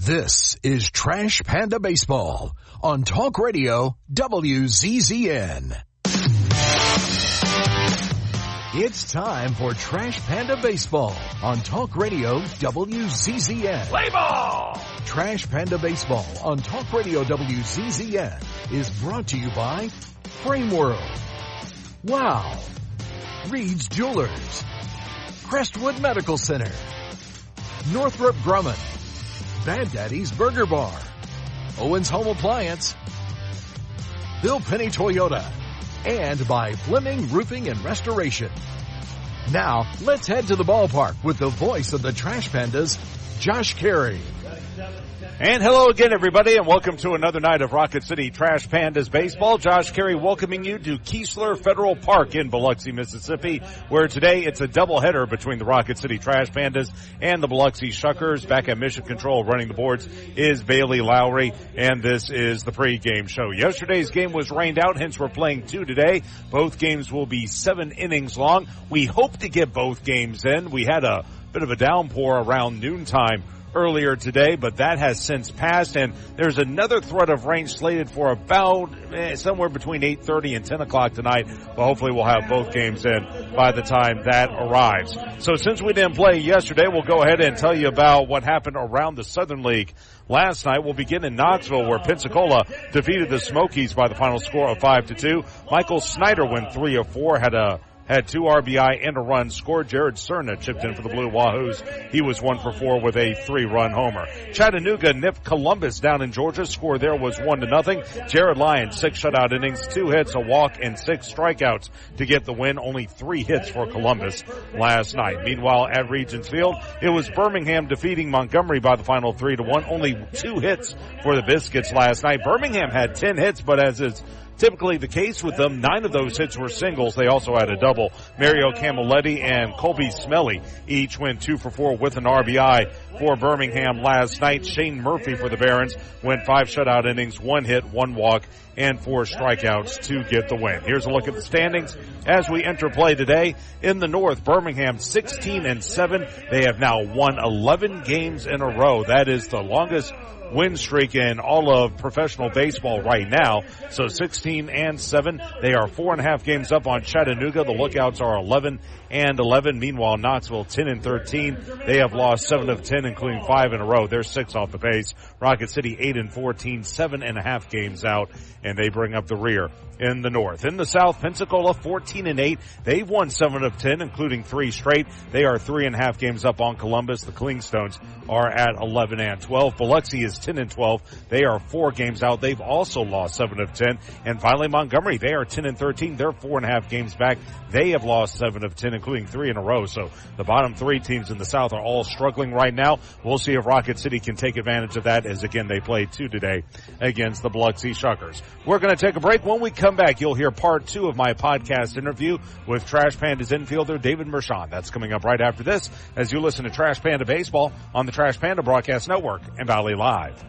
This is Trash Panda Baseball on Talk Radio WZZN. It's time for Trash Panda Baseball on Talk Radio WZZN. Play ball! Trash Panda Baseball on Talk Radio WZZN is brought to you by Frame World, Wow, Reed's Jewelers, Crestwood Medical Center, Northrop Grumman, Bad Daddy's Burger Bar, Owens Home Appliance, Bill Penny Toyota, and by Fleming Roofing and Restoration. Now, let's head to the ballpark with the voice of the Trash Pandas, Josh Carey. And hello again, everybody, and welcome to another night of Rocket City Trash Pandas baseball. Josh Carey welcoming you to Keesler Federal Park in Biloxi, Mississippi, where today it's a doubleheader between the Rocket City Trash Pandas and the Biloxi Shuckers. Back at Mission Control running the boards is Bailey Lowry, and this is the pregame show. Yesterday's game was rained out, hence we're playing two today. Both games will be 7 innings long. We hope to get both games in. We had a bit of a downpour around noontime earlier today, but that has since passed, and there's another threat of rain slated for about somewhere between 8:30 and 10 o'clock tonight, but hopefully we'll have both games in by the time that arrives. So since we didn't play yesterday, we'll go ahead and tell you about what happened around the Southern League last night. We'll begin in Knoxville, where Pensacola defeated the Smokies by the final score of 5-2. Michael Snyder went 3 of 4, had 2 RBI and a run scored. Jared Cerna chipped in for the Blue Wahoos. He was 1 for 4 with a 3-run homer. Chattanooga nipped Columbus down in Georgia. Score there was 1-0. Jared Lyons, 6 shutout innings, 2 hits, a walk, and 6 strikeouts to get the win. Only 3 hits for Columbus last night. Meanwhile, at Regents Field, it was Birmingham defeating Montgomery by the final 3-1. Only 2 hits for the Biscuits last night. Birmingham had 10 hits, but as is typically the case with them, 9 of those hits were singles. They also had a double. Mario Camilletti and Colby Smelly each went 2 for 4 with an RBI for Birmingham last night. Shane Murphy for the Barons went 5 shutout innings, 1 hit, 1 walk, and 4 strikeouts to get the win. Here's a look at the standings as we enter play today. In the North, Birmingham 16-7. They have now won 11 games in a row. That is the longest win streak in all of professional baseball right now. So 16-7. They are 4.5 games up on Chattanooga. The Lookouts are 11-11. Meanwhile, Knoxville 10-13. They have lost 7 of 10, including 5 in a row. They're 6 off the pace. Rocket City 8-14, 7.5 games out, and they bring up the rear in the North. In the South, Pensacola 14-8. They've won 7 of 10, including 3 straight. They are 3.5 games up on Columbus. The Clingstones are at 11-12. Biloxi is 10-12. They are 4 games out. They've also lost 7 of 10. And finally, Montgomery, they are 10-13. They're 4.5 games back. They have lost 7 of 10, including 3 in a row. So the bottom 3 teams in the South are all struggling right now. We'll see if Rocket City can take advantage of that, as again, they played 2 today against the Biloxi Shuckers. We're going to take a break. When we come back, you'll hear part 2 of my podcast interview with Trash Pandas infielder David Mershon. That's coming up right after this as you listen to Trash Panda Baseball on the Trash Panda Broadcast Network and Valley Live.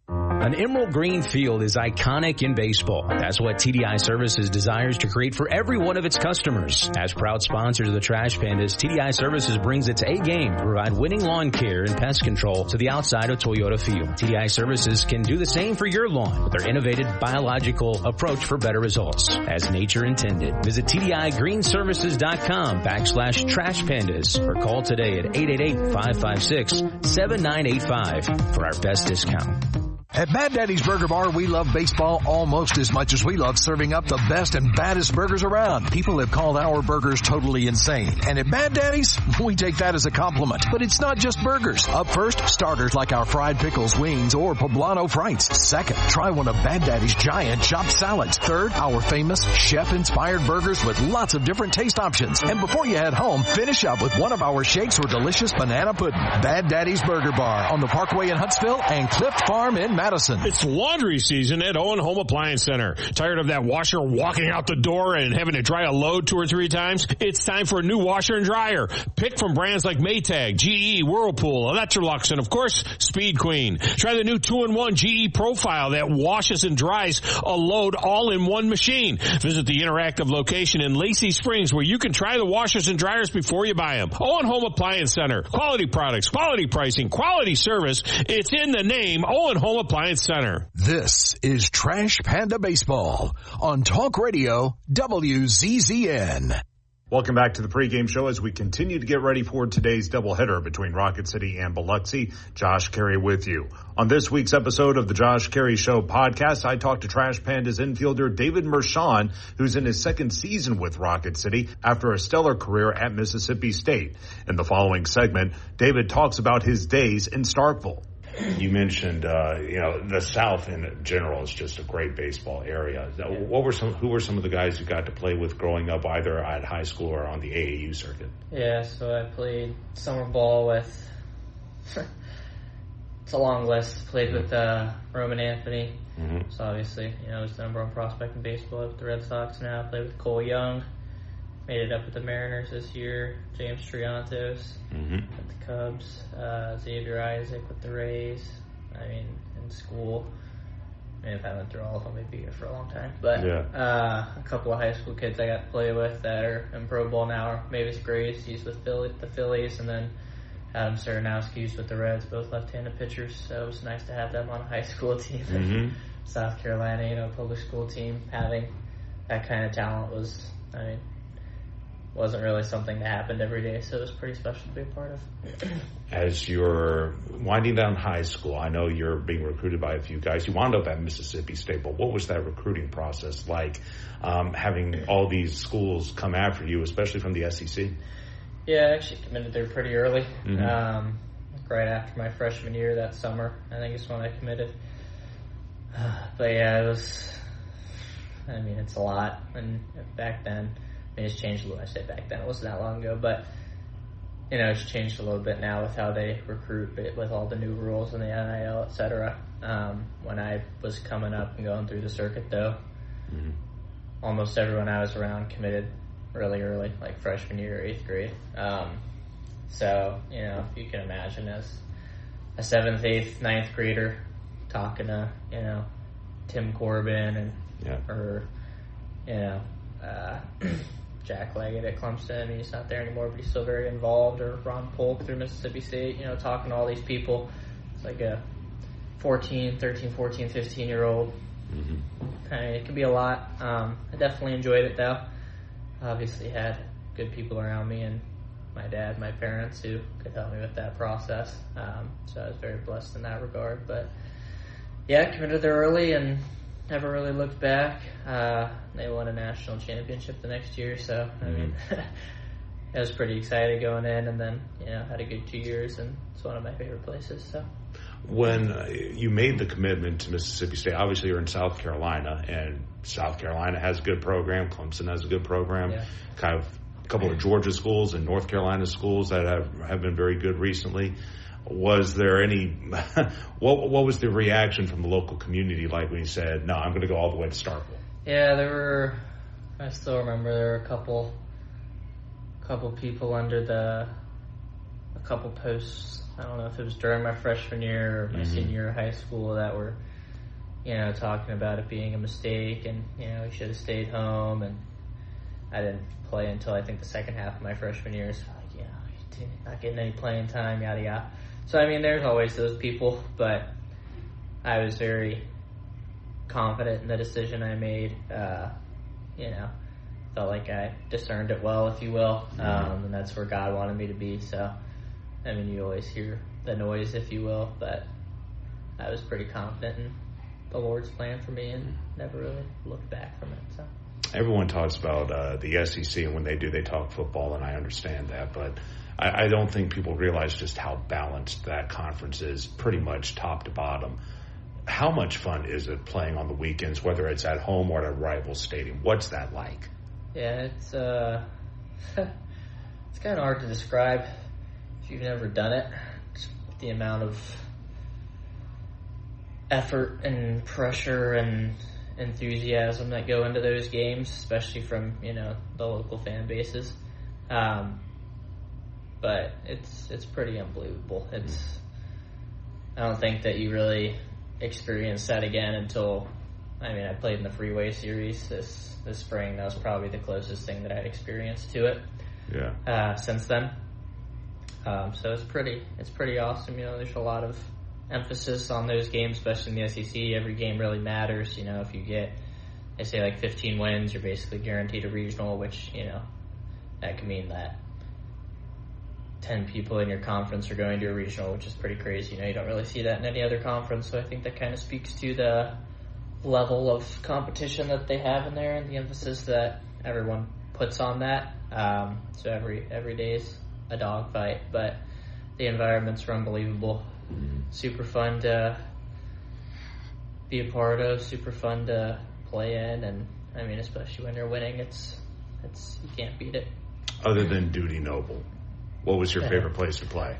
An emerald green field is iconic in baseball. That's what TDI Services desires to create for every one of its customers. As proud sponsors of the Trash Pandas, TDI Services brings its A game to provide winning lawn care and pest control to the outside of Toyota Field. TDI Services can do the same for your lawn with their innovative biological approach for better results, as nature intended. Visit TDIGreenServices.com/Trash Pandas or call today at 888-556-7985 for our best discount. At Bad Daddy's Burger Bar, we love baseball almost as much as we love serving up the best and baddest burgers around. People have called our burgers totally insane. And at Bad Daddy's, we take that as a compliment. But it's not just burgers. Up first, starters like our fried pickles, wings, or poblano frites. Second, try one of Bad Daddy's giant chopped salads. Third, our famous chef-inspired burgers with lots of different taste options. And before you head home, finish up with one of our shakes or delicious banana pudding. Bad Daddy's Burger Bar on the Parkway in Huntsville and Cliff Farm in Madison. It's laundry season at Owen Home Appliance Center. Tired of that washer walking out the door and having to dry a load 2 or 3 times? It's time for a new washer and dryer. Pick from brands like Maytag, GE, Whirlpool, Electrolux, and of course, Speed Queen. Try the new 2-in-1 GE Profile that washes and dries a load all in one machine. Visit the interactive location in Lacey Springs where you can try the washers and dryers before you buy them. Owen Home Appliance Center. Quality products, quality pricing, quality service. It's in the name, Owen Home Appliance Center. This is Trash Panda Baseball on Talk Radio WZZN. Welcome back to the pregame show as we continue to get ready for today's doubleheader between Rocket City and Biloxi. Josh Carey with you. On this week's episode of the Josh Carey Show podcast, I talked to Trash Pandas infielder David Mershon, who's in his second season with Rocket City after a stellar career at Mississippi State. In the following segment, David talks about his days in Starkville. You mentioned, the South in general is just a great baseball area. Who were some of the guys you got to play with growing up, either at high school or on the AAU circuit? Yeah, so I played summer ball with, it's a long list. Played with Roman Anthony. Mm-hmm. So obviously, he's the number one prospect in baseball with the Red Sox now. Played with Cole Young. Made it up with the Mariners this year. James Triantos with the Cubs. Xavier Isaac with the Rays. In school. If I went through all of them, I'd be here for a long time. But a couple of high school kids I got to play with that are in pro ball now. Mavis Grace, he's with the Phillies, and then Adam Saranowski's with the Reds, both left-handed pitchers. So it was nice to have them on a high school team. Mm-hmm. South Carolina, public school team. Having that kind of talent wasn't really something that happened every day, so it was pretty special to be a part of. As you're winding down high school, I know you're being recruited by a few guys. You wound up at Mississippi State, but what was that recruiting process like, having all these schools come after you, especially from the SEC? Yeah, I actually committed there pretty early, right after my freshman year that summer. I think it's when I committed. But yeah, it was, it's a lot, and back then, it's changed a little. I say back then, it wasn't that long ago, but it's changed a little bit now with how they recruit, with all the new rules and the NIL, etc. When I was coming up and going through the circuit, though, almost everyone I was around committed really early, like freshman year or 8th grade. So if you can imagine, as a 7th, 8th, 9th grader talking to Tim Corbin Jack Leggett at Clemson. He's not there anymore, but he's still very involved. Or Ron Polk through Mississippi State, talking to all these people. It's like a 13, 14, 15-year-old. It can be a lot. I definitely enjoyed it, though. Obviously had good people around me, and my dad, my parents, who could help me with that process. So I was very blessed in that regard. But, yeah, committed there early and never really looked back. They won a national championship the next year, so I was pretty excited going in, and then had a good 2 years, and it's one of my favorite places. So when you made the commitment to Mississippi State, obviously you're in South Carolina, and South Carolina has a good program. Clemson has a good program. Yeah. Kind of a couple of Georgia schools and North Carolina schools that have been very good recently. Was there any what was the reaction from the local community like when you said, no, I'm going to go all the way to Starkville? Yeah, I still remember there were a couple people under a couple posts. I don't know if it was during my freshman year or my senior year of high school that were, talking about it being a mistake and, we should have stayed home. And I didn't play until I think the second half of my freshman year. So not getting any playing time, yada, yada. So, there's always those people, but I was very confident in the decision I made. Felt like I discerned it well, if you will, and that's where God wanted me to be. So, you always hear the noise, if you will, but I was pretty confident in the Lord's plan for me and never really looked back from it. So everyone talks about the SEC, and when they do, they talk football, and I understand that, but I don't think people realize just how balanced that conference is, pretty much top to bottom. How much fun is it playing on the weekends, whether it's at home or at a rival stadium? What's that like? Yeah, it's kind of hard to describe if you've never done it. Just the amount of effort and pressure and enthusiasm that go into those games, especially from, the local fan bases. But it's pretty unbelievable. I don't think that you really experience that again until, I played in the Freeway Series this spring. That was probably the closest thing that I'd experienced to it. Yeah. Since then. So it's pretty awesome. There's a lot of emphasis on those games, especially in the SEC. Every game really matters. If you get, they say like 15 wins, you're basically guaranteed a regional, which, that could mean that 10 people in your conference are going to a regional, which is pretty crazy. You don't really see that in any other conference. So I think that kind of speaks to the level of competition that they have in there and the emphasis that everyone puts on that. So every day is a dogfight, but the environments are unbelievable. Super fun to be a part of, super fun to play in, and especially when you're winning, it's you can't beat it. Other than Duty Noble, what was your favorite place to play?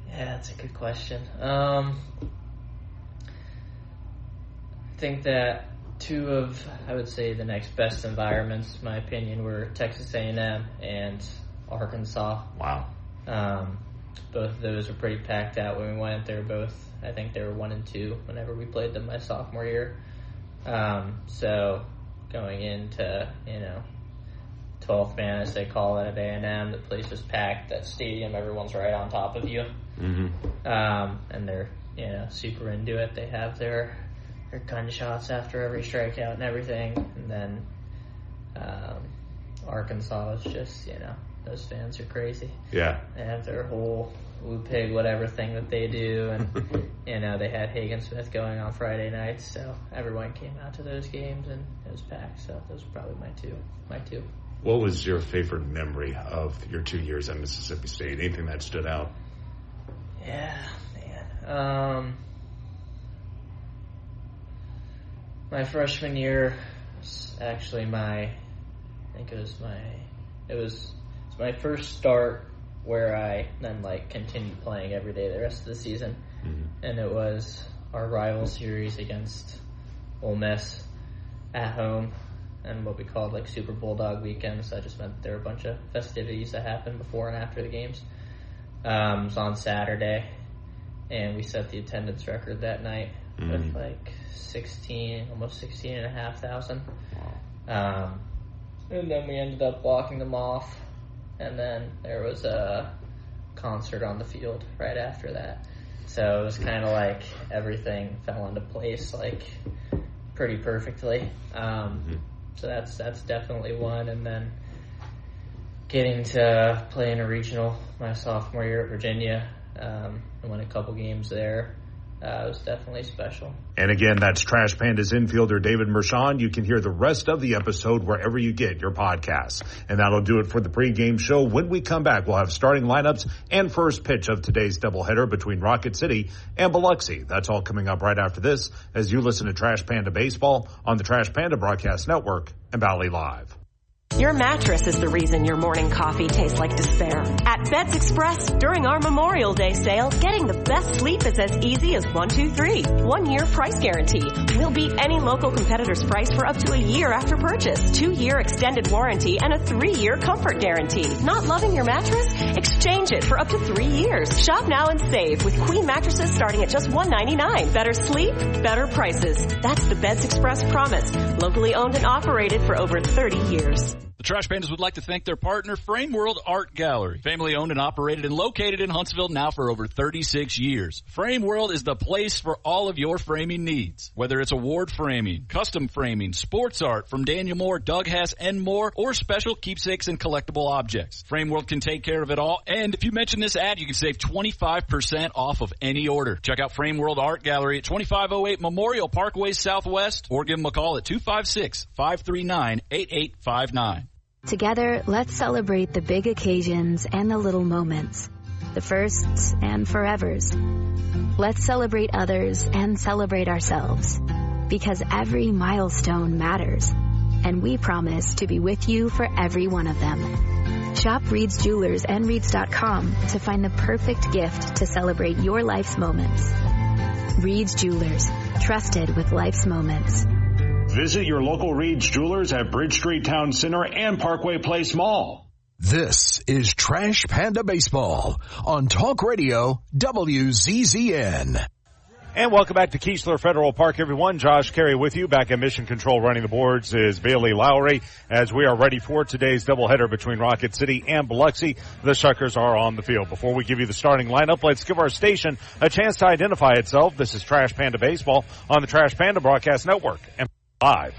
Yeah, that's a good question. I think that two of, I would say, the next best environments, in my opinion, were Texas A&M and Arkansas. Wow. Both of those were pretty packed out when we went. They were both, I think they were 1 and 2 whenever we played them my sophomore year. So going into, 12th man, as they call it at A&M, the place was packed. That stadium, everyone's right on top of you. And they're, super into it. They have their gunshots after every strikeout and everything. And then Arkansas is just, those fans are crazy. Yeah. They have their whole Woo Pig whatever thing that they do, and they had Hagen Smith going on Friday nights, so everyone came out to those games and it was packed. So those were probably my two. What was your favorite memory of your 2 years at Mississippi State? Anything that stood out? Yeah, man. My freshman year was actually it was my first start where I then continued playing every day the rest of the season. And it was our rival series against Ole Miss at home, and what we called Super Bulldog weekends. That just meant there were a bunch of festivities that happened before and after the games. It was on Saturday, and we set the attendance record that night with almost 16,500. And then we ended up walking them off, and then there was a concert on the field right after that. So it was kind of everything fell into place pretty perfectly. So that's definitely one. And then getting to play in a regional my sophomore year at Virginia, and won a couple games there. It was definitely special. And again, that's Trash Pandas infielder David Mershon. You can hear the rest of the episode wherever you get your podcasts. And that'll do it for the pregame show. When we come back, we'll have starting lineups and first pitch of today's doubleheader between Rocket City and Biloxi. That's all coming up right after this as you listen to Trash Panda Baseball on the Trash Panda Broadcast Network and Valley Live. Your mattress is the reason your morning coffee tastes like despair. At Beds Express, during our Memorial Day sale, getting the best sleep is as easy as 1, 2, 3. 1 year price guarantee. We'll beat any local competitor's price for up to a year after purchase. 2-year extended warranty and a 3-year comfort guarantee. Not loving your mattress? Exchange it for up to 3 years. Shop now and save with queen mattresses starting at just $199. Better sleep, better prices. That's the Beds Express promise. Locally owned and operated for over 30 years. The Trash Pandas would like to thank their partner, Frame World Art Gallery. Family owned and operated and located in Huntsville now for over 36 years. Frame World is the place for all of your framing needs. Whether it's award framing, custom framing, sports art from Daniel Moore, Doug Hess, and more, or special keepsakes and collectible objects. Frame World can take care of it all. And if you mention this ad, you can save 25% off of any order. Check out Frame World Art Gallery at 2508 Memorial Parkway Southwest, or give them a call at 256-539-8859. Together, let's celebrate the big occasions and the little moments, the firsts and forevers. Let's celebrate others and celebrate ourselves, because every milestone matters, and we promise to be with you for every one of them. Shop Reed's Jewelers and Reeds.com to find the perfect gift to celebrate your life's moments. Reed's Jewelers, trusted with life's moments. Visit your local Reed's Jewelers at Bridge Street Town Center and Parkway Place Mall. This is Trash Panda Baseball on Talk Radio WZZN. And welcome back to Keesler Federal Park, everyone. Josh Carey with you. Back at Mission Control running the boards is Bailey Lowry as we are ready for today's doubleheader between Rocket City and Biloxi. The Shuckers are on the field. Before we give you the starting lineup, let's give our station a chance to identify itself. This is Trash Panda Baseball on the Trash Panda Broadcast Network and live.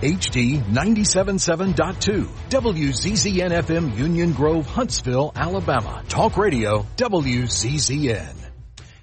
HD 97.7.2, WZZN FM, Union Grove, Huntsville, Alabama. Talk Radio WZZN.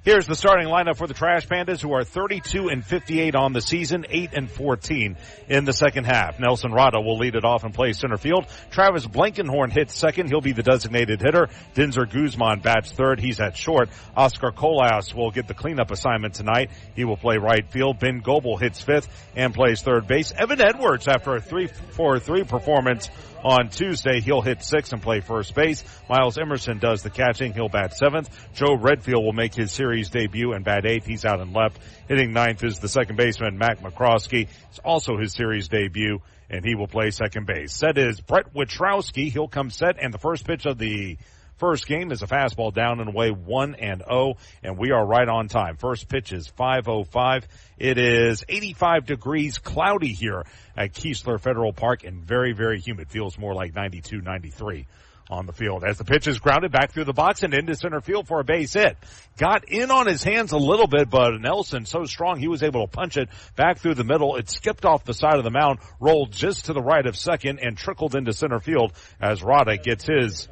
Here's the starting lineup for the Trash Pandas, who are 32-58 on the season, 8-14 in the second half. Nelson Rada will lead it off and play center field. Travis Blankenhorn hits second. He'll be the designated hitter. Dinzer Guzman bats third. He's at short. Oscar Colas will get the cleanup assignment tonight. He will play right field. Ben Goebel hits fifth and plays third base. Evan Edwards, after a 3-4-3 performance on Tuesday, he'll hit sixth and play first base. Miles Emerson does the catching. He'll bat seventh. Joe Redfield will make his series debut and bat eighth. He's out in left. Hitting ninth is the second baseman, Mac McCroskey. It's also his series debut, and he will play second base. Set is Brett Witrowski. He'll come set, and the first pitch of the first game is a fastball down and away 1-0, and we are right on time. First pitch is 5:05. It is 85 degrees, cloudy here at Keesler Federal Park, and very, very humid. Feels more like 92, 93 on the field. As the pitch is grounded back through the box and into center field for a base hit. Got in on his hands a little bit, but Nelson so strong he was able to punch it back through the middle. It skipped off the side of the mound, rolled just to the right of second, and trickled into center field as Rada gets his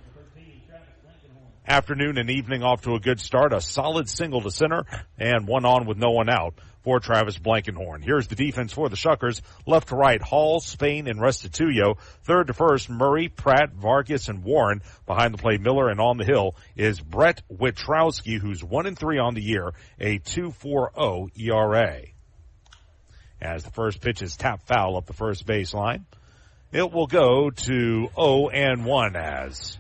afternoon and evening off to a good start. A solid single to center and one on with no one out for Travis Blankenhorn. Here's the defense for the Shuckers. Left to right, Hall, Spain, and Restituyo. Third to first, Murray, Pratt, Vargas, and Warren. Behind the plate, Miller, and on the hill is Brett Witrowski, who's 1-3 on the year, a 2.40 ERA. As the first pitch is tapped foul up the first baseline, it will go to 0-1 as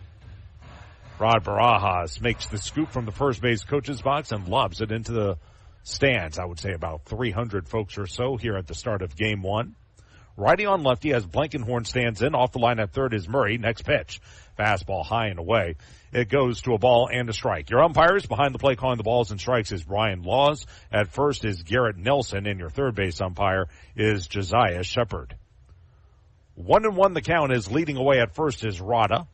Rod Barajas makes the scoop from the first base coach's box and lobs it into the stands. I would say about 300 folks or so here at the start of game one. Righty on lefty as Blankenhorn stands in. Off the line at third is Murray. Next pitch. Fastball high and away. It goes to a ball and a strike. Your umpires behind the plate calling the balls and strikes is Brian Laws. At first is Garrett Nelson, and your third base umpire is Josiah Shepard. 1-1 the count is. Leading away at first is Rada.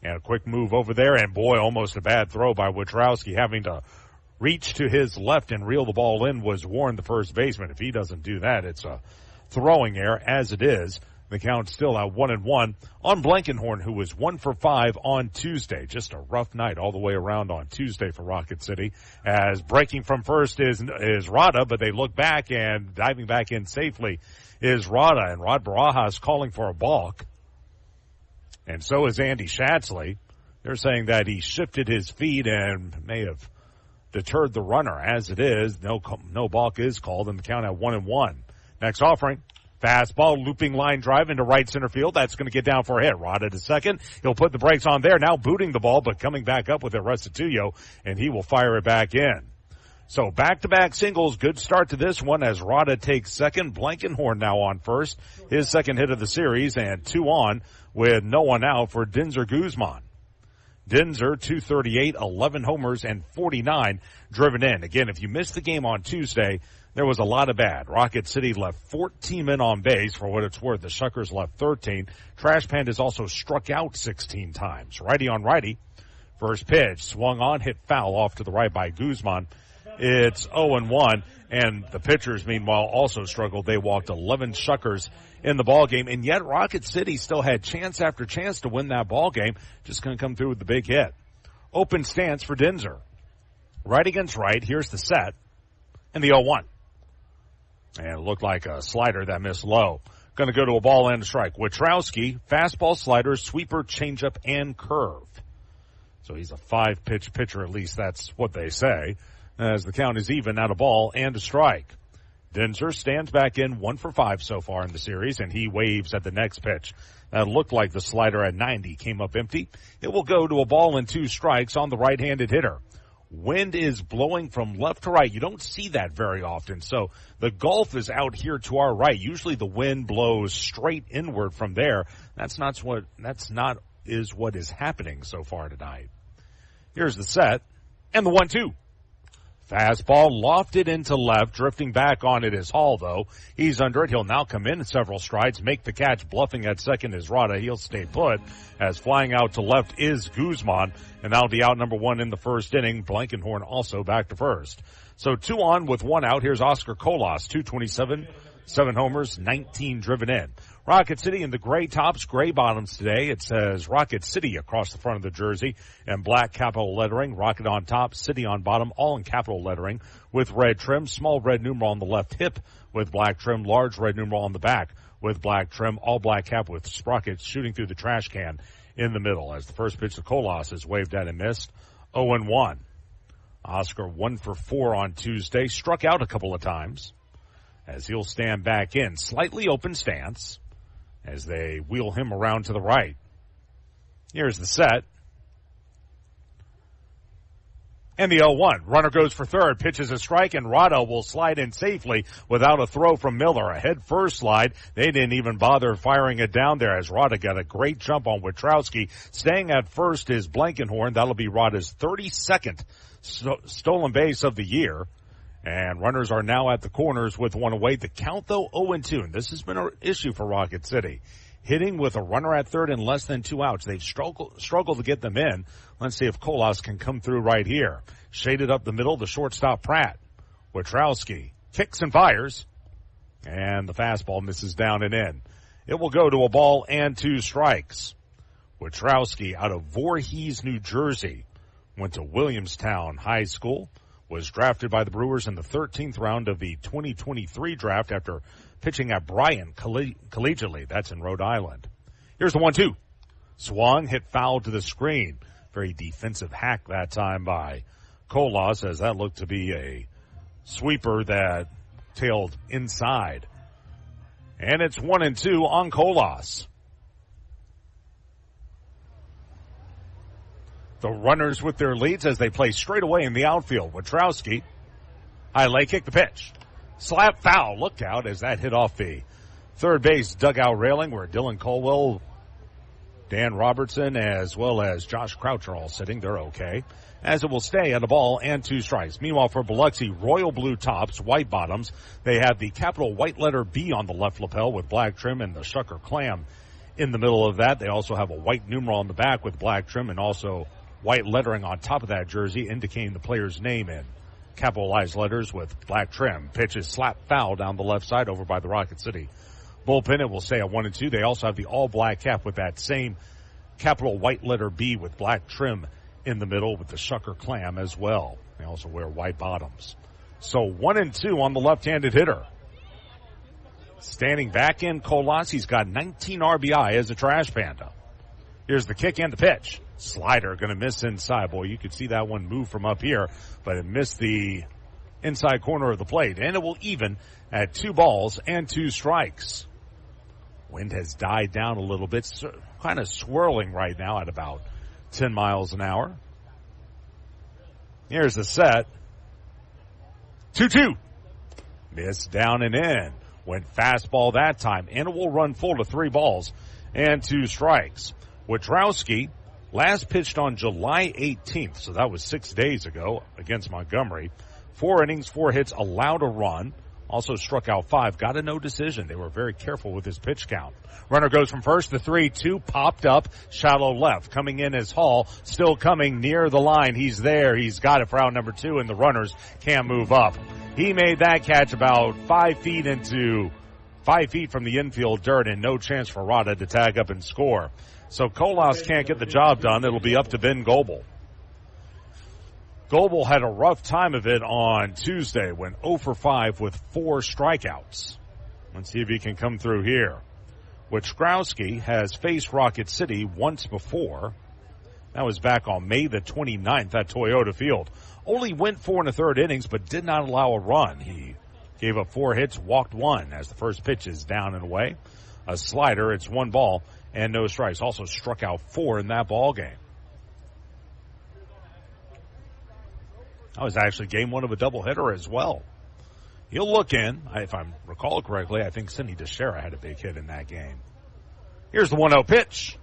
And a quick move over there, and boy, almost a bad throw by Witrowski, having to reach to his left and reel the ball in was Warren, the first baseman. If he doesn't do that, it's a throwing error. As it is, the count's still at 1-1 on Blankenhorn, who was 1 for 5 on Tuesday. Just a rough night all the way around on Tuesday for Rocket City. As breaking from first is Rada, but they look back, and diving back in safely is Rada, and Rod Barajas calling for a balk. And so is Andy Schatzley. They're saying that he shifted his feet and may have deterred the runner. As it is, no balk is called, and the count at 1-1. Next offering, fastball, looping line drive into right center field. That's going to get down for a hit. Rada to second. He'll put the brakes on there. Now booting the ball, but coming back up with it, Restituyo, and he will fire it back in. So back-to-back singles. Good start to this one as Rada takes second. Blankenhorn now on first. His second hit of the series, and 2 on with no one out for Dinzer Guzman. Dinzer, 238, 11 homers, and 49 driven in. Again, if you missed the game on Tuesday, there was a lot of bad. Rocket City left 14 men on base. For what it's worth, the Shuckers left 13. Trash Pandas also struck out 16 times. Righty on righty. First pitch, swung on, hit foul off to the right by Guzman. It's 0-1, and the pitchers, meanwhile, also struggled. They walked 11 Shuckers in the ball game, and yet Rocket City still had chance after chance to win that ball game. Just going to come through with the big hit. Open stance for Dinzer. Right against right. Here's the set, and the 0-1. And it looked like a slider that missed low. Going to go to a ball and a strike. Witrowski, fastball, slider, sweeper, changeup, and curve. So he's a 5-pitch pitcher, at least that's what they say, as the count is even at a ball and a strike. Dinzer stands back in 1 for 5 so far in the series, and he waves at the next pitch. That looked like the slider at 90 came up empty. It will go to a ball and 2 strikes on the right-handed hitter. Wind is blowing from left to right. You don't see that very often. So the Gulf is out here to our right. Usually the wind blows straight inward from there. That's not what is happening so far tonight. Here's the set and the 1-2. Fastball lofted into left, drifting back on it is Hall, though. He's under it. He'll now come in several strides, make the catch. Bluffing at second is Rada. He'll stay put, as flying out to left is Guzman, and that'll be out number 1 in the first inning. Blankenhorn also back to first. So 2 on with 1 out. Here's Oscar Colas, 227, 7 homers, 19 driven in. Rocket City in the gray tops, gray bottoms today. It says Rocket City across the front of the jersey and black capital lettering. Rocket on top, City on bottom, all in capital lettering with red trim. Small red numeral on the left hip with black trim. Large red numeral on the back with black trim. All black cap with sprockets shooting through the trash can in the middle. As the first pitch to Colas is waved at and missed. 0-1. Oscar 1 for 4 on Tuesday. Struck out a couple of times as he'll stand back in. Slightly open stance as they wheel him around to the right. Here's the set. And the 0-1. Runner goes for third, pitches a strike, and Rado will slide in safely without a throw from Miller. A head first slide. They didn't even bother firing it down there as Rada got a great jump on Witrowski. Staying at first is Blankenhorn. That'll be Rada's 32nd stolen base of the year. And runners are now at the corners with 1 away. The count, though, 0-2. This has been an issue for Rocket City. Hitting with a runner at third and less than 2 outs. They've struggled to get them in. Let's see if Colas can come through right here. Shaded up the middle, the shortstop Pratt. Witrowski kicks and fires. And the fastball misses down and in. It will go to a ball and 2 strikes. Witrowski out of Voorhees, New Jersey. Went to Williamstown High School. Was drafted by the Brewers in the 13th round of the 2023 draft after pitching at Bryan collegiately. That's in Rhode Island. Here's the 1-2. Swung, hit foul to the screen. Very defensive hack that time by Colas, as that looked to be a sweeper that tailed inside. And it's 1-2 on Colas. The runners with their leads as they play straight away in the outfield. Witrowski, high lay kick the pitch. Slap foul. Look out as that hit off the third base dugout railing where Dylan Colwell, Dan Robertson, as well as Josh Crouch are all sitting. They're okay. As it will stay at a ball and 2 strikes. Meanwhile, for Biloxi, royal blue tops, white bottoms. They have the capital white letter B on the left lapel with black trim and the Shucker clam in the middle of that. They also have a white numeral on the back with black trim and also white lettering on top of that jersey indicating the player's name in capitalized letters with black trim. Pitch is slap foul down the left side over by the Rocket City bullpen. It will stay at 1-2. They also have the all black cap with that same capital white letter B with black trim in the middle with the Shucker clam as well. They also wear white bottoms. So 1-2 on the left-handed hitter. Standing back in Colas, he's got 19 RBI as a trash panda. Here's the kick and the pitch. Slider going to miss inside. Boy, you could see that one move from up here, but it missed the inside corner of the plate. And it will even at 2 balls and 2 strikes. Wind has died down a little bit, kind of swirling right now at about 10 miles an hour. Here's the set. 2-2. Missed down and in. Went fastball that time. And it will run full to 3 balls and 2 strikes. Witrowski last pitched on July 18th, so that was 6 days ago against Montgomery. 4 innings, 4 hits, allowed a run. Also struck out 5. Got a no decision. They were very careful with his pitch count. Runner goes from first to 3-2. Popped up. Shallow left. Coming in is Hall. Still coming near the line. He's there. He's got it for out number 2, and the runners can't move up. He made that catch about 5 feet from the infield dirt, and no chance for Rada to tag up and score. So Colas can't get the job done. It'll be up to Ben Goebel. Goebel had a rough time of it on Tuesday, went 0 for 5 with 4 strikeouts. Let's see if he can come through here. Witrowski has faced Rocket City once before. That was back on May the 29th at Toyota Field. Only went 4 1/3 innings, but did not allow a run. He gave up 4 hits, walked 1 as the first pitch is down and away. A slider, it's 1 ball and no strikes. Also struck out 4 in that ball game. That was actually game one of a doubleheader as well. He'll look in. If I recall correctly, I think Sidney DeShera had a big hit in that game. Here's the 1-0 pitch.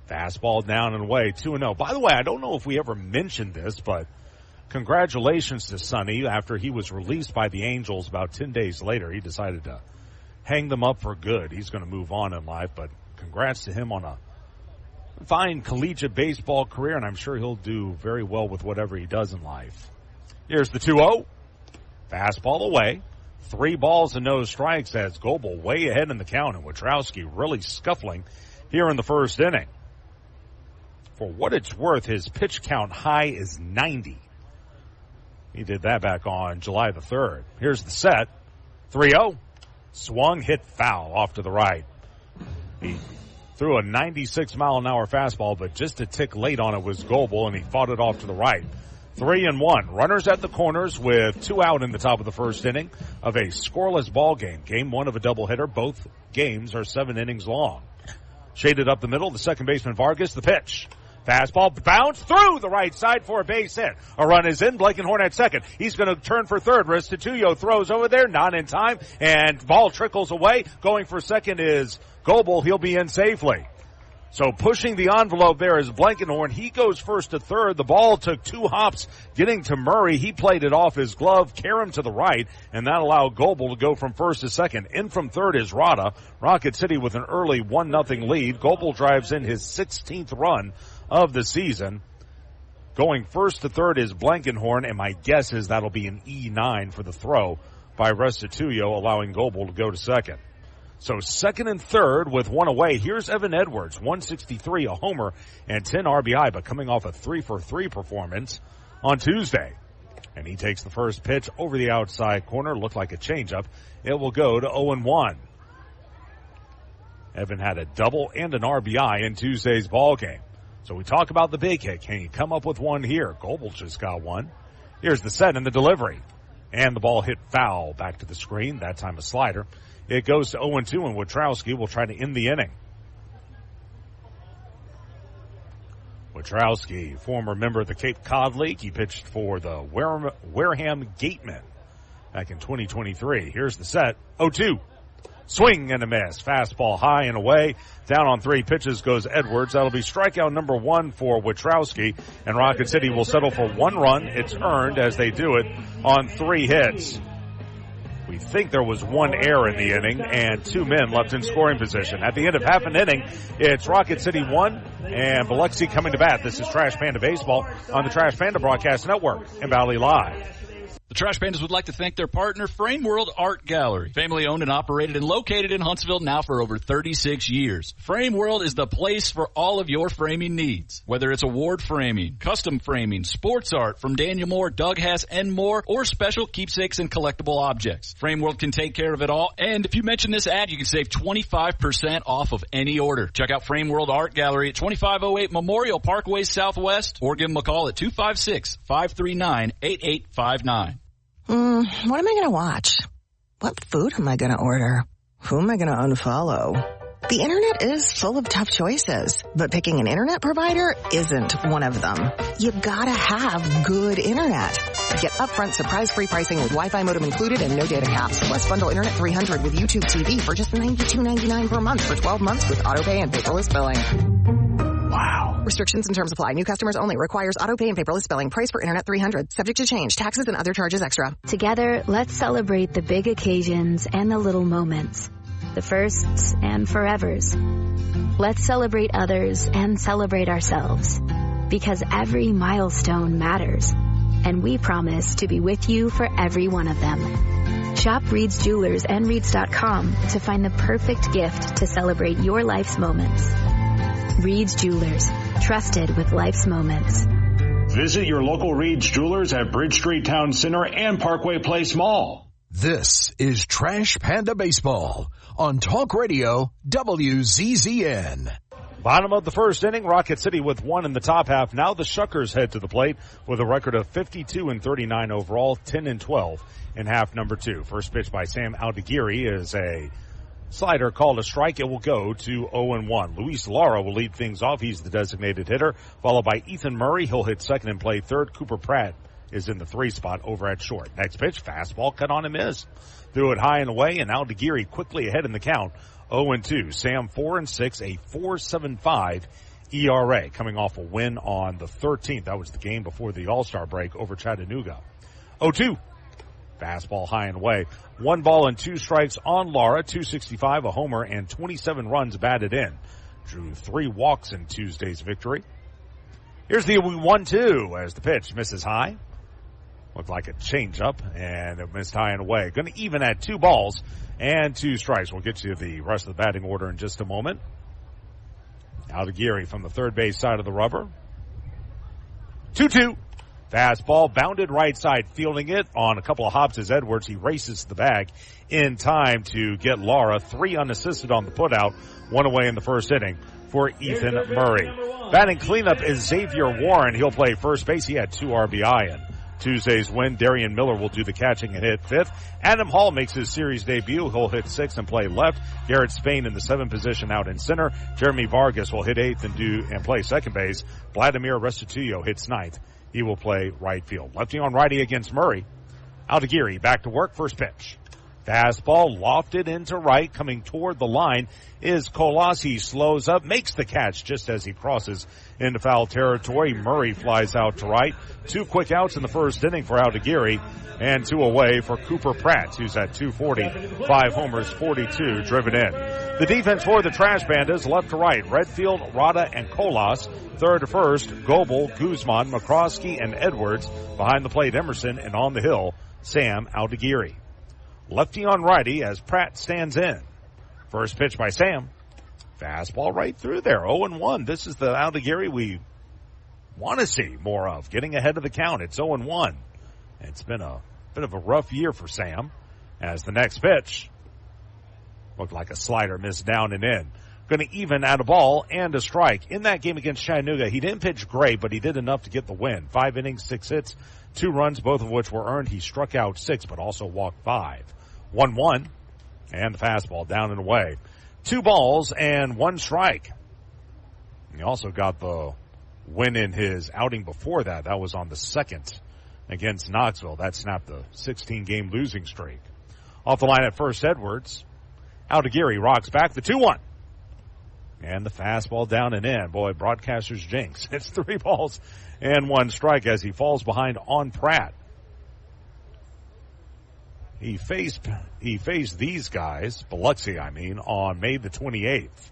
Fastball down and away, 2-0. By the way, I don't know if we ever mentioned this, but congratulations to Sonny. After he was released by the Angels about 10 days later, he decided to hang them up for good. He's going to move on in life, but congrats to him on a fine collegiate baseball career, and I'm sure he'll do very well with whatever he does in life. Here's the 2-0. Fastball away. 3 balls and no strikes as Goebel way ahead in the count, and Witrowski really scuffling here in the first inning. For what it's worth, his pitch count high is 90. He did that back on July the 3rd. Here's the set. 3-0. Swung, hit foul off to the right. He threw a 96-mile-an-hour fastball, but just a tick late on it was Goebel, and he fought it off to the right. 3-1. Runners at the corners with 2 out in the top of the first inning of a scoreless ball game. Game one of a doubleheader. Both games are 7 innings long. Shaded up the middle, the second baseman Vargas, the pitch. Fastball bounced through the right side for a base hit. A run is in. Blankenhorn at second. He's going to turn for third. Restituyo throws over there, not in time, and ball trickles away. Going for second is Goebel. He'll be in safely. So pushing the envelope there is Blankenhorn. He goes first to third. The ball took 2 hops getting to Murray. He played it off his glove, Karam to the right, and that allowed Goebel to go from first to second. In from third is Rada. Rocket City with an early 1-0 lead. Goebel drives in his 16th run of the season. Going first to third is Blankenhorn, and my guess is that'll be an E9 for the throw by Restituyo, allowing Goebel to go to second. So second and third with 1 away. Here's Evan Edwards, 163, a homer, and 10 RBI, but coming off a 3-for-3 performance on Tuesday. And he takes the first pitch over the outside corner. Looked like a changeup. It will go to 0-1. Evan had a double and an RBI in Tuesday's ball game. So we talk about the big hit. Can you come up with one here? Goebel just got one. Here's the set and the delivery. And the ball hit foul back to the screen. That time a slider. It goes to 0-2, and Witrowski will try to end the inning. Witrowski, former member of the Cape Cod League. He pitched for the Wareham Gatemen back in 2023. Here's the set. 0-2. Swing and a miss. Fastball high and away. Down on 3 pitches goes Edwards. That'll be strikeout number 1 for Witrowski. And Rocket City will settle for 1 run. It's earned as they do it on 3 hits. We think there was 1 error in the inning and 2 men left in scoring position. At the end of half an inning, it's Rocket City 1 and Biloxi coming to bat. This is Trash Panda Baseball on the Trash Panda Broadcast Network and Valley Live. The Trash Pandas would like to thank their partner, Frame World Art Gallery. Family owned and operated and located in Huntsville now for over 36 years. Frame World is the place for all of your framing needs. Whether it's award framing, custom framing, sports art from Daniel Moore, Doug Hess, and more, or special keepsakes and collectible objects. Frame World can take care of it all. And if you mention this ad, you can save 25% off of any order. Check out Frame World Art Gallery at 2508 Memorial Parkway Southwest, or give them a call at 256-539-8859. What am I going to watch? What food am I going to order? Who am I going to unfollow? The internet is full of tough choices, but picking an internet provider isn't one of them. You've got to have good internet. Get upfront surprise-free pricing with Wi-Fi modem included and no data caps. Plus bundle Internet 300 with YouTube TV for just $92.99 per month for 12 months with autopay and paperless billing. Wow. Restrictions and terms apply. New customers only. Requires autopay and paperless billing. Price for Internet 300. Subject to change. Taxes and other charges extra. Together, let's celebrate the big occasions and the little moments. The firsts and forevers. Let's celebrate others and celebrate ourselves. Because every milestone matters. And we promise to be with you for every one of them. Shop Reed's Jewelers and Reeds.com to find the perfect gift to celebrate your life's moments. Reed's Jewelers, trusted with life's moments. Visit your local Reed's Jewelers at Bridge Street Town Center and Parkway Place Mall. This is Trash Panda Baseball on Talk Radio WZZN. Bottom of the first inning, Rocket City with 1 in the top half. Now the Shuckers head to the plate with a record of 52-39 overall, 10-12 in half number 2. First pitch by Sam Aldegiri is a slider called a strike. It will go to 0-1. Luis Lara will lead things off. He's the designated hitter, followed by Ethan Murray. He'll hit second and play third. Cooper Pratt is in the 3 spot over at short. Next pitch, fastball cut on and miss. Threw it high and away, and Aldegiri quickly ahead in the count. 0-2. Sam 4-6, a 4.75 ERA, coming off a win on the 13th. That was the game before the All-Star break over Chattanooga. 0-2. Fastball high and away. 1 ball and 2 strikes on Lara. 265, a homer, and 27 runs batted in. Drew 3 walks in Tuesday's victory. Here's the 1-2 as the pitch misses high. Looked like a changeup, and it missed high and away. Going to even at 2 balls and 2 strikes. We'll get you the rest of the batting order in just a moment. Aldegiri from the third base side of the rubber. 2-2. Fastball bounded right side, fielding it on a couple of hops as Edwards. He races to the bag in time to get Lara 3 unassisted on the putout. 1 away in the first inning for Ethan Murray. Batting cleanup is Xavier Warren. He'll play first base. He had 2 RBI in Tuesday's win. Darian Miller will do the catching and hit 5th. Adam Hall makes his series debut. He'll hit 6th and play left. Garrett Spain in the 7th position out in center. Jeremy Vargas will hit 8th and play second base. Vladimir Restituyo hits 9th. He will play right field. Lefty on righty against Murray. Aldegiri back to work. First pitch. Fastball lofted into right. Coming toward the line is Colas. He slows up, makes the catch just as he crosses into foul territory. Murray flies out to right. 2 quick outs in the first inning for Aldegiri, and 2 away for Cooper Pratt, who's at 240, 5 homers, 42 driven in. The defense for the Trash Pandas, left to right, Redfield, Rada, and Colas. Third to first, Goebel, Guzman, McCroskey, and Edwards. Behind the plate, Emerson, and on the hill, Sam Aldegiri. Lefty on righty as Pratt stands in. First pitch by Sam. Fastball right through there. 0-1. This is the Aldegiri we want to see more of. Getting ahead of the count. It's 0-1. It's been a bit of a rough year for Sam as the next pitch looked like a slider missed down and in. Going to even at a ball and a strike. In that game against Chattanooga, he didn't pitch great, but he did enough to get the win. 5 innings, 6 hits, 2 runs, both of which were earned. He struck out 6, but also walked 5. 1-1, and the fastball down and away. 2 balls and 1 strike. He also got the win in his outing before that. That was on the 2nd against Knoxville. That snapped the 16-game losing streak. Off the line at first, Edwards. Aldegiri rocks back the 2-1. And the fastball down and in. Boy, broadcaster's jinx. It's 3 balls and 1 strike as he falls behind on Pratt. He faced these guys, Biloxi, on May the 28th.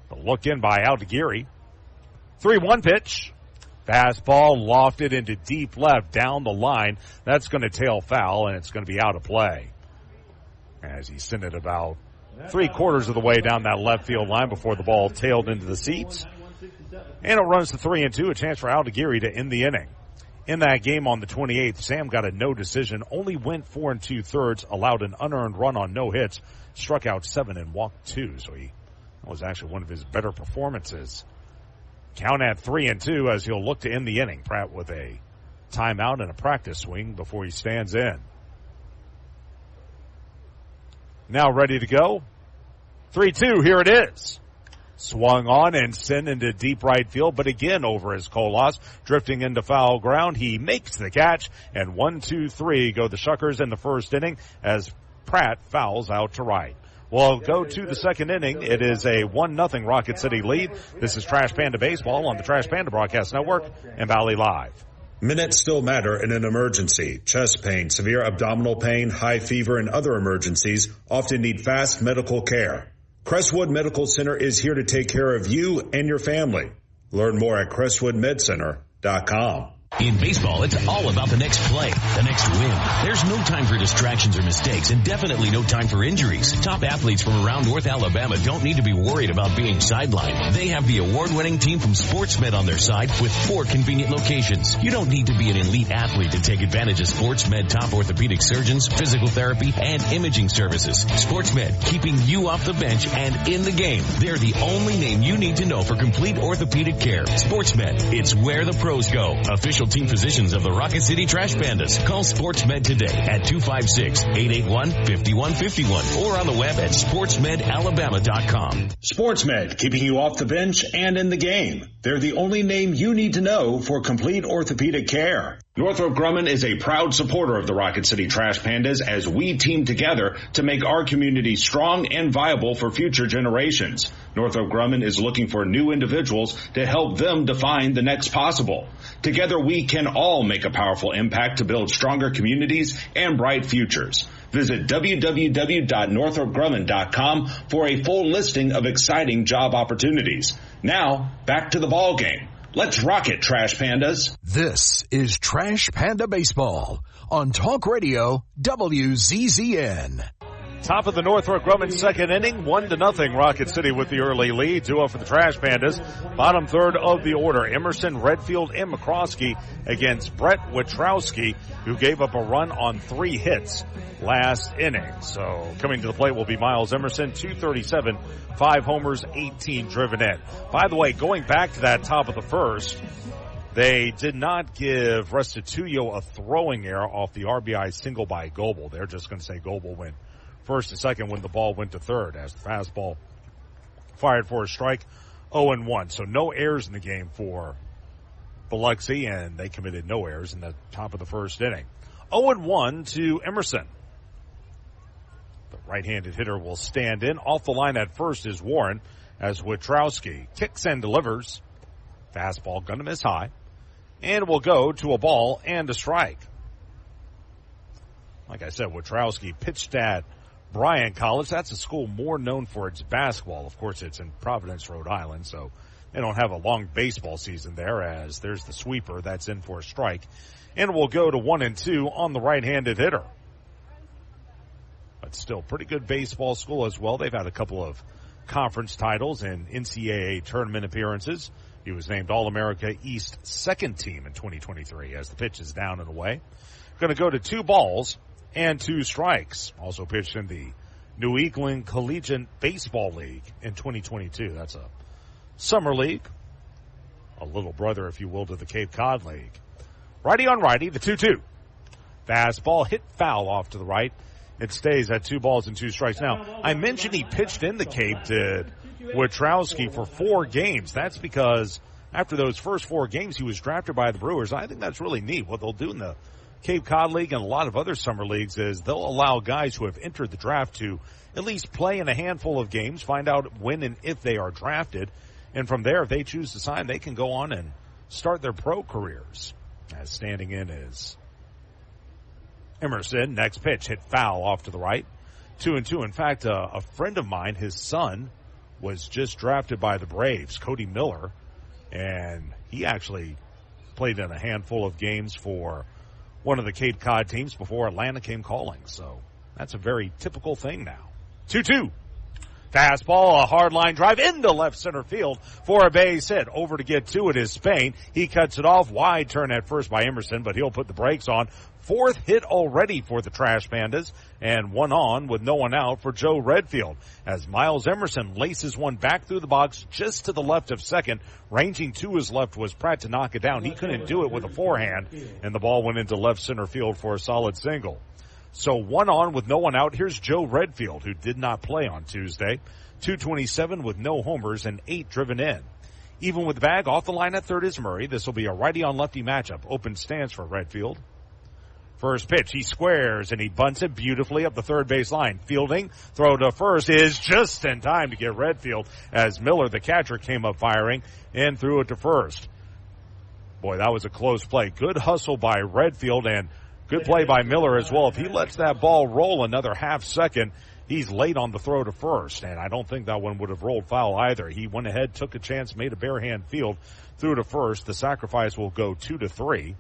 The look in by Aldegiri. 3-1 pitch. Fastball lofted into deep left down the line. That's going to tail foul, and it's going to be out of play. As he sent it about 3/4 of the way down that left field line before the ball tailed into the seats. And it runs to 3-2, a chance for Aldegiri to end the inning. In that game on the 28th, Sam got a no decision, only went 4 2/3, allowed an unearned run on no hits, struck out 7 and walked 2. So that was actually one of his better performances. Count at 3-2 as he'll look to end the inning. Pratt with a timeout and a practice swing before he stands in. Now ready to go. 3-2, here it is. Swung on and sent into deep right field, but again over his Colas, drifting into foul ground. He makes the catch, and 1-2-3 go the Shuckers in the first inning as Pratt fouls out to right. We'll go to the second inning. It is a 1-0 Rocket City lead. This is Trash Panda Baseball on the Trash Panda Broadcast Network and Valley Live. Minutes still matter in an emergency. Chest pain, severe abdominal pain, high fever, and other emergencies often need fast medical care. Crestwood Medical Center is here to take care of you and your family. Learn more at crestwoodmedcenter.com. In baseball, it's all about the next play, the next win. There's no time for distractions or mistakes, and definitely no time for injuries. Top athletes from around North Alabama don't need to be worried about being sidelined. They have the award-winning team from SportsMed on their side with 4 convenient locations. You don't need to be an elite athlete to take advantage of SportsMed top orthopedic surgeons, physical therapy, and imaging services. SportsMed, keeping you off the bench and in the game. They're the only name you need to know for complete orthopedic care. SportsMed, it's where the pros go. Official team physicians of the Rocket City Trash Pandas. Call SportsMed today at 256-881-5151 or on the web at sportsmedalabama.com. SportsMed, keeping you off the bench and in the game. They're the only name you need to know for complete orthopedic care. Northrop Grumman is a proud supporter of the Rocket City Trash Pandas as we team together to make our community strong and viable for future generations. Northrop Grumman is looking for new individuals to help them define the next possible. Together we can all make a powerful impact to build stronger communities and bright futures. Visit www.northropgrumman.com for a full listing of exciting job opportunities. Now, back to the ball game. Let's rock it, Trash Pandas. This is Trash Panda Baseball on Talk Radio WZZN. Top of the Northrop Grumman second inning, 1-0 Rocket City with the early lead. 2-0 for the Trash Pandas. Bottom third of the order, Emerson, Redfield, and McCroskey against Brett Witrowski, who gave up a run on 3 hits last inning. So coming to the plate will be Miles Emerson, 237, 5 homers, 18 driven in. By the way, going back to that top of the first, they did not give Restituyo a throwing error off the RBI single by Goebel. They're just going to say Goebel went first and second when the ball went to third as the fastball fired for a strike, 0-1. So no errors in the game for Biloxi, and they committed no errors in the top of the first inning. 0-1 to Emerson. The right-handed hitter will stand in. Off the line at first is Warren as Witrowski kicks and delivers. Fastball going to miss high, and will go to a ball and a strike. Like I said, Witrowski pitched at Bryan College. That's a school more known for its basketball. Of course, it's in Providence, Rhode Island, so they don't have a long baseball season there, as there's the sweeper that's in for a strike. And will go to 1-2 on the right-handed hitter. But still, pretty good baseball school as well. They've had a couple of conference titles and NCAA tournament appearances. He was named All-America East second team in 2023 as the pitch is down and away. Going to go to 2 balls and 2 strikes. Also pitched in the New England Collegiate Baseball League in 2022. That's a summer league, a little brother, if you will, to the Cape Cod League. Righty on righty, the 2-2. Fastball hit foul off to the right. It stays at 2 balls and 2 strikes. Now, I mentioned he pitched in the Cape, did Witrowski, for 4 games. That's because after those first 4 games, he was drafted by the Brewers. I think that's really neat. What they'll do in the Cape Cod League and a lot of other summer leagues is they'll allow guys who have entered the draft to at least play in a handful of games, find out when and if they are drafted, and from there, if they choose to sign, they can go on and start their pro careers. As standing in is Emerson. Next pitch hit foul off to the right. 2-2. In fact, a friend of mine, his son, was just drafted by the Braves, Cody Miller, and he actually played in a handful of games for one of the Cape Cod teams before Atlanta came calling. So that's a very typical thing now. 2-2. Fastball, a hard line drive into left center field for a base hit. Over to get to it is Spain. He cuts it off. Wide turn at first by Emerson, but he'll put the brakes on. 4th hit already for the Trash Pandas, and 1 on with no one out for Joe Redfield as Miles Emerson laces one back through the box just to the left of second. Ranging to his left was Pratt to knock it down. He couldn't do it with a forehand, and the ball went into left center field for a solid single. So 1 on with no one out. Here's Joe Redfield, who did not play on Tuesday. 227 with no homers and 8 driven in. Even with the bag, off the line at third is Murray. This will be a righty on lefty matchup. Open stance for Redfield. First pitch, he squares, and he bunts it beautifully up the third base line. Fielding, throw to first is just in time to get Redfield as Miller, the catcher, came up firing and threw it to first. Boy, that was a close play. Good hustle by Redfield and good play by Miller as well. If he lets that ball roll another half second, he's late on the throw to first, and I don't think that one would have rolled foul either. He went ahead, took a chance, made a bare hand field, threw to first. The sacrifice will go 2-3.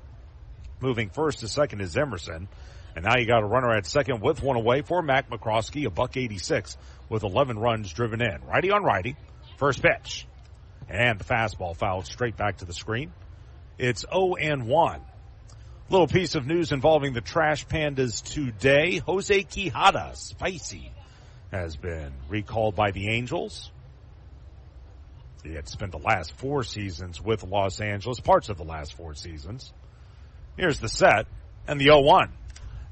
Moving first to second is Emerson. And now you got a runner at second with 1 away for Mac McCroskey, $186 with 11 runs driven in. Righty on righty. First pitch. And the fastball fouled straight back to the screen. It's 0-1. Little piece of news involving the Trash Pandas today. Jose Quijada, spicy, has been recalled by the Angels. He had spent the last 4 seasons with Los Angeles, parts of the last 4 seasons. Here's the set and the 0-1.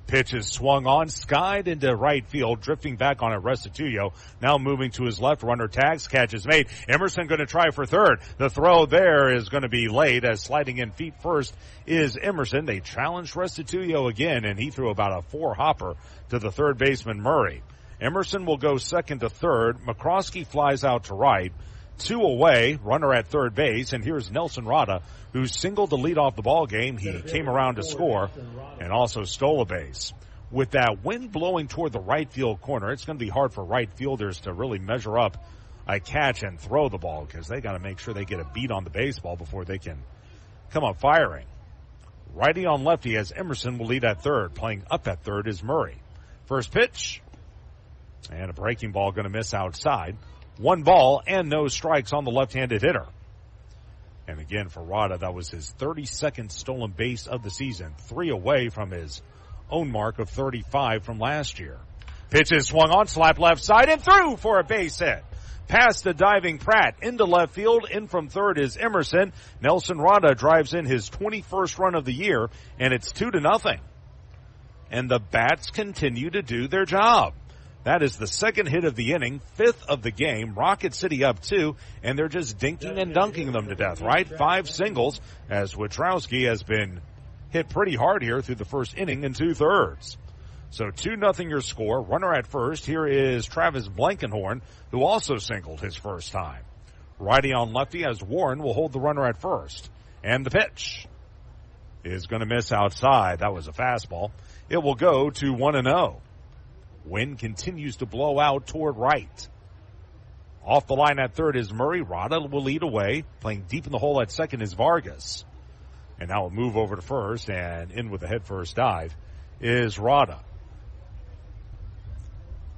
Pitch is swung on, skied into right field, drifting back on it, Restituyo. Now moving to his left, runner tags, catch is made. Emerson going to try for third. The throw there is going to be late as sliding in feet first is Emerson. They challenged Restituyo again, and he threw about a 4-hopper to the third baseman, Murray. Emerson will go second to third. McCroskey flies out to right. 2 away, runner at third base, and here's Nelson Rada, who singled to lead off the ball game. He came around to score and also stole a base. With that wind blowing toward the right field corner, it's going to be hard for right fielders to really measure up a catch and throw the ball because they got to make sure they get a beat on the baseball before they can come up firing. Righty on lefty as Emerson will lead at third. Playing up at third is Murray. First pitch, and a breaking ball going to miss outside. 1 ball and no strikes on the left-handed hitter. And again, for Rada, that was his 32nd stolen base of the season. 3 away from his own mark of 35 from last year. Pitch is swung on, slap left side, and through for a base hit. Past the diving Pratt, into left field, in from third is Emerson. Nelson Rada drives in his 21st run of the year, and it's 2-0. And the bats continue to do their job. That is the second hit of the inning, 5th of the game. Rocket City up 2, and they're just dinking and dunking them to death, right? 5 singles as Witrowski has been hit pretty hard here through the first inning and 2/3. So 2-0 your score. Runner at first. Here is Travis Blankenhorn, who also singled his first time. Righty on lefty as Warren will hold the runner at first. And the pitch is going to miss outside. That was a fastball. It will go to 1-0. Wind continues to blow out toward right. Off the line at third is Murray. Rada will lead away. Playing deep in the hole at second is Vargas. And now we'll move over to first, and in with the head first dive is Rada.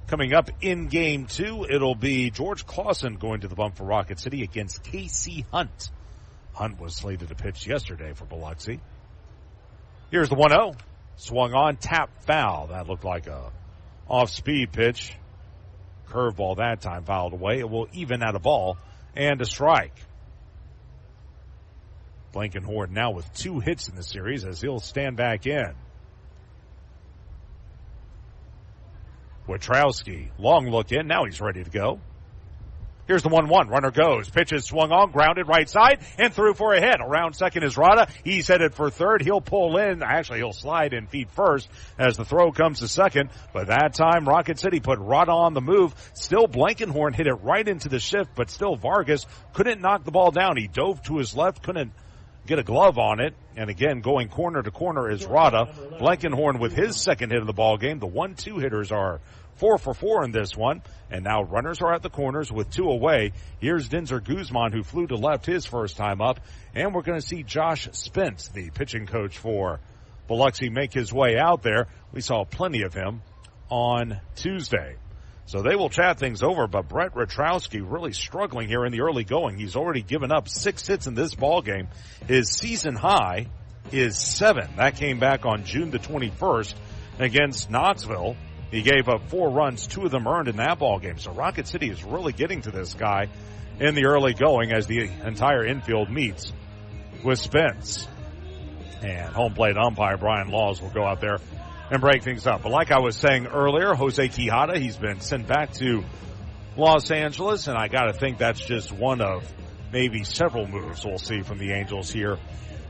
Coming up in game 2, it'll be George Clausen going to the bump for Rocket City against Casey Hunt. Hunt was slated to pitch yesterday for Biloxi. Here's the 1-0. Swung on, tap foul. That looked like a off-speed pitch. Curveball that time fouled away. It will even out a ball and a strike. Blankenhorn now with 2 hits in the series as he'll stand back in. Witrowski, long look in. Now he's ready to go. Here's the 1-1. Runner goes. Pitch is swung on, grounded right side, and through for a hit. Around second is Rada. He's headed for third. He'll pull in. Actually, he'll slide in feet first as the throw comes to second. But that time, Rocket City put Rada on the move. Still, Blankenhorn hit it right into the shift, but still Vargas couldn't knock the ball down. He dove to his left, couldn't get a glove on it. And again, going corner to corner is Rada. Blankenhorn with his second hit of the ball game. The 1-2 hitters are 4 for 4 in this one. And now runners are at the corners with 2 away. Here's Dinzer Guzman, who flew to left his first time up. And we're going to see Josh Spence, the pitching coach for Biloxi, make his way out there. We saw plenty of him on Tuesday. So they will chat things over, but Brett Witrowski really struggling here in the early going. He's already given up 6 hits in this ball game. His season high is 7. That came back on June the 21st against Knoxville. He gave up 4 runs, 2 of them earned in that ball game. So Rocket City is really getting to this guy in the early going as the entire infield meets with Spence. And home plate umpire Brian Laws will go out there and break things up. But like I was saying earlier, Jose Quijada, he's been sent back to Los Angeles, and I got to think that's just one of maybe several moves we'll see from the Angels here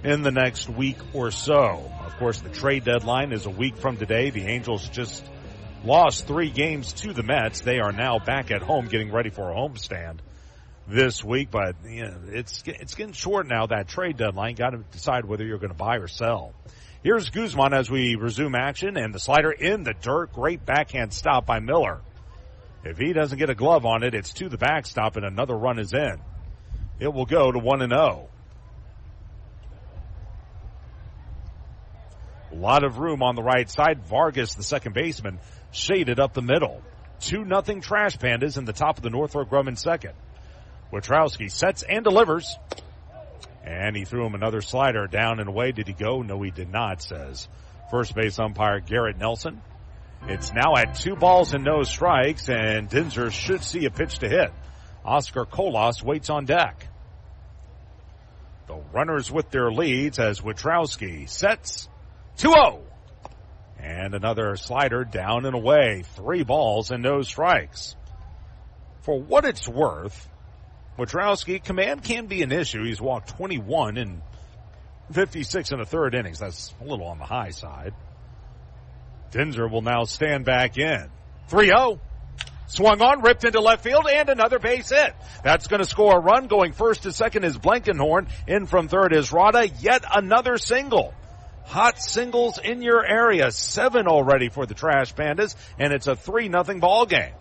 in the next week or so. Of course, the trade deadline is a week from today. The Angels just lost 3 games to the Mets. They are now back at home getting ready for a homestand this week, but you know, it's getting short now, that trade deadline. Got to decide whether you're going to buy or sell. Here's Guzman as we resume action, and the slider in the dirt. Great backhand stop by Miller. If he doesn't get a glove on it, it's to the backstop, and another run is in. It will go to 1-0. A lot of room on the right side. Vargas, the second baseman, shaded up the middle. 2-0 Trash Pandas in the top of the Northrop Grumman second. Witrowski sets and delivers. And he threw him another slider down and away. Did he go? No, he did not, says first base umpire Garrett Nelson. It's now at 2 balls and no strikes, and Dinzer should see a pitch to hit. Oscar Colas waits on deck. The runners with their leads as Witrowski sets 2-0. And And another slider down and away. 3 balls and no strikes. For what it's worth, Wojciechowski, command can be an issue. He's walked 21 in 56 and a third innings. That's a little on the high side. Dinser will now stand back in. 3-0. Swung on, ripped into left field, and another base hit. That's going to score a run. Going first to second is Blankenhorn. In from third is Rada. Yet another single. Hot singles in your area. 7 already for the Trash Pandas, and it's a 3-0 ball game.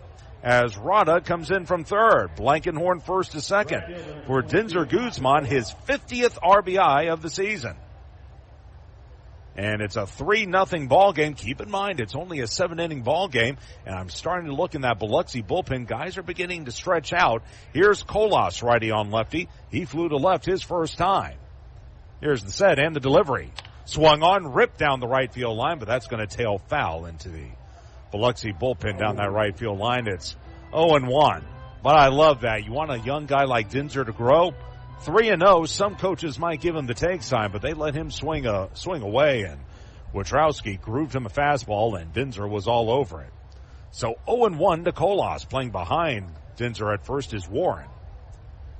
As Rada comes in from third. Blankenhorn first to second. For Dinser Guzman, his 50th RBI of the season. And it's a 3-0 ball game. Keep in mind, it's only a 7-inning ball game, and I'm starting to look in that Biloxi bullpen. Guys are beginning to stretch out. Here's Kolas, righty on lefty. He flew to left his first time. Here's the set and the delivery. Swung on, ripped down the right field line, but that's going to tail foul into the Biloxi bullpen down that right field line. It's 0-1. But I love that. You want a young guy like Dinser to grow? 3-0, some coaches might give him the take sign, but they let him swing away, and Wojciechowski grooved him a fastball, and Dinser was all over it. So 0-1 to Kolas. Playing behind Dinser at first is Warren.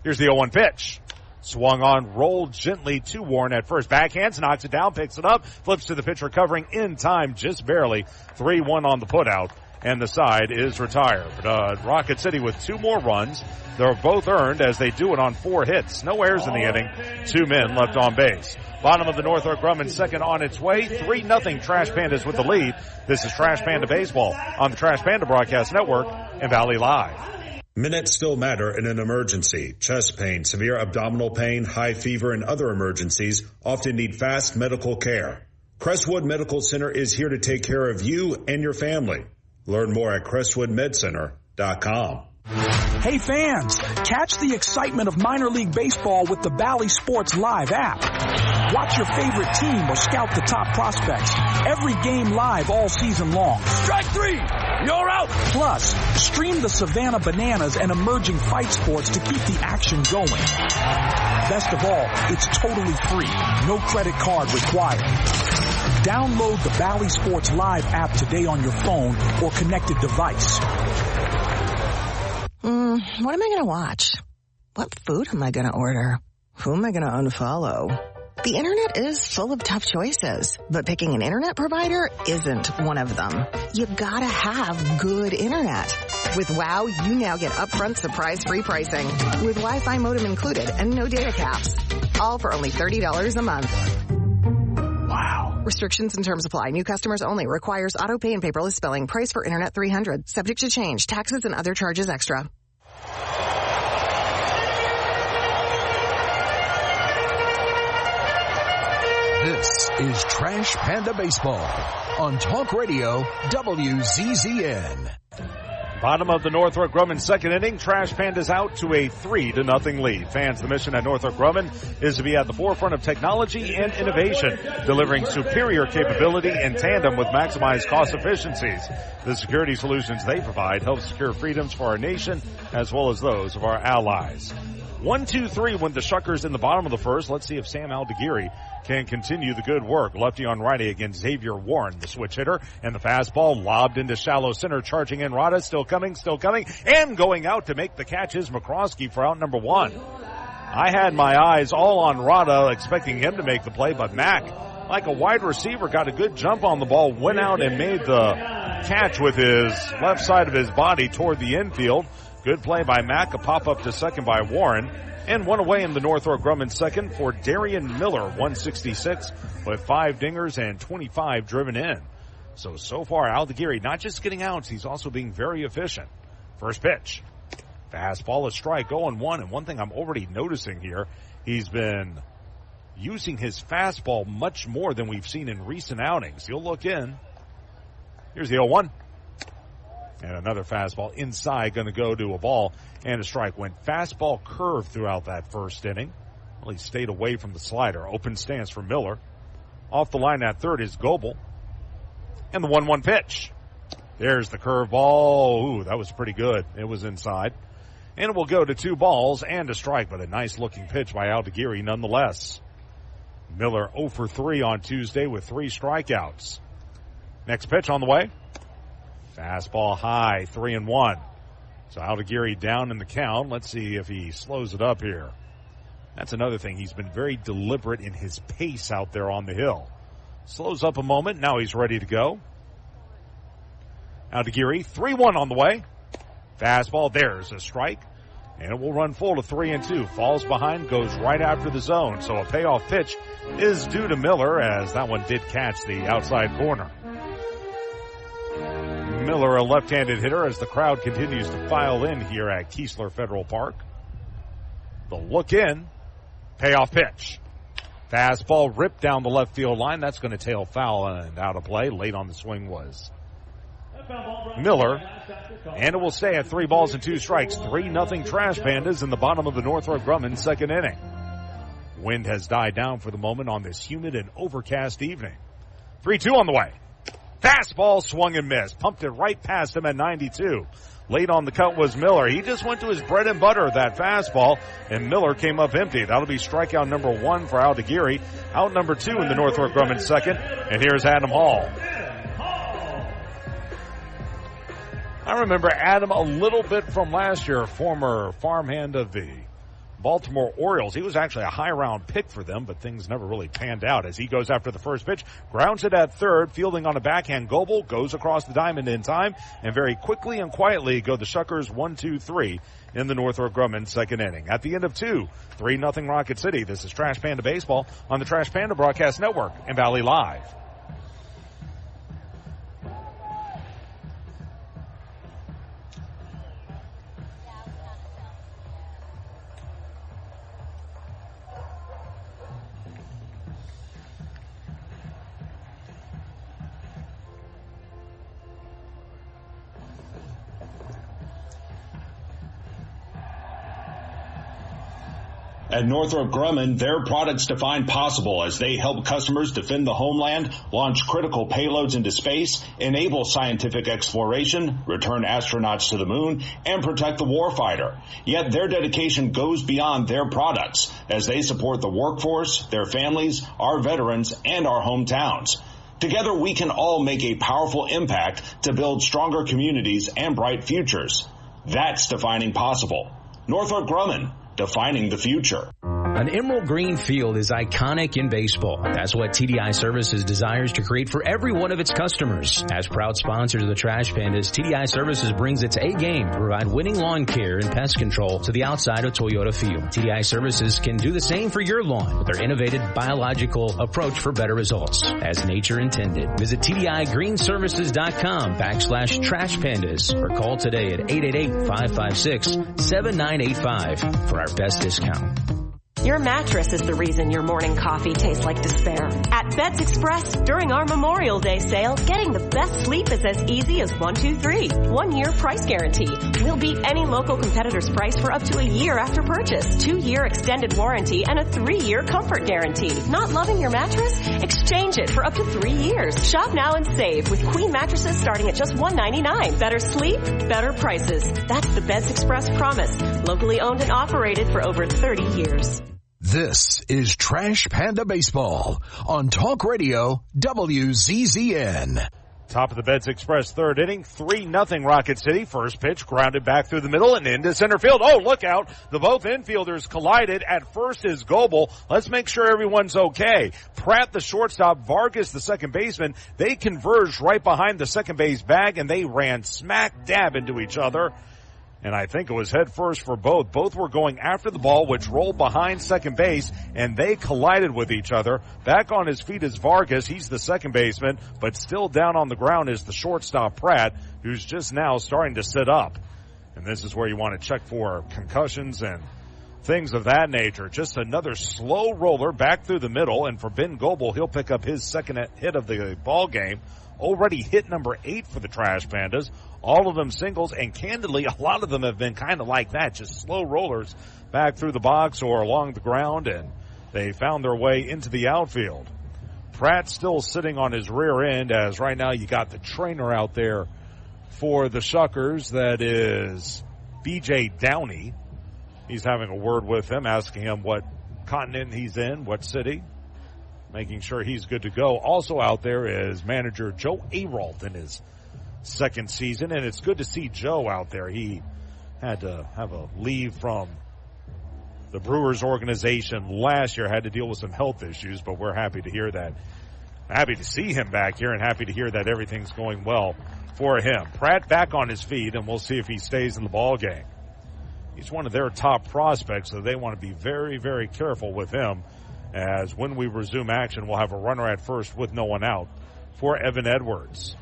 Here's the 0-1 pitch. Swung on, rolled gently to Warren at first. Backhands, knocks it down, picks it up, flips to the pitcher, covering in time, just barely. 3-1 on the putout, and the side is retired. But Rocket City with 2 more runs. They're both earned as they do it on 4 hits. No errors in the inning. 2 men left on base. Bottom of the Northrop Grumman second on its way. 3-0 Trash Pandas with the lead. This is Trash Panda Baseball on the Trash Panda Broadcast Network and Valley Live. Minutes still matter in an emergency. Chest pain, severe abdominal pain, high fever, and other emergencies often need fast medical care. Crestwood Medical Center is here to take care of you and your family. Learn more at crestwoodmedcenter.com. Hey fans, catch the excitement of minor league baseball with the Bally Sports Live app. Watch your favorite team or scout the top prospects. Every game live all season long. Strike 3! You're out! Plus, stream the Savannah Bananas and emerging fight sports to keep the action going. Best of all, it's totally free. No credit card required. Download the Bally Sports Live app today on your phone or connected device. What am I going to watch? What food am I going to order? Who am I going to unfollow? The internet is full of tough choices, but picking an internet provider isn't one of them. You gotta have good internet. With WOW, you now get upfront surprise-free pricing with Wi-Fi modem included and no data caps. All for only $30 a month. Wow. Restrictions and terms apply. New customers only. Requires auto pay and paperless billing. Price for internet $300. Subject to change. Taxes and other charges extra. This is Trash Panda Baseball on Talk Radio WZZN. Bottom of the Northrop Grumman second inning. Trash Pandas out to a 3-0 lead. Fans, the mission at Northrop Grumman is to be at the forefront of technology and innovation, delivering superior capability in tandem with maximized cost efficiencies. The security solutions they provide help secure freedoms for our nation as well as those of our allies. 1-2-3 went the Shuckers in the bottom of the first. Let's see if Sam Aldegiri can continue the good work. Lefty on righty against Xavier Warren, the switch hitter, and the fastball lobbed into shallow center, charging in Rada, still coming, and going out to make the catch is McCroskey for out number 1. I had my eyes all on Rada, expecting him to make the play, but Mack, like a wide receiver, got a good jump on the ball, went out and made the catch with his left side of his body toward the infield. Good play by Mack, a pop-up to second by Warren, and one away in the Northrop Grumman second for Darian Miller, 166, with 5 dingers and 25 driven in. So far, Aldegiri not just getting outs, he's also being very efficient. First pitch. Fastball, a strike, 0-1, and one thing I'm already noticing here, he's been using his fastball much more than we've seen in recent outings. You'll look in. Here's the 0-1. And another fastball inside, going to go to a ball and a strike. Went fastball curve throughout that first inning. Well, he stayed away from the slider. Open stance for Miller. Off the line at third is Goebel. And the 1-1 pitch. There's the curveball. Ooh, that was pretty good. It was inside. And it will go to 2 balls and a strike, but a nice-looking pitch by Aldegiri nonetheless. Miller 0 for 3 on Tuesday with 3 strikeouts. Next pitch on the way. Fastball high, 3-1. So Aldeguerri down in the count. Let's see if he slows it up here. That's another thing. He's been very deliberate in his pace out there on the hill. Slows up a moment. Now he's ready to go. Aldeguerri, 3-1 on the way. Fastball, there's a strike. And it will run full to 3-2. Falls behind, goes right after the zone. So a payoff pitch is due to Miller, as that one did catch the outside corner. Miller, a left-handed hitter, as the crowd continues to file in here at Keesler Federal Park. The look in, payoff pitch. Fastball ripped down the left field line. That's going to tail foul and out of play. Late on the swing was Miller. And it will stay at 3 balls and 2 strikes. 3-0 Trash Pandas in the bottom of the Northrop Grumman second inning. Wind has died down for the moment on this humid and overcast evening. 3-2 on the way. Fastball swung and missed. Pumped it right past him at 92. Late on the cut was Miller. He just went to his bread and butter, that fastball, and Miller came up empty. That'll be strikeout number 1 for Aldeguerri. Out number 2 in the Northrop Grumman second. And here's Adam Hall. I remember Adam a little bit from last year, former farmhand of the Baltimore Orioles. He was actually a high-round pick for them, but things never really panned out as he goes after the first pitch, grounds it at third, fielding on a backhand. Goebel goes across the diamond in time, and very quickly and quietly go the Shuckers 1-2-3 in the Northrop Grumman second inning. At the end of 2, 3-0 Rocket City. This is Trash Panda Baseball on the Trash Panda Broadcast Network and Valley Live. At Northrop Grumman, their products define possible as they help customers defend the homeland, launch critical payloads into space, enable scientific exploration, return astronauts to the moon, and protect the warfighter. Yet their dedication goes beyond their products as they support the workforce, their families, our veterans, and our hometowns. Together, we can all make a powerful impact to build stronger communities and bright futures. That's defining possible. Northrop Grumman, defining the future. An emerald green field is iconic in baseball. That's what TDI Services desires to create for every one of its customers. As proud sponsors of the Trash Pandas, TDI Services brings its A-game to provide winning lawn care and pest control to the outside of Toyota Field. TDI Services can do the same for your lawn with their innovative biological approach for better results, as nature intended. Visit TDIGreenServices.com/Trash Pandas or call today at 888-556-7985 for our best discount. Your mattress is the reason your morning coffee tastes like despair. At Beds Express, during our Memorial Day sale, getting the best sleep is as easy as 1, 2, 3. 1 year price guarantee. We'll beat any local competitor's price for up to a year after purchase. 2-year extended warranty and a 3-year comfort guarantee. Not loving your mattress? Exchange it for up to 3 years. Shop now and save with queen mattresses starting at just $199. Better sleep, better prices. That's the Beds Express promise. Locally owned and operated for over 30 years. This is Trash Panda Baseball on Talk Radio WZZN. Top of the Beds Express third inning, 3-0 Rocket City. First pitch grounded back through the middle and into center field. Oh, look out. The both infielders collided. At first is Goebel. Let's make sure everyone's okay. Pratt, the shortstop, Vargas, the second baseman, they converged right behind the second base bag and they ran smack dab into each other. And I think it was head first for both. Both were going after the ball, which rolled behind second base, and they collided with each other. Back on his feet is Vargas. He's the second baseman, but still down on the ground is the shortstop, Pratt, who's just now starting to sit up. And this is where you want to check for concussions and things of that nature. Just another slow roller back through the middle, and for Ben Goebel, he'll pick up his second hit of the ball game. Already hit number 8 for the Trash Pandas. All of them singles, and candidly, a lot of them have been kind of like that, just slow rollers back through the box or along the ground, and they found their way into the outfield. Pratt still sitting on his rear end, as right now you got the trainer out there for the Shuckers. That is B.J. Downey. He's having a word with him, asking him what continent he's in, what city. making sure he's good to go. Also out there is manager Joe Aralt in his second season, and it's good to see Joe out there. He had to have a leave from the Brewers organization last year, had to deal with some health issues, but we're happy to hear that. Happy to see him back here and happy to hear that everything's going well for him. Pratt back on his feet, and we'll see if he stays in the ball game. He's one of their top prospects, so they want to be very, very careful with him, as when we resume action, we'll have a runner at first with no one out for Evan Edwards.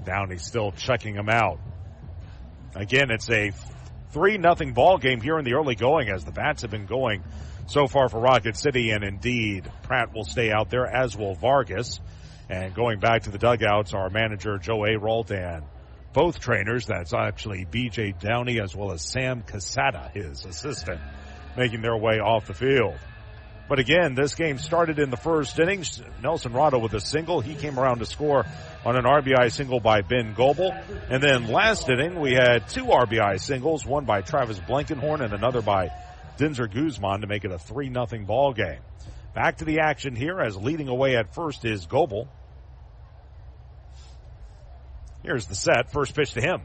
Downey still checking him out. Again, it's a 3-0 ball game here in the early going, as the bats have been going so far for Rocket City, and indeed Pratt will stay out there, as will Vargas. And going back to the dugouts, our manager Joe Aralt and both trainers, that's actually B.J. Downey as well as Sam Casada, his assistant, making their way off the field. But again, this game started in the first inning. Nelson Rado with a single. He came around to score on an RBI single by Ben Goebel. And then last inning, we had 2 RBI singles, one by Travis Blankenhorn and another by Denzer Guzman, to make it a 3-0 ball game. Back to the action here, as leading away at first is Goebel. Here's the set. First pitch to him.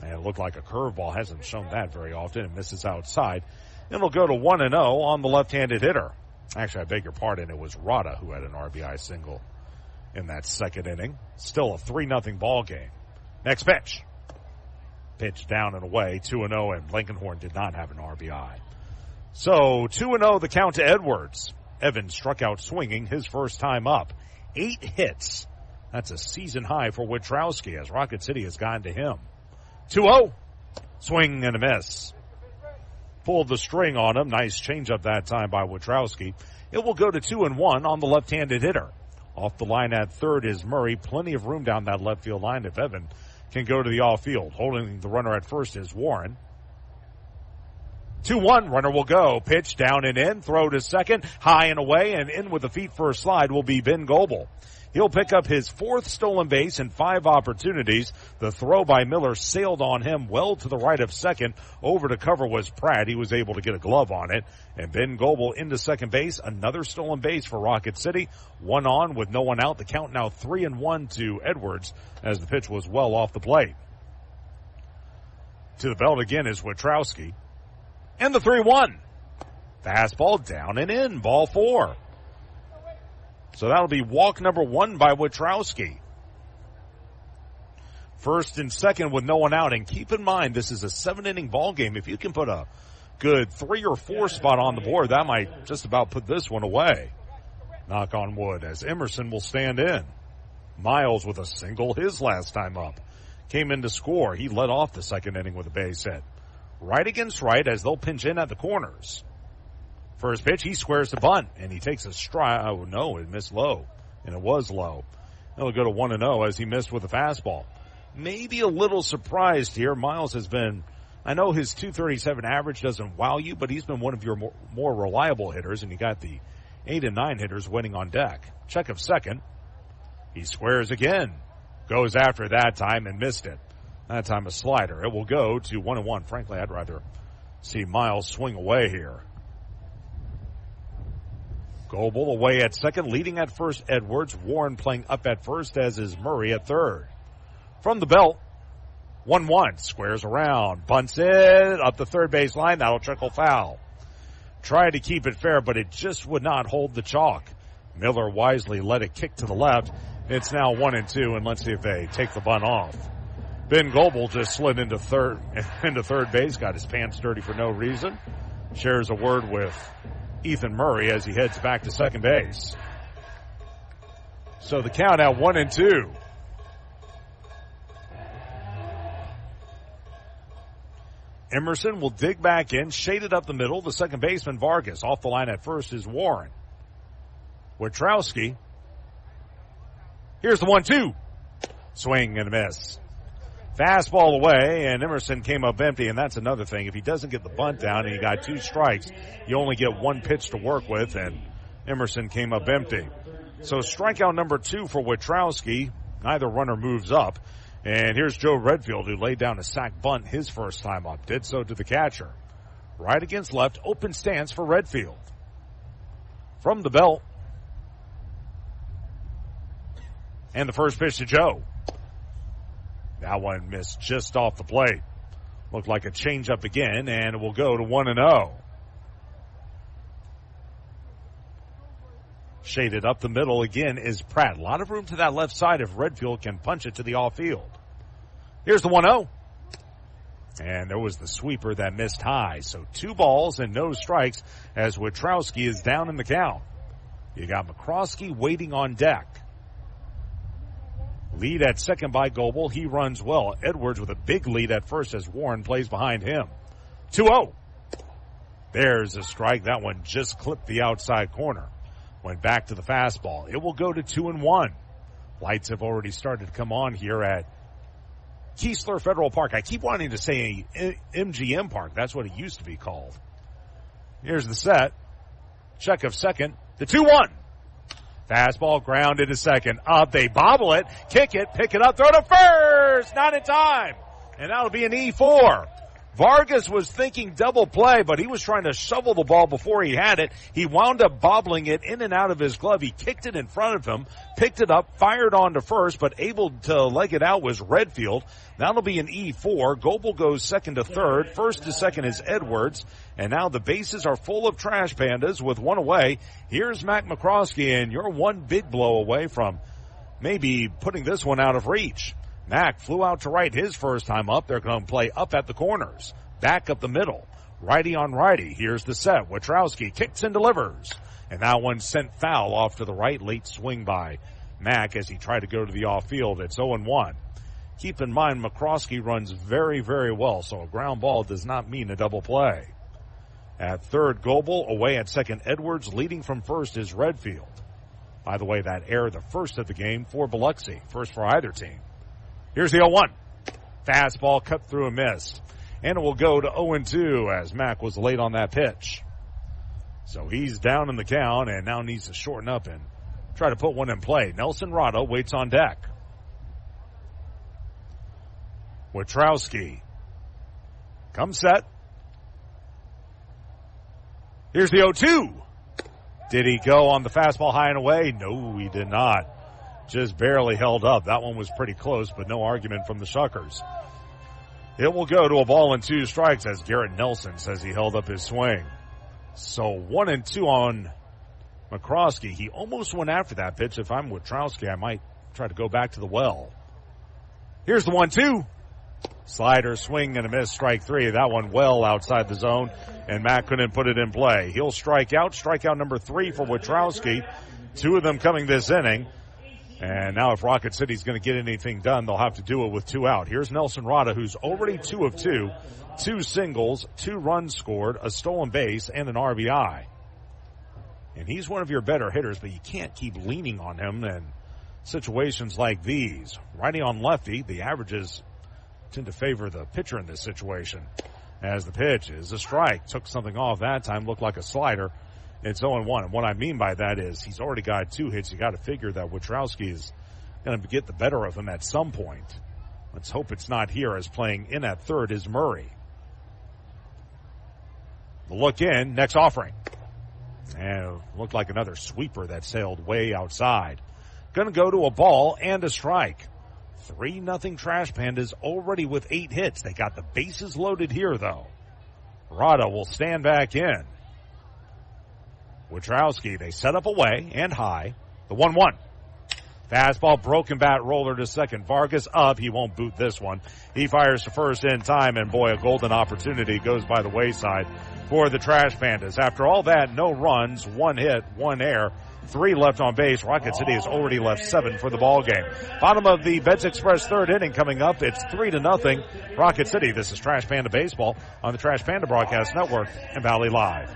And it looked like a curveball. Hasn't shown that very often. It misses outside. And it'll go to 1-0 on the left-handed hitter. Actually, I beg your pardon. It was Rada who had an RBI single in that second inning. Still a 3-0 ball game. Next pitch. Pitch down and away. 2-0, and Blankenhorn did not have an RBI. So 2-0 the count to Edwards. Evans struck out swinging his first time up. 8 hits. That's a season high for Witrowski, as Rocket City has gotten to him. 2-0. Swing and a miss. Pulled the string on him. Nice changeup that time by Witrowski. It will go to 2-1 on the left-handed hitter. Off the line at third is Murray. Plenty of room down that left field line if Evan can go to the off field. Holding the runner at first is Warren. 2-1, runner will go. Pitch down and in. Throw to second. High and away, and in with the feet first slide will be Ben Goebel. He'll pick up his 4th stolen base in 5 opportunities. The throw by Miller sailed on him well to the right of second. Over to cover was Pratt. He was able to get a glove on it. And Ben Goebel into second base. Another stolen base for Rocket City. 1 on with no one out. The count now 3-1 to Edwards, as the pitch was well off the plate. To the belt again is Witrowski. And the 3-1. Fastball down and in. Ball 4. So that'll be walk number 1 by Witrowski. First and second with no one out. And keep in mind, this is a 7-inning ball game. If you can put a good 3 or 4 spot on the board, that might just about put this one away. Knock on wood, as Emerson will stand in. Miles with a single his last time up. Came in to score. He led off the second inning with a base hit. Right against right, as they'll pinch in at the corners. First pitch, he squares the bunt, and he takes a strike. Oh, no, it missed low, and it was low. It'll go to 1-0 as he missed with a fastball. Maybe a little surprised here. Miles has been, I know his 237 average doesn't wow you, but he's been one of your more reliable hitters, and you got the 8 and 9 hitters waiting on deck. Check of second. He squares again. Goes after that time and missed it. That time a slider. It will go to 1-1. Frankly, I'd rather see Miles swing away here. Goebel away at second, leading at first Edwards. Warren playing up at first, as is Murray at third. From the belt, 1-1, squares around, bunts it up the third base line. That'll trickle foul. Tried to keep it fair, but it just would not hold the chalk. Miller wisely let it kick to the left. It's now 1-2, and let's see if they take the bunt off. Ben Goebel just slid into third base, got his pants dirty for no reason. Shares a word with Ethan Murray as he heads back to second base. So the count at 1-2. Emerson will dig back in, shaded up the middle. The second baseman, Vargas. Off the line at first is Warren. Witrowski. Here's the 1-2. Swing and a miss. Fastball away, and Emerson came up empty, and that's another thing. If he doesn't get the bunt down and you got 2 strikes, you only get 1 pitch to work with, and Emerson came up empty. So strikeout number 2 for Witrowski. Neither runner moves up. And here's Joe Redfield, who laid down a sac bunt his first time up. Did so to the catcher. Right against left, open stance for Redfield. From the belt. And the first pitch to Joe. That one missed just off the plate. Looked like a changeup again, and it will go to 1-0. Shaded up the middle again is Pratt. A lot of room to that left side if Redfield can punch it to the off field. Here's the 1-0. And there was the sweeper that missed high. So 2 balls and no strikes as Witrowski is down in the count. You got McCroskey waiting on deck. Lead at second by Goebel. He runs well. Edwards with a big lead at first as Warren plays behind him. 2-0. There's a strike. That one just clipped the outside corner. Went back to the fastball. It will go to 2-1. Lights have already started to come on here at Keesler Federal Park. I keep wanting to say MGM Park. That's what it used to be called. Here's the set. Check of second. The 2-1. Fastball grounded to second. Up, they bobble it, kick it, pick it up, throw to first. Not in time. And that'll be an E4. Vargas was thinking double play, but he was trying to shovel the ball before he had it. He wound up bobbling it in and out of his glove. He kicked it in front of him, picked it up, fired on to first, but able to leg it out was Redfield. That'll be an E4. Goebel goes second to third. First to second is Edwards. And now the bases are full of Trash Pandas with 1 away. Here's Mac McCroskey, and you're 1 big blow away from maybe putting this one out of reach. Mac flew out to right his first time up. They're going to play up at the corners. Back up the middle. Righty on righty. Here's the set. Witrowski kicks and delivers. And that one sent foul off to the right. Late swing by Mac as he tried to go to the off field. It's 0-1. Keep in mind, McCroskey runs very, very well, so a ground ball does not mean a double play. At third, Goebel. Away at second, Edwards. Leading from first is Redfield. By the way, that error the first of the game for Biloxi. First for either team. Here's the 0-1. Fastball cut through and missed. And it will go to 0-2 as Mac was late on that pitch. So he's down in the count and now needs to shorten up and try to put one in play. Nelson Rado waits on deck. Witrowski comes set. Here's the 0-2. Did he go on the fastball high and away? No, he did not. Just barely held up. That one was pretty close, but no argument from the Shuckers. It will go to a ball and 2 strikes as Garrett Nelson says he held up his swing. So 1-2 on McCroskey. He almost went after that pitch. If I'm Witrowski, I might try to go back to the well. Here's the 1-2. Slider, swing, and a miss, strike 3. That one well outside the zone, and Mac couldn't put it in play. He'll strike out number 3 for Witrowski. 2 of them coming this inning. And now if Rocket City's going to get anything done, they'll have to do it with 2 out. Here's Nelson Rada, who's already 2 of 2. 2 singles, 2 runs scored, a stolen base, and an RBI. And he's one of your better hitters, but you can't keep leaning on him in situations like these. Righty on lefty, the averages tend to favor the pitcher in this situation. As the pitch is a strike. Took something off that time, looked like a slider. It's 0-1. And what I mean by that is he's already got 2 hits. You got to figure that Witrowski is going to get the better of him at some point. Let's hope it's not here, as playing in at third is Murray. The look in, next offering. And it looked like another sweeper that sailed way outside. Going to go to a ball and a strike. 3-0 Trash Pandas already with 8 hits. They got the bases loaded here, though. Rada will stand back in. Witrowski, they set up away and high. The 1-1. Fastball, broken bat roller to second. Vargas up. He won't boot this one. He fires to first in time, and boy, a golden opportunity goes by the wayside for the Trash Pandas. After all that, no runs, 1 hit, 1 error, 3 left on base. Rocket City has already left 7 for the ball game. Bottom of the Beds Express third inning coming up. It's 3-0 Rocket City. This is Trash Panda Baseball on the Trash Panda Broadcast Network and Valley Live.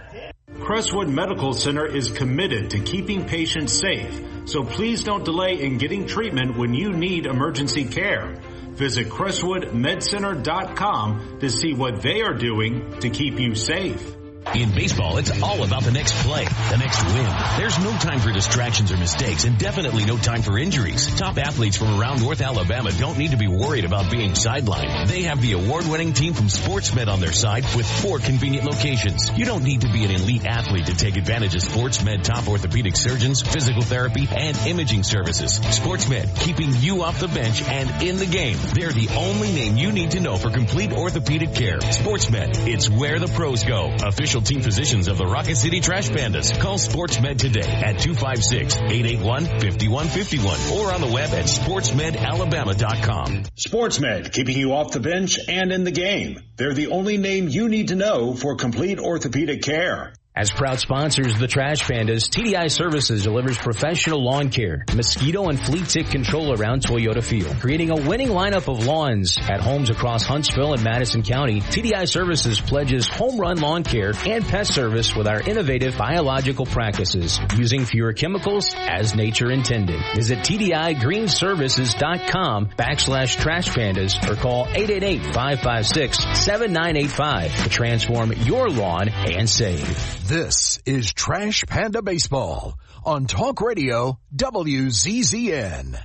Crestwood Medical Center is committed to keeping patients safe, so please don't delay in getting treatment when you need emergency care. Visit CrestwoodMedCenter.com to see what they are doing to keep you safe. In baseball, it's all about the next play, the next win. There's no time for distractions or mistakes, and definitely no time for injuries. Top athletes from around North Alabama don't need to be worried about being sidelined. They have the award-winning team from SportsMed on their side with 4 convenient locations. You don't need to be an elite athlete to take advantage of SportsMed top orthopedic surgeons, physical therapy, and imaging services. SportsMed, keeping you off the bench and in the game. They're the only name you need to know for complete orthopedic care. SportsMed, it's where the pros go. Official team physicians of the Rocket City Trash Pandas. Call SportsMed today at 256-881-5151 or on the web at sportsmedalabama.com. SportsMed, keeping you off the bench and in the game. They're the only name you need to know for complete orthopedic care. As proud sponsors of the Trash Pandas, TDI Services delivers professional lawn care, mosquito and flea tick control around Toyota Field. Creating a winning lineup of lawns at homes across Huntsville and Madison County, TDI Services pledges home run lawn care and pest service with our innovative biological practices, using fewer chemicals as nature intended. Visit TDIGreenServices.com/Trash Pandas or call 888-556-7985 to transform your lawn and save. This is Trash Panda Baseball on Talk Radio WZZN.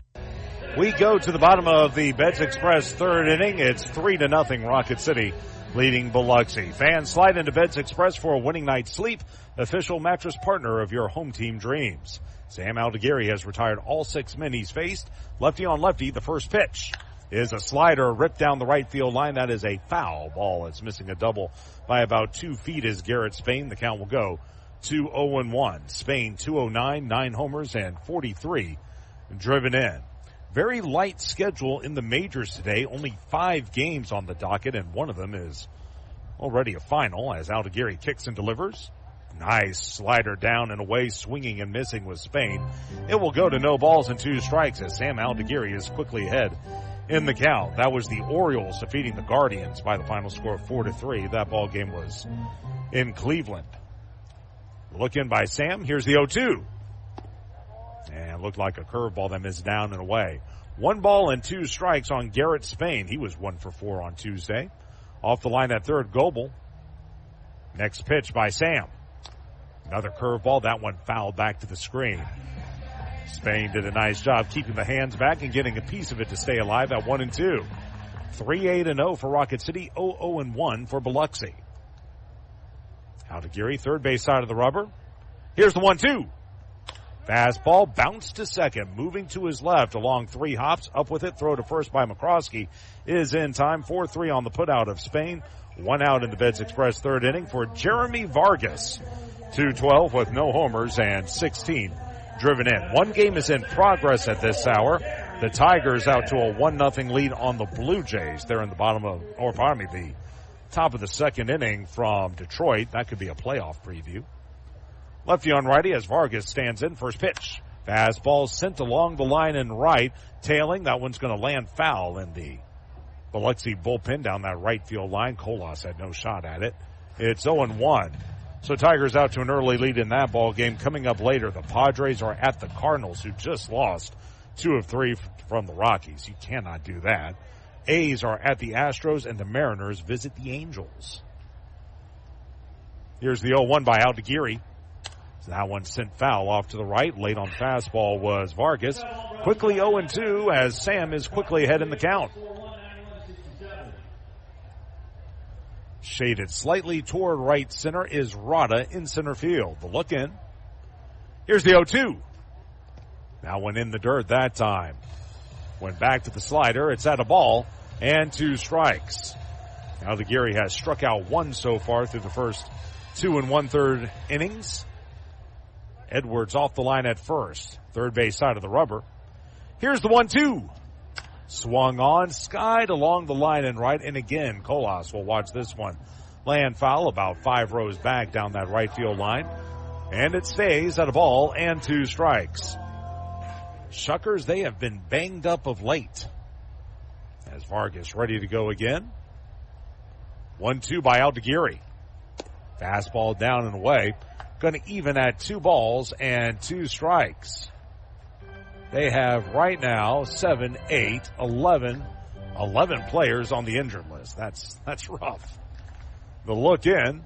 We go to the bottom of the Beds Express third inning. It's 3-0 Rocket City leading Biloxi. Fans slide into Beds Express for a winning night's sleep, official mattress partner of your home team dreams. Sam Aldegiri has retired all 6 men he's faced. Lefty on lefty, the first pitch is a slider ripped down the right field line. That is a foul ball. It's missing a double by about 2 feet as Garrett Spain. The count will go to 0-1. Spain 209, 9 homers and 43 driven in. Very light schedule in the majors today. Only 5 games on the docket, and one of them is already a final as Aldegiri kicks and delivers. Nice slider down and away, swinging and missing with Spain. It will go to no balls and 2 strikes as Sam Aldegiri is quickly ahead in the count. That was the Orioles defeating the Guardians by the final score of 4-3. That ball game was in Cleveland. Look in by Sam. Here's the 0-2. And it looked like a curveball that missed down and away. 1 ball and 2 strikes on Garrett Spain. He was 1 for 4 on Tuesday. Off the line at third, Goebel. Next pitch by Sam. Another curveball. That one fouled back to the screen. Spain did a nice job keeping the hands back and getting a piece of it to stay alive at 1-2. 3-8-0 for Rocket City, 0-1 for Biloxi. Aldegiri, third base side of the rubber. Here's the 1-2. Fastball bounced to second, moving to his left along 3 hops. Up with it, throw to first by McCroskey is in time. 4-3 on the putout of Spain. 1 out in the Beds Express third inning for Jeremy Vargas. 212 with no homers and 16 driven in. 1 game is in progress at this hour. The Tigers out to a 1-0 lead on the Blue Jays. They're in the the top of the second inning from Detroit. That could be a playoff preview. Lefty on righty as Vargas stands in. First pitch. Fastball sent along the line and right. Tailing. That one's going to land foul in the Biloxi bullpen down that right field line. Colas had no shot at it. It's 0-1. So Tigers out to an early lead in that ball game. Coming up later, the Padres are at the Cardinals, who just lost 2 of 3 from the Rockies. You cannot do that. A's are at the Astros, and the Mariners visit the Angels. Here's the 0-1 by Aldegiri. So that one sent foul off to the right. Late on fastball was Vargas. Quickly 0-2 as Sam is quickly ahead in the count. Shaded slightly toward right center is Rada in center field. The look in. Here's the 0-2. That one in the dirt that time. Went back to the slider. It's at a ball and 2 strikes. Aldegiri has struck out 1 so far through the first 2 1/3 innings. Edwards off the line at first. Third base side of the rubber. Here's the 1-2. Swung on, skied along the line and right, and again, Colas will watch this one land foul about 5 rows back down that right field line, and it stays at a ball and 2 strikes. Shuckers, they have been banged up of late. As Vargas ready to go again. 1-2 by Aldegiri. Fastball down and away. Going to even at 2 balls and 2 strikes. They have right now 7, 8, 11 players on the injured list. That's rough. The look in.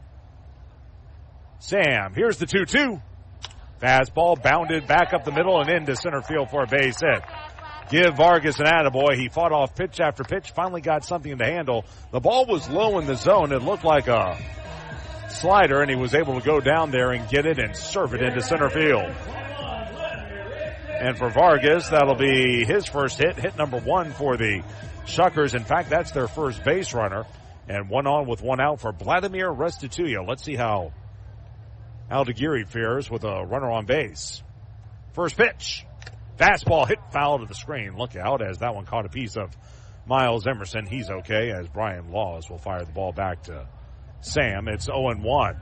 Sam, here's the 2-2. Fastball bounded back up the middle and into center field for a base hit. Give Vargas an attaboy. He fought off pitch after pitch, finally got something to handle. The ball was low in the zone. It looked like a slider, and he was able to go down there and get it and serve it into center field. And for Vargas, that'll be his first hit number 1 for the Shuckers. In fact, that's their first base runner. And 1 on with 1 out for Vladimir Restituyo. Let's see how Aldeguerri fares with a runner on base. First pitch. Fastball hit foul to the screen. Look out as that one caught a piece of Miles Emerson. He's okay as Brian Laws will fire the ball back to Sam. It's 0-1.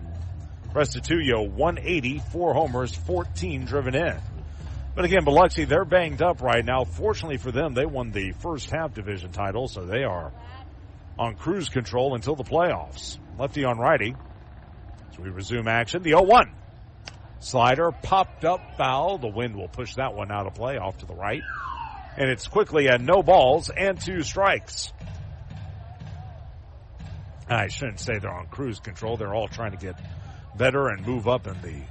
Restituyo 180, 4 homers, 14 driven in. But again, Biloxi, they're banged up right now. Fortunately for them, they won the first half division title, so they are on cruise control until the playoffs. Lefty on righty. So we resume action. The 0-1. Slider popped up foul. The wind will push that one out of play off to the right. And it's quickly at no balls and 2 strikes. I shouldn't say they're on cruise control. They're all trying to get better and move up in the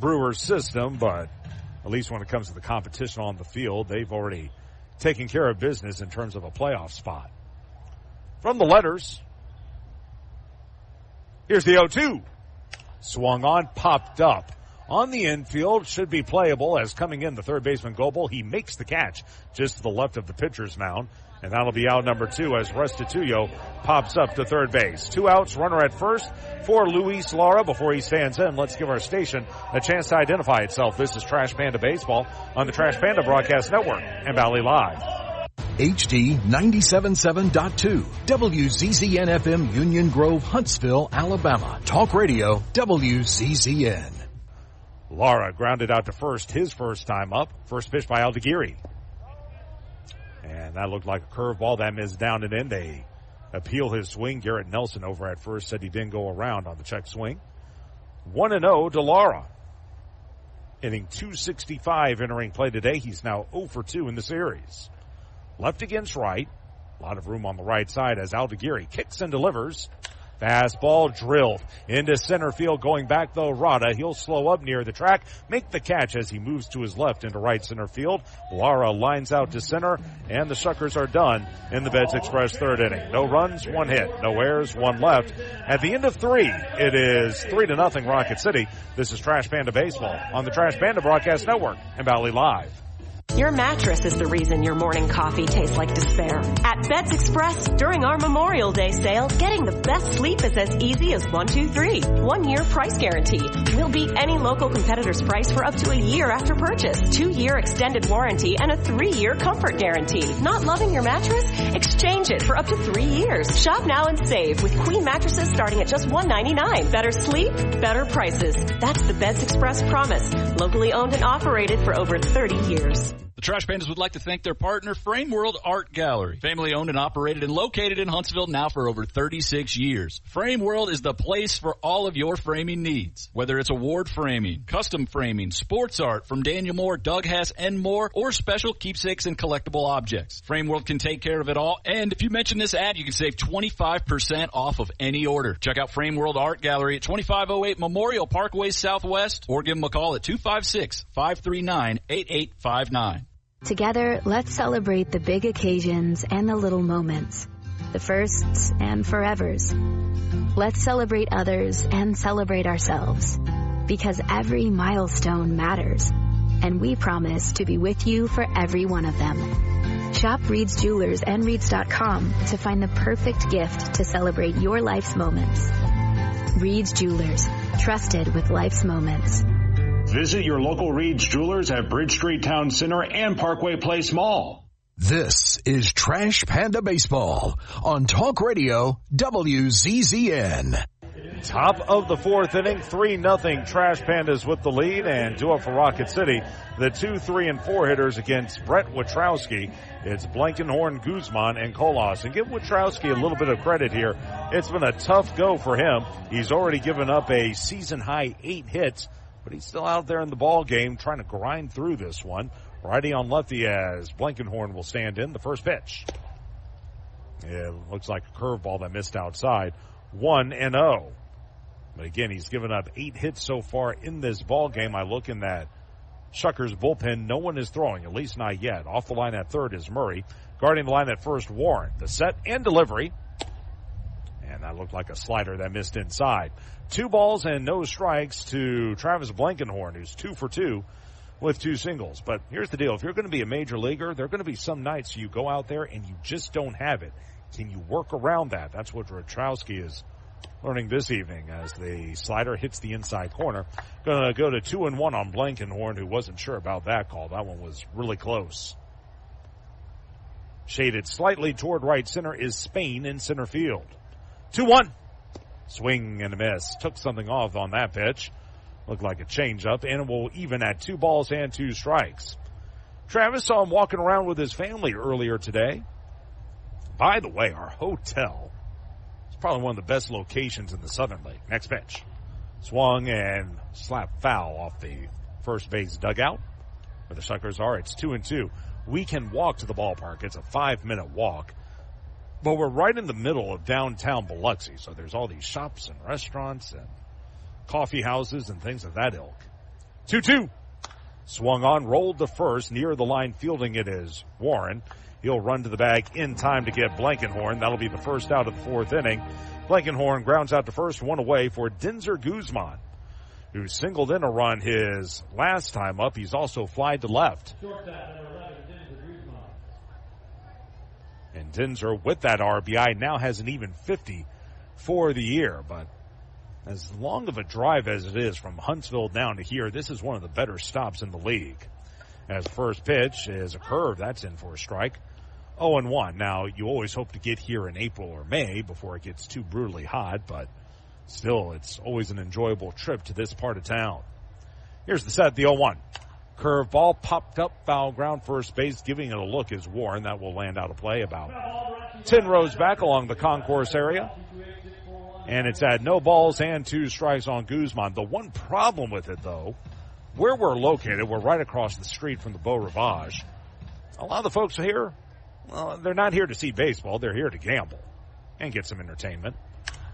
Brewers system, but at least when it comes to the competition on the field, they've already taken care of business in terms of a playoff spot. From the letters, here's the 0-2. Swung on, popped up. On the infield, should be playable as coming in the third baseman Goebel. He makes the catch just to the left of the pitcher's mound. And that'll be out number 2 as Restituyo pops up to third base. 2 outs, runner at first for Luis Lara. Before he stands in, let's give our station a chance to identify itself. This is Trash Panda Baseball on the Trash Panda Broadcast Network and Valley Live. HD 97.7.2, WZZN FM, Union Grove, Huntsville, Alabama. Talk Radio, WZZN. Lara grounded out to first, his first time up. First pitch by Aldeguerri. And that looked like a curveball. That missed down and in. They appeal his swing. Garrett Nelson over at first said he didn't go around on the check swing. 1-0 to Lara. Inning 265 entering play today. He's now 0 for 2 in the series. Left against right. A lot of room on the right side as Aldeguerri kicks and delivers. Fastball drilled into center field. Going back, though, Rada. He'll slow up near the track, make the catch as he moves to his left into right center field. Lara lines out to center, and the Shuckers are done in the Beds Express third inning. No runs, 1 hit. No errors, 1 left. At the end of 3, it is 3-0 Rocket City. This is Trash Panda Baseball on the Trash Panda Broadcast Network and Valley Live. Your mattress is the reason your morning coffee tastes like despair. At Beds Express, during our Memorial Day sale, getting the best sleep is as easy as 1, 2, 3. 1 year price guarantee. We'll beat any local competitor's price for up to a year after purchase. 2-year extended warranty and a 3-year comfort guarantee. Not loving your mattress? Exchange it for up to 3 years. Shop now and save with queen mattresses starting at just $199. Better sleep, better prices. That's the Beds Express promise. Locally owned and operated for over 30 years. The Trash Pandas would like to thank their partner, Frame World Art Gallery. Family owned and operated and located in Huntsville now for over 36 years. Frame World is the place for all of your framing needs. Whether it's award framing, custom framing, sports art from Daniel Moore, Doug Hess, and more, or special keepsakes and collectible objects. Frame World can take care of it all. And if you mention this ad, you can save 25% off of any order. Check out Frame World Art Gallery at 2508 Memorial Parkway Southwest, or give them a call at 256-539-8859. Together, let's celebrate the big occasions and the little moments, the firsts and forevers. Let's celebrate others and celebrate ourselves, because every milestone matters, and we promise to be with you for every one of them. Shop Reed's Jewelers and Reeds.com to find the perfect gift to celebrate your life's moments. Reed's Jewelers, trusted with life's moments. Visit your local Reed's Jewelers at Bridge Street Town Center and Parkway Place Mall. This is Trash Panda Baseball on Talk Radio WZZN. Top of the 4th inning, 3-0 Trash Pandas with the lead, and due up for Rocket City, the 2, 3, and 4 hitters against Brett Witrowski. It's Blankenhorn, Guzman, and Kolas. And give Witrowski a little bit of credit here. It's been a tough go for him. He's already given up a season-high 8 hits. But he's still out there in the ball game trying to grind through this one. Righty on lefty as Blankenhorn will stand in. The first pitch. It looks like a curveball that missed outside. 1-0. But again, he's given up 8 hits so far in this ball game. I look in that Shuckers bullpen. No one is throwing, at least not yet. Off the line at third is Murray. Guarding the line at first, Warren. The set and delivery. And that looked like a slider that missed inside. 2 balls and no strikes to Travis Blankenhorn, who's 2 for 2 with 2 singles. But here's the deal. If you're going to be a major leaguer, there are going to be some nights you go out there and you just don't have it. Can you work around that? That's what Rotrowski is learning this evening as the slider hits the inside corner. Going to go to 2-1 on Blankenhorn, who wasn't sure about that call. That one was really close. Shaded slightly toward right center is Spain in center field. 2-1. Swing and a miss. Took something off on that pitch. Looked like a changeup, and it will even at 2 balls and 2 strikes. Travis saw him walking around with his family earlier today. By the way, our hotel is probably one of the best locations in the Southern League. Next pitch. Swung and slapped foul off the first base dugout. Where the Shuckers are, it's 2-2. We can walk to the ballpark. It's a 5-minute walk. But we're right in the middle of downtown Biloxi, so there's all these shops and restaurants and coffee houses and things of that ilk. 2-2. Swung on, rolled to first. Near the line fielding it is Warren. He'll run to the bag in time to get Blankenhorn. That'll be the first out of the 4th inning. Blankenhorn grounds out to first, 1 away for Dinzer Guzman, who singled in a run his last time up. He's also flied to left. And Dinzer, with that RBI, now has an even 50 for the year. But as long of a drive as it is from Huntsville down to here, this is one of the better stops in the league. As first pitch is a curve, that's in for a strike. 0-1. Now, you always hope to get here in April or May before it gets too brutally hot, but still, it's always an enjoyable trip to this part of town. Here's the set, the 0-1. Curve ball popped up, foul ground, first base, giving it a look is Warren. That will land out of play about 10 rows back along the concourse area. And it's at no balls and 2 strikes on Guzman. The one problem with it, though, where we're located, we're right across the street from the Beau Rivage. A lot of the folks here, well, they're not here to see baseball. They're here to gamble and get some entertainment.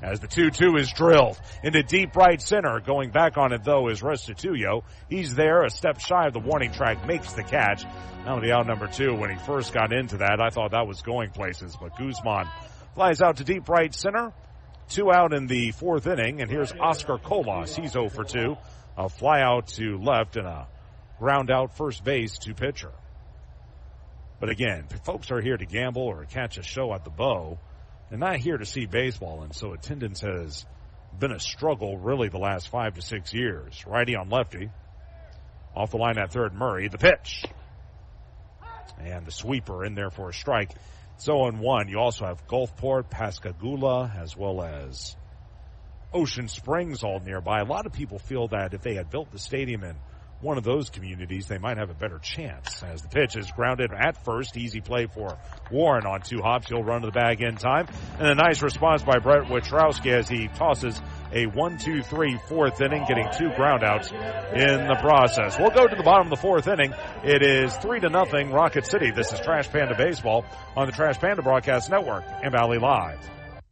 As the 2-2 is drilled into deep right center. Going back on it, though, is Restituyo. He's there, a step shy of the warning track, makes the catch. Now the out number 2. When he first got into that, I thought that was going places, but Guzman flies out to deep right center. 2 out in the 4th inning, and here's Oscar Colas. He's 0 for 2. A fly out to left and a ground out first base to pitcher. But again, folks are here to gamble or catch a show at the Beau. They're not here to see baseball, and so attendance has been a struggle really the last 5 to 6 years. Righty on lefty. Off the line at third, Murray. The pitch. And the sweeper in there for a strike. It's 0-1. You also have Gulfport, Pascagoula, as well as Ocean Springs all nearby. A lot of people feel that if they had built the stadium in one of those communities, they might have a better chance. As the pitch is grounded at first, easy play for Warren on 2 hops. He'll run to the bag in time. And a nice response by Brett Witrowski as he tosses a 1-2-3 4th inning, getting 2 groundouts in the process. We'll go to the bottom of the 4th inning. It is 3-0 Rocket City. This is Trash Panda Baseball on the Trash Panda Broadcast Network and Valley Live.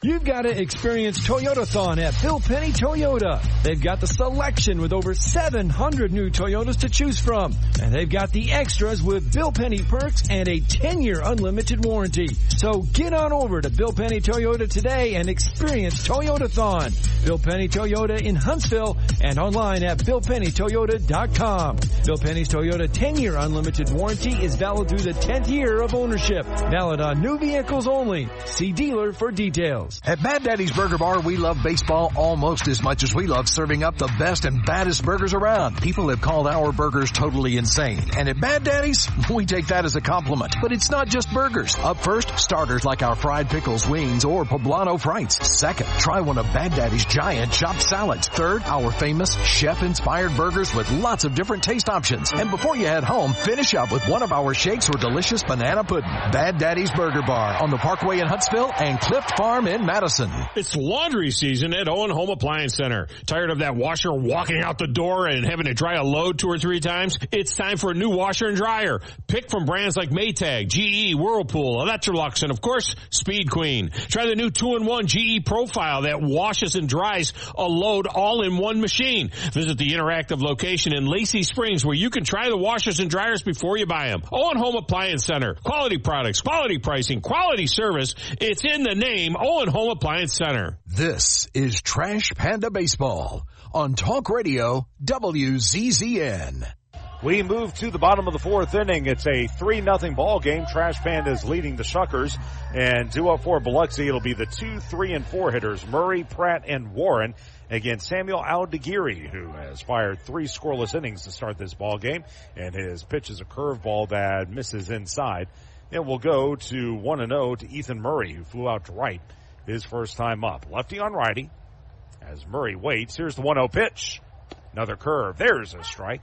You've got to experience Toyotathon at Bill Penny Toyota. They've got the selection with over 700 new Toyotas to choose from. And they've got the extras with Bill Penny perks and a 10-year unlimited warranty. So get on over to Bill Penny Toyota today and experience Toyotathon. Bill Penny Toyota in Huntsville and online at BillPennyToyota.com. Bill Penny's Toyota 10-year unlimited warranty is valid through the 10th year of ownership. Valid on new vehicles only. See dealer for details. At Bad Daddy's Burger Bar, we love baseball almost as much as we love serving up the best and baddest burgers around. People have called our burgers totally insane. And at Bad Daddy's, we take that as a compliment. But it's not just burgers. Up first, starters like our fried pickles, wings, or poblano frites. Second, try one of Bad Daddy's giant chopped salads. Third, our famous chef-inspired burgers with lots of different taste options. And before you head home, finish up with one of our shakes or delicious banana pudding. Bad Daddy's Burger Bar on the Parkway in Huntsville and Cliff Farm in in Madison. It's laundry season at Owen Home Appliance Center. Tired of that washer walking out the door and having to dry a load 2 or 3 times? It's time for a new washer and dryer. Pick from brands like Maytag, GE, Whirlpool, Electrolux, and of course, Speed Queen. Try the new 2-in-1 GE Profile that washes and dries a load all in one machine. Visit the interactive location in Lacey Springs where you can try the washers and dryers before you buy them. Owen Home Appliance Center. Quality products, quality pricing, quality service. It's in the name, Owen Home Appliance Center. This is Trash Panda Baseball on Talk Radio WZZN. We move to the bottom of the 4th inning. It's a 3-0 ball game. Trash Pandas leading the Shuckers. And due up for Biloxi, it'll be the 2, 3, and 4 hitters, Murray, Pratt, and Warren, against Samuel Aldegiri, who has fired 3 scoreless innings to start this ball game. And his pitch is a curveball that misses inside. It will go to 1-0 to Ethan Murray, who flew out to right his first time up. Lefty on righty as Murray waits. Here's the 1-0 pitch. Another curve. There's a strike.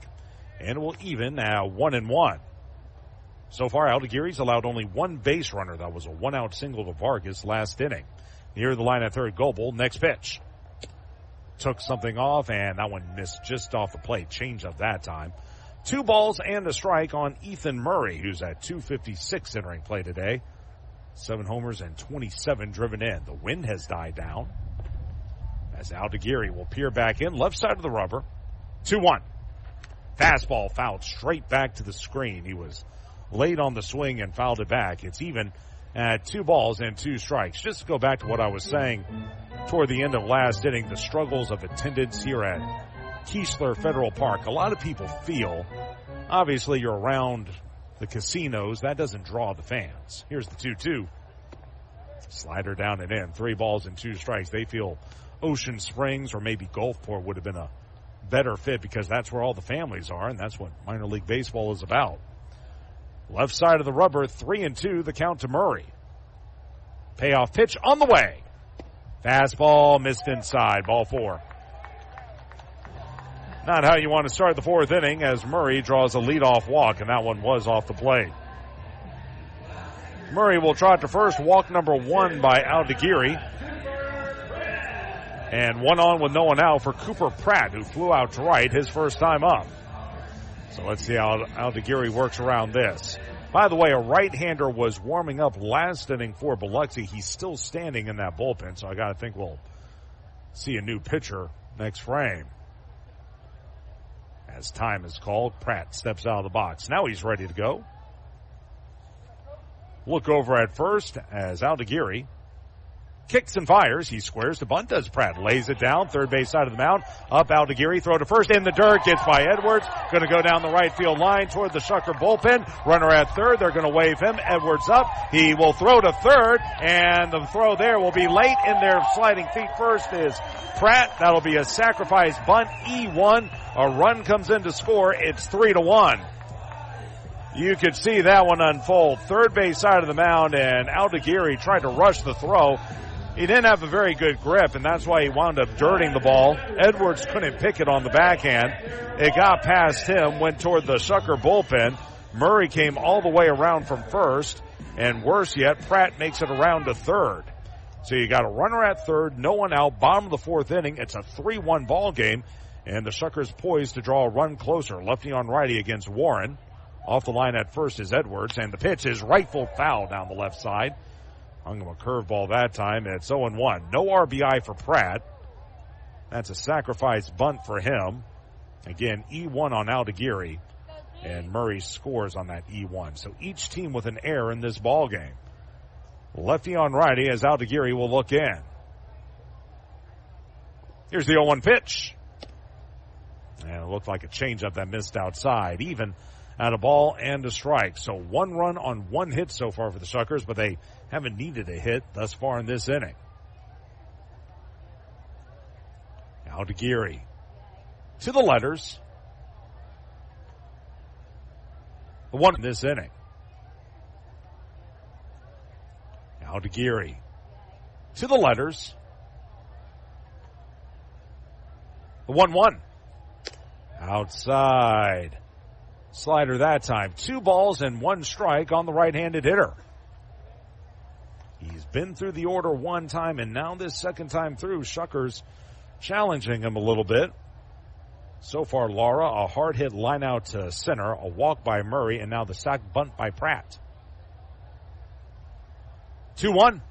And we'll even now 1-1. So far, Aldegiri's allowed only 1 base runner. That was a 1-out single to Vargas last inning. Near the line at third, Goebel. Next pitch. Took something off, and that one missed just off the plate. Change up that time. 2 balls and a strike on Ethan Murray, who's at .256 entering play today. 7 homers and 27 driven in. The wind has died down as Aldegiri will peer back in. Left side of the rubber. 2-1. Fastball fouled straight back to the screen. He was late on the swing and fouled it back. It's even at 2 balls and 2 strikes. Just to go back to what I was saying toward the end of last inning, the struggles of attendance here at Keesler Federal Park. A lot of people feel, obviously you're around the casinos, that doesn't draw the fans. Here's the 2-2. Slider down and in. 3 balls and 2 strikes. They feel Ocean Springs or maybe Gulfport would have been a better fit because that's where all the families are, and that's what minor league baseball is about. Left side of the rubber, 3-2, the count to Murray. Payoff pitch on the way. Fastball missed inside, ball 4. Not how you want to start the 4th inning as Murray draws a leadoff walk, and that one was off the plate. Murray will trot to first, walk number 1 by Aldegiri. And 1 on with no one out for Cooper Pratt, who flew out to right his first time up. So let's see how Aldegiri works around this. By the way, a right-hander was warming up last inning for Biloxi. He's still standing in that bullpen, so I got to think we'll see a new pitcher next frame. As time is called, Pratt steps out of the box. Now he's ready to go. Look over at first as Aldegiri kicks and fires. He squares to bunt. Does Pratt lays it down. Third base side of the mound. Up Aldegiri. Throw to first. In the dirt. Gets by Edwards. Going to go down the right field line toward the Shucker bullpen. Runner at third. They're going to wave him. Edwards up. He will throw to third. And the throw there will be late. In there sliding feet first is Pratt. That'll be a sacrifice bunt. E1. A run comes in to score. It's 3-1. You could see that one unfold. Third base side of the mound, and Aldegiri tried to rush the throw. He didn't have a very good grip, and that's why he wound up dirting the ball. Edwards couldn't pick it on the backhand. It got past him, went toward the Shucker bullpen. Murray came all the way around from first, and worse yet, Pratt makes it around to third. So you got a runner at third, no one out, bottom of the 4th inning. It's a 3-1 ball game, and the Shuckers poised to draw a run closer. Lefty on righty against Warren. Off the line at first is Edwards, and the pitch is rightful foul down the left side. Hung him a curveball that time. It's 0-1. No RBI for Pratt. That's a sacrifice bunt for him. Again, E1 on Aldegiri, and Murray scores on that E1. So each team with an error in this ball game. Lefty on righty as Aldegiri will look in. Here's the 0-1 pitch. And it looked like a changeup that missed outside. Even at a ball and a strike. So 1 run on 1 hit so far for the Shuckers, but they haven't needed a hit thus far in this inning. Aldegiri to the letters. The 1 in this inning. Aldegiri to the letters. The 1-1. Outside. Slider that time. 2 balls and 1 strike on the right-handed hitter. He's been been through the order one time, and now this second time through, Shuckers challenging him a little bit. So far, Laura, a hard hit line out to center, a walk by Murray, and now the sack bunt by Pratt. 2-1.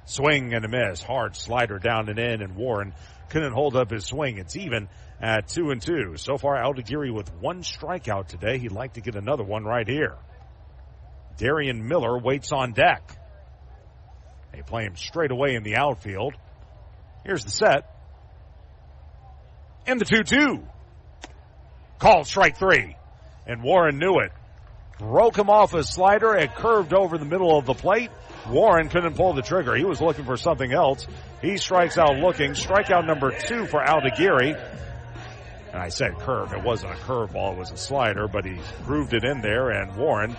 Swing and a miss. Hard slider down and in, and Warren couldn't hold up his swing. It's even at 2-2. So far, Aldegiri with one strikeout today. He'd like to get another one right here. Darian Miller waits on deck. They play him straight away in the outfield. Here's the set. And the 2-2. Called strike 3. And Warren knew it. Broke him off a slider. It curved over the middle of the plate. Warren couldn't pull the trigger. He was looking for something else. He strikes out looking. Strikeout number 2 for Aldegiri. And I said curve. It wasn't a curveball. It was a slider, but he grooved it in there, and Warren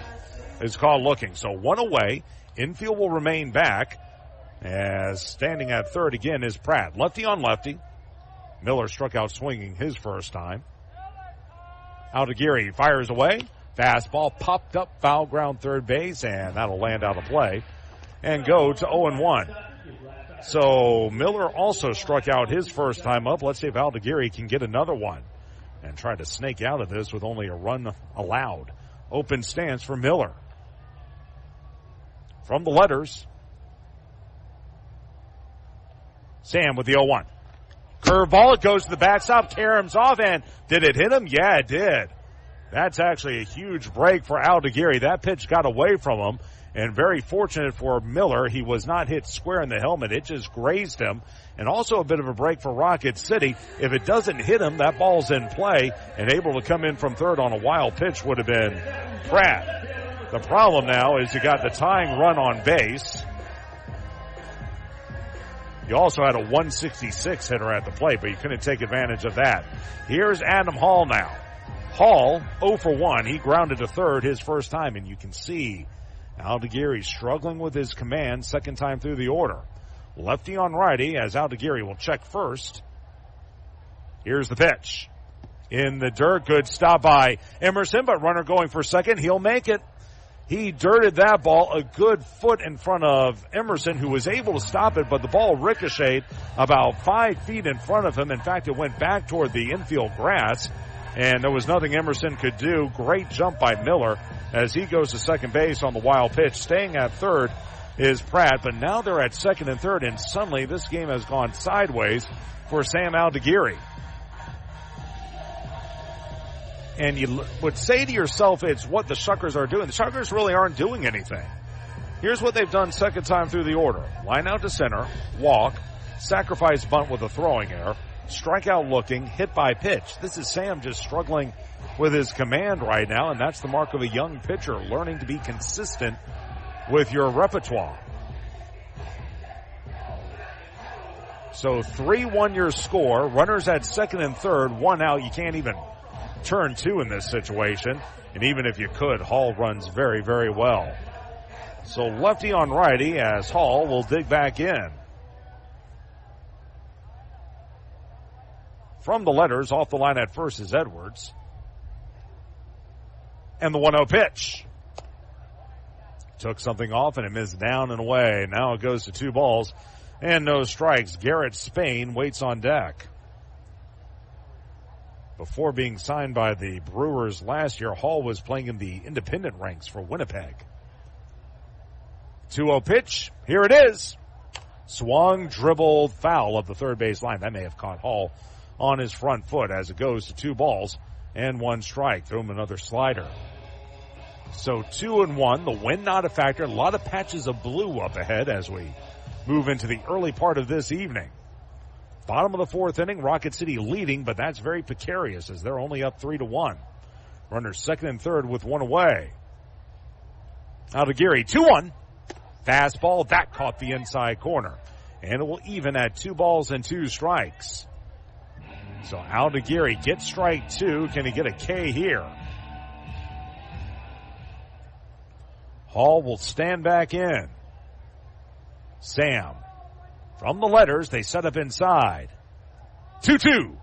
is called looking. So one away. Infield will remain back, as standing at third again is Pratt. Lefty on lefty. Miller struck out swinging his first time. Aldegiri fires away. Fastball popped up, foul ground third base, and that'll land out of play and go to 0-1. So Miller also struck out his first time up. Let's see if Aldegiri can get another one and try to snake out of this with only a run allowed. Open stance for Miller. From the letters, Sam with the 0-1. Curveball, it goes to the backstop, caroms off, and did it hit him? Yeah, it did. That's actually a huge break for Aldegiri. That pitch got away from him, and very fortunate for Miller, he was not hit square in the helmet. It just grazed him, and also a bit of a break for Rocket City. If it doesn't hit him, that ball's in play, and able to come in from third on a wild pitch would have been Pratt. The problem now is you got the tying run on base. You also had a 166 hitter at the plate, but you couldn't take advantage of that. Here's Adam Hall now. Hall, 0 for 1. He grounded to third his first time, and you can see Aldegiri struggling with his command second time through the order. Lefty on righty, as Aldegiri will check first. Here's the pitch. In the dirt, good stop by Emerson, but runner going for second. He'll make it. He dirted that ball a good foot in front of Emerson, who was able to stop it, but the ball ricocheted about 5 feet in front of him. In fact, it went back toward the infield grass, and there was nothing Emerson could do. Great jump by Miller as he goes to second base on the wild pitch. Staying at third is Pratt, but now they're at second and third, and suddenly this game has gone sideways for Sam Aldegiri. And you would say to yourself, it's what the Shuckers are doing. The Shuckers really aren't doing anything. Here's what they've done second time through the order. Line out to center, walk, sacrifice bunt with a throwing error, strikeout looking, hit by pitch. This is Sam just struggling with his command right now, and that's the mark of a young pitcher, learning to be consistent with your repertoire. So 3-1 your score. Runners at second and third, one out. You can't even turn two in this situation, and even if you could, Hall runs very, very well. So lefty on righty as Hall will dig back in. From the letters, off the line at first is Edwards. And the 1-0 pitch. Took something off and it missed down and away. Now it goes to 2 balls and no strikes. Garrett Spain waits on deck. Before being signed by the Brewers last year, Hall was playing in the independent ranks for Winnipeg. 2-0 pitch. Here it is. Swung, dribbled, foul up the third base line. That may have caught Hall on his front foot as it goes to 2 balls and 1 strike. Throw him another slider. So 2-1. The wind not a factor. A lot of patches of blue up ahead as we move into the early part of this evening. Bottom of the 4th inning, Rocket City leading, but that's very precarious as they're only up 3-1. Runners second and third with 1 away. Aldegiri, 2-1. Fastball, that caught the inside corner. And it will even at 2 balls and 2 strikes. So Aldegiri gets strike 2. Can he get a K here? Hall will stand back in. Sam. From the letters, they set up inside. 2-2.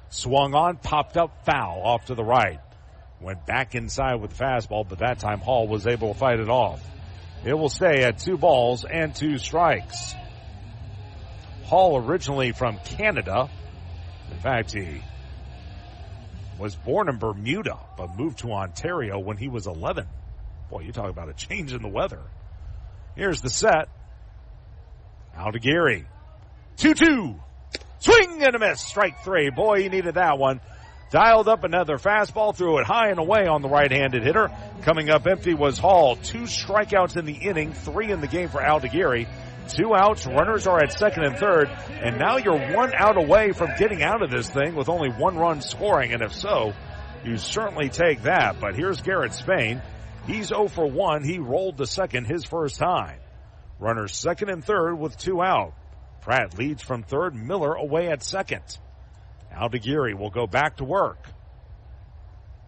Swung on, popped up, foul off to the right. Went back inside with the fastball, but that time Hall was able to fight it off. It will stay at 2 balls and 2 strikes. Hall originally from Canada. In fact, he was born in Bermuda, but moved to Ontario when he was 11. Boy, you talk about a change in the weather. Here's the set. Aldegiri. 2-2. Swing and a miss. Strike 3. Boy, he needed that one. Dialed up another fastball, threw it high and away on the right-handed hitter. Coming up empty was Hall. 2 strikeouts in the inning, 3 in the game for Aldegiri. 2 outs, runners are at second and third, and now you're 1 out away from getting out of this thing with only 1 run scoring, and if so, you certainly take that. But here's Garrett Spain. He's 0 for 1. He rolled to second his first time. Runners second and third with 2 out. Pratt leads from third, Miller away at second. Aldegiri will go back to work.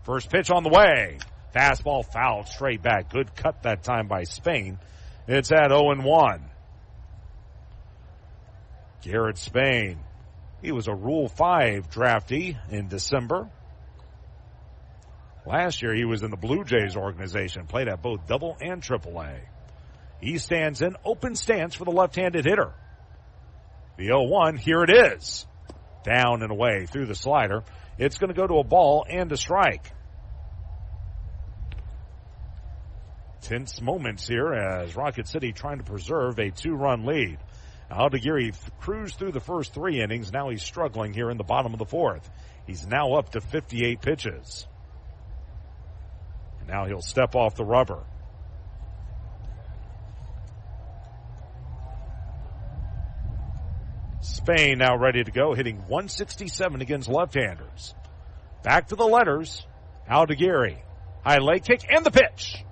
First pitch on the way. Fastball fouled straight back. Good cut that time by Spain. It's at 0-1. Garrett Spain. He was a Rule 5 draftee in December. Last year he was in the Blue Jays organization, played at both Double and Triple A. He stands in open stance for the left-handed hitter. The 0-1, here it is. Down and away through the slider. It's going to go to a ball and a strike. Tense moments here as Rocket City trying to preserve a 2-run lead. Aldegiri cruised through the first 3 innings. Now he's struggling here in the bottom of the 4th. He's now up to 58 pitches. And now he'll step off the rubber. Spain now ready to go, hitting 167 against left-handers. Back to the letters. Aldegiri. High leg kick and the pitch.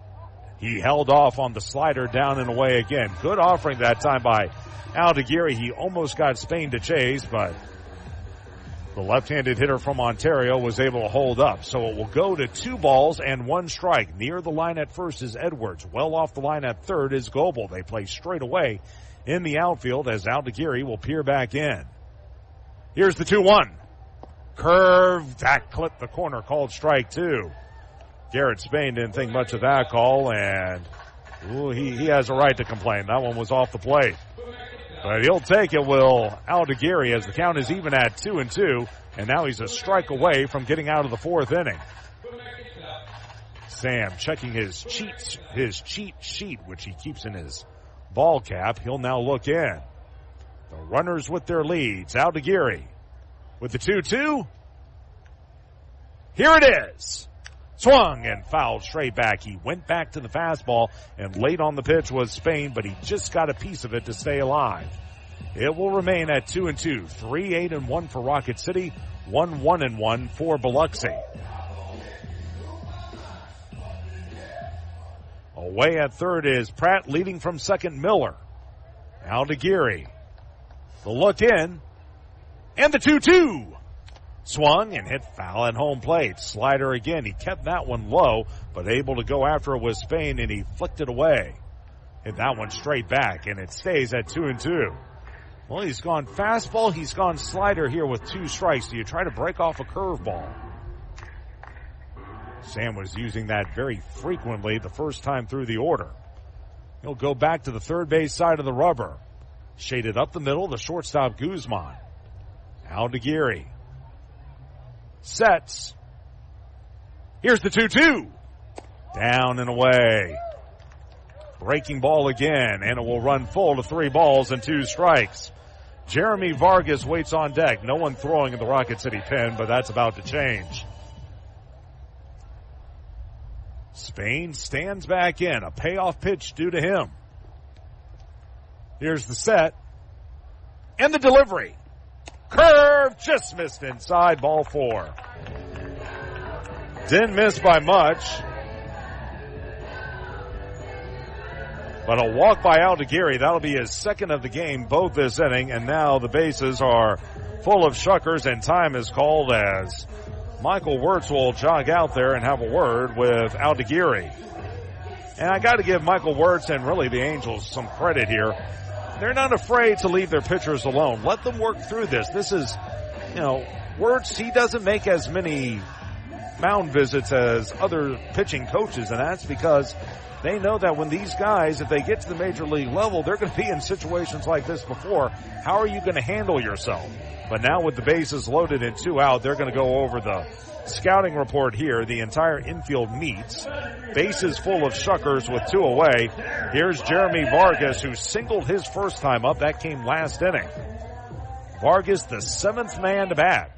He held off on the slider, down and away again. Good offering that time by Aldegiri. He almost got Spain to chase, but the left-handed hitter from Ontario was able to hold up. So it will go to 2 balls and 1 strike. Near the line at first is Edwards. Well off the line at third is Goebel. They play straight away in the outfield as Aldegiri will peer back in. Here's the 2-1. Curve. That clipped the corner, called strike 2. Garrett Spain didn't think much of that call, and he has a right to complain. That one was off the plate. But he'll take it, will Aldegiri, as the count is even at 2-2, and now he's a strike away from getting out of the 4th inning. Sam checking his cheat sheet, which he keeps in his ball cap. He'll now look in. The runners with their leads. Aldegiri with the 2-2. Here it is. Swung and fouled straight back. He went back to the fastball, and late on the pitch was Spain, but he just got a piece of it to stay alive. It will remain at 2-2. 3-8-1 for Rocket City. 1-1-1 for Biloxi. Away at third is Pratt, leading from second Miller. Aldegiri. The look in. And the 2-2. Swung and hit foul at home plate. Slider again. He kept that one low, but able to go after it with Spain, and he flicked it away. Hit that one straight back, and it stays at 2-2. Well, he's gone fastball. He's gone slider here with 2 strikes. Do you try to break off a curveball? Sam was using that very frequently the first time through the order. He'll go back to the third base side of the rubber. Shaded up the middle, the shortstop Guzman. Aldegiri. Sets. Here's the 2-2. Down and away. Breaking ball again, and it will run full to 3 balls and 2 strikes. Jeremy Vargas waits on deck. No one throwing in the Rocket City pen, but that's about to change. Spain stands back in. A payoff pitch due to him. Here's the set. And the delivery. Curve just missed inside, ball 4. Didn't miss by much. But a walk by Aldegiri. That'll be his second of the game, both this inning. And now the bases are full of Shuckers, and time is called as Michael Wirtz will jog out there and have a word with Aldegiri. And I got to give Michael Wirtz and really the Angels some credit here. They're not afraid to leave their pitchers alone. Let them work through this. This is, Wirtz, he doesn't make as many mound visits as other pitching coaches, and that's because they know that when these guys, if they get to the major league level, they're going to be in situations like this before. How are you going to handle yourself? But now with the bases loaded and 2 out, they're going to go over the scouting report here. The entire infield meets. Bases full of Shuckers with 2 away. Here's Jeremy Vargas, who singled his first time up. That came last inning. Vargas, the 7th man to bat.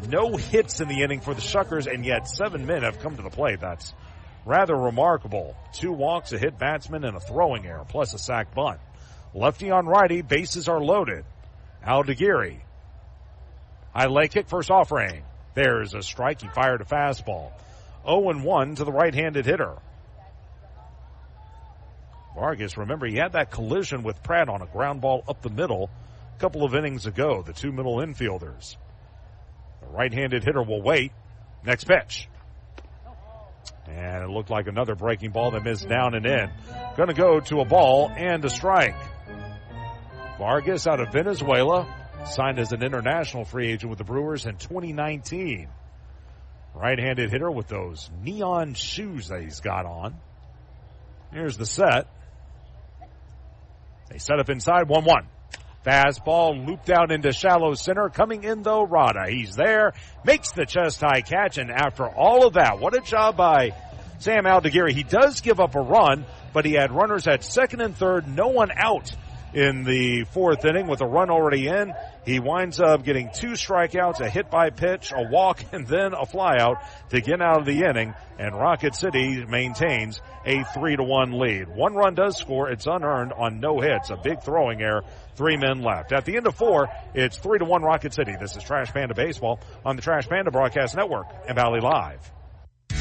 No hits in the inning for the Shuckers, and yet 7 men have come to the plate. That's rather remarkable. 2 walks, a hit batsman, and a throwing error, plus a sac bunt. Lefty on righty, bases are loaded. Aldeguerri. High leg kick, first offering. There's a strike. He fired a fastball. 0-1 to the right-handed hitter. Vargas, remember, he had that collision with Pratt on a ground ball up the middle a couple of innings ago, the 2 middle infielders. The right-handed hitter will wait. Next pitch. And it looked like another breaking ball that missed down and in. Going to go to a ball and a strike. Vargas out of Venezuela, signed as an international free agent with the Brewers in 2019. Right-handed hitter with those neon shoes that he's got on. Here's the set. They set up inside, 1-1. Fastball looped out into shallow center. Coming in, though, Rada. He's there, makes the chest-high catch, and after all of that, what a job by Sam Aldeguerri. He does give up a run, but he had runners at second and third, no one out in the 4th inning with a run already in. He winds up getting 2 strikeouts, a hit by pitch, a walk, and then a flyout to get out of the inning. And Rocket City maintains a 3-1 lead. 1 run does score. It's unearned on no hits. A big throwing error. 3 men left. At the end of 4, it's 3-1 Rocket City. This is Trash Panda Baseball on the Trash Panda Broadcast Network and Valley Live.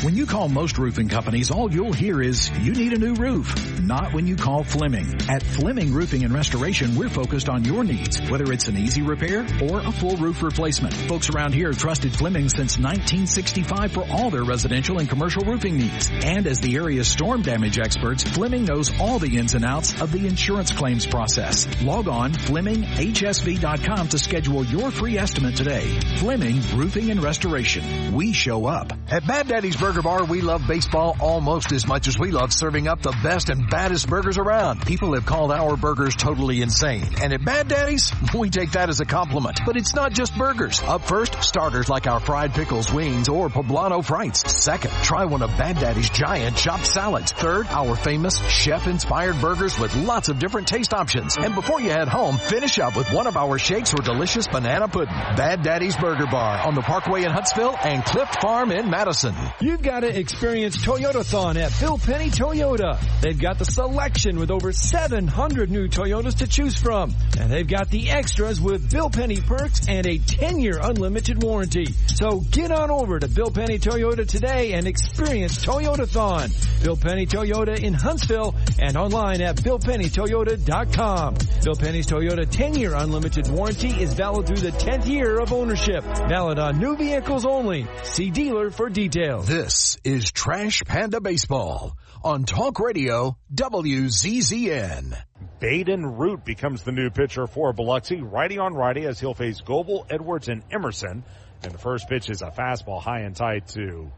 When you call most roofing companies, all you'll hear is, you need a new roof. Not when you call Fleming. At Fleming Roofing and Restoration, we're focused on your needs, whether it's an easy repair or a full roof replacement. Folks around here have trusted Fleming since 1965 for all their residential and commercial roofing needs. And as the area's storm damage experts, Fleming knows all the ins and outs of the insurance claims process. Log on FlemingHSV.com to schedule your free estimate today. Fleming Roofing and Restoration. We show up. At Bad Daddy's Burger Bar, we love baseball almost as much as we love serving up the best and baddest burgers around. People have called our burgers totally insane. And at Bad Daddy's, we take that as a compliment. But it's not just burgers. Up first, starters like our fried pickles, wings, or poblano frites. Second, try one of Bad Daddy's giant chopped salads. Third, our famous chef-inspired burgers with lots of different taste options. And before you head home, finish up with one of our shakes or delicious banana pudding. Bad Daddy's Burger Bar on the Parkway in Huntsville and Cliff Farm in Madison. You've got to experience Toyotathon at Bill Penny Toyota. They've got the selection with over 700 new Toyotas to choose from. And they've got the extras with Bill Penny perks and a 10-year unlimited warranty. So get on over to Bill Penny Toyota today and experience Toyotathon. Bill Penny Toyota in Huntsville and online at BillPennyToyota.com. Bill Penny's Toyota 10-year unlimited warranty is valid through the 10th year of ownership. Valid on new vehicles only. See dealer for details. This is Trash Panda Baseball on Talk Radio WZZN. Baden Root becomes the new pitcher for Biloxi. Righty on righty as he'll face Goebel, Edwards, and Emerson. And the first pitch is a fastball high and tight to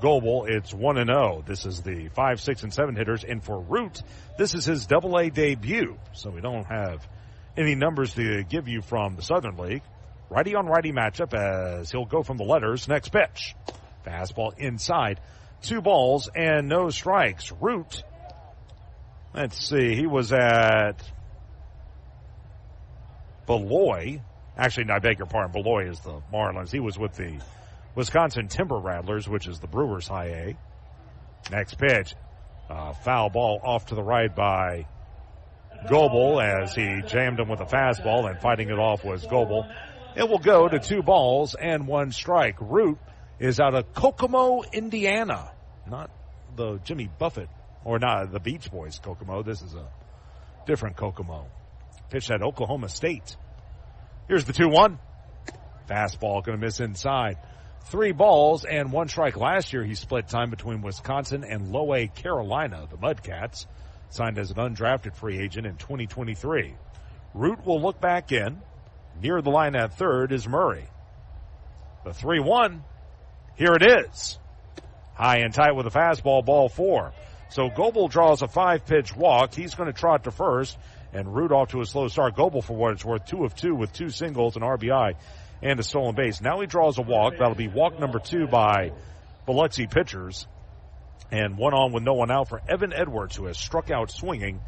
Goebel. It's 1-0. This is the 5, 6, and 7 hitters. And for Root, this is his Double-A debut. So we don't have any numbers to give you from the Southern League. Righty on righty matchup as he'll go from the letters. Next pitch. Fastball inside. 2 balls and no strikes. Root, let's see, he was at Beloy. Actually, no, I beg your pardon. Beloy is the Marlins. He was with the Wisconsin Timber Rattlers, which is the Brewers High A. Next pitch. Foul ball off to the right by Goebel as he jammed him with a fastball, and fighting it off was Goebel. It will go to 2 balls and 1 strike. Root is out of Kokomo, Indiana. Not the Jimmy Buffett, or not the Beach Boys Kokomo. This is a different Kokomo. Pitched at Oklahoma State. Here's the 2-1. Fastball going to miss inside. 3 balls and 1 strike. Last year he split time between Wisconsin and Low A Carolina, the Mudcats. Signed as an undrafted free agent in 2023. Root will look back in. Near the line at third is Murray. The 3-1 Here it is. High and tight with a fastball, ball 4. So Goebel draws a 5-pitch walk. He's going to trot to first and root off to a slow start. Goebel, for what it's worth, 2 of 2 with 2 singles, an RBI, and a stolen base. Now he draws a walk. That'll be walk number 2 by Biloxi pitchers. And 1 on with no one out for Evan Edwards, who has struck out swinging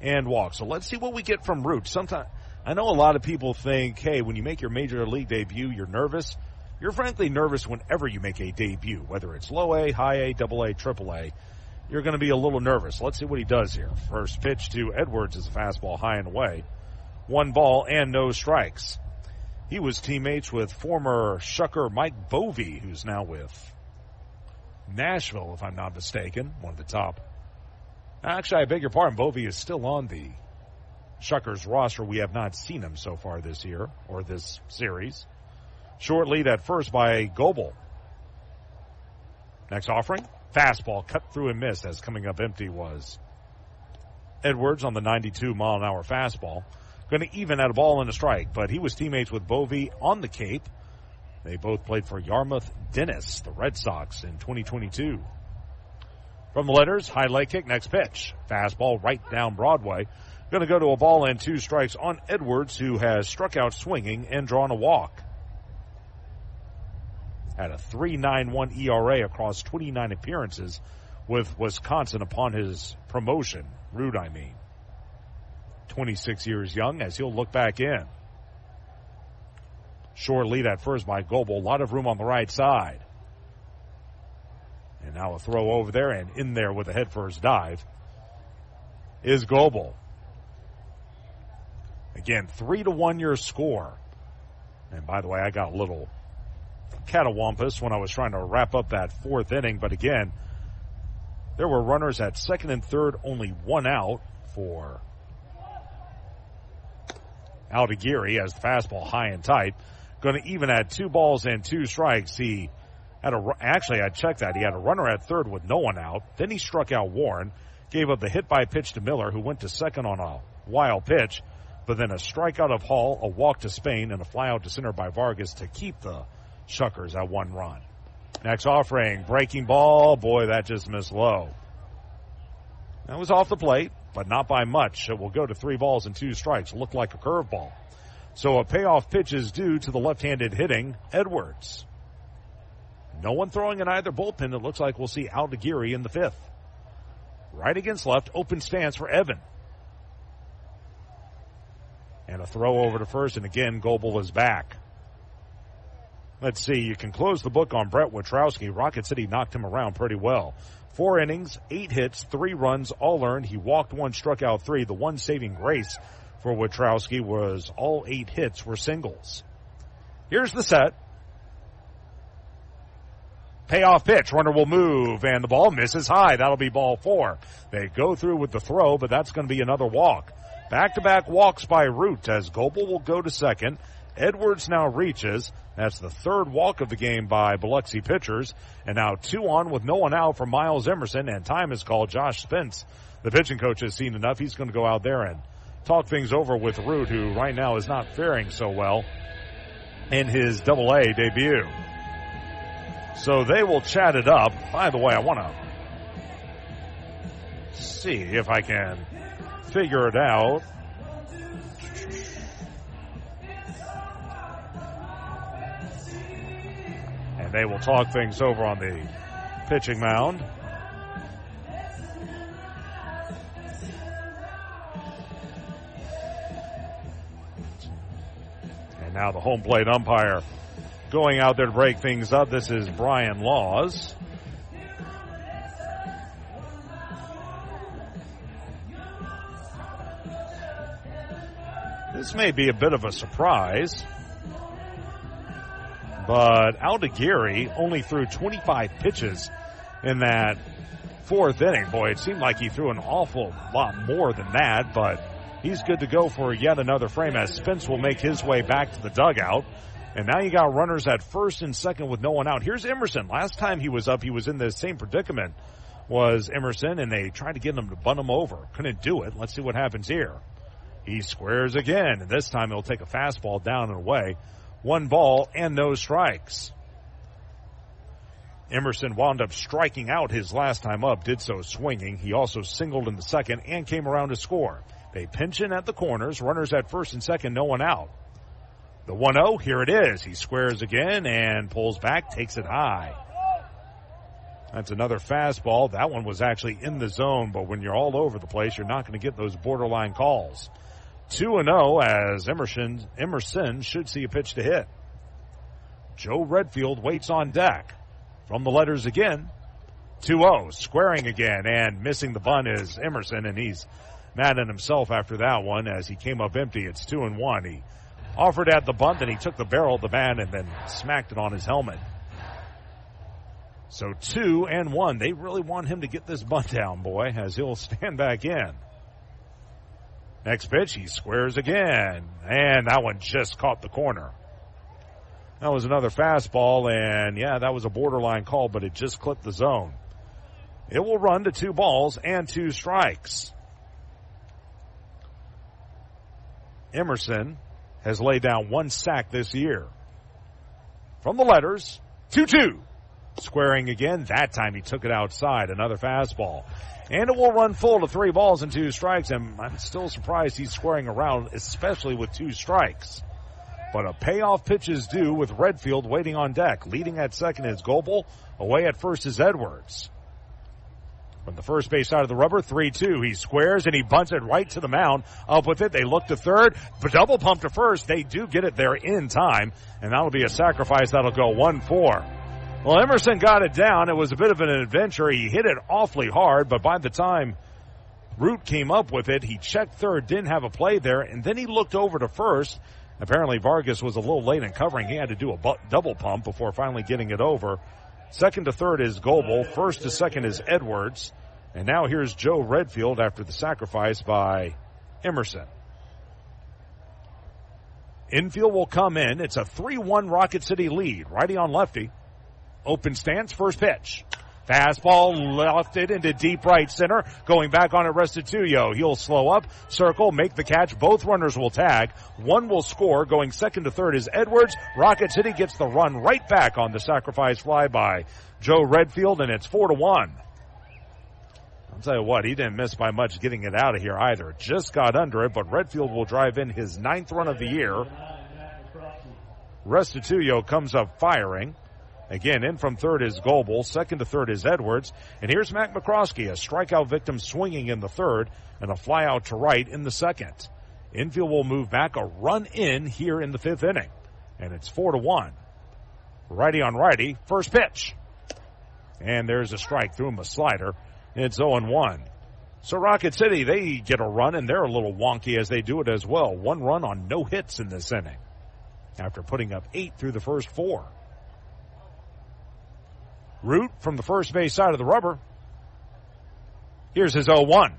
and walked. So let's see what we get from Root. Sometimes I know a lot of people think, hey, when you make your major league debut, you're nervous. You're frankly nervous whenever you make a debut, whether it's low A, high A, double A, triple A. You're going to be a little nervous. Let's see what he does here. First pitch to Edwards is a fastball high and away. 1 ball and no strikes. He was teammates with former Shucker Mike Bovey, who's now with Nashville, if I'm not mistaken, one of the top. Actually, I beg your pardon, Bovey is still on the Shuckers roster. We have not seen him so far this year, or this series. Short lead at first by Goebel. Next offering, fastball cut through and missed, as coming up empty was Edwards on the 92-mile-an-hour fastball. Going to even at a ball and a strike, but he was teammates with Bovey on the Cape. They both played for Yarmouth Dennis, the Red Sox, in 2022. From the letters, high leg kick, next pitch. Fastball right down Broadway. Going to go to a ball and 2 strikes on Edwards, who has struck out swinging and drawn a walk. Had a 3.91 ERA across 29 appearances with Wisconsin upon his promotion. Root, I mean. 26 years young, as he'll look back in. Short lead at first by Goebel. A lot of room on the right side. And now a throw over there, and in there with a head-first dive is Goebel. Again, 3-1 your score. And by the way, I got a little catawampus when I was trying to wrap up that 4th inning. But again, there were runners at second and third, only 1 out for Aldeguerri as the fastball high and tight. Going to even at 2 balls and 2 strikes. He had actually, I checked that. He had a runner at third with no one out. Then he struck out Warren, gave up the hit by pitch to Miller, who went to second on a wild pitch, but then a strikeout of Hall, a walk to Spain, and a fly out to center by Vargas to keep the Shuckers at 1 run. Next offering, breaking ball. Boy, that just missed low. That was off the plate, but not by much. It will go to 3 balls and 2 strikes. Looked like a curveball. So a payoff pitch is due to the left-handed hitting Edwards. No one throwing in either bullpen. It looks like we'll see Aldeguerri in the 5th. Right against left, open stance for Evan. And a throw over to first, and again, Goebel is back. Let's see, you can close the book on Brett Witrowski. Rocket City knocked him around pretty well. 4 innings, 8 hits, 3 runs, all earned. He walked 1, struck out 3. The one saving grace for Witrowski was all 8 hits were singles. Here's the set. Payoff pitch. Runner will move, and the ball misses high. That'll be ball 4. They go through with the throw, but that's going to be another walk. Back-to-back walks by Root as Goebel will go to second. Edwards now reaches. That's the 3rd walk of the game by Biloxi pitchers. And now 2 on with no one out for Miles Emerson, and time is called. Josh Spence, the pitching coach, has seen enough. He's going to go out there and talk things over with Root, who right now is not faring so well in his Double-A debut. So they will chat it up. By the way, I want to see if I can figure it out. And they will talk things over on the pitching mound. And now the home plate umpire going out there to break things up. This is Brian Laws. This may be a bit of a surprise, but Aldeguerri only threw 25 pitches in that 4th inning. Boy, it seemed like he threw an awful lot more than that, but he's good to go for yet another frame as Spence will make his way back to the dugout. And now you got runners at first and second with no one out. Here's Emerson. Last time he was up, he was in the same predicament, was Emerson, and they tried to get him to bunt him over. Couldn't do it. Let's see what happens here. He squares again, and this time he'll take a fastball down and away. 1 ball and no strikes. Emerson wound up striking out his last time up, did so swinging. He also singled in the second and came around to score. They pinch in at the corners, runners at first and second, no one out. The 1-0, here it is. He squares again and pulls back, takes it high. That's another fastball. That one was actually in the zone, but when you're all over the place, you're not going to get those borderline calls. 2-0 as Emerson should see a pitch to hit. Joe Redfield waits on deck. From the letters again, 2-0, squaring again, and missing the bunt is Emerson, and he's mad at himself after that one as he came up empty. It's 2-1. He offered at the bunt, and he took the barrel of the bat and then smacked it on his helmet. So 2-1. They really want him to get this bunt down, boy, as he'll stand back in. Next pitch, he squares again, and that one just caught the corner. That was another fastball, and yeah, that was a borderline call, but it just clipped the zone. It will run to 2 balls and 2 strikes. Emerson has laid down 1 sack this year. From the letters, 2-2. Squaring again. That time he took it outside. Another fastball. And it will run full to 3 balls and 2 strikes, and I'm still surprised he's squaring around, especially with 2 strikes. But a payoff pitch is due with Redfield waiting on deck. Leading at second is Goebel. Away at first is Edwards. From the first base side of the rubber, 3-2. He squares and he bunts it right to the mound. Up with it. They look to third. Double pump to first. They do get it there in time. And that'll be a sacrifice. That'll go 1-4. Well, Emerson got it down. It was a bit of an adventure. He hit it awfully hard, but by the time Root came up with it, he checked third, didn't have a play there, and then he looked over to first. Apparently Vargas was a little late in covering. He had to do a double pump before finally getting it over. Second to third is Goebel. First to second is Edwards. And now here's Joe Redfield after the sacrifice by Emerson. Infield will come in. It's a 3-1 Rocket City lead. Righty on lefty. Open stance, first pitch. Fastball lofted into deep right center. Going back on it, Restituyo. He'll slow up, circle, make the catch. Both runners will tag. One will score. Going second to third is Edwards. Rocket City gets the run right back on the sacrifice fly by Joe Redfield, and it's 4-1. I'll tell you what, he didn't miss by much getting it out of here either. Just got under it, but Redfield will drive in his 9th run of the year. Restituyo comes up firing. Again, in from third is Goebel. Second to third is Edwards. And here's Mac McCroskey, a strikeout victim swinging in the third and a fly out to right in the second. Infield will move back, a run in here in the 5th inning. And it's 4-1. Righty on righty, first pitch. And there's a strike, threw him a slider. It's 0-1. So Rocket City, they get a run, and they're a little wonky as they do it as well. 1 run on no hits in this inning after putting up 8 through the first 4. Root from the first base side of the rubber. Here's his 0-1.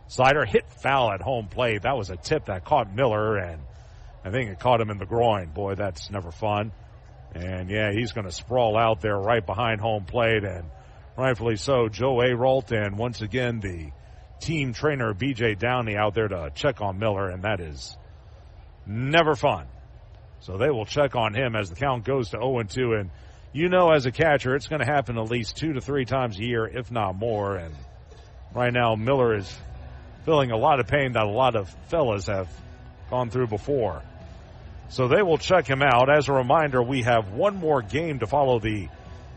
Slider hit foul at home plate. That was a tip that caught Miller, and I think it caught him in the groin. Boy, that's never fun. And, yeah, he's going to sprawl out there right behind home plate, and rightfully so. Joe Aralt, and once again, the team trainer, B.J. Downey, out there to check on Miller, and that is never fun. So they will check on him as the count goes to 0-2, and you know, as a catcher, it's going to happen at least 2 to 3 times a year, if not more. And right now, Miller is feeling a lot of pain that a lot of fellas have gone through before. So they will check him out. As a reminder, we have one more game to follow the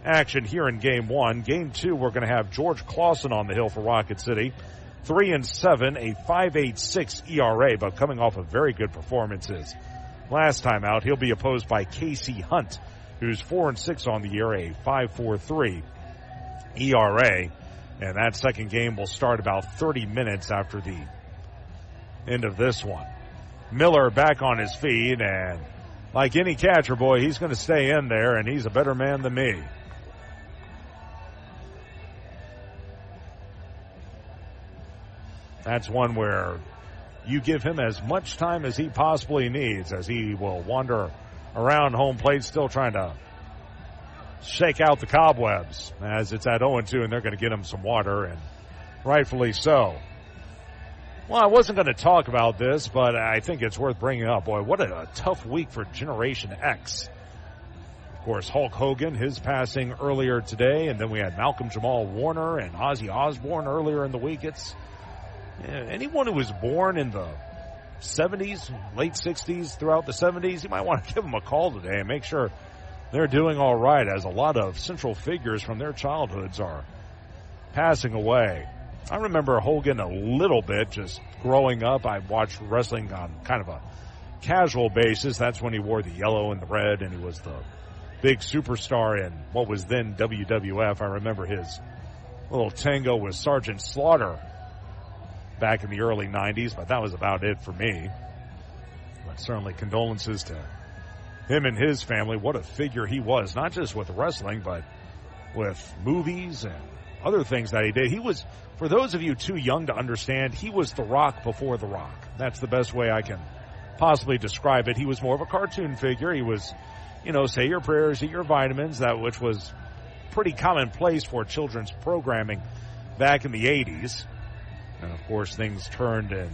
action here in Game 1. Game 2, we're going to have George Clausen on the hill for Rocket City. 3-7, a 5.86 ERA, but coming off of very good performances. Last time out, he'll be opposed by Casey Hunt, who's 4-6 on the year, a 5.43 ERA. And that second game will start about 30 minutes after the end of this one. Miller back on his feet, and like any catcher, boy, he's going to stay in there, and he's a better man than me. That's one where you give him as much time as he possibly needs, as he will wander around home plate, still trying to shake out the cobwebs, as it's at 0-2, and they're going to get him some water, and rightfully so. Well, I wasn't going to talk about this, but I think it's worth bringing up. Boy, what a tough week for Generation X. Of course, Hulk Hogan, his passing earlier today, and then we had Malcolm Jamal Warner and Ozzy Osbourne earlier in the week. It's anyone who was born in the 70s, late 60s, throughout the 70s, you might want to give them a call today and make sure they're doing all right, as a lot of central figures from their childhoods are passing away. I remember Hogan a little bit just growing up. I watched wrestling on kind of a casual basis. That's when he wore the yellow and the red, and he was the big superstar in what was then WWF. I remember his little tango with Sergeant Slaughter back in the early 90s, but that was about it for me. But certainly condolences to him and his family. What a figure he was, not just with wrestling, but with movies and other things that he did. He was, for those of you too young to understand, he was The Rock before The Rock. That's the best way I can possibly describe it. He was more of a cartoon figure. He was, say your prayers, eat your vitamins, that which was pretty commonplace for children's programming back in the 80s. And, of course, things turned in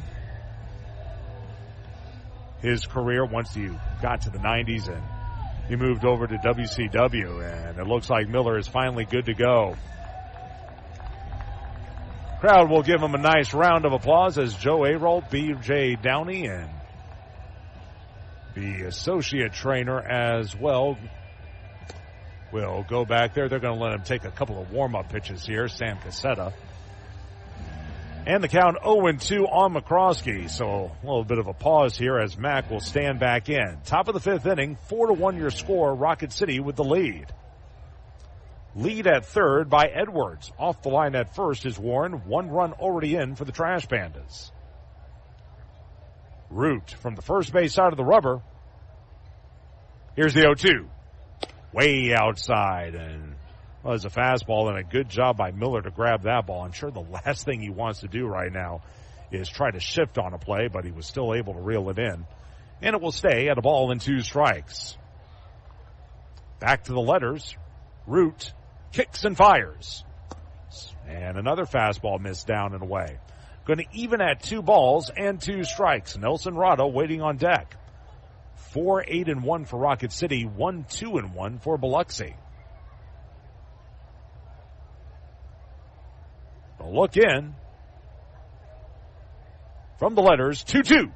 his career once you got to the 90s and he moved over to WCW, and it looks like Miller is finally good to go. Crowd will give him a nice round of applause as Joe Arold, B.J. Downey, and the associate trainer as well will go back there. They're going to let him take a couple of warm-up pitches here, Sam Cassetta. And the count 0-2 on McCroskey. So a little bit of a pause here as Mack will stand back in. Top of the fifth inning, 4-1 your score, Rocket City with the lead. Lead at third by Edwards. Off the line at first is Warren. 1 run already in for the Trash Pandas. Root from the first base side of the rubber. Here's the 0-2. Way outside, and well, it's a fastball, and a good job by Miller to grab that ball. I'm sure the last thing he wants to do right now is try to shift on a play, but he was still able to reel it in. And it will stay at a ball and 2 strikes. Back to the letters. Root kicks and fires. And another fastball missed down and away. Going to even at 2 balls and 2 strikes. Nelson Rado waiting on deck. 4-8-1 for Rocket City, 1-2-1 for Biloxi. A look in from the letters, 2-2.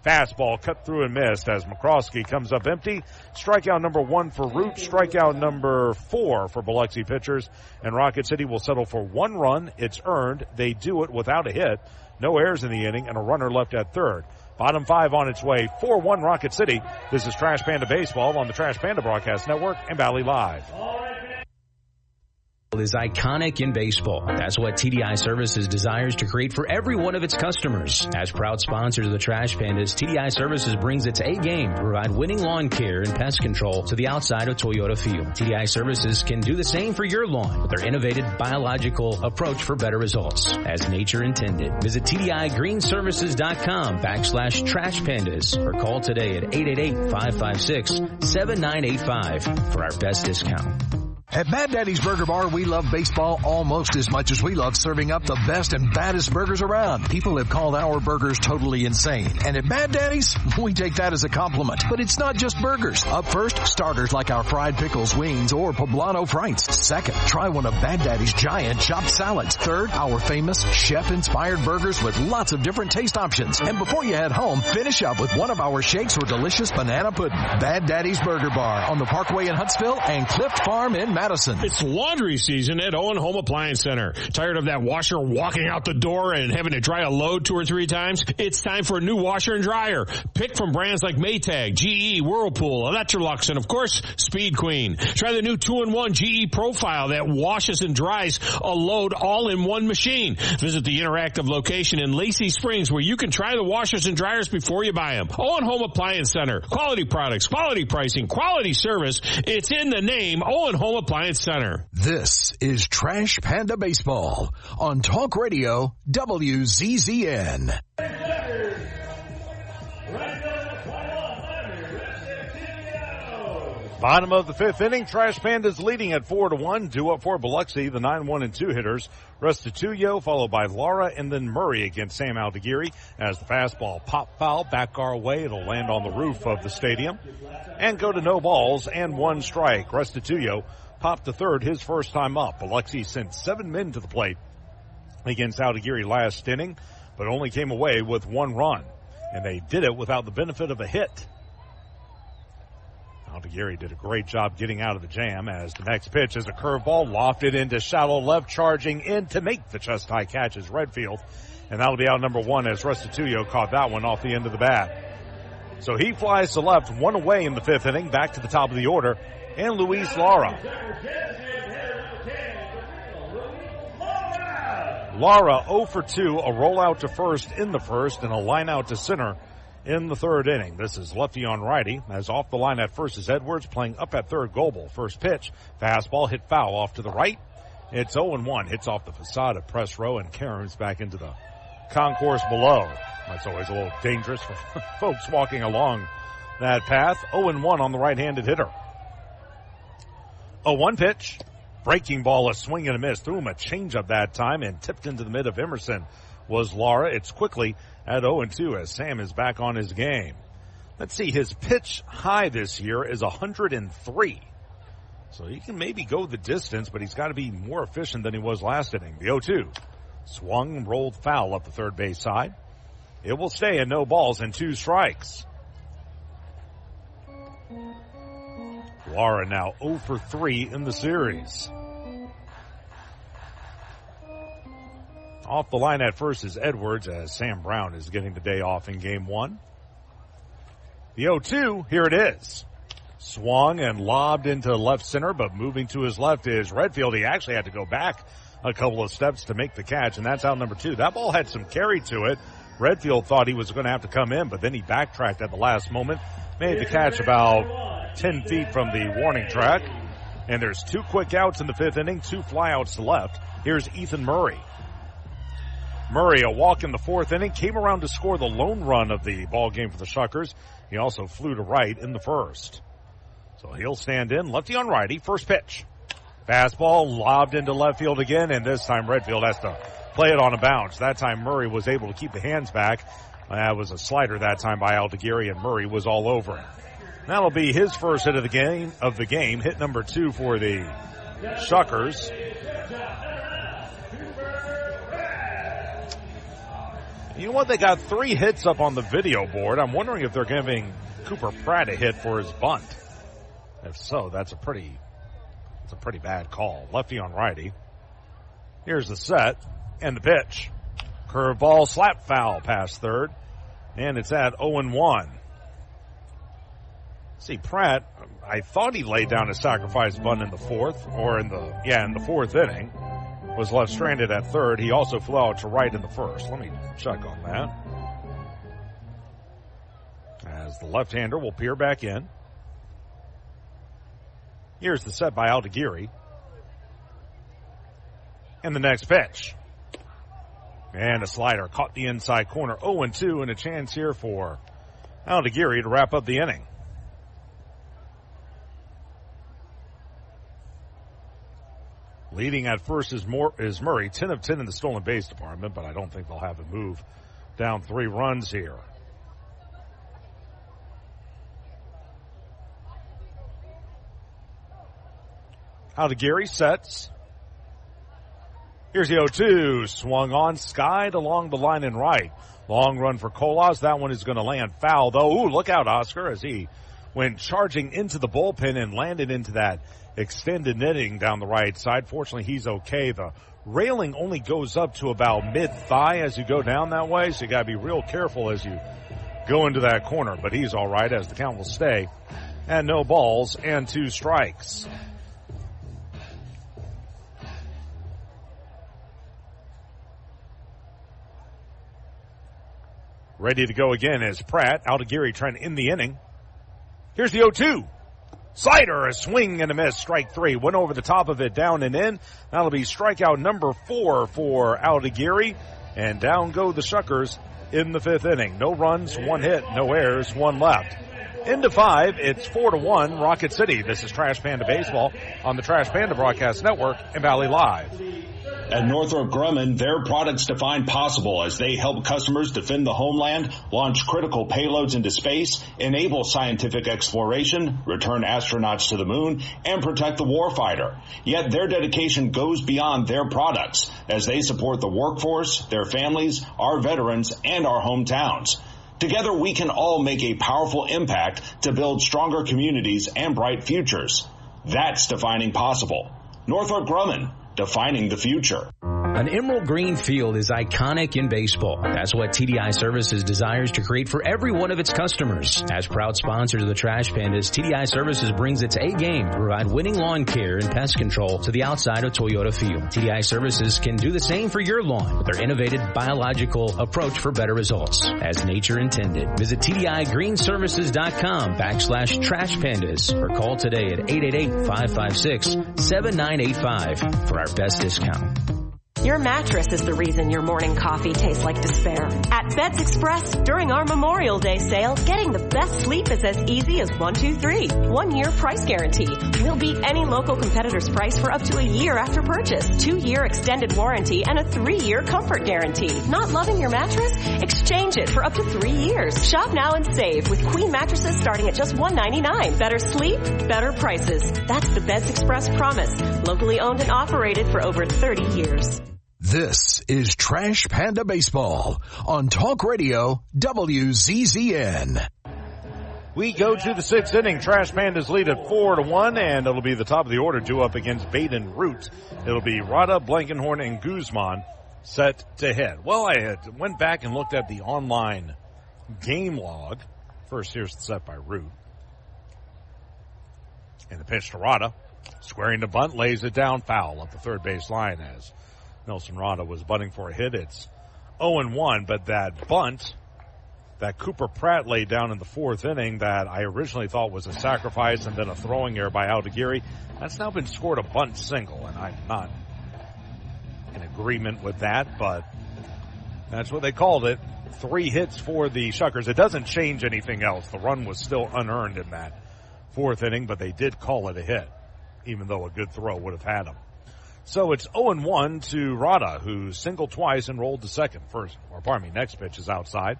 Fastball cut through and missed as McCroskey comes up empty. Strikeout number 1 for Root, strikeout number 4 for Biloxi pitchers, and Rocket City will settle for 1 run. It's earned. They do it without a hit. No errors in the inning, and a runner left at third. Bottom 5 on its way, 4-1 Rocket City. This is Trash Panda Baseball on the Trash Panda Broadcast Network and Valley Live. Is iconic in baseball. That's what TDI Services desires to create for every one of its customers. As proud sponsors of the Trash Pandas, TDI Services brings its A game to provide winning lawn care and pest control to the outside of Toyota Field. TDI Services can do the same for your lawn with their innovative biological approach for better results, as nature intended. Visit TDIGreenServices.com/Trash Pandas or call today at 888-556-7985 for our best discount. At Bad Daddy's Burger Bar, we love baseball almost as much as we love serving up the best and baddest burgers around. People have called our burgers totally insane. And at Bad Daddy's, we take that as a compliment. But it's not just burgers. Up first, starters like our fried pickles, wings, or poblano frites. Second, try one of Bad Daddy's giant chopped salads. Third, our famous chef-inspired burgers with lots of different taste options. And before you head home, finish up with one of our shakes or delicious banana pudding. Bad Daddy's Burger Bar on the Parkway in Huntsville and Clift Farm in Madison. It's laundry season at Owen Home Appliance Center. Tired of that washer walking out the door and having to dry a load 2 or 3 times? It's time for a new washer and dryer. Pick from brands like Maytag, GE, Whirlpool, Electrolux, and of course, Speed Queen. Try the new 2-in-1 GE Profile that washes and dries a load all in one machine. Visit the interactive location in Lacey Springs where you can try the washers and dryers before you buy them. Owen Home Appliance Center. Quality products, quality pricing, quality service. It's in the name, Owen Home Appliance Center. This is Trash Panda Baseball on Talk Radio WZZN. Bottom of the fifth inning, Trash Pandas leading at 4-1. Due up for Biloxi, the 9-1 and 2 hitters. Restituyo followed by Lara and then Murray against Sam Aldeguerri as the fastball pop foul back our way. It'll land on the roof of the stadium and go to no balls and 1 strike. Restituyo popped to third his first time up. Biloxi sent 7 men to the plate against Aldeguerri last inning, but only came away with 1 run. And they did it without the benefit of a hit. Aldeguerri did a great job getting out of the jam as the next pitch is a curveball lofted into shallow left, charging in to make the chest-high catch is Redfield. And that'll be out number 1 as Restituyo caught that one off the end of the bat. So he flies to left, 1 away in the fifth inning, back to the top of the order, and Luis Lara. Lara 0 for 2, a rollout to first in the first and a line out to center in the third inning. This is lefty on righty, as off the line at first is Edwards, playing up at third, Goebel. First pitch, fastball hit foul off to the right. It's 0-1, hits off the facade of press row and caroms back into the concourse below. That's always a little dangerous for folks walking along that path. 0-1 on the right-handed hitter. 0-1 pitch, breaking ball, a swing and a miss. Threw him a changeup that time and tipped into the mid of Emerson was Lara. It's quickly at 0-2 as Sam is back on his game. Let's see, his pitch high this year is 103. So he can maybe go the distance, but he's got to be more efficient than he was last inning. The 0-2 swung, rolled foul up the third base side. It will stay at no balls and 2 strikes. Lara now 0 for 3 in the series. Off the line at first is Edwards as Sam Brown is getting the day off in game 1. The 0-2, here it is. Swung and lobbed into left center, but moving to his left is Redfield. He actually had to go back a couple of steps to make the catch, and that's out number 2. That ball had some carry to it. Redfield thought he was going to have to come in, but then he backtracked at the last moment, made the catch about 10 feet from the warning track. And there's 2 quick outs in the fifth inning, 2 flyouts to left. Here's Ethan Murray. Murray, a walk in the fourth inning, came around to score the lone run of the ball game for the Shuckers. He also flew to right in the first. So he'll stand in, lefty on righty, first pitch. Fastball lobbed into left field again, and this time Redfield has to play it on a bounce. That time Murray was able to keep the hands back. That was a slider that time by Aldeguerri, and Murray was all over it. That'll be his first hit of the game, hit number 2 for the Shuckers. You know what? They got 3 hits up on the video board. I'm wondering if they're giving Cooper Pratt a hit for his bunt. If so, that's a pretty bad call. Lefty on righty. Here's the set and the pitch. Curveball, slap foul past third. And it's at 0-1. See, Pratt, I thought he laid down a sacrifice bunt in the fourth, or in the fourth inning. Was left stranded at third. He also flew out to right in the first. Let me check on that. As the left-hander will peer back in. Here's the set by Aldeguerri. And the next pitch. And a slider caught the inside corner. 0-2 and a chance here for Aldeguerri to wrap up the inning. Leading at first is Murray, 10 of 10 in the stolen base department, but I don't think they'll have him move down 3 runs here. Aldeguerri sets. Here's the 0-2, swung on, skied along the line and right. Long run for Colas. That one is going to land foul, though. Ooh, look out, Oscar, as he went charging into the bullpen and landed into that extended netting down the right side. Fortunately, he's okay. The railing only goes up to about mid-thigh as you go down that way, so you got to be real careful as you go into that corner. But he's all right as the count will stay at no balls and 2 strikes. Ready to go again is Pratt. Aldeguerri trying to end the inning. Here's the 0-2. Slider, a swing and a miss. Strike 3. Went over the top of it, down and in. That'll be strikeout number 4 for Aldeguerri. And down go the Shuckers in the 5th inning. No runs, 1 hit, no errors, 1 left. Into 5, it's 4-1 Rocket City. This is Trash Panda Baseball on the Trash Panda Broadcast Network and Valley Live. At Northrop Grumman, their products define possible as they help customers defend the homeland, launch critical payloads into space, enable scientific exploration, return astronauts to the moon, and protect the warfighter. Yet their dedication goes beyond their products as they support the workforce, their families, our veterans, and our hometowns. Together, we can all make a powerful impact to build stronger communities and bright futures. That's defining possible. Northrop Grumman, defining the future. An emerald green field is iconic in baseball. That's what TDI Services desires to create for every one of its customers. As proud sponsors of the Trash Pandas, TDI Services brings its A game to provide winning lawn care and pest control to the outside of Toyota Field. TDI Services can do the same for your lawn with their innovative biological approach for better results. As nature intended. Visit TDIGreenServices.com/Trash Pandas or call today at 888-556-7985 for our best discount. Your mattress is the reason your morning coffee tastes like despair. At Beds Express, during our Memorial Day sale, getting the best sleep is as easy as 1, 2, 3. 1 year price guarantee. We'll beat any local competitor's price for up to a year after purchase. 2-year extended warranty and a 3-year comfort guarantee. Not loving your mattress? Exchange it for up to 3 years. Shop now and save with queen mattresses starting at just $199. Better sleep, better prices. That's the Beds Express promise. Locally owned and operated for over 30 years. This is Trash Panda Baseball on Talk Radio WZZN. We go to the 6th inning. Trash Pandas lead at 4-1, and it'll be the top of the order due up against Baden Root. It'll be Rada, Blankenhorn, and Guzman set to hit. Well, I had went back and looked at the online game log. First, here's the set by Root. And the pitch to Rada. Squaring the bunt, lays it down, foul up the third base line as Nelson Rada was butting for a hit. It's 0-1, but that bunt that Cooper Pratt laid down in the 4th inning that I originally thought was a sacrifice and then a throwing error by Aldegiri, that's now been scored a bunt single, and I'm not in agreement with that, but that's what they called it. 3 hits for the Shuckers. It doesn't change anything else. The run was still unearned in that 4th inning, but they did call it a hit, even though a good throw would have had him. So it's 0-1 to Rada, who singled twice and rolled to second. Next pitch is outside.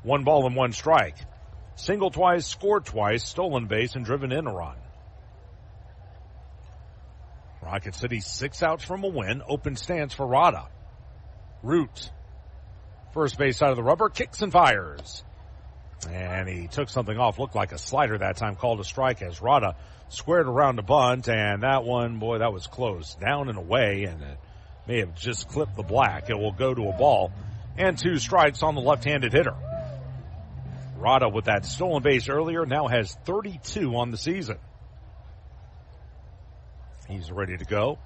1 ball and 1 strike. Singled twice, scored twice, stolen base, and driven in a run. Rocket City 6 outs from a win. Open stance for Rada. Root. First base side of the rubber, kicks and fires. And he took something off, looked like a slider that time, called a strike as Rada squared around the bunt, and that one, boy, that was close. Down and away, and it may have just clipped the black. It will go to a ball and 2 strikes on the left-handed hitter. Rada, with that stolen base earlier, now has 32 on the season. He's ready to go.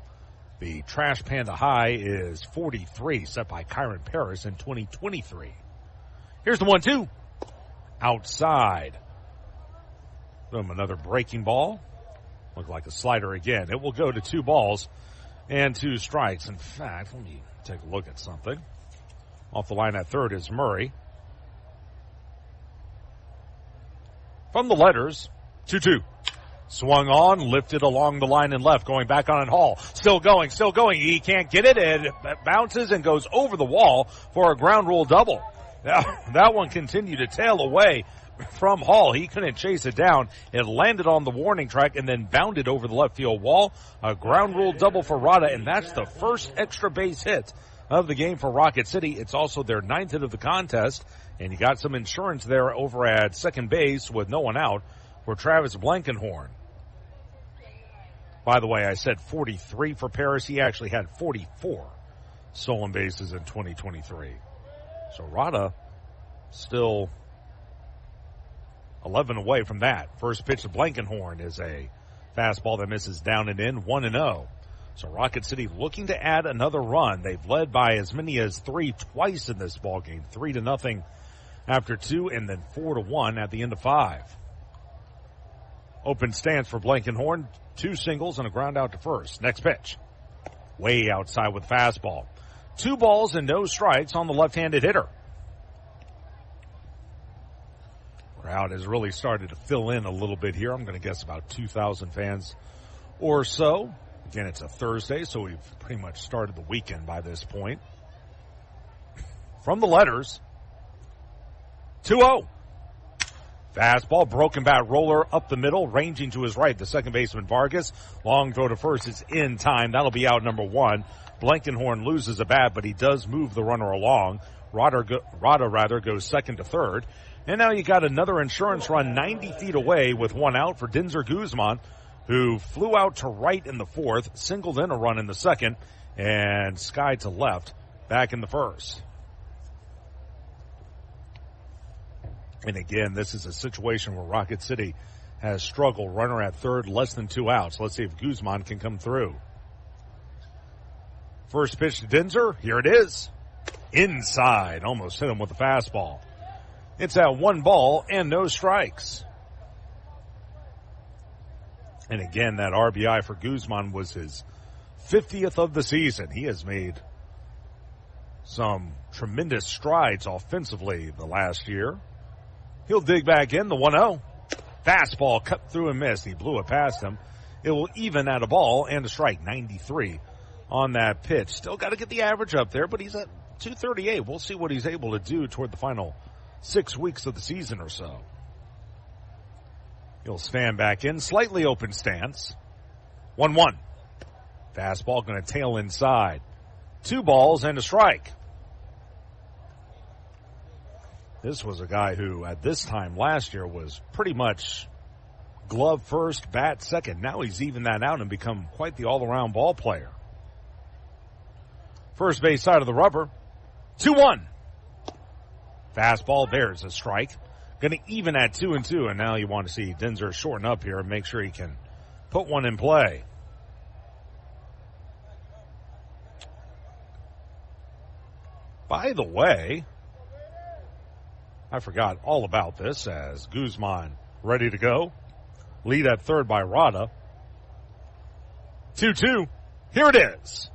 The Trash Panda high is 43, set by Kyron Paris in 2023. Here's the 1-2. Outside. Another breaking ball. Looked like a slider again. It will go to 2 balls and 2 strikes. In fact, let me take a look at something. Off the line at third is Murray. From the letters, 2-2. Swung on, lifted along the line and left, going back on and Hall. Still going. He can't get it. It bounces and goes over the wall for a ground rule double. That one continued to tail away from Hall. He couldn't chase it down. It landed on the warning track and then bounded over the left field wall. A ground rule double for Rada, and that's the first extra base hit of the game for Rocket City. It's also their 9th hit of the contest, and you got some insurance there over at second base with no one out for Travis Blankenhorn. By the way, I said 43 for Paris. He actually had 44 stolen bases in 2023. So Rada still 11 away from that. First pitch to Blankenhorn is a fastball that misses down and in, 1-0. So Rocket City looking to add another run. They've led by as many as 3 twice in this ballgame, 3-0 after 2, and then 4-1 at the end of 5. Open stance for Blankenhorn, 2 singles and a ground out to first. Next pitch, way outside with fastball. 2 balls and no strikes on the left-handed hitter. crowd has really started to fill in a little bit here. I'm going to guess about 2,000 fans or so. Again, it's a Thursday, so we've pretty much started the weekend by this point. From the letters, 2-0. Fastball, broken bat roller up the middle, ranging to his right. The second baseman, Vargas. Long throw to first is in time. That'll be out number 1. Blankenhorn loses a bat, but he does move the runner along. Rada goes second to third. And now you got another insurance run 90 feet away with 1 out for Dinzer Guzman, who flew out to right in the 4th, singled in a run in the 2nd, and skied to left back in the 1st. And again, this is a situation where Rocket City has struggled. Runner at third, less than 2 outs. Let's see if Guzman can come through. First pitch to Dinzer. Here it is. Inside. Almost hit him with a fastball. It's at 1 ball and no strikes. And again, that RBI for Guzman was his 50th of the season. He has made some tremendous strides offensively the last year. He'll dig back in, the 1-0. Fastball cut through and missed. He blew it past him. It will even at a ball and a strike. 93 on that pitch. Still got to get the average up there, but he's at 238. We'll see what he's able to do toward the final 6 weeks of the season or so. He'll stand back in. Slightly open stance. 1-1. Fastball going to tail inside. 2 balls and a strike. This was a guy who, at this time last year, was pretty much glove first, bat second. Now he's evened that out and become quite the all-around ball player. First base side of the rubber. 2-1. Fastball, there's a strike. Going to even at 2-2, and now you want to see Dinzer shorten up here and make sure he can put one in play. By the way, I forgot all about this as Guzman ready to go. Lead at third by Rada. 2-2. Here it is.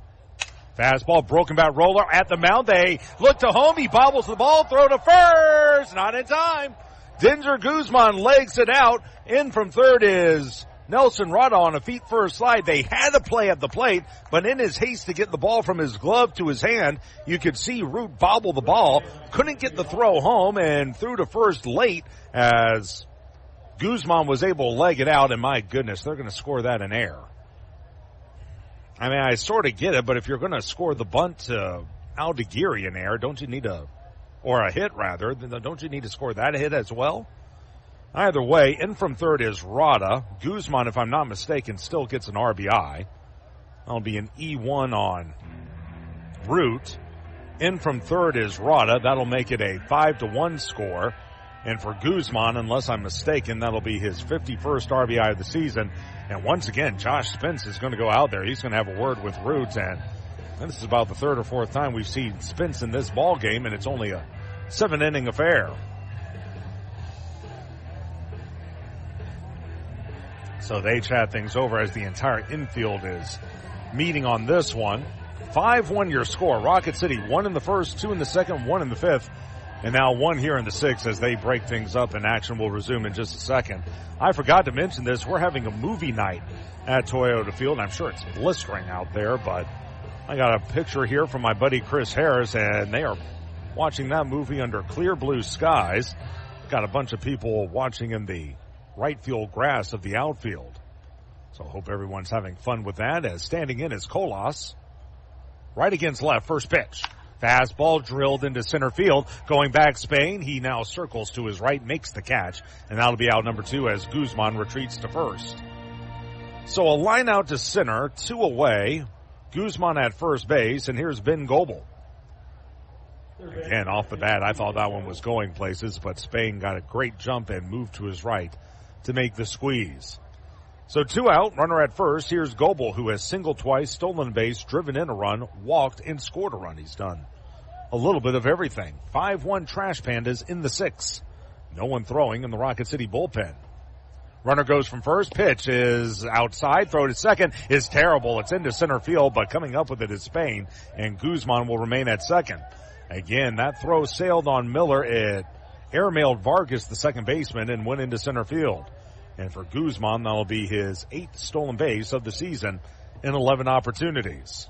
Fastball, broken bat roller at the mound. They look to home. He bobbles the ball. Throw to first. Not in time. Dinzer Guzman legs it out. In from third is Nelson Rada on a feet first slide. They had a play at the plate, but in his haste to get the ball from his glove to his hand, you could see Root bobble the ball. Couldn't get the throw home and threw to first late as Guzman was able to leg it out, and my goodness, they're going to score that in air. I mean, I sort of get it, but if you're going to score the bunt to Aldeguerri in air, don't you need or a hit rather, then don't you need to score that hit as well? Either way, in from third is Rada. Guzman, if I'm not mistaken, still gets an RBI. That'll be an E1 on Root. In from third is Rada. That'll make it a 5-1 score. And for Guzman, unless I'm mistaken, that'll be his 51st RBI of the season. And once again, Josh Spence is going to go out there. He's going to have a word with Root. And this is about the 3rd or 4th time we've seen Spence in this ball game, and it's only a 7-inning affair. So they chat things over as the entire infield is meeting on this one. 5-1 your score. Rocket City 1 in the first, 2 in the second, 1 in the fifth, and now 1 here in the sixth as they break things up, and action will resume in just a second. I forgot to mention this. We're having a movie night at Toyota Field. I'm sure it's blistering out there, but I got a picture here from my buddy Chris Harris, and they are watching that movie under clear blue skies. Got a bunch of people watching in the right field grass of the outfield. So I hope everyone's having fun with that, as standing in is Colas. Right against left, first pitch. Fastball drilled into center field. Going back Spain, he now circles to his right, makes the catch, and that'll be out number 2 as Guzman retreats to first. So a line out to center, 2 away. Guzman at first base, and here's Ben Goebel. Again, off the bat, I thought that one was going places, but Spain got a great jump and moved to his right to make the squeeze. So 2 out, runner at first. Here's Goebel, who has singled twice, stolen a base, driven in a run, walked, and scored a run. He's done a little bit of everything. 5-1 Trash Pandas in the 6th. No one throwing in the Rocket City bullpen. Runner goes from first. Pitch is outside. Throw to second is terrible. It's into center field, but coming up with it is Spain, and Guzman will remain at second. Again, that throw sailed on Miller. It airmailed Vargas, the second baseman, and went into center field. And for Guzman, that'll be his 8th stolen base of the season in 11 opportunities.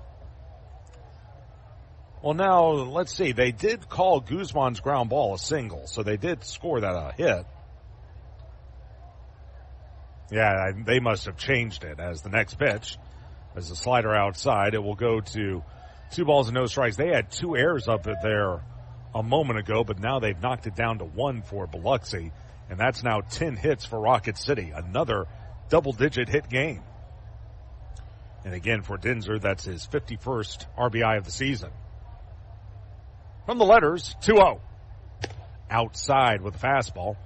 Well, now, let's see. They did call Guzman's ground ball a single, so they did score that a hit. Yeah, they must have changed it as the next pitch. As the slider outside, it will go to 2 balls and no strikes. They had 2 errors up there a moment ago, but now they've knocked it down to 1 for Biloxi. And that's now 10 hits for Rocket City. Another double-digit hit game. And again, for Dinser, that's his 51st RBI of the season. From the letters, 2-0. Outside with a fastball.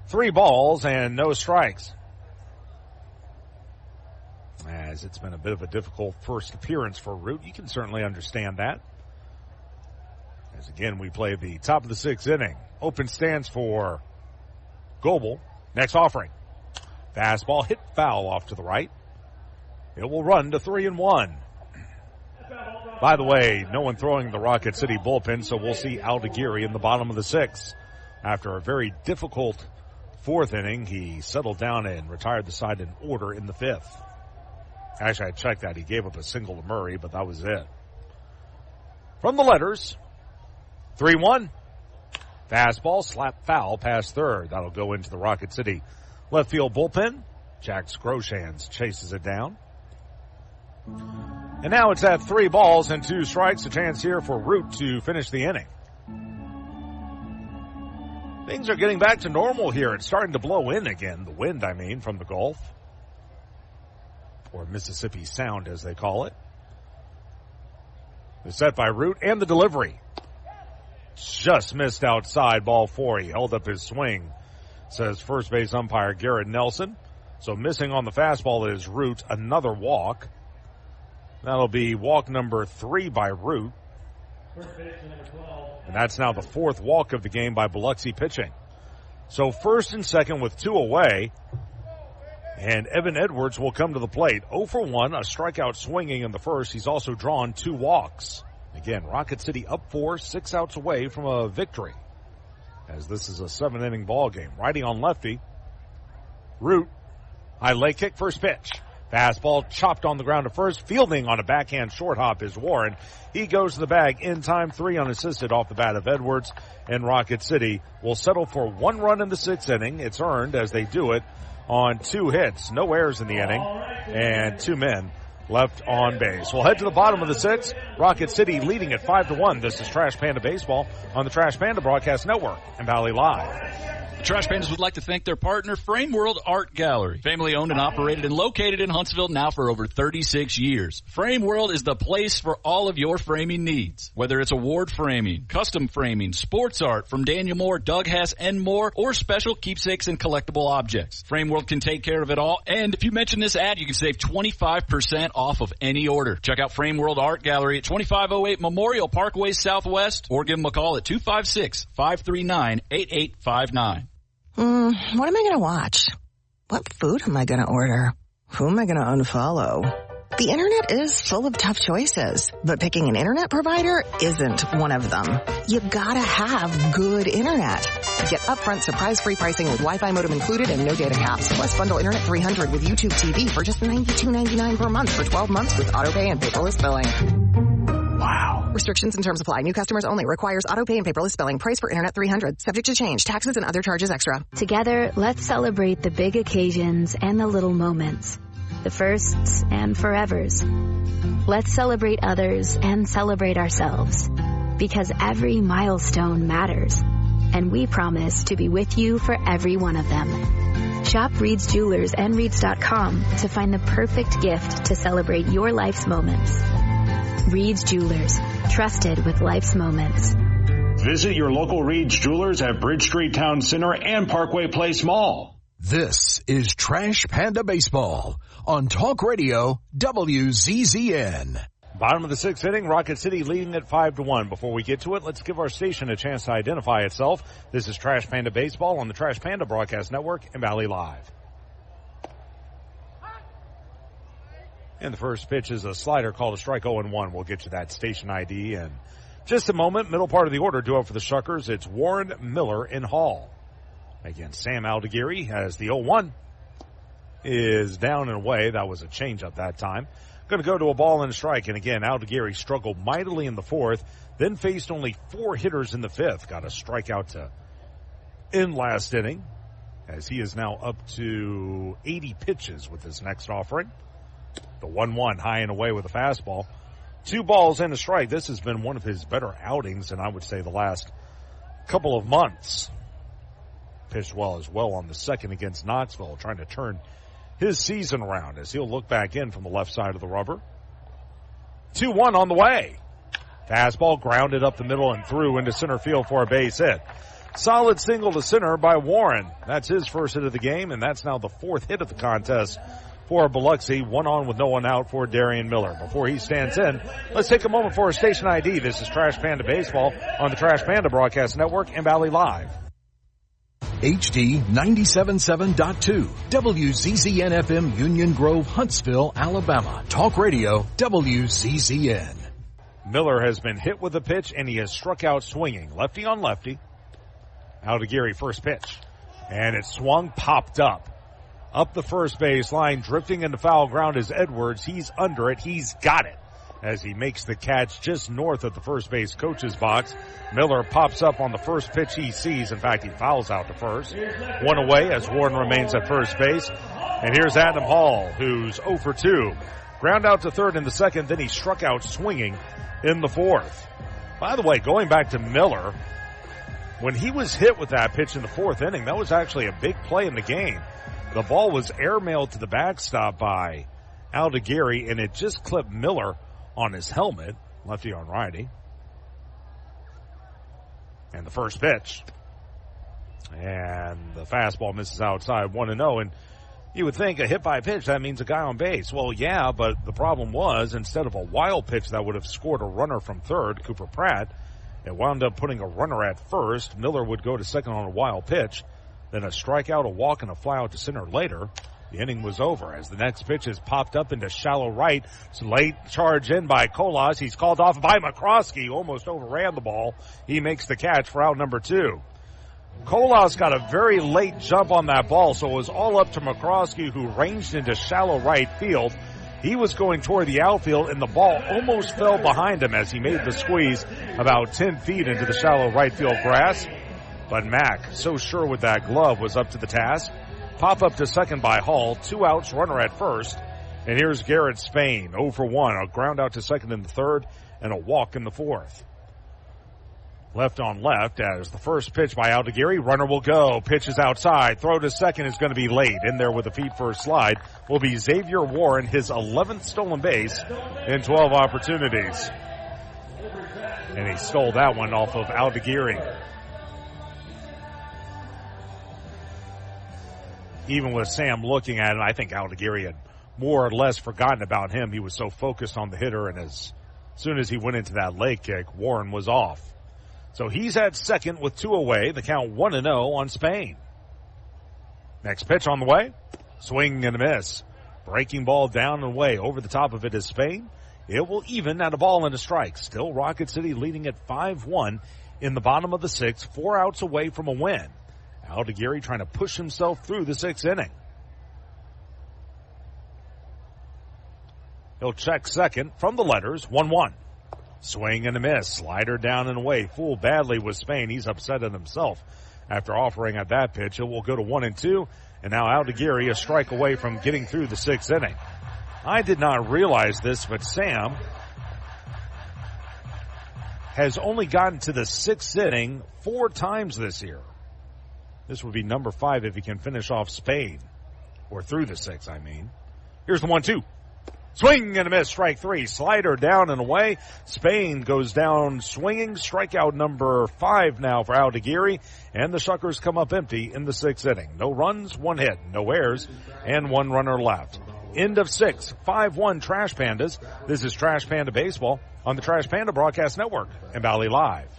3 balls and no strikes. As it's been a bit of a difficult first appearance for Root. You can certainly understand that. As again, we play the top of the 6th inning. Open stands for Goebel. Next offering. Fastball hit foul off to the right. It will run to 3-1. By the way, no one throwing the Rocket City bullpen, so we'll see Aldeguerri in the bottom of the 6th. After a very difficult 4th inning, he settled down and retired the side in order in the 5th. Actually, I checked that. He gave up a single to Murray, but that was it. From the letters, 3-1. Fastball, slap foul past third. That'll go into the Rocket City left field bullpen. Jack Scroshans chases it down. And now it's at 3 balls and 2 strikes. A chance here for Root to finish the inning. Things are getting back to normal here. It's starting to blow in again. The wind, from the Gulf. Or Mississippi Sound, as they call it. The set by Root and the delivery. Just missed outside, ball 4. He held up his swing, says first base umpire Garrett Nelson. So missing on the fastball is Root, another walk. That'll be walk number 3 by Root. And that's now the 4th walk of the game by Biloxi pitching. So first and second with 2 away. And Evan Edwards will come to the plate. 0 for 1, a strikeout swinging in the first. He's also drawn 2 walks. Again, Rocket City up 4, 6 outs away from a victory. As this is a 7-inning ball game. Righty on lefty. Root. High leg kick, first pitch. Fastball chopped on the ground to first. Fielding on a backhand short hop is Warren. He goes to the bag in time, 3 unassisted off the bat of Edwards. And Rocket City will settle for 1 run in the 6th inning. It's earned as they do it on 2 hits. No errors in the inning. And 2 men left on base. We'll head to the bottom of the 6th. Rocket City leading at 5-1. This is Trash Panda Baseball on the Trash Panda Broadcast Network and Valley Live. The Trash Pandas would like to thank their partner, Frame World Art Gallery. Family owned and operated and located in Huntsville now for over 36 years. Frame World is the place for all of your framing needs. Whether it's award framing, custom framing, sports art from Daniel Moore, Doug Hess, and more, or special keepsakes and collectible objects. Frame World can take care of it all. And if you mention this ad, you can save 25% off of any order. Check out Frame World Art Gallery at 2508 Memorial Parkway Southwest, or give them a call at 256-539-8859. What am I going to watch? What food am I going to order? Who am I going to unfollow? The internet is full of tough choices, but picking an internet provider isn't one of them. You gotta have good internet. Get upfront surprise-free pricing with Wi-Fi modem included and no data caps. Plus bundle Internet 300 with YouTube TV for just $92.99 per month for 12 months with autopay and paperless billing. Wow. Restrictions and terms apply. New customers only. Requires autopay and paperless billing. Price for Internet 300. Subject to change. Taxes and other charges extra. Together, let's celebrate the big occasions and the little moments. The firsts and forevers. Let's celebrate others and celebrate ourselves. Because every milestone matters. And we promise to be with you for every one of them. Shop Reed's Jewelers and Reeds.com to find the perfect gift to celebrate your life's moments. Reed's Jewelers, trusted with life's moments. Visit your local Reed's Jewelers at Bridge Street Town Center and Parkway Place Mall. This is Trash Panda Baseball on Talk Radio WZZN. Bottom of the 6th inning, Rocket City leading at 5-1. Before we get to it, let's give our station a chance to identify itself. This is Trash Panda Baseball on the Trash Panda Broadcast Network and Valley Live. And the first pitch is a slider called a strike 0-1. We'll get you that station ID in Just a moment, middle part of the order, due up for the Shuckers. It's Warren, Miller, and Hall. Against Sam Aldegiri as the 0-1 is down and away. That was a change-up that time. Going to go to a ball and a strike. And again, Aldegiri struggled mightily in the fourth, then faced only 4 hitters in the fifth. Got a strikeout to end last inning, as he is now up to 80 pitches with his next offering. The 1-1 high and away with a fastball. 2 balls and a strike. This has been one of his better outings, and I would say the last couple of months. Pitched well as well on the second against Knoxville, trying to turn his season around as he'll look back in from the left side of the rubber. 2-1 on the way. Fastball grounded up the middle and through into center field for a base hit. Solid single to center by Warren. That's his first hit of the game, and that's now the 4th hit of the contest for Biloxi. 1 on with no one out for Darian Miller. Before he stands in, let's take a moment for a station ID. This is Trash Panda Baseball on the Trash Panda Broadcast Network and Valley Live. HD 97.7.2, WZZN FM, Union Grove, Huntsville, Alabama. Talk Radio, WZZN. Miller has been hit with a pitch, and he has struck out swinging. Lefty on lefty. Aldegiri, first pitch. And it swung, popped up. Up the first base line, drifting into foul ground is Edwards. He's under it. He's got it as he makes the catch just north of the first base coach's box. Miller pops up on the first pitch he sees. In fact, he fouls out to first. 1 away as Warren remains at first base. And here's Adam Hall, who's 0 for 2. Ground out to third in the second, then he struck out swinging in the fourth. By the way, going back to Miller, when he was hit with that pitch in the 4th inning, that was actually a big play in the game. The ball was airmailed to the backstop by Aldegiri, and it just clipped Miller on his helmet, lefty on righty. And the first pitch. And the fastball misses outside, 1-0. And you would think a hit by pitch, that means a guy on base. Well, yeah, but the problem was instead of a wild pitch that would have scored a runner from third, Cooper Pratt, it wound up putting a runner at first. Miller would go to second on a wild pitch. Then a strikeout, a walk, and a fly out to center later. The inning was over as the next pitch is popped up into shallow right. It's late charge in by Kolas. He's called off by McCroskey. Almost overran the ball. He makes the catch for out number 2. Kolas got a very late jump on that ball, so it was all up to McCroskey, who ranged into shallow right field. He was going toward the outfield, and the ball almost fell behind him as he made the squeeze about 10 feet into the shallow right field grass. But Mack, so sure with that glove, was up to the task. Pop up to second by Hall. 2 outs, runner at first. And here's Garrett Spain, 0 for 1. A ground out to second in the third and a walk in the fourth. Left on left as the first pitch by Aldegiri. Runner will go. Pitch is outside. Throw to second is going to be late. In there with a feet first slide will be Xavier Warren, his 11th stolen base in 12 opportunities. And he stole that one off of Aldegiri. Even with Sam looking at it, I think Aldegiri had more or less forgotten about him. He was so focused on the hitter, and as soon as he went into that leg kick, Warren was off. So he's at second with 2 away. The count 1-0 on Spain. Next pitch on the way. Swing and a miss. Breaking ball down and away. Over the top of it is Spain. It will even at a ball and a strike. Still Rocket City leading at 5-1 in the bottom of the 6th. 4 outs away from a win. Aldegiri trying to push himself through the 6th inning. He'll check second from the letters. 1-1. Swing and a miss. Slider down and away. Fooled badly with Spain. He's upset at himself after offering at that pitch. It will go to 1-2. And now Aldegiri a strike away from getting through the 6th inning. I did not realize this, but Sam has only gotten to the 6th inning 4 times this year. This would be number 5 if he can finish off Spain. Or through the 6th, I mean. Here's the 1-2. Swing and a miss, strike 3. Slider down and away. Spain goes down swinging. Strikeout number 5 now for Aldegiri. And the Shuckers come up empty in the 6th inning. No runs, 1 hit, no errors, and 1 runner left. End of 6, 5-1 Trash Pandas. This is Trash Panda Baseball on the Trash Panda Broadcast Network and Valley Live.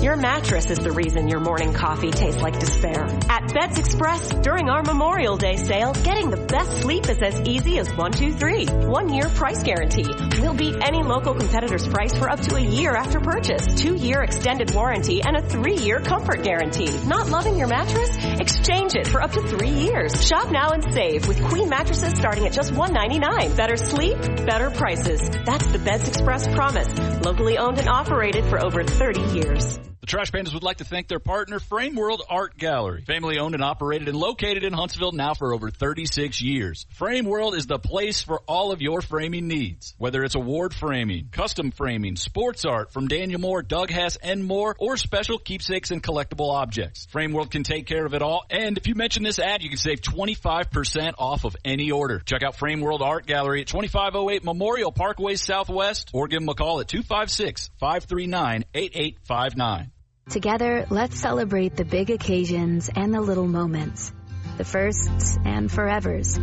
Your mattress is the reason your morning coffee tastes like despair. At Beds Express, during our Memorial Day sale, getting the best sleep is as easy as 1, 2, 3. 1 year price guarantee. We'll beat any local competitor's price for up to a year after purchase. 2-year extended warranty and a 3-year comfort guarantee. Not loving your mattress? Exchange it for up to 3 years. Shop now and save with queen mattresses starting at just $199. Better sleep, better prices. That's the Beds Express promise. Locally owned and operated for over 30 years. The Trash Pandas would like to thank their partner, Frame World Art Gallery. Family owned and operated and located in Huntsville now for over 36 years. Frame World is the place for all of your framing needs. Whether it's award framing, custom framing, sports art from Daniel Moore, Doug Hess, and more, or special keepsakes and collectible objects. Frame World can take care of it all. And if you mention this ad, you can save 25% off of any order. Check out Frame World Art Gallery at 2508 Memorial Parkway Southwest, or give them a call at 256-539-8859. Together, let's celebrate the big occasions and the little moments, the firsts and forevers.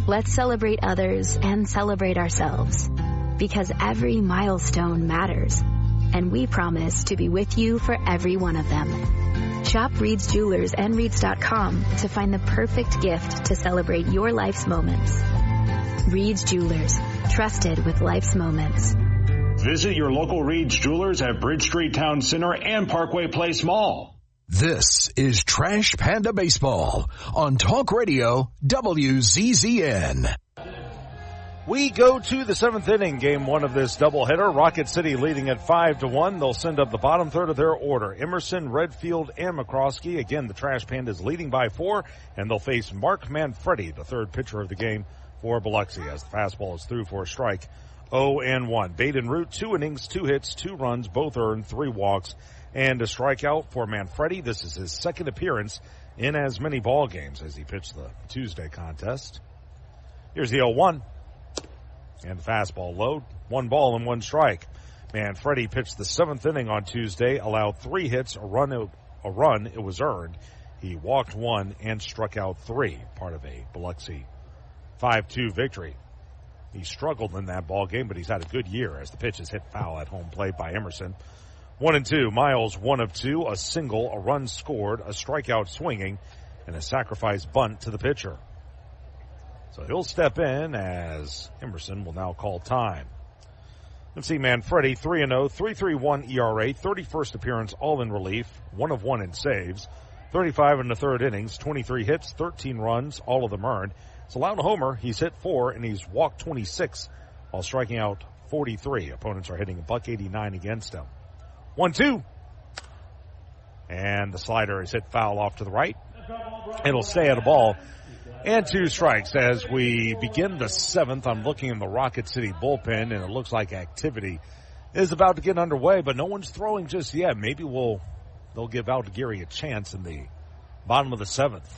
Let's celebrate others and celebrate ourselves, because every milestone matters, and we promise to be with you for every one of them. Shop Reed's Jewelers and Reeds.com to find the perfect gift to celebrate your life's moments. Reed's Jewelers, trusted with life's moments. Visit your local Reed's Jewelers at Bridge Street Town Center and Parkway Place Mall. This is Trash Panda Baseball on Talk Radio WZZN. We go to the 7th inning, game 1 of this doubleheader. Rocket City leading at 5-1. They'll send up the bottom third of their order. Emerson, Redfield, and McCroskey. Again, the Trash Pandas leading by 4, and they'll face Mark Manfredi, the third pitcher of the game for Biloxi, as the fastball is through for a strike. 0-1. Baden Root, 2 innings, 2 hits, 2 runs, both earned, 3 walks, and a strikeout for Manfredi. This is his second appearance in as many ball games as he pitched the Tuesday contest. Here's the 0-1. And the fastball low. 1 ball and 1 strike. Manfredi pitched the 7th inning on Tuesday, allowed 3 hits, a run, it was earned. He walked 1 and struck out 3, part of a Biloxi 5-2 victory. He struggled in that ball game, but he's had a good year as the pitch is hit foul at home plate by Emerson. 1-2. Miles 1 of 2, a single, a run scored, a strikeout swinging, and a sacrifice bunt to the pitcher. So he'll step in as Emerson will now call time. Let's see, Manfredi 3-0, 3.31 ERA, 31st appearance, all in relief, 1 of 1 in saves, 35 in the third innings, 23 hits, 13 runs, all of them earned. He's allowed a homer. He's hit 4, and he's walked 26 while striking out 43. Opponents are hitting $189 against him. 1-2. And the slider is hit foul off to the right. It'll stay at a ball. And 2 strikes as we begin the 7th. I'm looking in the Rocket City bullpen, and it looks like activity is about to get underway, but no one's throwing just yet. Maybe they'll give Aldeguerri a chance in the bottom of the 7th.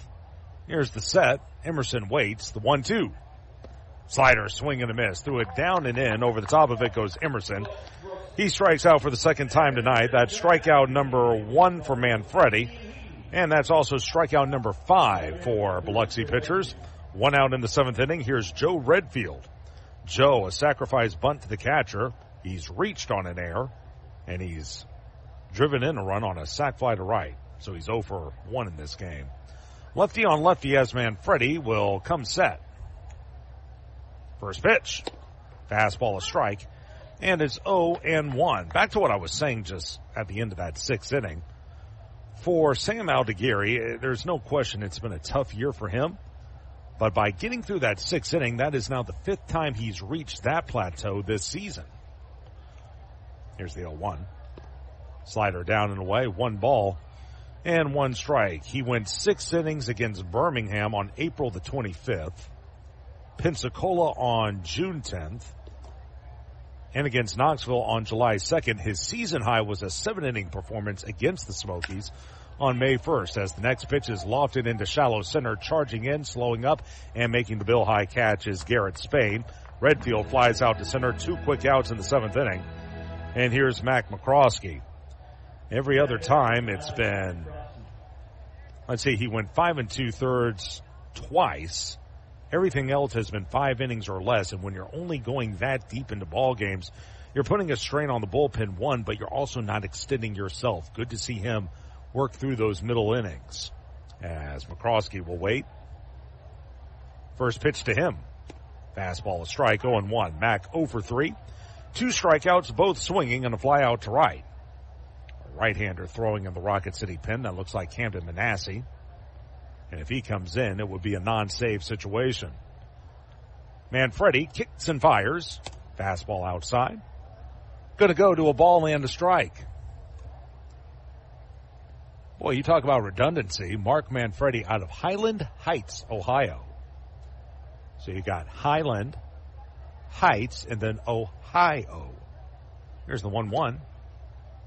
Here's the set. Emerson waits. The 1-2. Slider, swing and a miss. Threw it down and in. Over the top of it goes Emerson. He strikes out for the second time tonight. That's strikeout number 1 for Manfredi. And that's also strikeout number 5 for Biloxi pitchers. 1 out in the 7th inning. Here's Joe Redfield. Joe, a sacrifice bunt to the catcher. He's reached on an error, and he's driven in a run on a sac fly to right. So he's 0 for 1 in this game. Lefty on lefty as Manfredi will come set. First pitch. Fastball, a strike. And it's 0-1. Back to what I was saying just at the end of that 6th inning. For Sam Aldeguerri, there's no question it's been a tough year for him. But by getting through that 6th inning, that is now the 5th time he's reached that plateau this season. Here's the 0-1. Slider down and away. 1 ball. And 1 strike. He went 6 innings against Birmingham on April the 25th, Pensacola on June 10th, and against Knoxville on July 2nd. His season high was a 7-inning performance against the Smokies on May 1st as the next pitch is lofted into shallow center, charging in, slowing up, and making the Bill High catch is Garrett Spain. Redfield flies out to center, 2 quick outs in the 7th inning. And here's Mac McCroskey. Every other time it's been, let's see, he went 5 2/3 twice. Everything else has been 5 innings or less, and when you're only going that deep into ball games, you're putting a strain on the bullpen, one, but you're also not extending yourself. Good to see him work through those middle innings. As McCroskey will wait. First pitch to him. Fastball, a strike, 0-1. Mack 0 for 3. 2 strikeouts, both swinging, and a fly out to right. A right-hander throwing in the Rocket City pen. That looks like Camden Manassi. And if he comes in, it would be a non-save situation. Manfredi kicks and fires. Fastball outside. Going to go to a ball and a strike. Boy, you talk about redundancy. Mark Manfredi out of Highland Heights, Ohio. So you got Highland Heights and then Ohio. Here's the 1-1.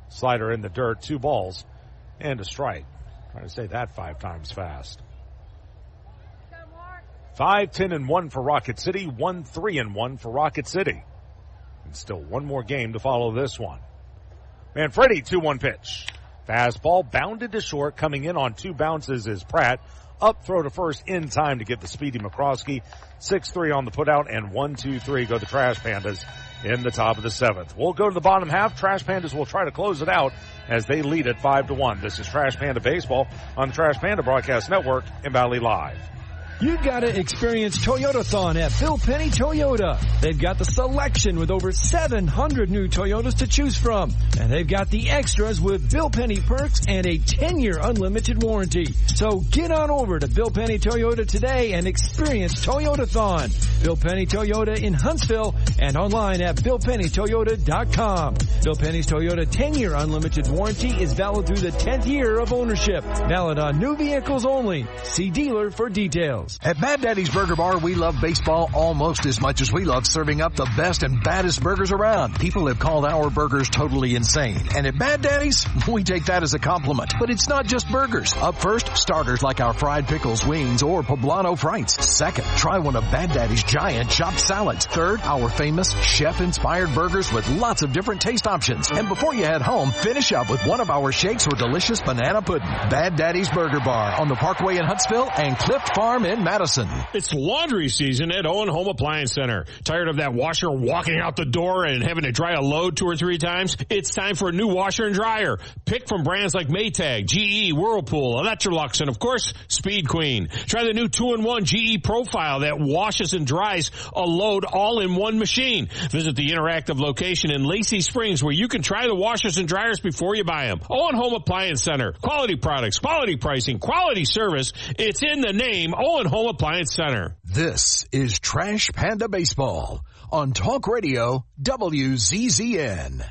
Slider in the dirt, 2 balls and a strike. Trying to say that 5 times fast. 5-10-1 for Rocket City, 1-3-1 for Rocket City. And still one more game to follow this one. Manfredi, 2-1 pitch. Fastball bounded to short, coming in on 2 bounces is Pratt. Up throw to first in time to get the speedy McCroskey. 6-3 on the putout, and 1-2-3 go the Trash Pandas in the top of the 7th. We'll go to the bottom half. Trash Pandas will try to close it out as they lead at 5-1. This is Trash Panda Baseball on the Trash Panda Broadcast Network in Valley Live. You gotta experience Toyotathon at Bill Penny Toyota. They've got the selection with over 700 new Toyotas to choose from. And they've got the extras with Bill Penny perks and a 10-year unlimited warranty. So get on over to Bill Penny Toyota today and experience Toyotathon. Bill Penny Toyota in Huntsville and online at BillPennyToyota.com. Bill Penny's Toyota 10-year unlimited warranty is valid through the 10th year of ownership. Valid on new vehicles only. See dealer for details. At Bad Daddy's Burger Bar, we love baseball almost as much as we love serving up the best and baddest burgers around. People have called our burgers totally insane. And at Bad Daddy's, we take that as a compliment. But it's not just burgers. Up first, starters like our fried pickles, wings, or poblano frites. Second, try one of Bad Daddy's giant chopped salads. Third, our famous chef-inspired burgers with lots of different taste options. And before you head home, finish up with one of our shakes or delicious banana pudding. Bad Daddy's Burger Bar on the Parkway in Huntsville and Clift Farm in Madison. It's laundry season at Owen Home Appliance Center. Tired of that washer walking out the door and having to dry a load 2 or 3 times? It's time for a new washer and dryer. Pick from brands like Maytag, GE, Whirlpool, Electrolux, and of course, Speed Queen. Try the new 2-in-1 GE Profile that washes and dries a load all in one machine. Visit the interactive location in Lacey Springs where you can try the washers and dryers before you buy them. Owen Home Appliance Center. Quality products, quality pricing, quality service. It's in the name, Owen Home Appliance Center. This is Trash Panda Baseball on Talk Radio WZZN.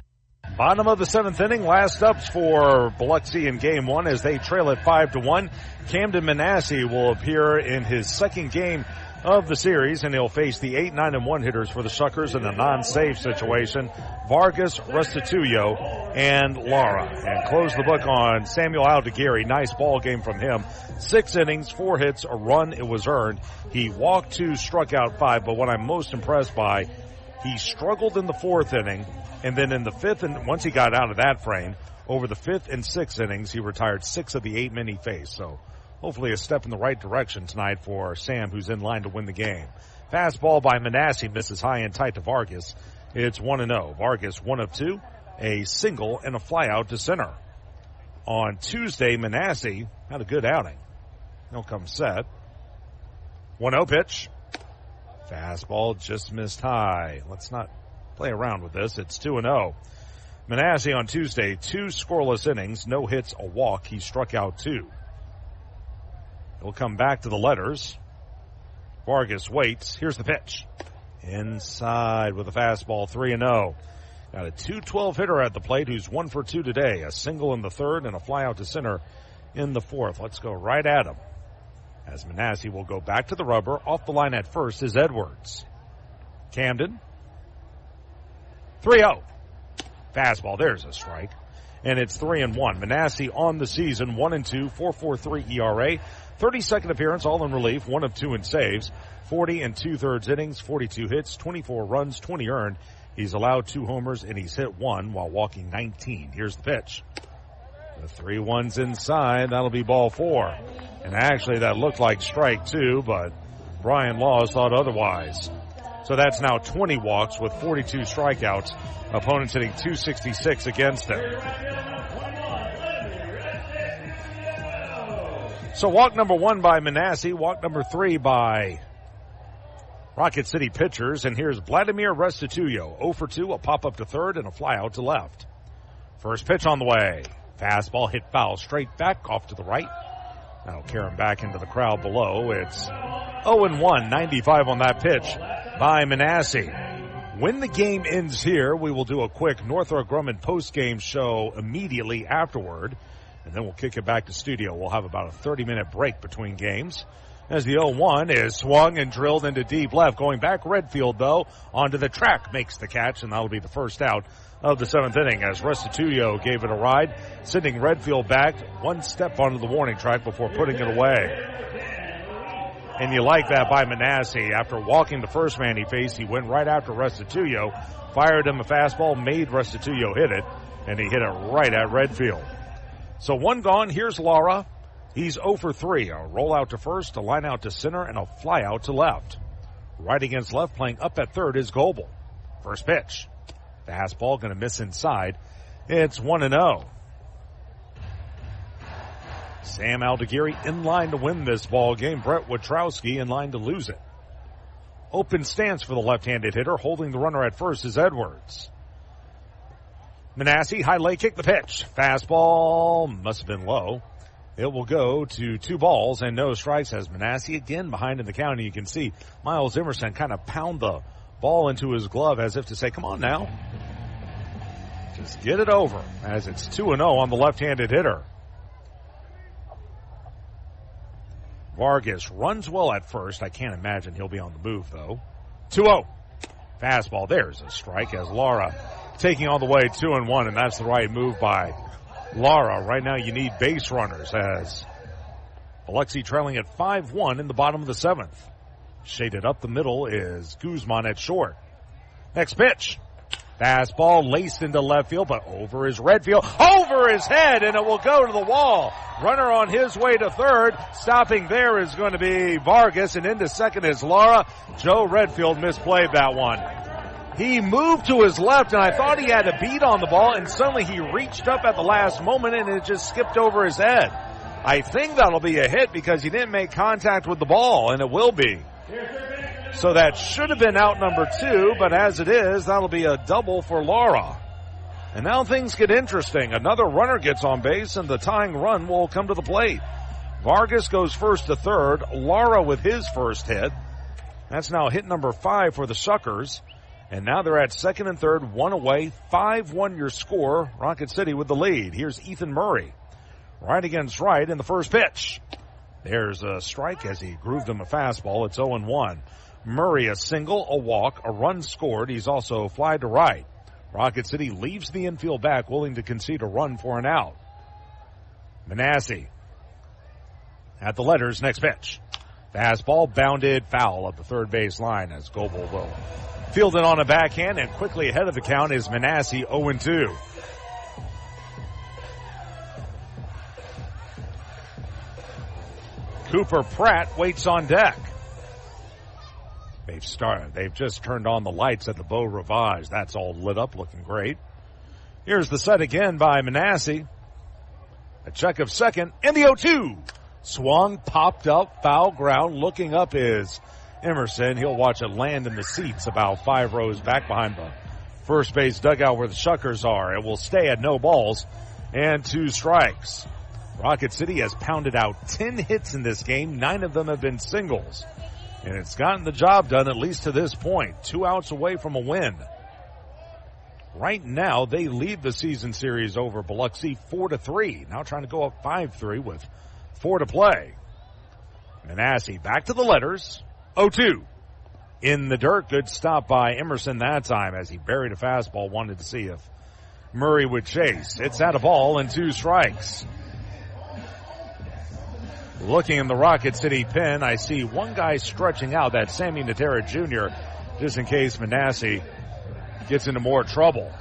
Bottom of the 7th inning, last ups for Biloxi in Game 1 as they trail at 5-1. Camden Manassi will appear in his second game of the series, and he'll face the 8-9-1 hitters for the Shuckers in a non-save situation, Vargas, Restituyo, and Lara. And close the book on Samuel Aldeguerri. Nice ball game from him. 6 innings, 4 hits, a run. It was earned. He walked 2, struck out 5, but what I'm most impressed by, he struggled in the 4th inning, and then in the 5th, and once he got out of that frame, over the 5th and 6th innings, he retired 6 of the 8 men he faced. So hopefully a step in the right direction tonight for Sam, who's in line to win the game. Fastball by Manassi misses high and tight to Vargas. It's 1-0. Vargas 1 of 2, a single and a fly out to center. On Tuesday, Manassi had a good outing. He'll come set. 1-0 pitch. Fastball just missed high. Let's not play around with this. It's 2-0. Manassi on Tuesday, 2 scoreless innings, no hits, a walk. He struck out 2. He'll come back to the letters. Vargas waits. Here's the pitch. Inside with a fastball, 3-0. Got a 2-12 hitter at the plate who's 1 for 2 today. A single in the 3rd and a fly out to center in the 4th. Let's go right at him. As Manassi will go back to the rubber. Off the line at first is Edwards. Camden. 3-0. Fastball. There's a strike. And it's 3-1. Manassi on the season, 1-2, 4.43 ERA. 32nd appearance, all in relief, 1 of 2 in saves. 40 2/3 innings, 42 hits, 24 runs, 20 earned. He's allowed 2 homers, and he's hit 1 while walking 19. Here's the pitch. The 3-1's inside. That'll be ball 4. And actually, that looked like strike 2, but Brian Laws thought otherwise. So that's now 20 walks with 42 strikeouts. Opponents hitting .266 against him. So walk number 1 by Manasseh, walk number 3 by Rocket City pitchers. And here's Vladimir Restituyo, 0 for 2, a pop up to third and a fly out to left. First pitch on the way. Fastball hit foul straight back off to the right. That'll carry him back into the crowd below. It's 0-1, 95 on that pitch by Manasseh. When the game ends here, we will do a quick Northrop Grumman post-game show immediately afterward, and then we'll kick it back to studio. We'll have about a 30-minute break between games. As the 0-1 is swung and drilled into deep left. Going back Redfield, though, onto the track, makes the catch, and that'll be the first out of the 7th inning as Restituyo gave it a ride, sending Redfield back one step onto the warning track before putting it away. And you like that by Manasseh. After walking the first man he faced, he went right after Restituyo, fired him a fastball, made Restituyo hit it, and he hit it right at Redfield. So 1 gone. Here's Lara. He's 0 for 3. A roll out to first, a line out to center, and a fly out to left. Right against left, playing up at third is Goebel. First pitch. Fastball going to miss inside. It's 1-0. Sam Aldegheri in line to win this ball game. Brett Witrowski in line to lose it. Open stance for the left-handed hitter. Holding the runner at first is Edwards. Manasseh, high leg kick, the pitch. Fastball must have been low. It will go to 2 balls and no strikes as Manasseh again behind in the count. And you can see Miles Emerson kind of pound the ball into his glove as if to say, come on now. Just get it over as it's 2-0 on the left-handed hitter. Vargas runs well at first. I can't imagine he'll be on the move, though. 2-0. Fastball. There's a strike as Lara taking all the way 2-1, and that's the right move by Lara. Right now you need base runners as Biloxi trailing at 5-1 in the bottom of the 7th. Shaded up the middle is Guzman at short. Next pitch. Fastball laced into left field, but over is Redfield. Over his head, and it will go to the wall. Runner on his way to third. Stopping there is going to be Vargas, and into second is Lara. Joe Redfield misplayed that one. He moved to his left, and I thought he had a beat on the ball, and suddenly he reached up at the last moment, and it just skipped over his head. I think that'll be a hit because he didn't make contact with the ball, and it will be. So that should have been out number 2, but as it is, that'll be a double for Lara. And now things get interesting. Another runner gets on base, and the tying run will come to the plate. Vargas goes first to third. Lara with his first hit. That's now hit number 5 for the Shuckers. And now they're at second and third, 1 away, 5-1 your score. Rocket City with the lead. Here's Ethan Murray. Right against right in the first pitch. There's a strike as he grooved him a fastball. It's 0-1. Murray a single, a walk, a run scored. He's also flied to right. Rocket City leaves the infield back, willing to concede a run for an out. Manasseh at the letters, next pitch. Fastball bounded foul up the third base line as Goebel will field it on a backhand, and quickly ahead of the count is Manasseh 0-2. Cooper Pratt waits on deck. They've just turned on the lights at the Beau Rivage. That's all lit up, looking great. Here's the set again by Manasseh. A check of second, and the 0-2. Swung, popped up, foul ground. Looking up is Emerson. He'll watch it land in the seats about 5 rows back behind the first base dugout where the Shuckers are. It will stay at no balls and 2 strikes. Rocket City has pounded out 10 hits in this game. 9 of them have been singles. And it's gotten the job done, at least to this point. 2 outs away from a win. Right now, they lead the season series over Biloxi 4-3. Now trying to go up 5-3 with 4 to play. Manasseh back to the letters. 0-2. In the dirt. Good stop by Emerson that time as he buried a fastball. Wanted to see if Murray would chase. It's out of ball and 2 strikes. Looking in the Rocket City pen, I see one guy stretching out. That's Sammy Natera Jr., just in case Manasseh gets into more trouble.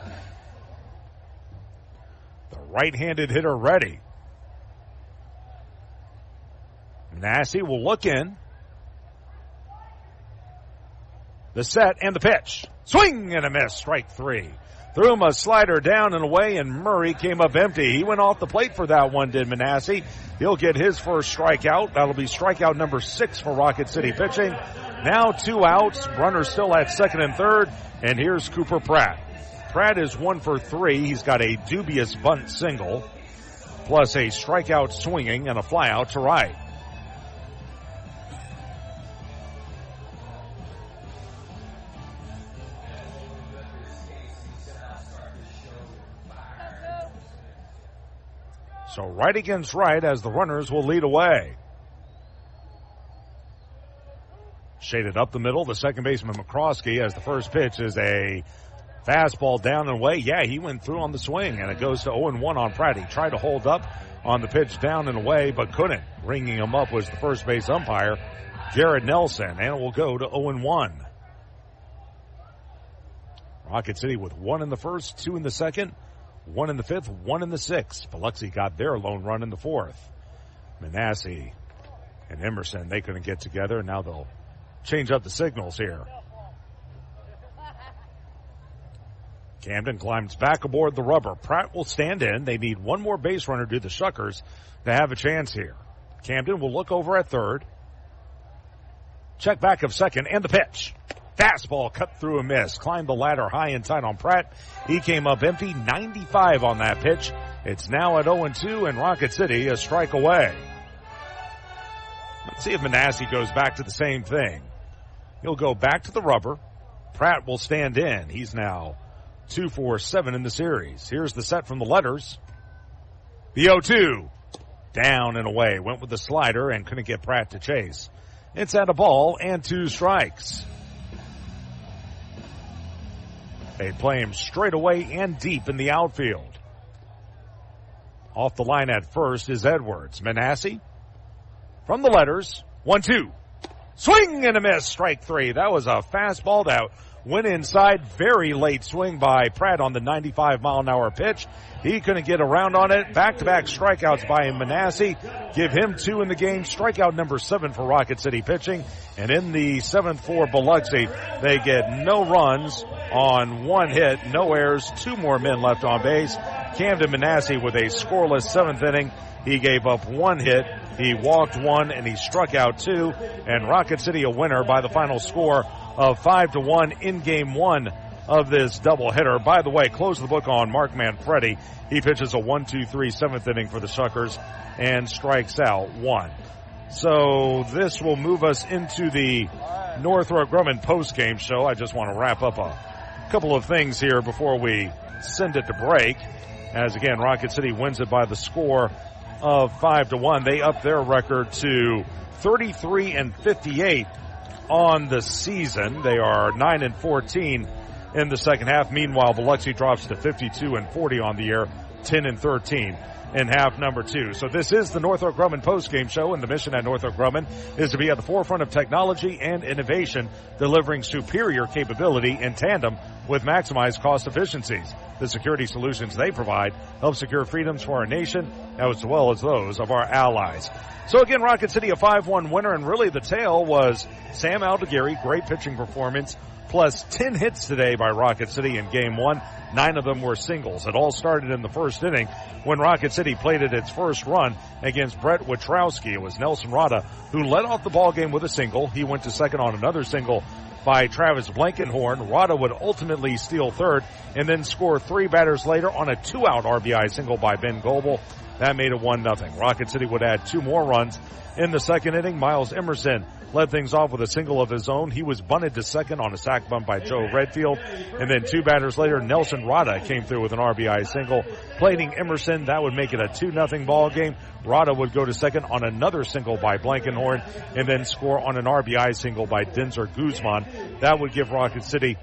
The right-handed hitter ready. Manasseh will look in. The set and the pitch. Swing and a miss. Strike 3. Threw him a slider down and away, and Murray came up empty. He went off the plate for that one, did Manasseh. He'll get his first strikeout. That'll be strikeout number 6 for Rocket City pitching. Now 2 outs. Runners still at second and third. And here's Cooper Pratt. Pratt is 1 for 3. He's got a dubious bunt single, plus a strikeout swinging and a flyout to right. So right against right as the runners will lead away. Shaded up the middle, the second baseman McCroskey, as the first pitch is a fastball down and away. Yeah, he went through on the swing, and it goes to 0-1 on Pratt. He tried to hold up on the pitch down and away, but couldn't. Ringing him up was the first base umpire, Garrett Nelson, and it will go to 0-1. Rocket City with 1 in the first, 2 in the second, 1 in the fifth, 1 in the sixth. Biloxi got their lone run in the fourth. Manasseh and Emerson, they couldn't get together, and now they'll change up the signals here. Camden climbs back aboard the rubber. Pratt will stand in. They need one more base runner to the Shuckers to have a chance here. Camden will look over at third. Check back of second, and the pitch. Fastball cut through a miss. Climbed the ladder high and tight on Pratt. He came up empty, 95 on that pitch. It's now at 0-2, and Rocket City a strike away. Let's see if Manasseh goes back to the same thing. He'll go back to the rubber. Pratt will stand in. He's now 2 for 7 in the series. Here's the set from the letters. The 0-2. Down and away. Went with the slider and couldn't get Pratt to chase. It's at a ball and 2 strikes. They play him straight away and deep in the outfield. Off the line at first is Edwards. Manasseh from the letters. 1-2. Swing and a miss. Strike 3. That was a fastball that went inside. Very late swing by Pratt on the 95-mile-an-hour pitch. He couldn't get around on it. Back-to-back strikeouts by Manasseh. Give him 2 in the game. Strikeout number 7 for Rocket City pitching. And in the 7th for Biloxi, they get no runs on 1 hit, no errors, 2 more men left on base. Camden Manasseh with a scoreless 7th inning. He gave up 1 hit. He walked 1 and he struck out 2. And Rocket City a winner by the final score of 5-1 in game 1 of this doubleheader. By the way, close the book on Mark Manfredi. He pitches a 1-2-3 7th inning for the Shuckers and strikes out 1. So this will move us into the Northrop Grumman post-game show. I just want to wrap up a couple of things here before we send it to break. As again, Rocket City wins it by the score of 5-1. They up their record to 33-58 on the season. They are 9-14 in the second half. Meanwhile, Biloxi drops to 52-40 on the year, 10-13 in half number 2. So this is the Northrop Grumman postgame show, and the mission at Northrop Grumman is to be at the forefront of technology and innovation, delivering superior capability in tandem with maximized cost efficiencies. The security solutions they provide help secure freedoms for our nation as well as those of our allies. So again, Rocket City a 5-1 winner, and really the tale was Sam Aldegiri, great pitching performance, plus 10 hits today by Rocket City in game 1. 9 of them were singles. It all started in the first inning when Rocket City played it its first run against Brett Witrowski. It was Nelson Rada who led off the ball game with a single. He went to second on another single by Travis Blankenhorn. Rada would ultimately steal third and then score 3 batters later on a 2-out RBI single by Ben Goebel. That made it 1-0. Rocket City would add 2 more runs in the second inning. Miles Emerson led things off with a single of his own. He was bunted to second on a sac bunt by Joe Redfield. And then 2 batters later, Nelson Rada came through with an RBI single. Plating Emerson, that would make it a 2-0 ball game. Rada would go to second on another single by Blankenhorn and then score on an RBI single by Denzer Guzman. That would give Rocket City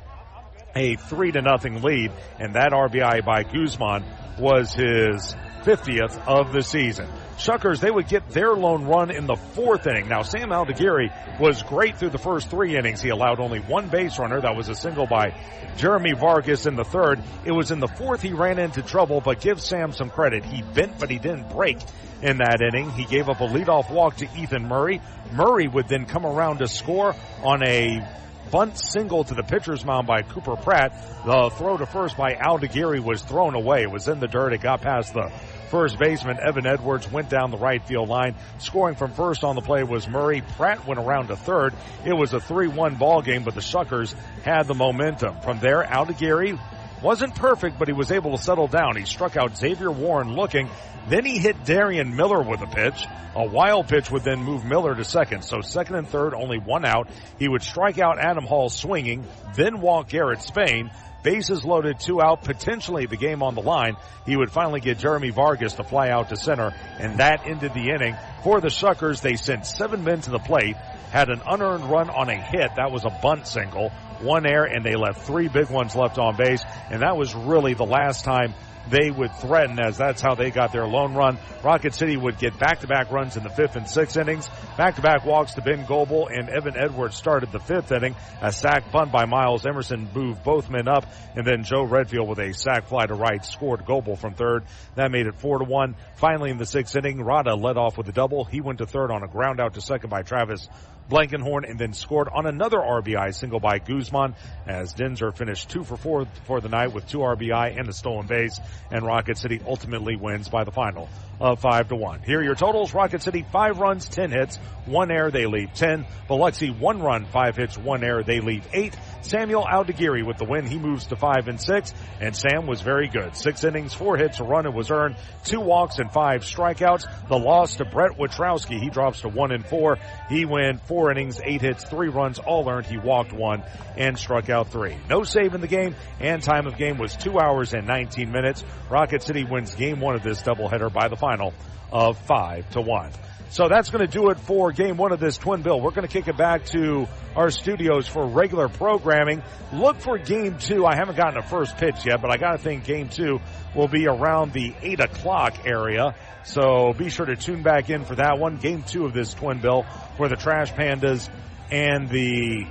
a 3-0 lead, and that RBI by Guzman was his 50th of the season. Shuckers, they would get their lone run in the 4th inning. Now, Sam Aldegiri was great through the first 3 innings. He allowed only 1 base runner. That was a single by Jeremy Vargas in the 3rd. It was in the 4th he ran into trouble, but give Sam some credit. He bent, but he didn't break in that inning. He gave up a leadoff walk to Ethan Murray. Murray would then come around to score on a bunt single to the pitcher's mound by Cooper Pratt. The throw to first by Al DeGeary was thrown away. It was in the dirt. It got past the first baseman. Evan Edwards went down the right field line. Scoring from first on the play was Murray. Pratt went around to third. It was a 3-1 ball game, but the Shuckers had the momentum. From there, Al DeGeary wasn't perfect, but he was able to settle down. He struck out Xavier Warren looking. Then he hit Darian Miller with a pitch. A wild pitch would then move Miller to second. So second and third, only one out. He would strike out Adam Hall swinging, then walk Garrett Spain. Bases loaded, 2 out, potentially the game on the line. He would finally get Jeremy Vargas to fly out to center, and that ended the inning. For the Shuckers, they sent 7 men to the plate, had an unearned run on a hit. That was a bunt single, 1 error, and they left 3 big ones left on base, and that was really the last time they would threaten, as that's how they got their lone run. Rocket City would get back-to-back runs in the 5th and 6th innings. Back-to-back walks to Ben Goebel, and Evan Edwards started the 5th inning. A sac bunt by Miles Emerson moved both men up, and then Joe Redfield with a sac fly to right scored Goebel from third. That made it 4-1. Finally in the 6th inning, Rada led off with a double. He went to third on a ground out to second by Travis Blankenhorn, and then scored on another RBI single by Guzman, as Denzer finished 2 for 4 for the night with 2 RBI and a stolen base, and Rocket City ultimately wins by the final of 5-1. Here are your totals. Rocket City 5 runs, 10 hits, 1 error, they leave 10. Biloxi 1 run, 5 hits, 1 error, they leave 8. Samuel Aldegiri with the win, he moves to 5 and 6, and Sam was very good. 6 innings, 4 hits, a run, it was earned, 2 walks and 5 strikeouts. The loss to Brett Witrowski, he drops to 1 and 4. He went 4 innings, 8 hits, 3 runs, all earned. He walked 1 and struck out 3. No save in the game, and time of game was 2 hours and 19 minutes. Rocket City wins game 1 of this doubleheader by the final of 5-1. So that's going to do it for game 1 of this twin bill. We're going to kick it back to our studios for regular programming. Look for game 2. I haven't gotten a first pitch yet, but I got to think game 2 will be around the 8 o'clock area. So be sure to tune back in for that one. Game 2 of this twin bill for the Trash Pandas and the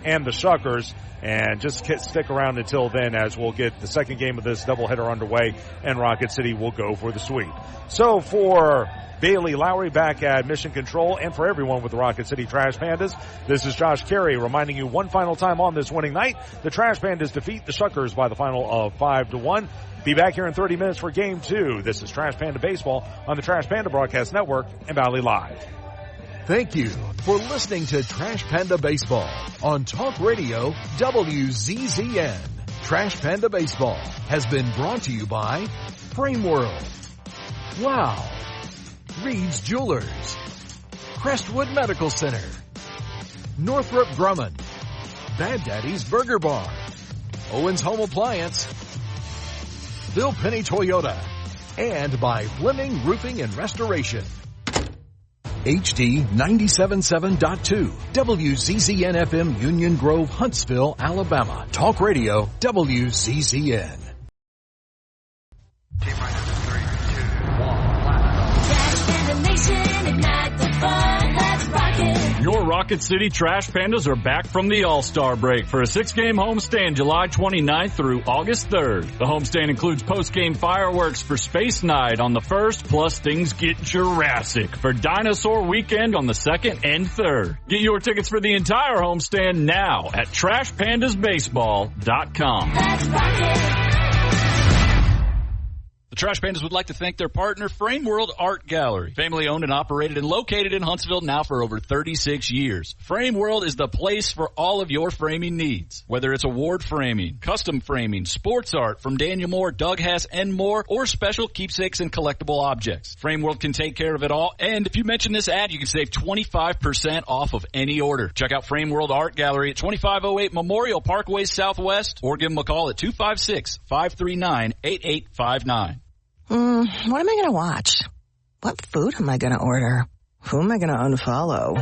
Shuckers. And just stick around until then, as we'll get the second game of this doubleheader underway, and Rocket City will go for the sweep. So for Bailey Lowry back at Mission Control, and for everyone with the Rocket City Trash Pandas, this is Josh Carey reminding you one final time on this winning night, the Trash Pandas defeat the Shuckers by the final of 5-1. Be back here in 30 minutes for game 2. This is Trash Panda Baseball on the Trash Panda Broadcast Network and Valley Live. Thank you for listening to Trash Panda Baseball on Talk Radio WZZN. Trash Panda Baseball has been brought to you by Frame World, Wow, Reed's Jewelers, Crestwood Medical Center, Northrop Grumman, Bad Daddy's Burger Bar, Owens Home Appliance, Bill Penny Toyota, and by Fleming Roofing and Restoration. HD 97.7.2, WZZN FM, Union Grove, Huntsville, Alabama. Talk Radio, WZZN. Your Rocket City Trash Pandas are back from the All-Star break for a 6-game homestand July 29th through August 3rd. The homestand includes post-game fireworks for Space Night on the 1st, plus things get Jurassic for Dinosaur Weekend on the 2nd and 3rd. Get your tickets for the entire homestand now at TrashPandasBaseball.com. Let's rock it. The Trash Pandas would like to thank their partner, Frame World Art Gallery. Family owned and operated and located in Huntsville now for over 36 years. Frame World is the place for all of your framing needs. Whether it's award framing, custom framing, sports art from Daniel Moore, Doug Hess, and more, or special keepsakes and collectible objects. Frame World can take care of it all. And if you mention this ad, you can save 25% off of any order. Check out Frame World Art Gallery at 2508 Memorial Parkway Southwest, or give them a call at 256-539-8859. What am I going to watch? What food am I going to order? Who am I going to unfollow?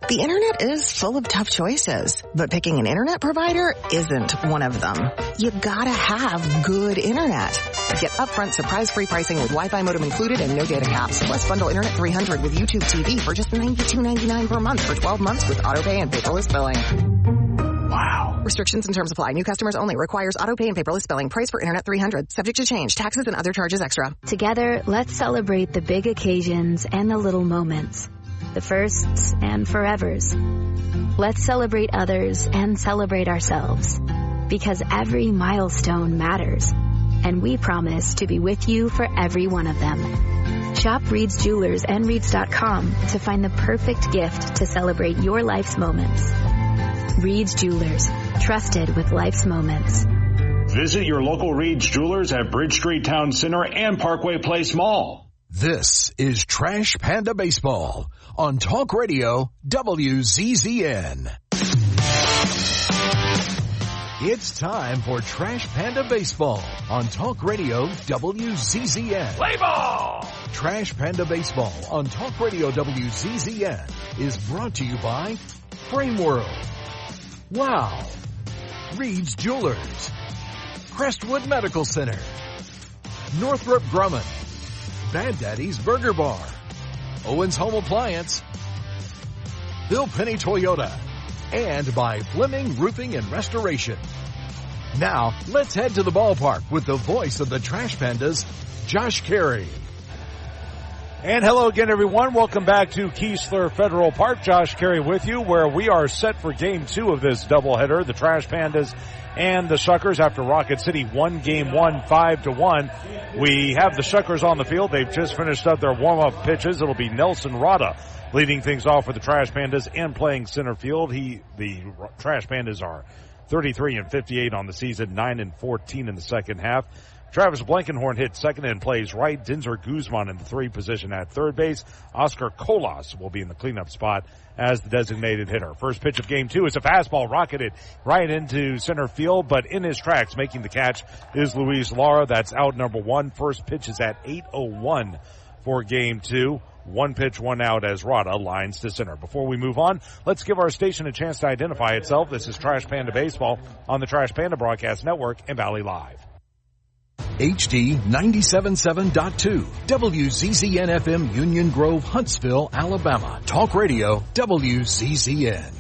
The internet is full of tough choices, but picking an internet provider isn't one of them. You gotta have good internet. Get upfront surprise-free pricing with Wi-Fi modem included and no data caps. Plus bundle Internet 300 with YouTube TV for just $92.99 per month for 12 months with autopay and paperless billing. Wow. Restrictions and terms apply. New customers only. Requires autopay and paperless billing. Price for Internet 300. Subject to change. Taxes and other charges extra. Together, let's celebrate the big occasions and the little moments. the firsts and forevers. Let's celebrate others and celebrate ourselves, because every milestone matters, and we promise to be with you for every one of them. Shop Reed's Jewelers and Reeds.com to find the perfect gift to celebrate your life's moments. Reed's Jewelers, trusted with life's moments. Visit your local Reed's Jewelers at Bridge Street Town Center and Parkway Place Mall. This is Trash Panda Baseball on Talk Radio WZZN. It's time for Trash Panda Baseball on Talk Radio WZZN. Play ball! Trash Panda Baseball on Talk Radio WZZN is brought to you by Frame World. Wow! Reed's Jewelers. Crestwood Medical Center. Northrop Grumman. Bad Daddy's Burger Bar. Owens Home Appliance. Bill Penny Toyota. And by Fleming Roofing and Restoration. Now, let's head to the ballpark with the voice of the Trash Pandas, Josh Carey. And hello again, everyone. Welcome back to Keesler Federal Park. Josh Carey with you, where we are set for Game 2 of this doubleheader. The Trash Pandas and the Shuckers after Rocket City won Game 1 5-1. We have the Shuckers on the field. They've just finished up their warm-up pitches. It'll be Nelson Rada leading things off for the Trash Pandas and playing center field. The Trash Pandas are 33-58 on the season, 9-14 in the second half. Travis Blankenhorn hits second and plays right. Dinzer Guzman in the 3 position at third base. Oscar Colas will be in the cleanup spot as the designated hitter. First pitch of Game 2 is a fastball rocketed right into center field, but in his tracks making the catch is Luis Lara. That's out number 1. First pitch is at 8:01 for Game 2. 1 pitch, 1 out as Rada lines to center. Before we move on, let's give our station a chance to identify itself. This is Trash Panda Baseball on the Trash Panda Broadcast Network and Valley Live. HD 97.7.2, WZZN FM, Union Grove, Huntsville, Alabama. Talk Radio, WZZN.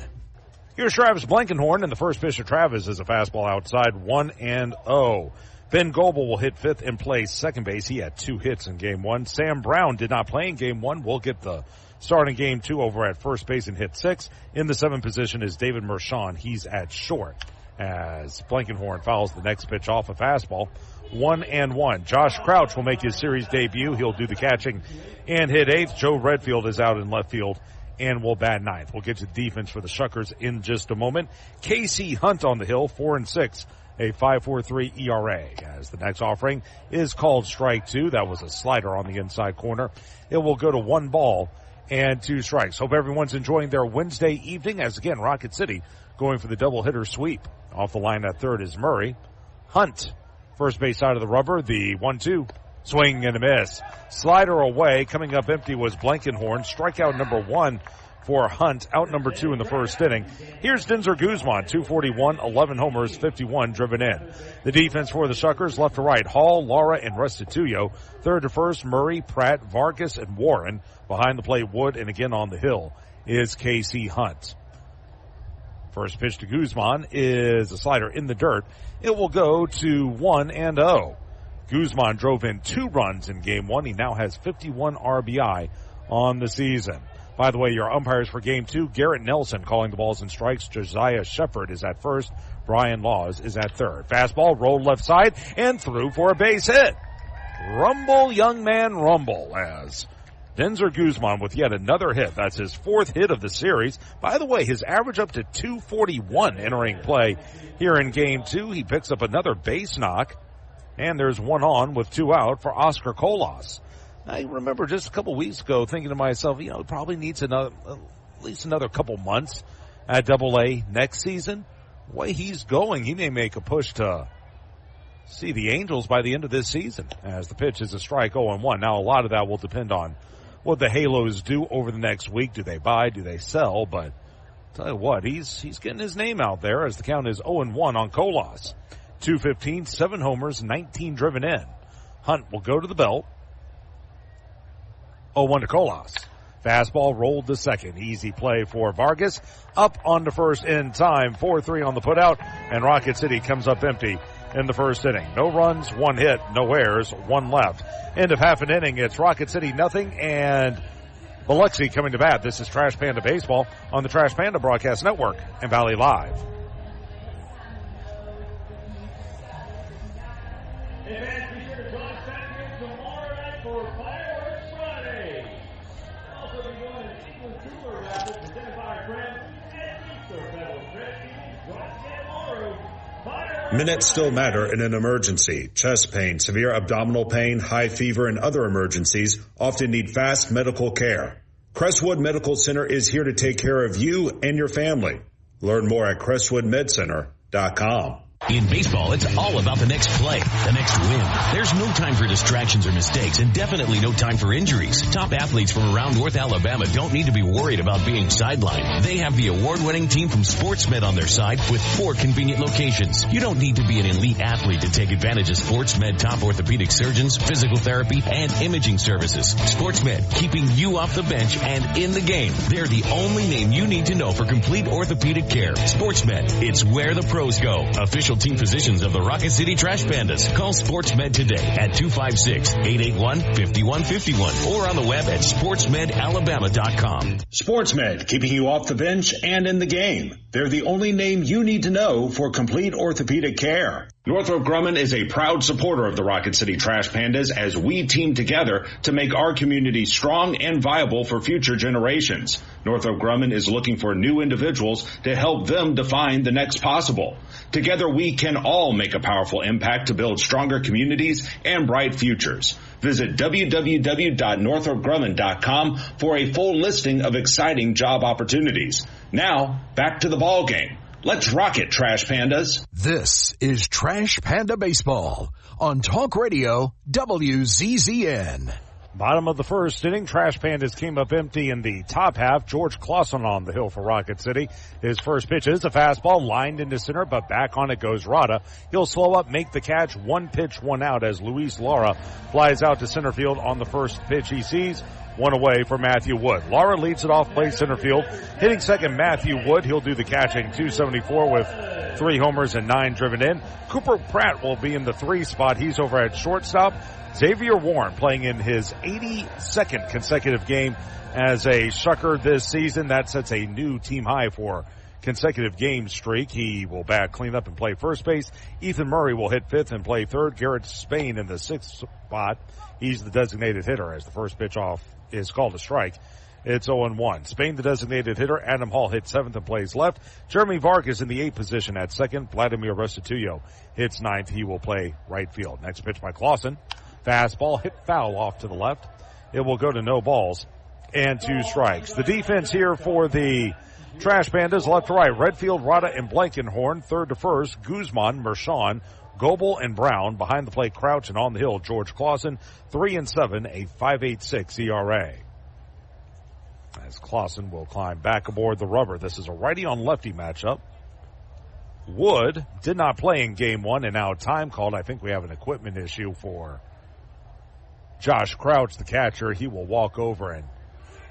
Here's Travis Blankenhorn, and the first pitch of Travis is a fastball outside, 1-0. Ben Goebel will hit 5th and play second base. He had 2 hits in Game 1. Sam Brown did not play in Game 1. We'll get the start in Game 2 over at first base and hit 6. In the 7th position is David Mershon. He's at short as Blankenhorn fouls the next pitch off a fastball. 1-1. Josh Crouch will make his series debut. He'll do the catching and hit 8th. Joe Redfield is out in left field and will bat 9th. We'll get to defense for the Shuckers in just a moment. Casey Hunt on the hill, 4-6, a 5.43 ERA. As the next offering is called strike 2. That was a slider on the inside corner. It will go to 1 ball and 2 strikes. Hope everyone's enjoying their Wednesday evening as, again, Rocket City going for the doubleheader sweep. Off the line at third is Murray. Hunt, first base side of the rubber, the 1-2. Swing and a miss. Slider away. Coming up empty was Blankenhorn. Strikeout number 1 for Hunt. Out number 2 in the first inning. Here's Dinzer Guzman, 241, 11 homers, 51 driven in. The defense for the Shuckers, left to right, Hall, Lara, and Restituyo. Third to first, Murray, Pratt, Vargas, and Warren. Behind the plate, Wood, and again on the hill is Casey Hunt. First pitch to Guzman is a slider in the dirt. It will go to 1-0. Guzman drove in 2 runs in Game 1. He now has 51 RBI on the season. By the way, your umpires for Game 2, Garrett Nelson calling the balls and strikes. Josiah Shepard is at first. Brian Laws is at third. Fastball rolled left side and through for a base hit. Rumble, young man, rumble, as Dinzer Guzman with yet another hit. That's his 4th hit of the series. By the way, his average up to 241 entering play here in Game 2. He picks up another base knock, and there's 1 on with 2 out for Oscar Colas. I remember just a couple weeks ago thinking to myself, he probably needs at least another couple months at Double-A next season. The way he's going, he may make a push to see the Angels by the end of this season, as the pitch is a strike 0-1. Now, a lot of that will depend on what the Halos do over the next week. Do they buy? Do they sell? But tell you what, he's getting his name out there as the count is 0-1 on Colas. 215, 7 homers, 19 driven in. Hunt will go to the belt. 0-1 to Colas. Fastball rolled to second. Easy play for Vargas. Up on to first in time. 4-3 on the putout, and Rocket City comes up empty in the first inning. No runs, 1 hit, no errors, 1 left. End of half an inning, it's Rocket City nothing and Biloxi coming to bat. This is Trash Panda Baseball on the Trash Panda Broadcast Network and Valley Live. Minutes still matter in an emergency. Chest pain, severe abdominal pain, high fever, and other emergencies often need fast medical care. Crestwood Medical Center is here to take care of you and your family. Learn more at crestwoodmedcenter.com. In baseball, it's all about the next play, the next win. There's no time for distractions or mistakes, and definitely no time for injuries. Top athletes from around North Alabama don't need to be worried about being sidelined. They have the award-winning team from SportsMed on their side with 4 convenient locations. You don't need to be an elite athlete to take advantage of SportsMed top orthopedic surgeons, physical therapy, and imaging services. SportsMed, keeping you off the bench and in the game. They're the only name you need to know for complete orthopedic care. SportsMed, it's where the pros go. Official team physicians of the Rocket City Trash Pandas. Call SportsMed today at 256-881-5151 or on the web at sportsmedalabama.com. SportsMed, keeping you off the bench and in the game. They're the only name you need to know for complete orthopedic care. Northrop Grumman is a proud supporter of the Rocket City Trash Pandas as we team together to make our community strong and viable for future generations. Northrop Grumman is looking for new individuals to help them define the next possible. Together we can all make a powerful impact to build stronger communities and bright futures. Visit www.northropgrumman.com for a full listing of exciting job opportunities. Now, back to the ball game. Let's rock it, Trash Pandas. This is Trash Panda Baseball on Talk Radio WZZN. Bottom of the first inning, Trash Pandas came up empty in the top half. George Clausen on the hill for Rocket City. His first pitch is a fastball lined into center, but back on it goes Rada. He'll slow up, make the catch, 1 pitch, 1 out as Luis Lara flies out to center field on the first pitch he sees. 1 away for Matthew Wood. Lara leads it off, plays center field. Hitting second, Matthew Wood. He'll do the catching. 274 with 3 homers and 9 driven in. Cooper Pratt will be in the 3 spot. He's over at shortstop. Xavier Warren playing in his 82nd consecutive game as a Shucker this season. That sets a new team high for consecutive game streak. He will bat cleanup and play first base. Ethan Murray will hit 5th and play 3rd. Garrett Spain in the 6th spot. He's the designated hitter as the first pitch off is called a strike. It's 0-1. Spain, the designated hitter. Adam Hall hits 7th and plays left. Jeremy Vargas in the 8th position at 2nd. Vladimir Restituyo hits 9th. He will play right field. Next pitch by Clausen. Fastball hit foul off to the left. It will go to no balls and 2 strikes. The defense here for the Trash Pandas, left to right. Redfield, Rada, and Blankenhorn. 3rd to 1st, Guzman, Mershon, Goebel, and Brown. Behind the plate, Crouch, and on the hill, George Clausen. 3-7, a 5.86 ERA. As Clausen will climb back aboard the rubber. This is a righty on lefty matchup. Wood did not play in game 1 and now time called. I think we have an equipment issue for Josh Crouch, the catcher. He will walk over and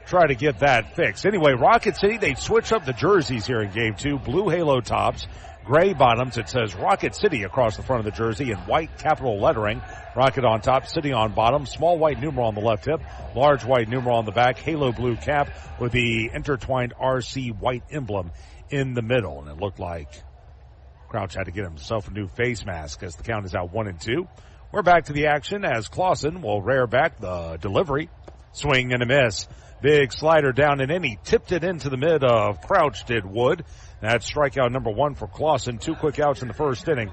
try to get that fixed. Anyway, Rocket City, they switch up the jerseys here in game 2. Blue halo tops, gray bottoms. It says Rocket City across the front of the jersey in white capital lettering. Rocket on top, City on bottom, small white numeral on the left hip, large white numeral on the back, halo blue cap with the intertwined RC white emblem in the middle. And it looked like Crouch had to get himself a new face mask as the count is out 1-2. We're back to the action as Clausen will rear back the delivery. Swing and a miss. Big slider down and in. He tipped it into the mid of Crouch, did Wood. That's strikeout number 1 for Clausen. 2 quick outs in the first inning.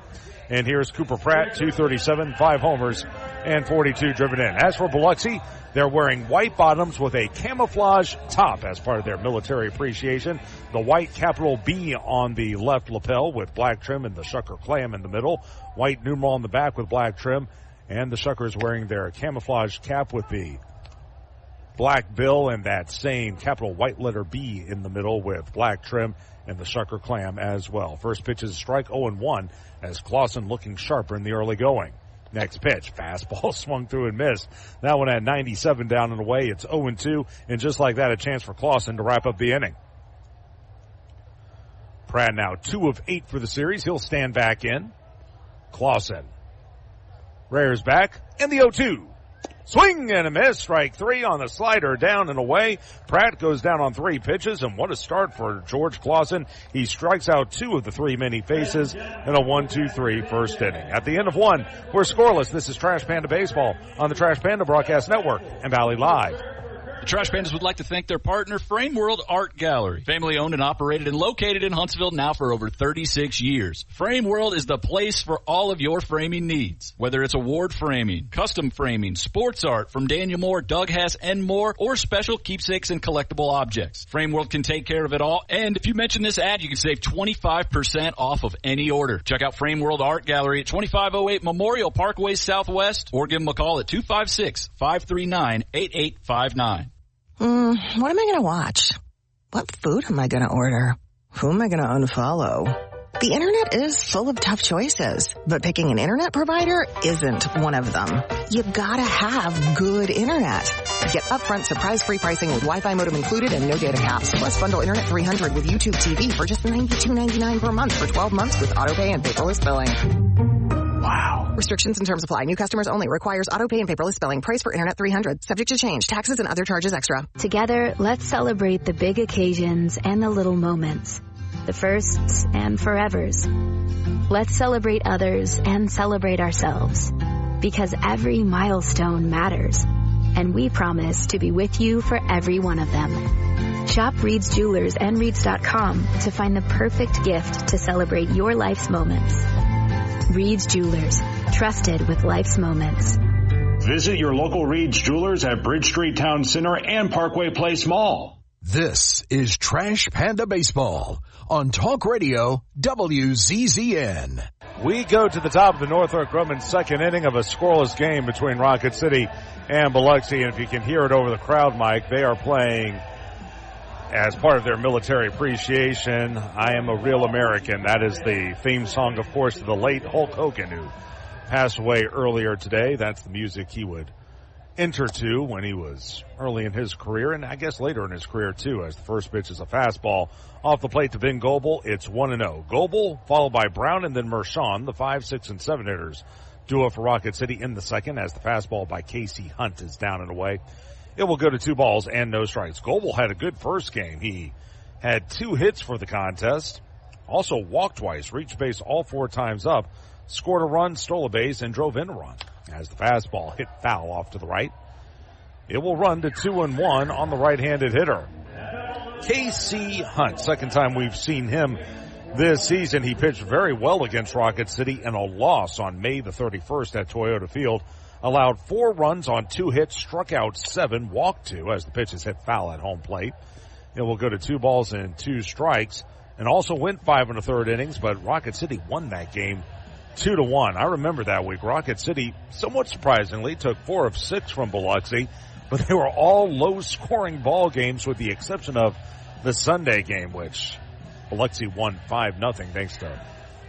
And here's Cooper Pratt, 237, 5 homers, and 42 driven in. As for Biloxi, they're wearing white bottoms with a camouflage top as part of their military appreciation. The white capital B on the left lapel with black trim and the Shucker clam in the middle. White numeral on the back with black trim. And the Shuckers wearing their camouflage cap with the black bill and that same capital white letter B in the middle with black trim and the Shucker clam as well. First pitch is a strike, 0-1 as Clausen looking sharper in the early going. Next pitch, fastball swung through and missed. That one at 97 down and away. It's 0-2, and just like that, a chance for Clausen to wrap up the inning. Pratt now 2 of 8 for the series. He'll stand back in. Clausen rears back, and the 0-2. Swing and a miss. Strike three on the slider, down and away. Pratt goes down on 3 pitches, and what a start for George Clausen. He strikes out 2 of the 3 men he faces in a 1-2-3 first inning. At the end of 1, we're scoreless. This is Trash Panda Baseball on the Trash Panda Broadcast Network and Valley Live. The Trash Pandas would like to thank their partner, Frame World Art Gallery. Family owned and operated and located in Huntsville now for over 36 years. Frame World is the place for all of your framing needs. Whether it's award framing, custom framing, sports art from Daniel Moore, Doug Hess, and more, or special keepsakes and collectible objects. Frame World can take care of it all. And if you mention this ad, you can save 25% off of any order. Check out Frame World Art Gallery at 2508 Memorial Parkway Southwest, or give them a call at 256-539-8859. What am I going to watch? What food am I going to order? Who am I going to unfollow? The internet is full of tough choices, but picking an internet provider isn't one of them. You gotta have good internet. Get upfront surprise-free pricing with Wi-Fi modem included and no data caps. Plus bundle Internet 300 with YouTube TV for just $92.99 per month for 12 months with autopay and paperless billing. Wow. Restrictions and terms apply. New customers only. Requires autopay and paperless billing. Price for Internet 300. Subject to change. Taxes and other charges extra. Together, let's celebrate the big occasions and the little moments. The firsts and forevers. Let's celebrate others and celebrate ourselves. Because every milestone matters. And we promise to be with you for every one of them. Shop Reed's Jewelers and Reeds.com to find the perfect gift to celebrate your life's moments. Reed's Jewelers, trusted with life's moments. Visit your local Reed's Jewelers at Bridge Street Town Center and Parkway Place Mall. This is Trash Panda Baseball on Talk Radio WZZN. We go to the top of the Northrop Grumman second inning of a scoreless game between Rocket City and Biloxi. And if you can hear it over the crowd, Mike, they are playing as part of their military appreciation, I Am a Real American. That is the theme song, of course, to the late Hulk Hogan, who passed away earlier today. That's the music he would enter to when he was early in his career, and I guess later in his career, too, as the first pitch is a fastball off the plate to Ben Goebel. It's 1-0. Goebel, followed by Brown, and then Mershon, the 5, 6, and 7 hitters, duo for Rocket City in the second, as the fastball by Casey Hunt is down and away. It will go to 2 balls and no strikes. Goebel had a good first game. He had 2 hits for the contest, also walked twice, reached base all 4 times up, scored a run, stole a base, and drove in a run. As the fastball hit foul off to the right, it will run to 2-1 on the right-handed hitter. Casey Hunt, second time we've seen him this season. He pitched very well against Rocket City in a loss on May the 31st at Toyota Field. Allowed 4 runs on 2 hits, struck out 7, walked 2 as the pitches hit foul at home plate. It will go to 2 balls and 2 strikes, and also went 5 1/3 innings, but Rocket City won that game 2-1. I remember that week. Rocket City, somewhat surprisingly, took 4 of 6 from Biloxi, but they were all low-scoring ball games with the exception of the Sunday game, which Biloxi won 5-0 thanks to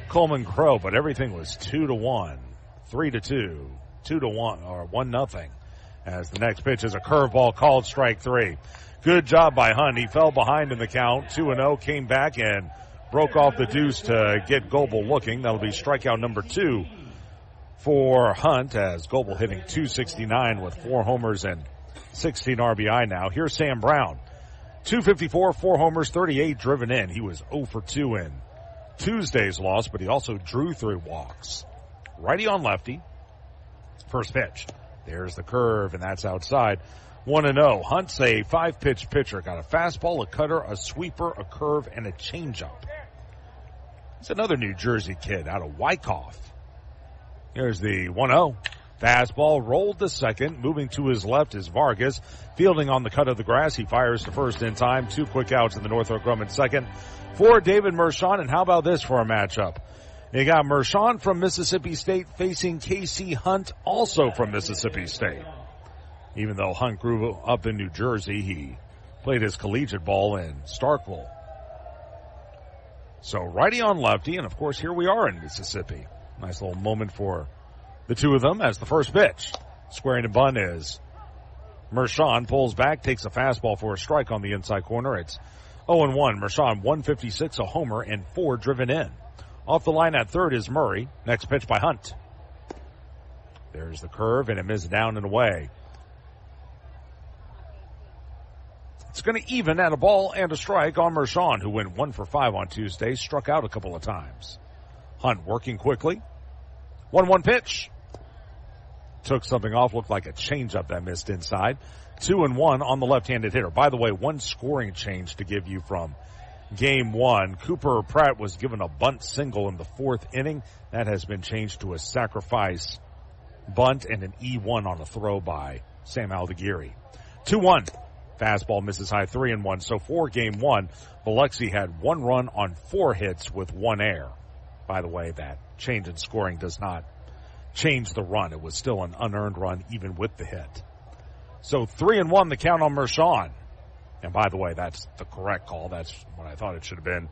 Coleman Crow, but everything was 2-1, 3-2. 2-1 or 1-0 as the next pitch is a curveball called strike 3. Good job by Hunt. He fell behind in the count. 2-0, came back and broke off the deuce to get Goebel looking. That'll be strikeout number 2 for Hunt, as Goebel hitting .269 with 4 homers and 16 RBI now. Here's Sam Brown. .254, 4 homers, 38 driven in. He was 0 for 2 in Tuesday's loss, but he also drew 3 walks. Righty on lefty. First pitch. There's the curve, and that's outside. 1-0. Hunt's a 5-pitch pitcher. Got a fastball, a cutter, a sweeper, a curve, and a changeup. It's another New Jersey kid out of Wyckoff. Here's the 1-0. Fastball rolled to second. Moving to his left is Vargas. Fielding on the cut of the grass. He fires to first in time. 2 quick outs in the Northrop Grumman second for David Mershon. And how about this for a matchup? You got Mershon from Mississippi State facing Casey Hunt, also from Mississippi State. Even though Hunt grew up in New Jersey, he played his collegiate ball in Starkville. So righty on lefty, and of course here we are in Mississippi. Nice little moment for the two of them as the first pitch. Squaring to bunt is Mershon, pulls back, takes a fastball for a strike on the inside corner. It's 0-1. Mershon 156, a homer, and 4 driven in. Off the line at third is Murray. Next pitch by Hunt. There's the curve, and it misses down and away. It's going to even at a ball and a strike on Mershon, who went 1 for 5 on Tuesday, struck out a couple of times. Hunt working quickly. 1-1 pitch. Took something off, looked like a changeup that missed inside. 2-1 on the left-handed hitter. By the way, one scoring change to give you from Game 1. Cooper Pratt was given a bunt single in the 4th inning. That has been changed to a sacrifice bunt and an E1 on a throw by Sam Aldeguerri. 2-1. Fastball misses high, 3-1. So for Game 1, Biloxi had 1 run on 4 hits with 1 error. By the way, that change in scoring does not change the run. It was still an unearned run even with the hit. So 3-1 the count on Mershon. And by the way, that's the correct call. That's what I thought it should have been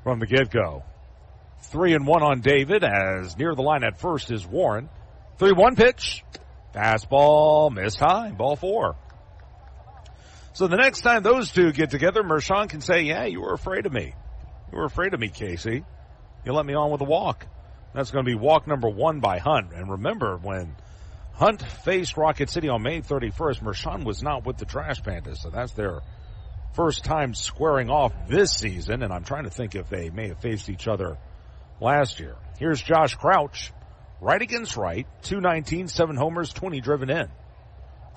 from the get-go. 3-1 on David, as near the line at first is Warren. 3-1 pitch. Fastball missed high, ball 4. So the next time those two get together, Mershon can say, yeah, you were afraid of me. You were afraid of me, Casey. You let me on with a walk. That's going to be walk number 1 by Hunt. And remember, when Hunt faced Rocket City on May 31st, Mershon was not with the Trash Pandas. So that's their first time squaring off this season. And I'm trying to think if they may have faced each other last year. Here's Josh Crouch. Right against right. 219, 7 homers, 20 driven in.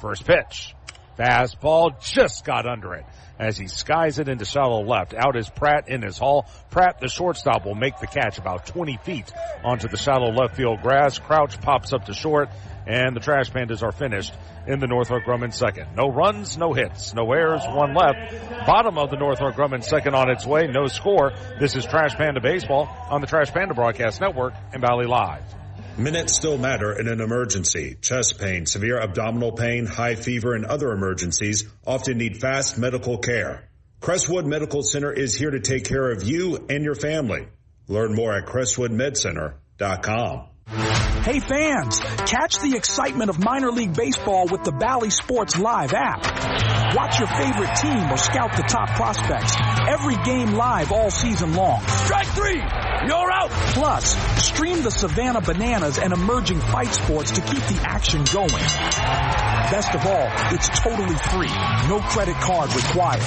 First pitch. Fastball just got under it as he skies it into shallow left. Out is Pratt in his hall. Pratt, the shortstop, will make the catch about 20 feet onto the shallow left field grass. Crouch pops up to short, and the Trash Pandas are finished in the Northrop Grumman second. No runs, no hits, no errors, 1 left. Bottom of the Northrop Grumman second on its way, no score. This is Trash Panda Baseball on the Trash Panda Broadcast Network and Valley Live. Minutes still matter in an emergency. Chest pain, severe abdominal pain, high fever, and other emergencies often need fast medical care. Crestwood Medical Center is here to take care of you and your family. Learn more at crestwoodmedcenter.com. Hey fans, catch the excitement of minor league baseball with the Bally Sports Live app. Watch your favorite team or scout the top prospects. Every game live all season long. Strike 3! You're out! Plus, stream the Savannah Bananas and emerging fight sports to keep the action going. Best of all, it's totally free. No credit card required.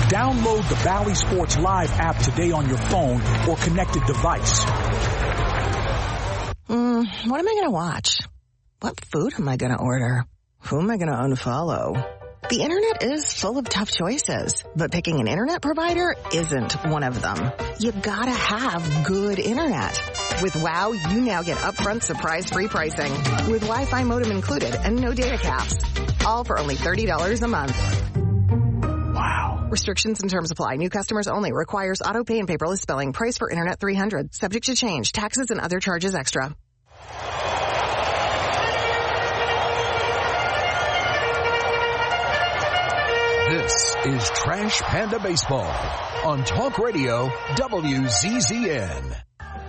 Download the Bally Sports Live app today on your phone or connected device. What am I going to watch? What food am I going to order? Who am I going to unfollow? The internet is full of tough choices, but picking an internet provider isn't one of them. You gotta have good internet. With WOW, you now get upfront surprise-free pricing with Wi-Fi modem included and no data caps. All for only $30 a month. Wow. Restrictions and terms apply. New customers only. Requires auto pay and paperless billing. Price for internet $300. Subject to change. Taxes and other charges extra. This is Trash Panda Baseball on Talk Radio WZZN.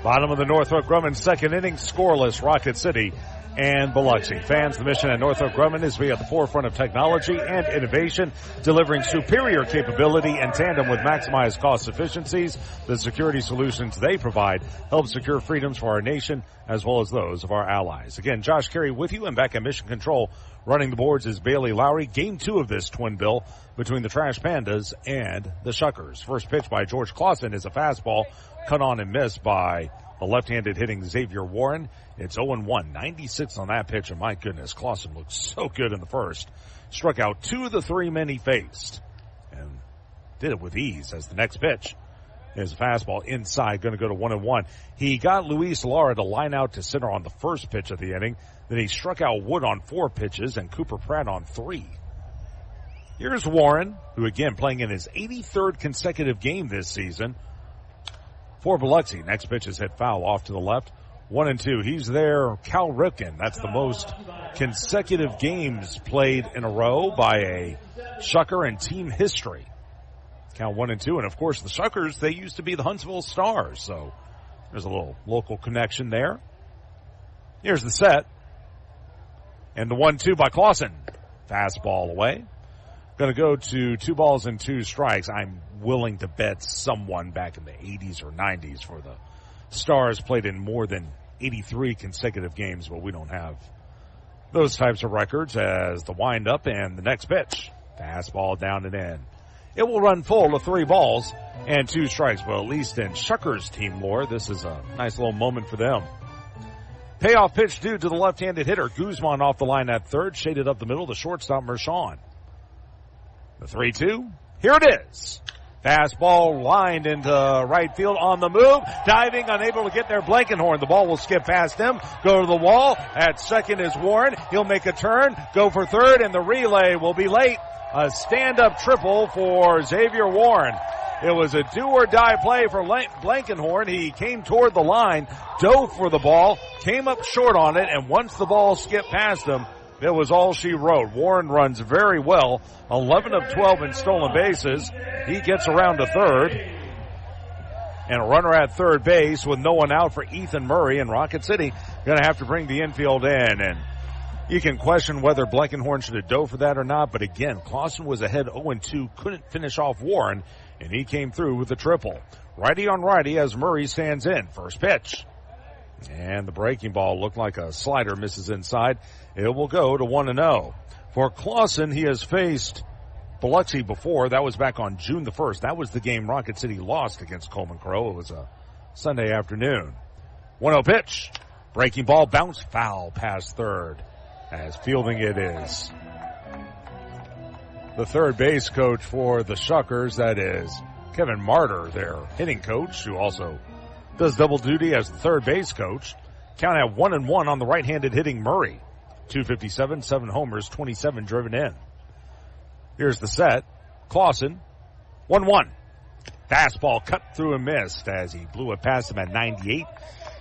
Bottom of the Northrop Grumman second inning, scoreless, Rocket City and Biloxi. Fans, the mission at Northrop Grumman is to be at the forefront of technology and innovation, delivering superior capability in tandem with maximized cost efficiencies. The security solutions they provide help secure freedoms for our nation as well as those of our allies. Again, Josh Carey with you, and back at Mission Control running the boards is Bailey Lowry. Game 2 of this twin bill between the Trash Pandas and the Shuckers. First pitch by George Clausen is a fastball cut on and missed by the left-handed hitting Xavier Warren. It's 0-1, 96 on that pitch, and my goodness, Clausen looked so good in the first. Struck out 2 of the 3 men he faced, and did it with ease as the next pitch is a fastball inside, going to go to 1-1. He got Luis Lara to line out to center on the first pitch of the inning. Then he struck out Wood on 4 pitches and Cooper Pratt on 3. Here's Warren, who again playing in his 83rd consecutive game this season for Biloxi. Next pitch is hit foul off to the left. 1-2. He's there. Cal Ripken. That's the most consecutive games played in a row by a Shucker in team history. Cal 1-2. And of course the Shuckers, they used to be the Huntsville Stars. So there's a little local connection there. Here's the set. And the 1-2 by Clausen. Fastball away. Going to go to 2 balls and 2 strikes. I'm willing to bet someone back in the 80s or 90s for the Stars played in more than 83 consecutive games, but we don't have those types of records. As the windup and the next pitch. Fastball down and in. It will run full of 3 balls and 2 strikes. Well, at least in Shuckers team lore, this is a nice little moment for them. Payoff pitch due to the left-handed hitter. Guzman off the line at third, shaded up the middle, the shortstop Mershon. The 3-2. Here it is. Fastball lined into right field on the move. Diving, unable to get there, Blankenhorn. The ball will skip past him, go to the wall. At second is Warren. He'll make a turn, go for third, and the relay will be late. A stand-up triple for Xavier Warren. It was a do-or-die play for Blankenhorn. He came toward the line, dove for the ball, came up short on it, and once the ball skipped past him, it was all she wrote. Warren runs very well, 11 of 12 in stolen bases. He gets around to third. And a runner at third base with no one out for Ethan Murray, and Rocket City going to have to bring the infield in. And you can question whether Blankenhorn should have dove for that or not, but again, Clausen was ahead 0-2, couldn't finish off Warren, and he came through with the triple. Righty on righty as Murray stands in. First pitch. And the breaking ball looked like a slider, misses inside. It will go to 1-0. For Clausen, he has faced Biloxi before. That was back on June the 1st. That was the game Rocket City lost against Coleman Crow. It was a Sunday afternoon. 1-0 pitch. Breaking ball, bounce foul past third. As fielding it is the third base coach for the Shuckers. That is Kevin Martyr, their hitting coach, who also does double duty as the third base coach. Count at 1-1 on the right-handed hitting Murray. 257, 7 homers, 27 driven in. Here's the set. Clausen, 1-1. Fastball cut through and missed as he blew it past him at 98.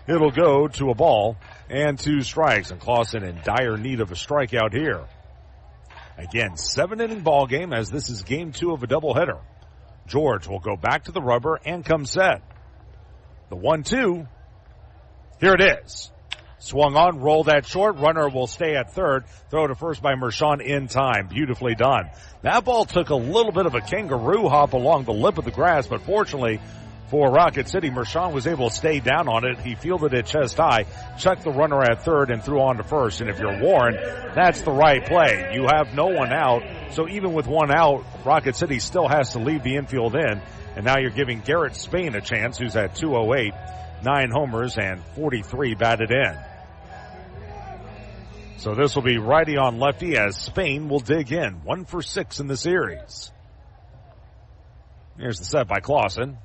It'll go to a ball and 2 strikes, and Clausen in dire need of a strikeout here. Again, 7-inning ball game as this is game 2 of a doubleheader. George will go back to the rubber and come set. The 1-2. Here it is. Swung on, rolled at short. Runner will stay at third. Throw to first by Mershon in time. Beautifully done. That ball took a little bit of a kangaroo hop along the lip of the grass, but fortunately for Rocket City, Mershon was able to stay down on it. He fielded it chest high, chucked the runner at third, and threw on to first. And if you're Warren, that's the right play. You have no one out, so even with one out, Rocket City still has to leave the infield in. And now you're giving Garrett Spain a chance, who's at 208, 9 homers, and 43 batted in. So this will be righty on lefty as Spain will dig in. 1 for 6 in the series. Here's the set by Clausen.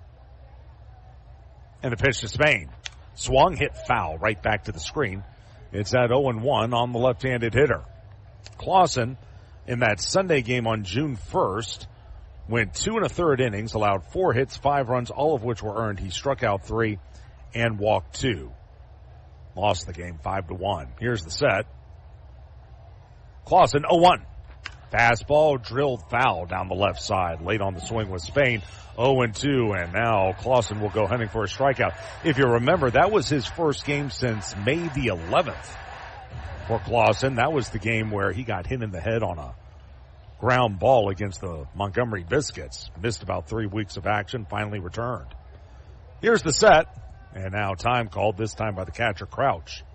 And the pitch to Spain. Swung, hit foul, right back to the screen. It's at 0-1 on the left-handed hitter. Clausen, in that Sunday game on June 1st, went 2 1/3 innings, allowed 4 hits, 5 runs, all of which were earned. He struck out 3 and walked 2. Lost the game 5-1. Here's the set. Clausen, 0-1. Fastball drilled foul down the left side. Late on the swing with Spain. 0-2, and now Clausen will go hunting for a strikeout. If you remember, that was his first game since May the 11th for Clausen. That was the game where he got hit in the head on a ground ball against the Montgomery Biscuits. Missed about 3 weeks of action, finally returned. Here's the set, and now time called, this time by the catcher Crouch.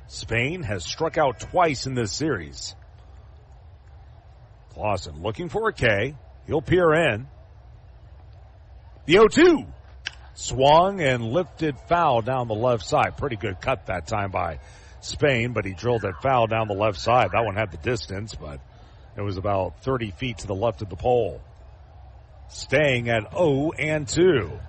Spain has struck out twice in this series. Clausen looking for a K. He'll peer in. The 0-2. Swung and lifted foul down the left side. Pretty good cut that time by Spain, but he drilled that foul down the left side. That one had the distance, but it was about 30 feet to the left of the pole. Staying at 0-2.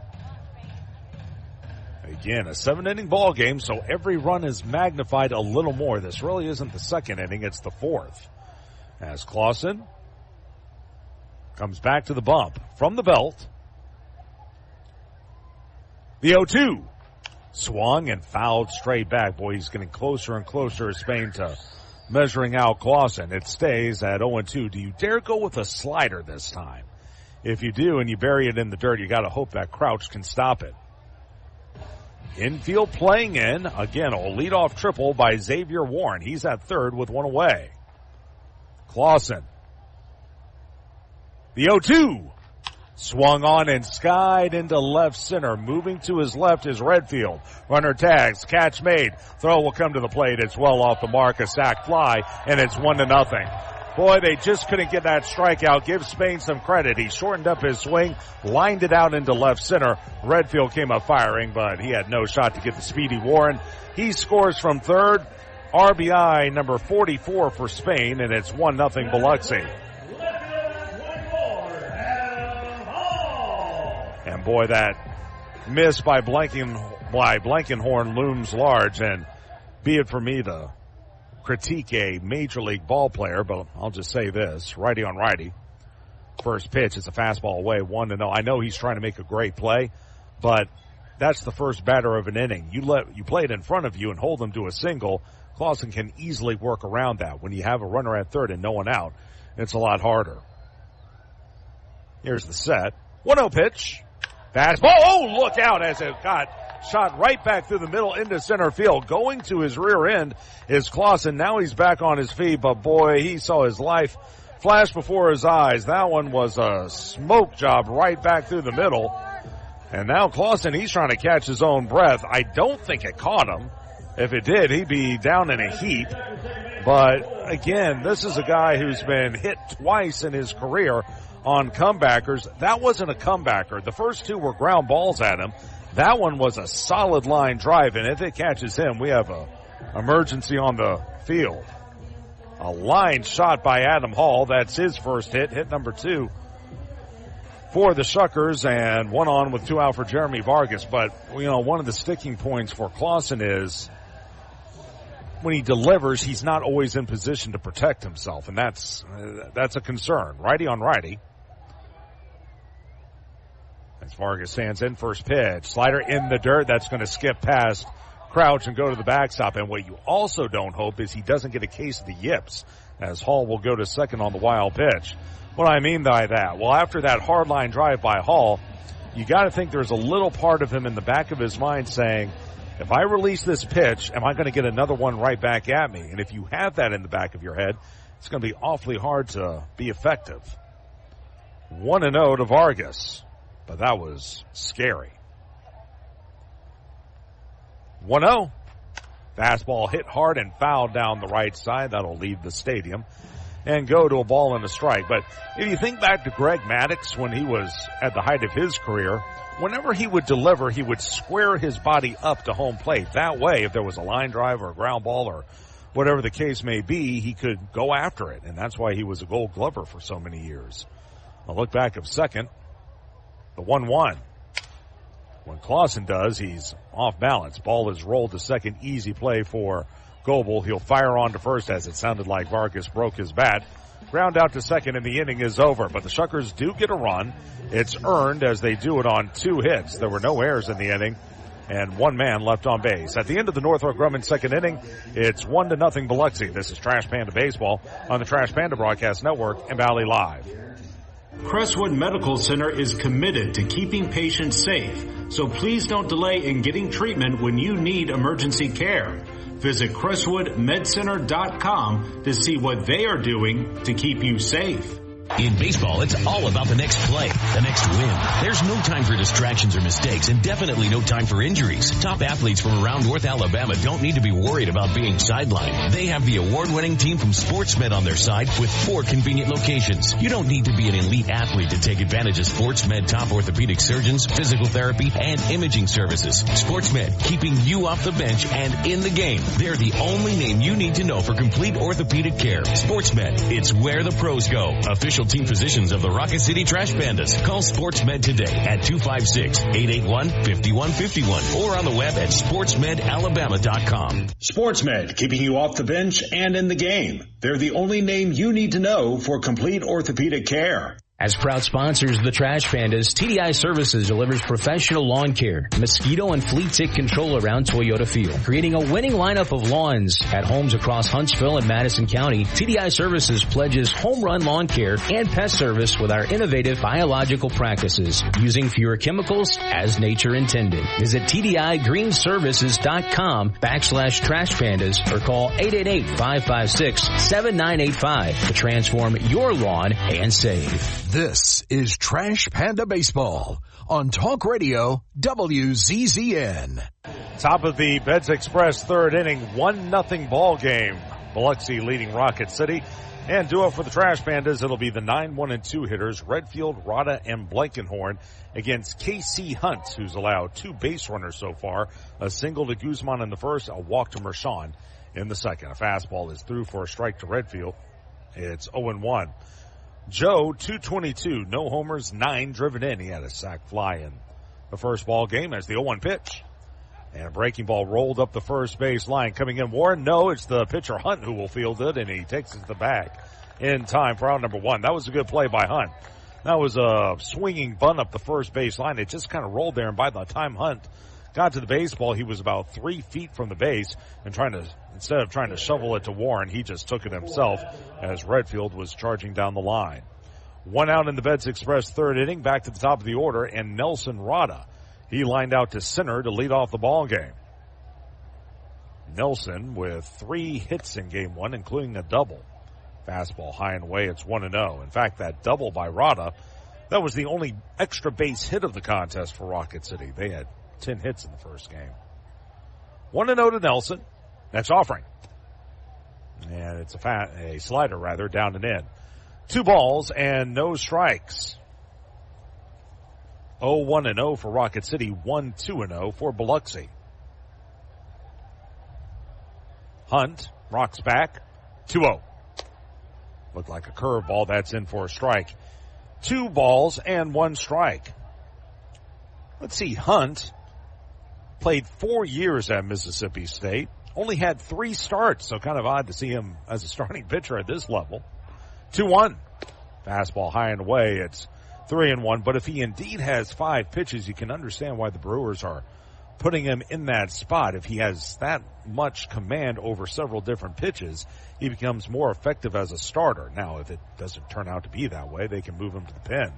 Again, a 7-inning ball game, so every run is magnified a little more. This really isn't the second inning, it's the fourth. As Clausen comes back to the bump from the belt. The 0-2. Swung and fouled straight back. Boy, he's getting closer and closer as Spain to measuring out Clausen. It stays at 0-2. Do you dare go with a slider this time? If you do and you bury it in the dirt, you got to hope that Crouch can stop it. Infield playing in. Again, a leadoff triple by Xavier Warren. He's at third with 1 away. Clausen. The 0-2. Swung on and skied into left center. Moving to his left is Redfield. Runner tags. Catch made. Throw will come to the plate. It's well off the mark. A sac fly, and it's 1-0. Boy, they just couldn't get that strikeout. Give Spain some credit. He shortened up his swing, lined it out into left center. Redfield came up firing, but he had no shot to get the speedy Warren. He scores from third. RBI number 44 for Spain, and it's 1-0 Biloxi. And boy, that miss by Blankenhorn looms large, and be it for me to critique a major league ball player, but I'll just say this, righty on righty. First pitch is a fastball away, 1-0. I know he's trying to make a great play, but that's the first batter of an inning. You play it in front of you and hold them to a single. Clausen can easily work around that. When you have a runner at third and no one out, it's a lot harder. Here's the set. 1-0 pitch. Fastball. Oh, look out as it got shot right back through the middle into center field. Going to his rear end is Clausen. Now he's back on his feet, but boy, he saw his life flash before his eyes. That one was a smoke job right back through the middle. And now Clausen, he's trying to catch his own breath. I don't think it caught him. If it did, he'd be down in a heap. But again, this is a guy who's been hit twice in his career on comebackers. That wasn't a comebacker. The first two were ground balls at him. That one was a solid line drive, and if it catches him, we have a emergency on the field. A line shot by Adam Hall. That's his first hit number 2 for the Shuckers, and 1 on with 2 out for Jeremy Vargas. But, one of the sticking points for Clausen is when he delivers, he's not always in position to protect himself, and that's a concern. Righty on righty. As Vargas stands in, first pitch. Slider in the dirt. That's going to skip past Crouch and go to the backstop. And what you also don't hope is he doesn't get a case of the yips, as Hall will go to second on the wild pitch. What do I mean by that? Well, after that hard line drive by Hall, you got to think there's a little part of him in the back of his mind saying, if I release this pitch, am I going to get another one right back at me? And if you have that in the back of your head, it's going to be awfully hard to be effective. 1-0 to Vargas. But that was scary. 1-0. Fastball hit hard and fouled down the right side. That'll leave the stadium and go to a ball and a strike. But if you think back to Greg Maddux when he was at the height of his career, whenever he would deliver, he would square his body up to home plate. That way, if there was a line drive or a ground ball or whatever the case may be, he could go after it. And that's why he was a Gold Glover for so many years. I'll look back of second. The 1-1. When Clausen does, he's off balance. Ball is rolled to second. Easy play for Goebel. He'll fire on to first as it sounded like Vargas broke his bat. Ground out to second and the inning is over. But the Shuckers do get a run. It's earned as they do it on 2 hits. There were no errors in the inning and 1 man left on base. At the end of the Northrop Grumman second inning, it's 1-0 Biloxi. This is Trash Panda Baseball on the Trash Panda Broadcast Network and Valley Live. Crestwood Medical Center is committed to keeping patients safe, so please don't delay in getting treatment when you need emergency care. Visit CrestwoodMedCenter.com to see what they are doing to keep you safe. In baseball, it's all about the next play, the next win. There's no time for distractions or mistakes, and definitely no time for injuries. Top athletes from around North Alabama don't need to be worried about being sidelined. They have the award-winning team from SportsMed on their side with 4 convenient locations. You don't need to be an elite athlete to take advantage of SportsMed top orthopedic surgeons, physical therapy, and imaging services. SportsMed, keeping you off the bench and in the game. They're the only name you need to know for complete orthopedic care. SportsMed, it's where the pros go. Official team physicians of the Rocket City Trash Pandas. Call SportsMed today at 256-881-5151 or on the web at sportsmedalabama.com. SportsMed, keeping you off the bench and in the game. They're the only name you need to know for complete orthopedic care. As proud sponsors of the Trash Pandas, TDI Services delivers professional lawn care, mosquito and flea tick control around Toyota Field. Creating a winning lineup of lawns at homes across Huntsville and Madison County, TDI Services pledges home run lawn care and pest service with our innovative biological practices, using fewer chemicals as nature intended. Visit TDIGreenServices.com/Trash Pandas or call 888-556-7985 to transform your lawn and save. This is Trash Panda Baseball on Talk Radio WZZN. Top of the Beds Express third inning, 1-0 ball game. Biloxi leading Rocket City. And duo for the Trash Pandas, it'll be the 9-1-2 hitters, Redfield, Rada, and Blankenhorn against KC Hunt, who's allowed 2 base runners so far, a single to Guzman in the first, a walk to Mershon in the second. A fastball is through for a strike to Redfield. It's 0-1. Joe, 222, no homers, 9 driven in. He had a sac fly in the first ball game as the 0-1 pitch. And a breaking ball rolled up the first base line. Coming in, Warren, no, it's the pitcher Hunt who will field it, and he takes it to the bag in time for out number 1. That was a good play by Hunt. That was a swinging bunt up the first base line. It just kind of rolled there, and by the time Hunt got to the baseball, he was about 3 feet from the base, and instead of trying to shovel it to Warren, he just took it himself as Redfield was charging down the line. 1 out in the Beds Express third inning, back to the top of the order, and Nelson Rada. He lined out to center to lead off the ball game. Nelson with 3 hits in game 1, including a double. Fastball high and away, it's 1-0. In fact, that double by Rada, that was the only extra base hit of the contest for Rocket City. They had 10 hits in the first game. 1-0 to Nelson. Next offering. And it's a slider rather, down and in. 2 balls and no strikes. 0-1-0 for Rocket City, 1-2-0 for Biloxi. Hunt rocks back, 2-0. Looked like a curveball, that's in for a strike. 2 balls and 1 strike. Let's see, Hunt played 4 years at Mississippi State, only had 3 starts, so kind of odd to see him as a starting pitcher at this level. 2-1. Fastball high and away, it's 3-1, but if he indeed has 5 pitches, you can understand why the Brewers are putting him in that spot. If he has that much command over several different pitches, he becomes more effective as a starter. Now, if it doesn't turn out to be that way, they can move him to the pen.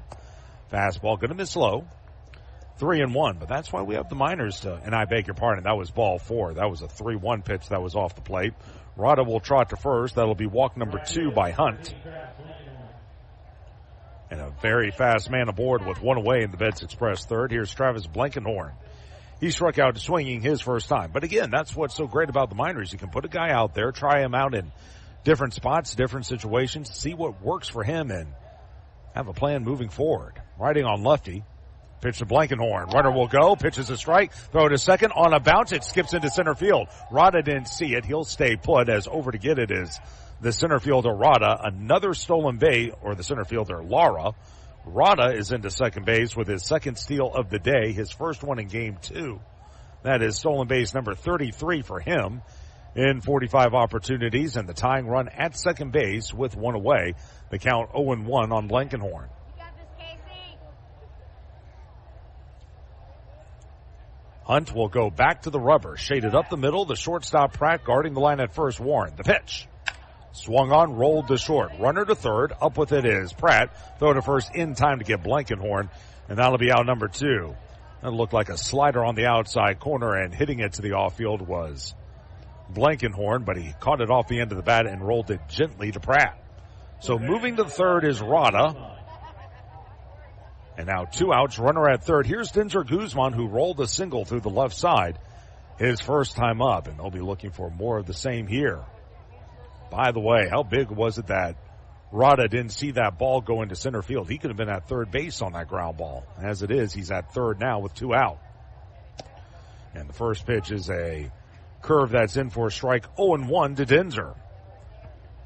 Fastball going to miss low. 3-1, but that's why we have the minors to, and I beg your pardon, that was ball 4. That was a 3-1 pitch that was off the plate. Rada will trot to first. That'll be walk number 2 by Hunt. And a very fast man aboard with 1 away in the Beds Express third. Here's Travis Blankenhorn. He struck out swinging his first time. But again, that's what's so great about the minors. You can put a guy out there, try him out in different spots, different situations, see what works for him, and have a plan moving forward. Riding on lefty. Pitch to Blankenhorn. Runner will go. Pitches a strike. Throw to second. On a bounce, it skips into center field. Rada didn't see it. He'll stay put as over to get it is the center fielder Rada. Another stolen base, or the center fielder Lara. Rada is into second base with his second steal of the day, his first one in game 2. That is stolen base number 33 for him in 45 opportunities, and the tying run at second base with 1 away. The count 0-1 on Blankenhorn. Hunt will go back to the rubber. Shaded up the middle. The shortstop Pratt guarding the line at first. Warren. The pitch. Swung on, rolled to short. Runner to third. Up with it is Pratt. Throw to first in time to get Blankenhorn. And that'll be out number 2. That looked like a slider on the outside corner, and hitting it to the off field was Blankenhorn, but he caught it off the end of the bat and rolled it gently to Pratt. So moving to third is Rada. And now 2 outs, runner at third. Here's Denzer Guzman, who rolled a single through the left side his first time up, and they'll be looking for more of the same here. By the way, how big was it that Rada didn't see that ball go into center field? He could have been at third base on that ground ball. As it is, he's at third now with 2 out. And the first pitch is a curve that's in for a strike. 0-1 to Denzer,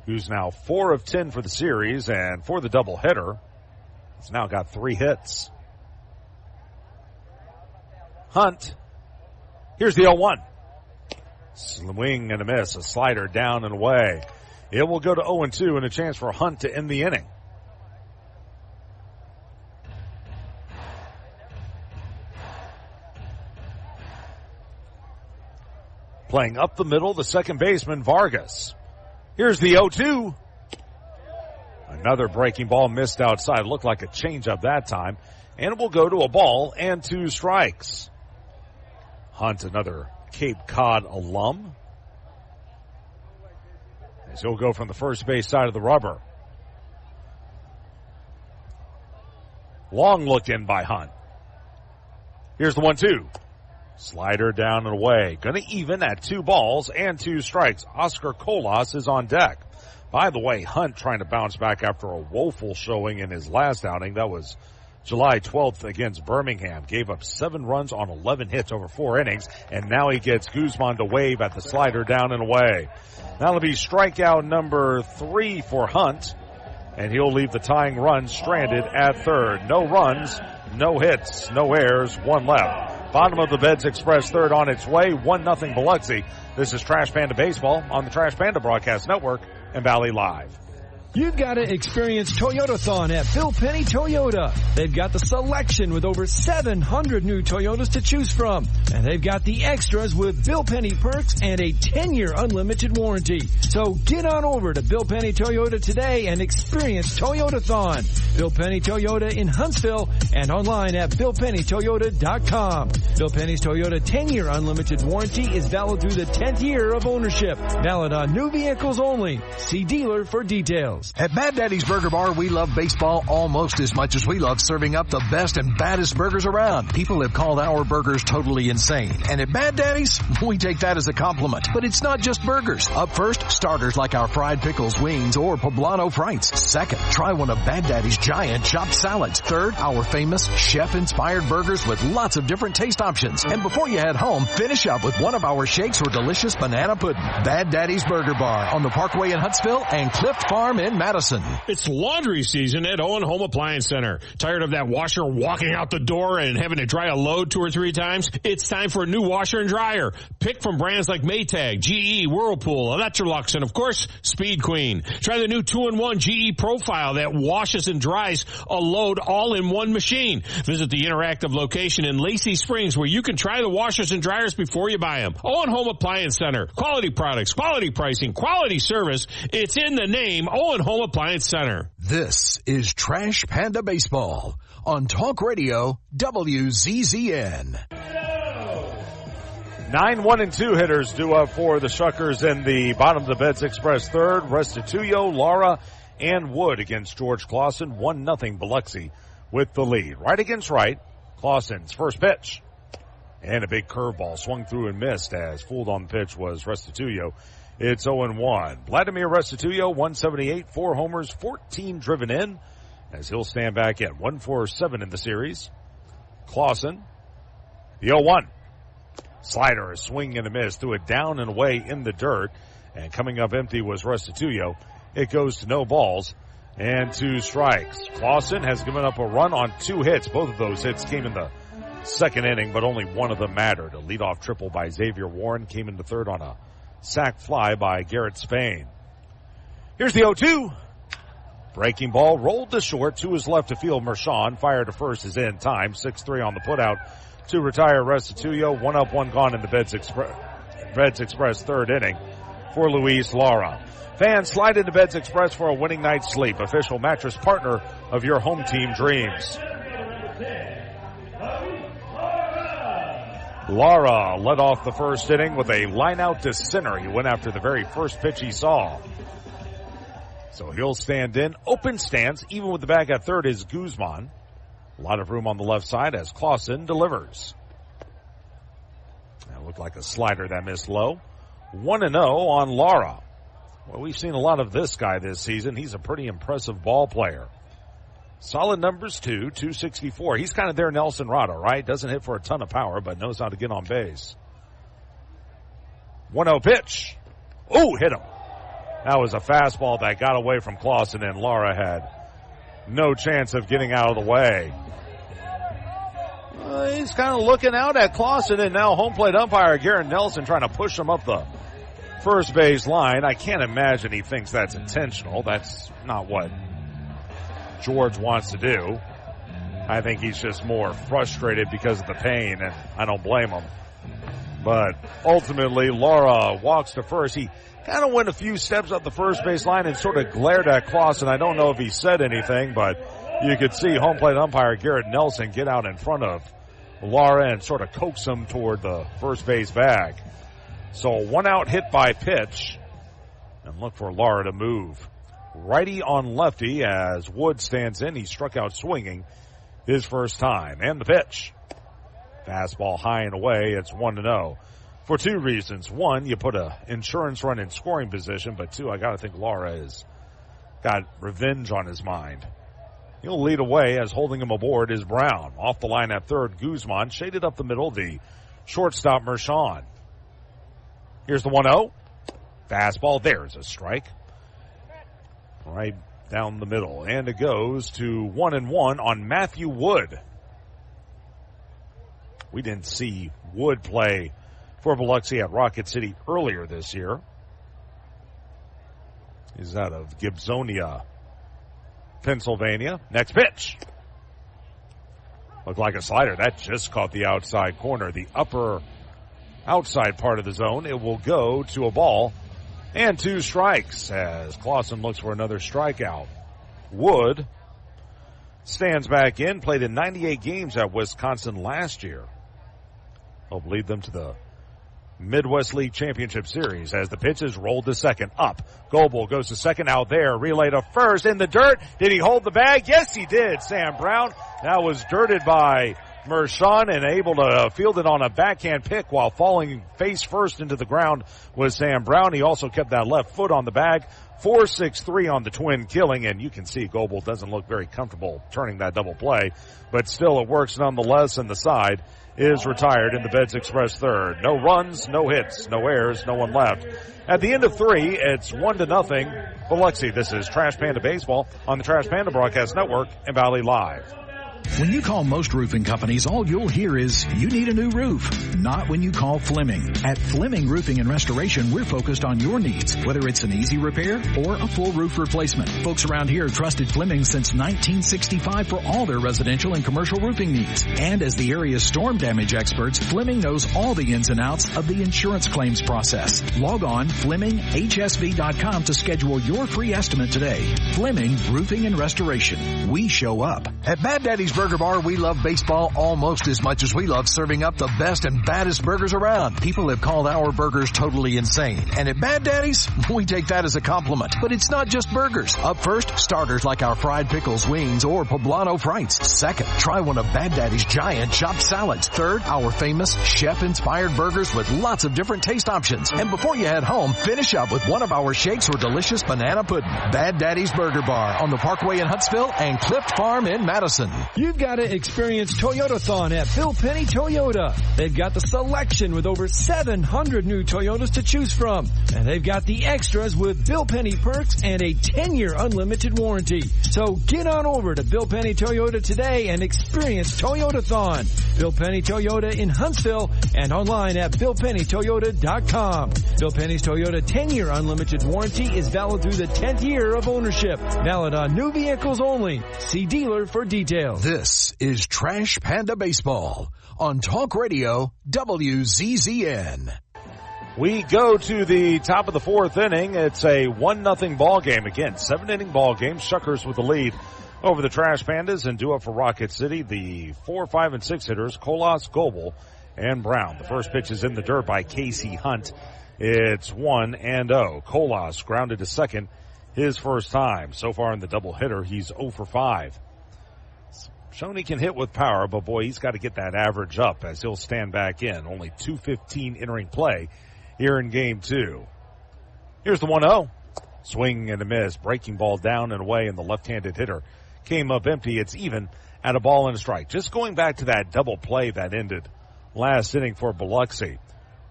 who's now 4 of 10 for the series, and for the doubleheader, he's now got 3 hits. Hunt. Here's the 0-1. Swing and a miss. A slider down and away. It will go to 0-2 and a chance for Hunt to end the inning. Playing up the middle, the second baseman, Vargas. Here's the 0-2. Another breaking ball missed outside. Looked like a changeup that time. And it will go to a ball and 2 strikes. Hunt, another Cape Cod alum, as he'll go from the first base side of the rubber. Long look in by Hunt. Here's the 1-2. Slider down and away. Gonna even at 2 balls and 2 strikes. Oscar Colas is on deck. By the way, Hunt trying to bounce back after a woeful showing in his last outing. That was July 12th against Birmingham. Gave up 7 runs on 11 hits over 4 innings, and now he gets Guzman to wave at the slider down and away. That'll be strikeout number 3 for Hunt, and he'll leave the tying run stranded at third. No runs, no hits, no errors, 1 left. Bottom of the Beds Express third on its way, 1-0 Biloxi. This is Trash Panda Baseball on the Trash Panda Broadcast Network and Valley Live. You've got to experience Toyotathon at Bill Penny Toyota. They've got the selection with over 700 new Toyotas to choose from. And they've got the extras with Bill Penny perks and a 10-year unlimited warranty. So get on over to Bill Penny Toyota today and experience Toyotathon. Bill Penny Toyota in Huntsville and online at BillPennyToyota.com. Bill Penny's Toyota 10-year unlimited warranty is valid through the 10th year of ownership. Valid on new vehicles only. See dealer for details. At Bad Daddy's Burger Bar, we love baseball almost as much as we love serving up the best and baddest burgers around. People have called our burgers totally insane. And at Bad Daddy's, we take that as a compliment. But it's not just burgers. Up first, starters like our fried pickles, wings, or poblano frites. Second, try one of Bad Daddy's giant chopped salads. Third, our famous chef-inspired burgers with lots of different taste options. And before you head home, finish up with one of our shakes or delicious banana pudding. Bad Daddy's Burger Bar on the Parkway in Huntsville and Clift Farm in Madison. It's laundry season at Owen Home Appliance Center. Tired of that washer walking out the door and having to dry a load 2 or 3 times? It's time for a new washer and dryer. Pick from brands like Maytag, GE, Whirlpool, Electrolux, and of course, Speed Queen. Try the new 2-in-1 GE Profile that washes and dries a load all in one machine. Visit the interactive location in Lacey Springs where you can try the washers and dryers before you buy them. Owen Home Appliance Center. Quality products, quality pricing, quality service. It's in the name, Owen Home Appliance Center. This is Trash Panda Baseball on Talk Radio WZZN. 9-1-2 hitters due up for the Shuckers in the bottom of the Beds Express third. Restituyo, Lara, and Wood against George Clausen. 1-0 Biloxi with the lead. Right against right. Clausen's first pitch. And a big curveball swung through and missed as fooled on the pitch was Restituyo. It's 0-1. Vladimir Restituyo, 178, 4 homers, 14 driven in, as he'll stand back in. 1-4-7 in the series. Clausen, the 0-1. Slider, a swing and a miss, threw it down and away in the dirt, and coming up empty was Restituyo. It goes to no balls and 2 strikes. Clausen has given up a run on 2 hits. Both of those hits came in the second inning, but only one of them mattered. A leadoff triple by Xavier Warren came into third on a sac fly by Garrett Spain. Here's the 0-2. Breaking ball rolled to short to his left to field. Mershon fired to first is in time. 6-3 on the putout to retire Restituyo. 1 up, 1 gone in the Beds Express third inning for Luis Lara. Fans, slide into Beds Express for a winning night's sleep. Official mattress partner of your home team dreams. Lara led off the first inning with a line out to center. He went after the very first pitch he saw. So he'll stand in. Open stance, even with the bag at third, is Guzman. A lot of room on the left side as Clausen delivers. That looked like a slider that missed low. 1-0 on Lara. Well, we've seen a lot of this guy this season. He's a pretty impressive ball player. Solid numbers, too, 264. He's kind of their Nelson Rado, right? Doesn't hit for a ton of power, but knows how to get on base. 1-0 pitch. Ooh, hit him. That was a fastball that got away from Clausen, and Lara had no chance of getting out of the way. He's kind of looking out at Clausen, and now home plate umpire Garrett Nelson trying to push him up the first base line. I can't imagine he thinks that's intentional. That's not what George wants to do. I think he's just more frustrated because of the pain, and I don't blame him. But ultimately, Lara walks to first. He kind of went a few steps up the first base line and sort of glared at Clausen. I don't know if he said anything, but you could see home plate umpire Garrett Nelson get out in front of Lara and sort of coax him toward the first base bag. So 1 out hit by pitch, and look for Lara to move. Righty on lefty as Wood stands in. He struck out swinging his first time. And the pitch. Fastball high and away. It's 1-0. For two reasons. One, you put a insurance run in scoring position, but two, I got to think Lara has got revenge on his mind. He'll lead away as holding him aboard is Brown. Off the line at third, Guzman shaded up the middle, the shortstop Mershon. Here's the 1-0. Fastball, there's a strike. Right down the middle, and it goes to 1-1 on Matthew Wood. We didn't see Wood play for Biloxi at Rocket City earlier this year. He's out of Gibsonia, Pennsylvania. Next pitch. Looked like a slider. That just caught the outside corner, the upper outside part of the zone. It will go to a ball and 2 strikes as Clausen looks for another strikeout. Wood stands back in, played in 98 games at Wisconsin last year. Helped lead them to the Midwest League Championship Series as the pitch is rolled to second. Up. Goebel goes to second out there. Relay to first in the dirt. Did he hold the bag? Yes, he did. Sam Brown. That was dirted by Mershon and able to field it on a backhand pick while falling face first into the ground was Sam Brown. He also kept that left foot on the bag. 4-6-3 on the twin killing, and you can see Goebel doesn't look very comfortable turning that double play, but still it works nonetheless, and the side is retired in the Beds Express third. No runs, no hits, no errors, no one left. At the end of 3, it's 1-0 Biloxi. This is Trash Panda Baseball on the Trash Panda Broadcast Network and Valley Live. When you call most roofing companies, all you'll hear is, you need a new roof. Not when you call Fleming. At Fleming Roofing and Restoration, we're focused on your needs, whether it's an easy repair or a full roof replacement. Folks around here have trusted Fleming since 1965 for all their residential and commercial roofing needs. And as the area's storm damage experts, Fleming knows all the ins and outs of the insurance claims process. Log on FlemingHSV.com to schedule your free estimate today. Fleming Roofing and Restoration. We show up. At Bad Daddy's Burger Bar, we love baseball almost as much as we love serving up the best and baddest burgers around. People have called our burgers totally insane. And at Bad Daddy's, we take that as a compliment. But it's not just burgers. Up first, starters like our fried pickles, wings, or poblano frites. Second, try one of Bad Daddy's giant chopped salads. Third, our famous chef-inspired burgers with lots of different taste options. And before you head home, finish up with one of our shakes or delicious banana pudding. Bad Daddy's Burger Bar on the Parkway in Huntsville and Clift Farm in Madison. You've got to experience Toyotathon at Bill Penny Toyota. They've got the selection with over 700 new Toyotas to choose from. And they've got the extras with Bill Penny perks and a 10-year unlimited warranty. So get on over to Bill Penny Toyota today and experience Toyotathon. Bill Penny Toyota in Huntsville and online at BillPennyToyota.com. Bill Penny's Toyota 10-year unlimited warranty is valid through the 10th year of ownership. Valid on new vehicles only. See dealer for details. This is Trash Panda Baseball on Talk Radio WZZN. We go to the top of the 4th inning. It's a 1-0 ball game. Again, 7-inning ball game. Shuckers with the lead over the Trash Pandas, and due up for Rocket City, the 4, 5, and 6 hitters, Kolas, Goebel, and Brown. The first pitch is in the dirt by Casey Hunt. It's 1-0. Kolas grounded to second his first time. So far in the doubleheader, he's 0 for 5. Shown he can hit with power, but boy, he's got to get that average up as he'll stand back in. Only 2:15 entering play here in game 2. Here's the 1-0. Swing and a miss. Breaking ball down and away, and the left-handed hitter came up empty. It's even at a ball and a strike. Just going back to that double play that ended last inning for Biloxi.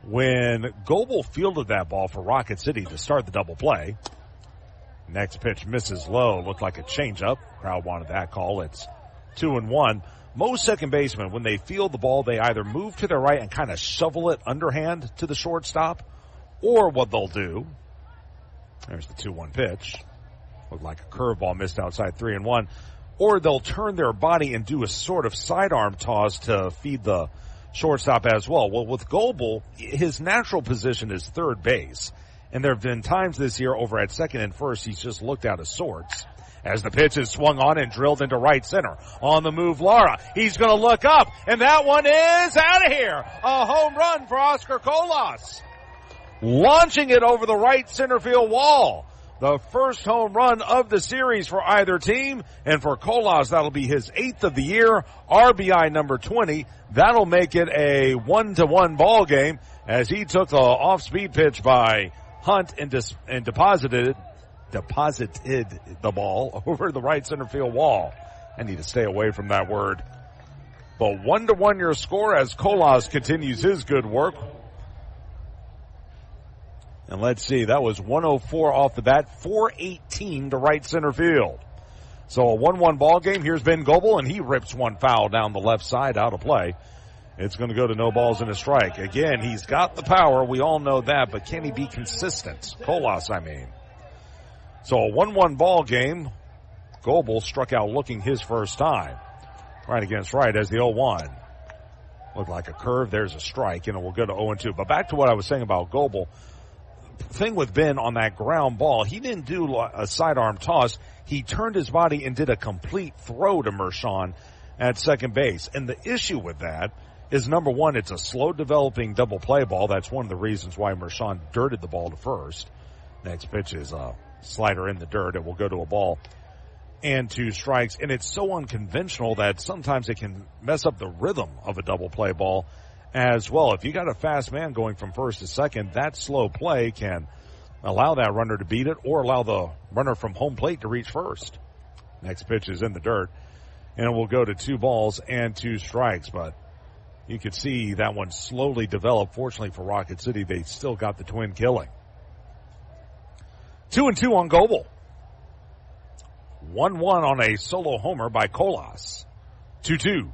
When Goebel fielded that ball for Rocket City to start the double play, next pitch misses low. Looked like a changeup. Crowd wanted that call. It's 2-1. Most second basemen, when they field the ball, they either move to their right and kind of shovel it underhand to the shortstop, or what they'll do, there's the 2-1 pitch. Looked like a curveball missed outside 3-1. Or they'll turn their body and do a sort of sidearm toss to feed the shortstop as well. Well, with Goebel, his natural position is third base. And there have been times this year over at second and first he's just looked out of sorts. As the pitch is swung on and drilled into right center. On the move, Lara. He's going to look up, and that one is out of here. A home run for Oscar Kolas. Launching it over the right center field wall The first home run of the series for either team. And for Colas, that'll be his 8th of the year. RBI number 20. That'll make it a 1-1 ball game as he took the off-speed pitch by Hunt and deposited the ball over the right center field wall. I need to stay away from that word. But 1-1 your score as Colas continues his good work. And let's see, that was 104 off the bat, 418 to right center field. So a 1-1 ball game. Here's Ben Goebel, and he rips one foul down the left side out of play. It's going to go to no balls and a strike. Again, he's got the power. We all know that, but can he be consistent? Colas, I mean. So a 1-1 ball game. Goebel struck out looking his first time. Right against right as the 0-1. Looked like a curve. There's a strike, and it will go to 0-2. But back to what I was saying about Goebel. Thing with Ben on that ground ball, he didn't do a sidearm toss. He turned his body and did a complete throw to Mershon at second base. And the issue with that is, number one, it's a slow-developing double play ball. That's one of the reasons why Mershon dirted the ball to first. Next pitch is a slider in the dirt. It will go to a ball and 2 strikes. And it's so unconventional that sometimes it can mess up the rhythm of a double play ball as well. If you got a fast man going from first to second, that slow play can allow that runner to beat it or allow the runner from home plate to reach first. Next pitch is in the dirt, and it will go to 2 balls and 2 strikes. But you could see that one slowly develop. Fortunately for Rocket City, they still got the twin killing. 2-2 on Goebel. 1-1 on a solo homer by Colas. 2-2.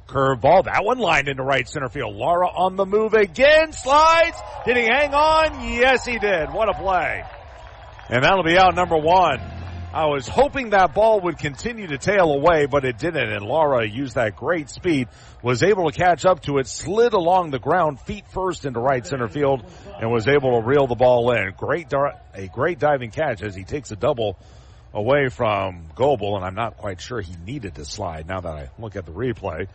Curveball, that one lined into right center field. Lara on the move again, slides. Did he hang on? Yes, he did. What a play. And that'll be out number 1. I was hoping that ball would continue to tail away, but it didn't. And Lara used that great speed, was able to catch up to it, slid along the ground, feet first into right center field, and was able to reel the ball in. A great diving catch as he takes a double away from Goebel, and I'm not quite sure he needed to slide now that I look at the replay.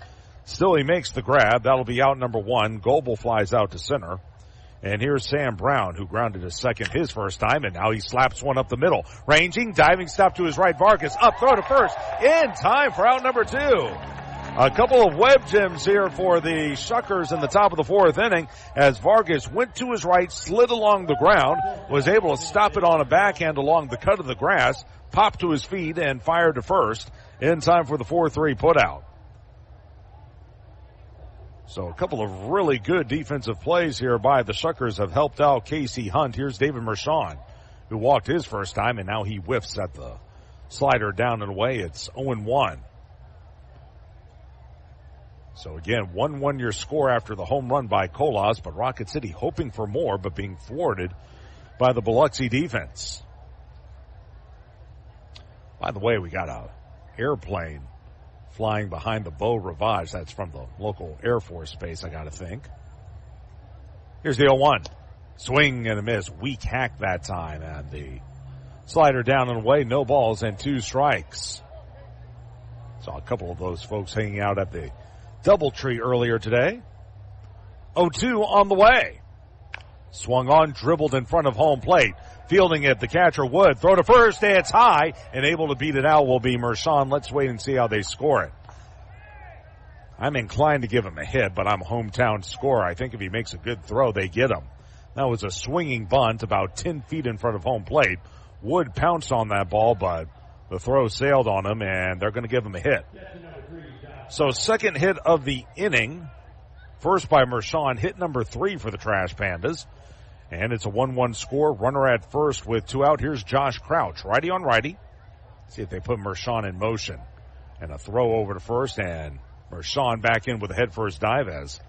Still, he makes the grab. That'll be out number 1. Goebel flies out to center. And here's Sam Brown, who grounded to second his first time, and now he slaps one up the middle. Ranging, diving stop to his right. Vargas up, throw to first. In time for out number 2. A couple of web gems here for the Shuckers in the top of the 4th inning as Vargas went to his right, slid along the ground, was able to stop it on a backhand along the cut of the grass, popped to his feet, and fired to first in time for the 4-3 putout. So a couple of really good defensive plays here by the Shuckers have helped out Casey Hunt. Here's David Mershon, who walked his first time, and now he whiffs at the slider down and away. It's 0-1. So again, 1-1 your score after the home run by Colas, but Rocket City hoping for more, but being thwarted by the Biloxi defense. By the way, we got a airplane flying behind the Beau Rivage. That's from the local Air Force base, I got to think. Here's the 0-1. Swing and a miss. Weak hack that time. And the slider down and away. No balls and 2 strikes. Saw a couple of those folks hanging out at the Doubletree earlier today. 0-2 on the way. Swung on, dribbled in front of home plate. Fielding it, the catcher Wood. Throw to first, it's high, and able to beat it out will be Mershon. Let's wait and see how they score it. I'm inclined to give him a hit, but I'm a hometown scorer. I think if he makes a good throw, they get him. That was a swinging bunt about 10 feet in front of home plate. Wood pounced on that ball, but the throw sailed on him, and they're going to give him a hit. So second hit of the inning. First by Mershon, hit number 3 for the Trash Pandas. And it's a 1-1 score. Runner at first with 2 out. Here's Josh Crouch, righty on righty. See if they put Mershon in motion. And a throw over to first, and Mershon back in with a head-first dive as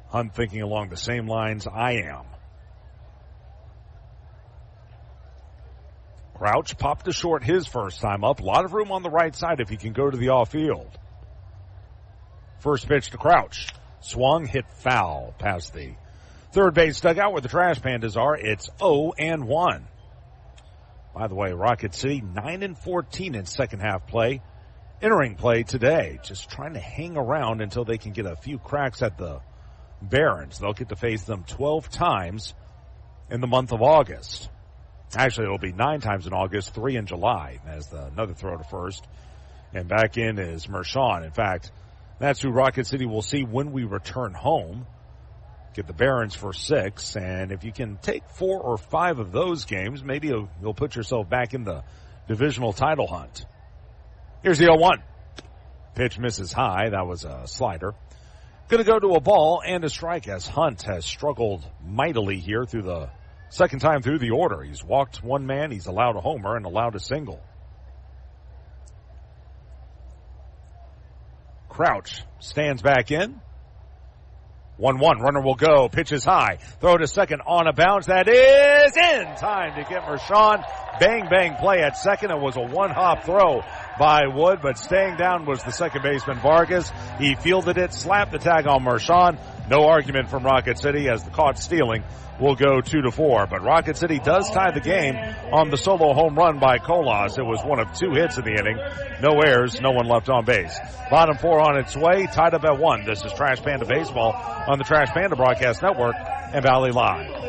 Hunt thinking along the same lines I am. Crouch popped to short his first time up. A lot of room on the right side if he can go to the off-field. First pitch to Crouch. Swung, hit foul past the third base dugout where the Trash Pandas are. It's 0-1. By the way, Rocket City 9-14 in second half play. Entering play today. Just trying to hang around until they can get a few cracks at the Barons. They'll get to face them 12 times in the month of August. Actually, it'll be 9 times in August, 3 in July, as another throw to first. And back in is Mershon. In fact, that's who Rocket City will see when we return home. Get the Barons for 6, and if you can take 4 or 5 of those games, maybe you'll put yourself back in the divisional title hunt. Here's the 0-1. Pitch misses high. That was a slider. Going to go to a ball and a strike as Hunt has struggled mightily here through the second time through the order. He's walked one man, he's allowed a homer, and allowed a single. Crouch stands back in. 1-1, runner will go, pitches high, throw to second on a bounce, that is in time to get Mershon. Bang, bang play at second. It was a one-hop throw by Wood, but staying down was the second baseman Vargas. He fielded it, slapped the tag on Mershon. No argument from Rocket City as the caught stealing will go 2-4. But Rocket City does tie the game on the solo home run by Colas. It was one of 2 hits in the inning. No errors, no one left on base. Bottom 4 on its way, tied up at 1. This is Trash Panda Baseball on the Trash Panda Broadcast Network and Valley Live.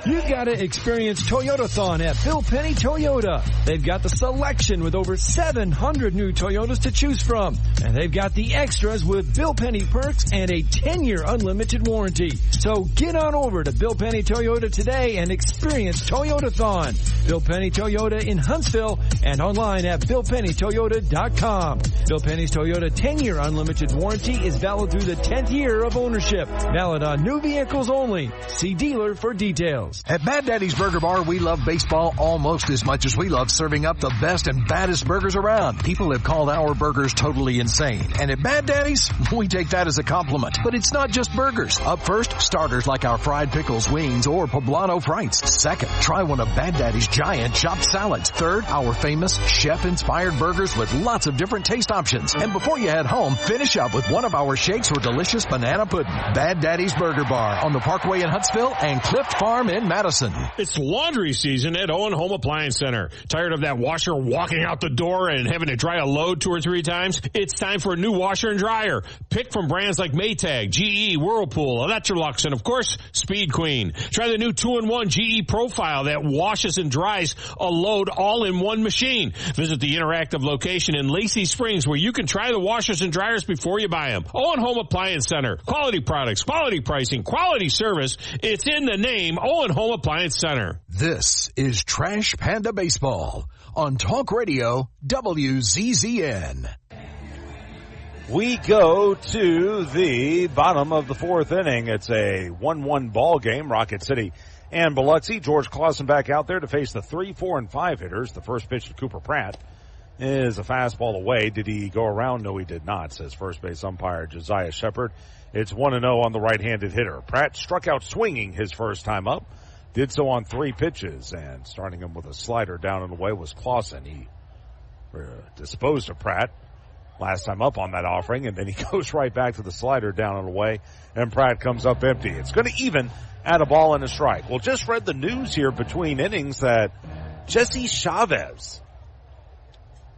You've got to experience Toyotathon at Bill Penny Toyota. They've got the selection with over 700 new Toyotas to choose from. And they've got the extras with Bill Penny perks and a 10-year unlimited warranty. So get on over to Bill Penny Toyota today and experience Toyotathon. Bill Penny Toyota in Huntsville and online at BillPennyToyota.com. Bill Penny's Toyota 10-year unlimited warranty is valid through the 10th year of ownership. Valid on new vehicles only. See dealer for details. At Bad Daddy's Burger Bar, we love baseball almost as much as we love serving up the best and baddest burgers around. People have called our burgers totally insane. And at Bad Daddy's, we take that as a compliment. But it's not just burgers. Up first, starters like our fried pickles, wings, or poblano frites. Second, try one of Bad Daddy's giant chopped salads. Third, our famous chef-inspired burgers with lots of different taste options. And before you head home, finish up with one of our shakes or delicious banana pudding. Bad Daddy's Burger Bar on the Parkway in Huntsville and Clift Farm in Madison. It's laundry season at Owen Home Appliance Center. Tired of that washer walking out the door and having to dry a load 2 or 3 times? It's time for a new washer and dryer. Pick from brands like Maytag, GE, Whirlpool, Electrolux, and of course, Speed Queen. Try the new 2-in-1 GE Profile that washes and dries a load all in one machine. Visit the interactive location in Lacey Springs where you can try the washers and dryers before you buy them. Owen Home Appliance Center. Quality products, quality pricing, quality service. It's in the name, Owen Home Appliance Center. This is Trash Panda Baseball on Talk Radio WZZN. We go to the bottom of the 4th inning. It's a 1-1 ball game. Rocket City and Biloxi. George Clausen back out there to face the 3, 4, and 5 hitters. The first pitch to Cooper Pratt is a fastball away. Did he go around? No, he did not, says first base umpire Josiah Shepard. It's 1-0 on the right-handed hitter. Pratt struck out swinging his first time up. Did so on 3 pitches, and starting him with a slider down and away was Clausen. He disposed of Pratt last time up on that offering, and then he goes right back to the slider down and away, and Pratt comes up empty. It's going to even at a ball and a strike. Well, just read the news here between innings that Jesse Chavez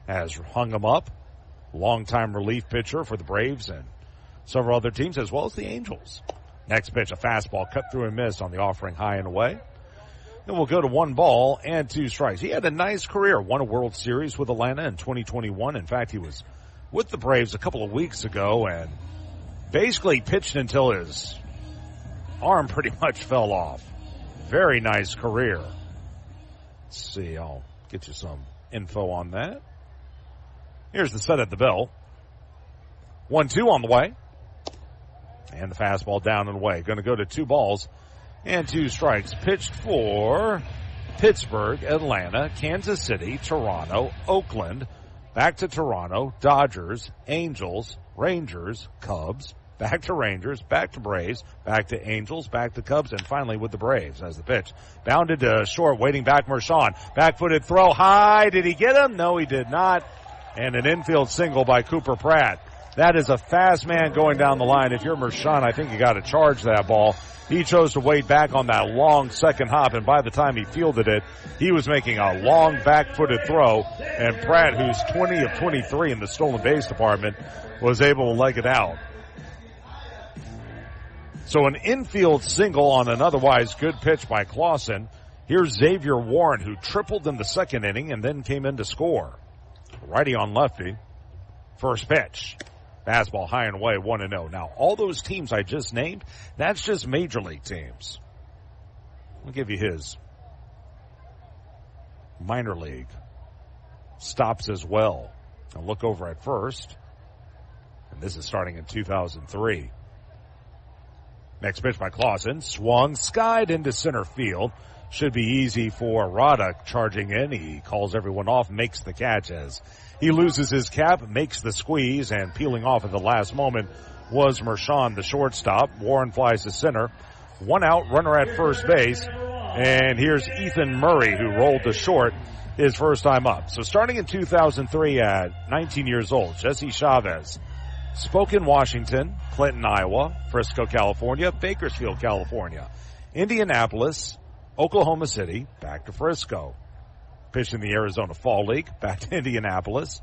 has hung him up, longtime relief pitcher for the Braves and several other teams, as well as the Angels. Next pitch, a fastball cut through and missed on the offering high and away. Then we'll go to 1 ball and 2 strikes. He had a nice career, won a World Series with Atlanta in 2021. In fact, he was with the Braves a couple of weeks ago and basically pitched until his arm pretty much fell off. Very nice career. Let's see, I'll get you some info on that. Here's the set at the bell. 1-2 on the way. And the fastball down and away. Going to go to 2 balls and 2 strikes. Pitched for Pittsburgh, Atlanta, Kansas City, Toronto, Oakland, back to Toronto, Dodgers, Angels, Rangers, Cubs, back to Rangers, back to Braves, back to Angels, back to Cubs, and finally with the Braves as the pitch. Bounded to short, waiting back Mershon. Back-footed throw high. Did he get him? No, he did not. And an infield single by Cooper Pratt. That is a fast man going down the line. If you're Mershon, I think you got to charge that ball. He chose to wait back on that long second hop, and by the time he fielded it, he was making a long back-footed throw, and Pratt, who's 20 of 23 in the stolen base department, was able to leg it out. So an infield single on an otherwise good pitch by Clausen. Here's Xavier Warren, who tripled in the second inning and then came in to score. Righty on lefty. First pitch. Fastball high and away, 1-0. Now, all those teams I just named, that's just major league teams. I'll give you his. Minor league stops as well. I'll look over at first. And this is starting in 2003. Next pitch by Clausen. Swung, skied into center field. Should be easy for Roddick charging in. He calls everyone off, makes the catch as he loses his cap, makes the squeeze, and peeling off at the last moment was Mershon, the shortstop. Warren flies to center. 1 out, runner at first base. And here's Ethan Murray, who rolled to short his first time up. So starting in 2003 at 19 years old, Jesse Chavez. Spokane, Washington, Clinton, Iowa, Frisco, California, Bakersfield, California, Indianapolis, Oklahoma City, back to Frisco. Pitched in the Arizona Fall League, back to Indianapolis,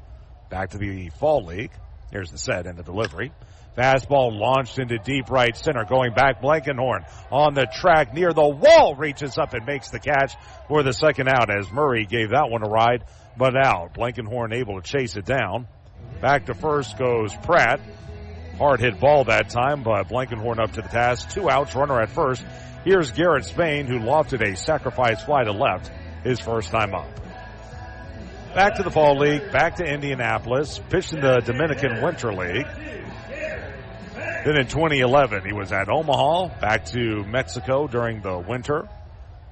back to the Fall League. Here's the set and the delivery. Fastball launched into deep right center, going back. Blankenhorn on the track near the wall, reaches up and makes the catch for the second out as Murray gave that one a ride, but out. Blankenhorn able to chase it down. Back to first goes Pratt. Hard hit ball that time, but Blankenhorn up to the task. 2 outs, runner at first. Here's Garrett Spain, who lofted a sacrifice fly to left his first time up. Back to the Fall League, back to Indianapolis, pitched in the Dominican Winter League. Then in 2011, he was at Omaha, back to Mexico during the winter,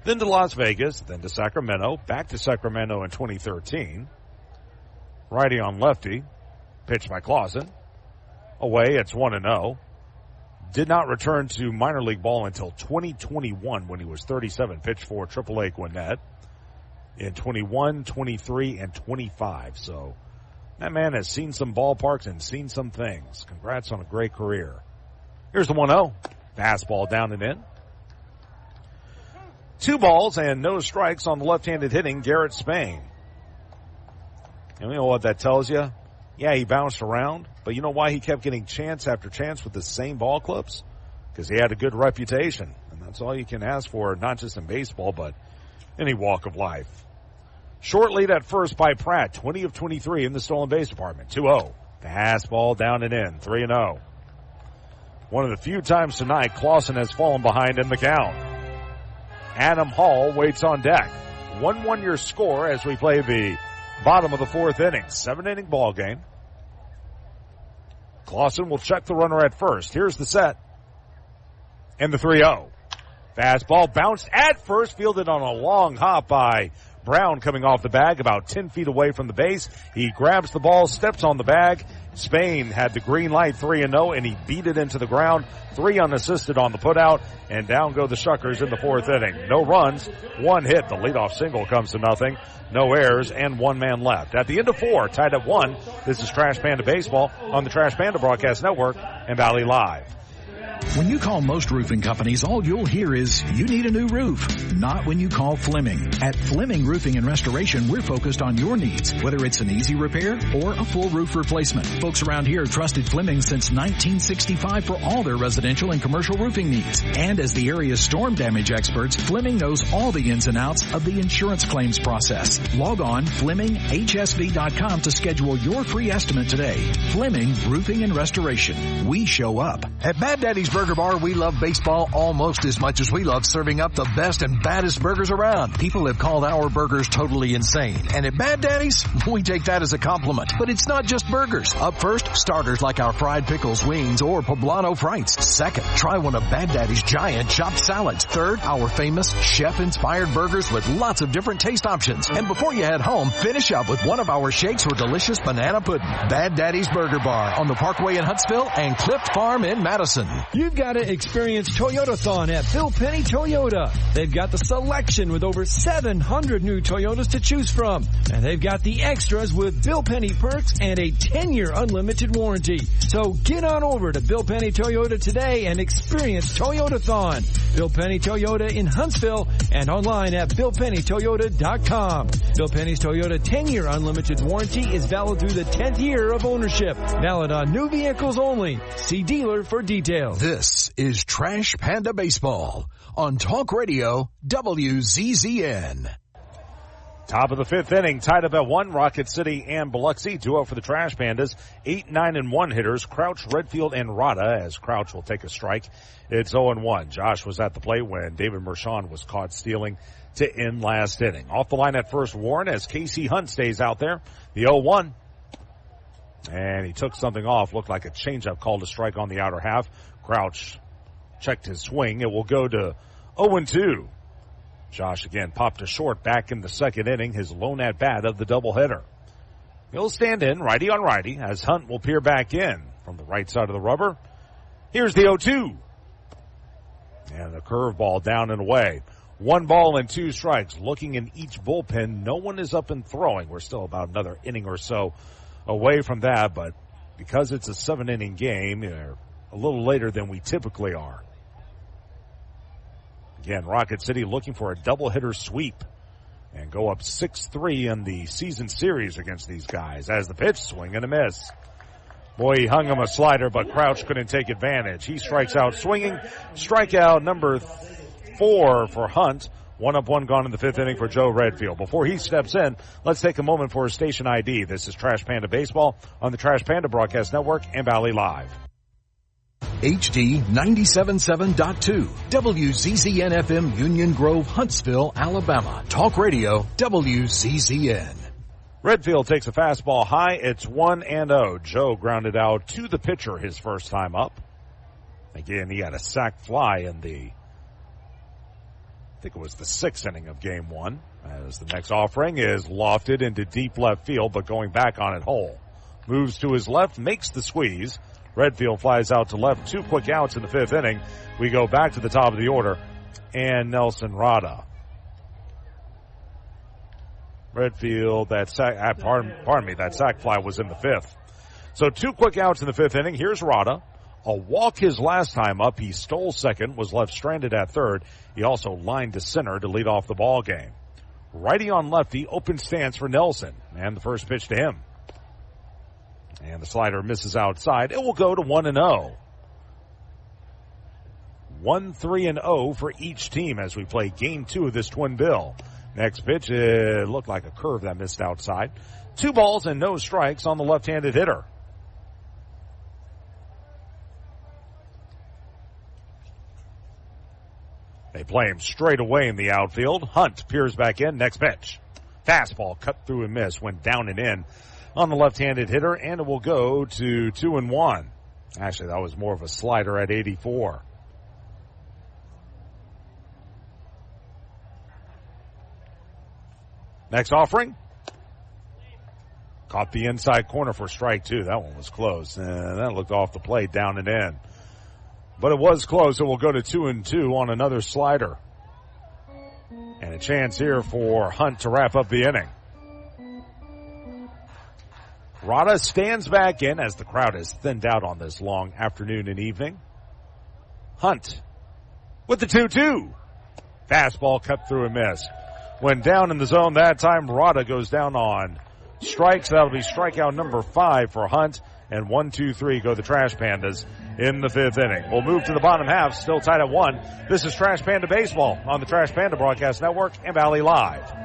then to Las Vegas, then to Sacramento, back to Sacramento in 2013. Righty on lefty, pitched by Clausen. Away, it's 1-0. Did not return to minor league ball until 2021 when he was 37, pitched for AAA Gwinnett in 21, 23, and 25. So that man has seen some ballparks and seen some things. Congrats on a great career. Here's the 1-0. Fastball down and in. 2 balls and no strikes on the left-handed hitting Garrett Spain. And you know what that tells you? Yeah, he bounced around, but you know why he kept getting chance after chance with the same ball clubs? Because he had a good reputation. And that's all you can ask for, not just in baseball, but any walk of life. Short lead at first by Pratt, 20 of 23 in the stolen base department. 2-0. Fastball down and in, 3-0. One of the few times tonight Clausen has fallen behind in the count. Adam Hall waits on deck. 1-1 your score as we play the bottom of the 4th inning. 7-inning ball game. Clausen will check the runner at first. Here's the set. And the 3-0. Fastball bounced at first, fielded on a long hop by Brown coming off the bag about 10 feet away from the base. He grabs the ball, steps on the bag. Spain had the green light, 3-0, and he beat it into the ground. 3 unassisted on the putout, and down go the Shuckers in the 4th inning. No runs, 1 hit. The leadoff single comes to nothing. No errors, and 1 man left. At the end of 4, tied at 1, this is Trash Panda Baseball on the Trash Panda Broadcast Network and Valley Live. When you call most roofing companies, all you'll hear is, you need a new roof. Not when you call Fleming. At Fleming Roofing and Restoration, we're focused on your needs, whether it's an easy repair or a full roof replacement. Folks around here have trusted Fleming since 1965 for all their residential and commercial roofing needs. And as the area's storm damage experts, Fleming knows all the ins and outs of the insurance claims process. Log on FlemingHSV.com to schedule your free estimate today. Fleming Roofing and Restoration. We show up. At Bad Daddy's Burger Bar, we love baseball almost as much as we love serving up the best and baddest burgers around. People have called our burgers totally insane. And at Bad Daddy's, we take that as a compliment. But it's not just burgers. Up first, starters like our fried pickles, wings, or poblano frites. Second, try one of Bad Daddy's giant chopped salads. Third, our famous chef-inspired burgers with lots of different taste options. And before you head home, finish up with one of our shakes or delicious banana pudding. Bad Daddy's Burger Bar on the Parkway in Huntsville and Clift Farm in Madison. You've got to experience Toyotathon at Bill Penny Toyota. They've got the selection with over 700 new Toyotas to choose from. And they've got the extras with Bill Penny perks and a 10-year unlimited warranty. So get on over to Bill Penny Toyota today and experience Toyotathon. Bill Penny Toyota in Huntsville and online at BillPennyToyota.com. Bill Penny's Toyota 10-year unlimited warranty is valid through the 10th year of ownership. Valid on new vehicles only. See dealer for details. This is Trash Panda Baseball on Talk Radio WZZN. Top of the fifth inning, tied up at 1, Rocket City and Biloxi. Duo for the Trash Pandas. 8, 9, and 1 hitters, Crouch, Redfield, and Rada, as Crouch will take a strike. It's 0-1. Josh was at the plate when David Mershon was caught stealing to end last inning. Off the line at first, Warren, as Casey Hunt stays out there. The 0-1. And he took something off, looked like a changeup, called a strike on the outer half. Crouch checked his swing. It will go to 0-2. Josh again popped a short back in the second inning, his lone at bat of the doubleheader. He'll stand in, righty on righty, as Hunt will peer back in from the right side of the rubber. Here's the 0-2. And the curveball down and away. 1 ball and 2 strikes. Looking in each bullpen, no one is up and throwing. We're still about another inning or so away from that, but because it's a 7-inning game, a little later than we typically are. Again, Rocket City looking for a doubleheader sweep and go up 6-3 in the season series against these guys. As the pitch, swing and a miss. Boy, he hung him a slider, but Crouch couldn't take advantage. He strikes out swinging. Strikeout number 4 for Hunt. 1 up, 1 gone in the 5th inning for Joe Redfield. Before he steps in, let's take a moment for a station ID. This is Trash Panda Baseball on the Trash Panda Broadcast Network and Valley Live. HD 97.7.2, WZZN FM, Union Grove, Huntsville, Alabama. Talk Radio, WZZN. Redfield takes a fastball high. It's 1-0. Joe grounded out to the pitcher his first time up. Again, he had a sac fly in I think it was the 6th inning of game 1. As the next offering is lofted into deep left field, but going back on it whole. Moves to his left, makes the squeeze. Redfield flies out to left. 2 quick outs in the 5th inning. We go back to the top of the order and Nelson Rada. Redfield, that sac, pardon me, that sac fly was in the 5th. So 2 quick outs in the 5th inning. Here's Rada. A walk his last time up. He stole second, was left stranded at third. He also lined to center to lead off the ball game. Righty on lefty, open stance for Nelson. And the first pitch to him. And the slider misses outside. It will go to 1-0. 1-3-0 for each team as we play game 2 of this twin bill. Next pitch, it looked like a curve that missed outside. 2 balls and no strikes on the left-handed hitter. They play him straight away in the outfield. Hunt peers back in. Next pitch. Fastball cut through and miss. Went down and in on the left-handed hitter, and it will go to 2-1. Actually, that was more of a slider at 84. Next offering. Caught the inside corner for strike 2. That one was close. And that looked off the plate, down and in. But it was close. It will go to 2-2 on another slider. And a chance here for Hunt to wrap up the inning. Rada stands back in as the crowd is thinned out on this long afternoon and evening. Hunt with the 2-2. Fastball cut through and miss. When down in the zone that time, Rada goes down on strikes. That'll be strikeout number 5 for Hunt. And 1-2-3 go the Trash Pandas in the 5th inning. We'll move to the bottom half, still tied at 1. This is Trash Panda Baseball on the Trash Panda Broadcast Network and Valley Live.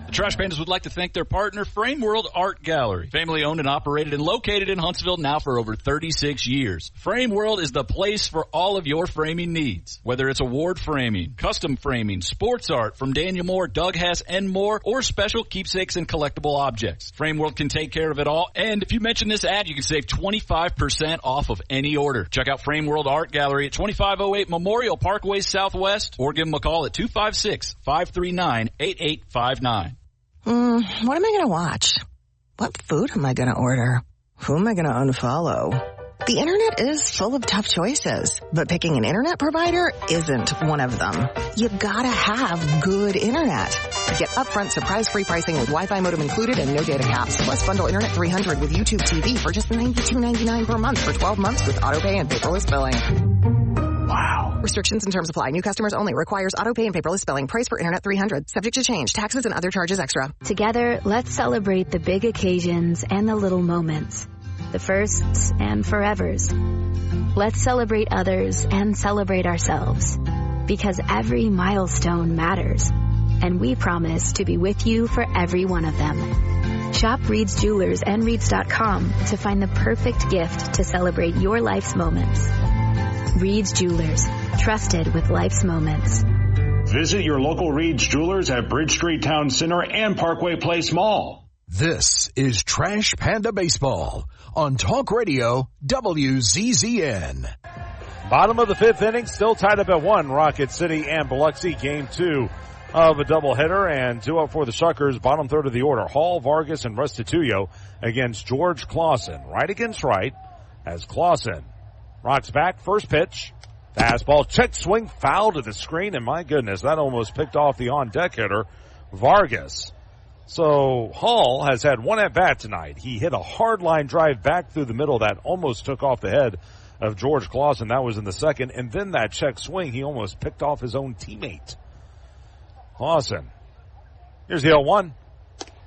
The Trash Pandas would like to thank their partner, Frame World Art Gallery. Family owned and operated and located in Huntsville now for over 36 years. Frame World is the place for all of your framing needs. Whether it's award framing, custom framing, sports art from Daniel Moore, Doug Hess, and more, or special keepsakes and collectible objects. Frame World can take care of it all. And if you mention this ad, you can save 25% off of any order. Check out Frame World Art Gallery at 2508 Memorial Parkway Southwest, or give them a call at 256-539-8859. What am I going to watch? What food am I going to order? Who am I going to unfollow? The internet is full of tough choices, but picking an internet provider isn't one of them. You gotta have good internet. Get upfront surprise-free pricing with Wi-Fi modem included and no data caps. Plus bundle Internet 300 with YouTube TV for just $92.99 per month for 12 months with autopay and paperless billing. Wow. Restrictions and terms apply. New customers only. Requires autopay and paperless billing. Price for Internet 300. Subject to change. Taxes and other charges extra. Together, let's celebrate the big occasions and the little moments. the firsts and forevers. Let's celebrate others and celebrate ourselves, because every milestone matters, and we promise to be with you for every one of them. Shop Reed's Jewelers and Reeds.com to find the perfect gift to celebrate your life's moments. Reed's Jewelers, trusted with life's moments. Visit your local Reed's Jewelers at Bridge Street Town Center and Parkway Place Mall. This is Trash Panda Baseball on Talk Radio WZZN. Bottom of the fifth inning, still tied up at 1. Rocket City and Biloxi, game 2 of a doubleheader, and 2 up for the Shuckers. Bottom third of the order, Hall, Vargas, and Restituyo against George Clausen. Right against right as Clausen rocks back. First pitch, fastball, check swing, foul to the screen, and my goodness, that almost picked off the on-deck hitter, Vargas. So Hall has had one at-bat tonight. He hit a hard line drive back through the middle that almost took off the head of George Clausen. That was in the second. And then that check swing, he almost picked off his own teammate. Clausen. Here's the 0-1.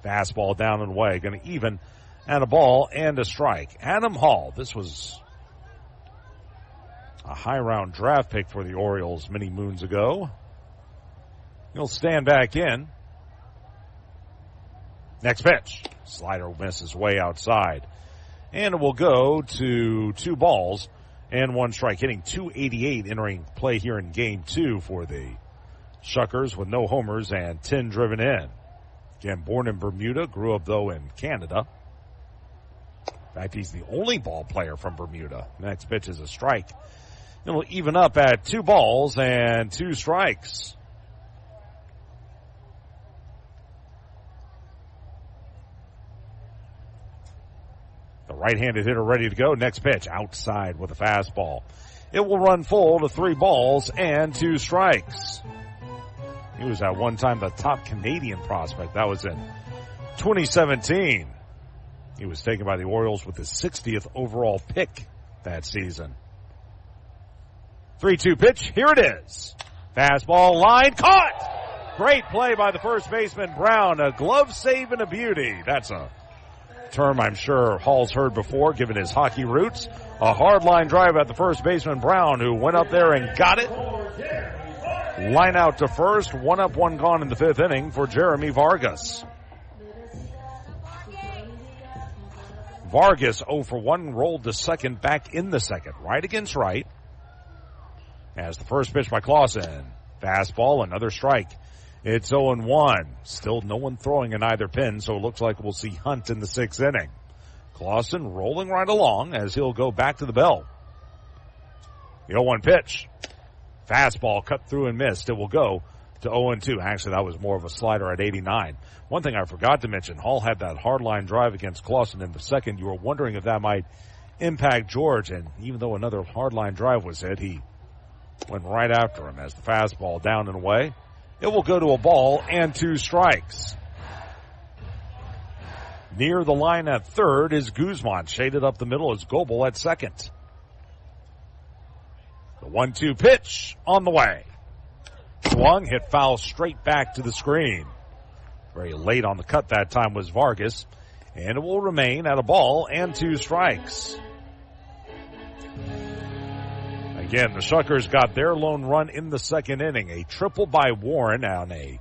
Fastball down and away. Going to even and a ball and a strike. Adam Hall. This was a high round draft pick for the Orioles many moons ago. He'll stand back in. Next pitch. Slider misses way outside. And it will go to 2 balls and 1 strike. Hitting .288 entering play here in game 2 for the Shuckers with no homers and 10 driven in. Again, born in Bermuda, grew up though in Canada. In fact, he's the only ball player from Bermuda. Next pitch is a strike. It'll even up at 2 balls and 2 strikes. The right-handed hitter ready to go. Next pitch outside with a fastball. It will run full to 3 balls and 2 strikes. He was at one time the top Canadian prospect. That was in 2017. He was taken by the Orioles with his 60th overall pick that season. 3-2 pitch. Here it is. Fastball line caught. Great play by the first baseman Brown. A glove save and a beauty. That's a term I'm sure Hall's heard before, given his hockey roots. A hard line drive at the first baseman Brown, who went up there and got it. Line out to first. 1 up, 1 gone in the 5th inning for Jeremy Vargas. Vargas 0 for 1, rolled to second, back in the second. Right against right. As the first pitch by Clausen. Fastball, another strike. It's 0-1. Still no one throwing in either pin, so it looks like we'll see Hunt in the 6th inning. Clausen rolling right along as he'll go back to the belt. The 0-1 pitch. Fastball cut through and missed. It will go to 0-2. Actually, that was more of a slider at 89. One thing I forgot to mention, Hall had that hard line drive against Clausen in the second. You were wondering if that might impact George, and even though another hard line drive was hit, he went right after him as the fastball down and away. It will go to a ball and 2 strikes. Near the line at third is Guzman. Shaded up the middle is Goebel at second. The 1-2 pitch on the way. Swung, hit foul straight back to the screen. Very late on the cut that time was Vargas. And it will remain at a ball and 2 strikes. Again, the Shuckers got their lone run in the 2nd inning. A triple by Warren on a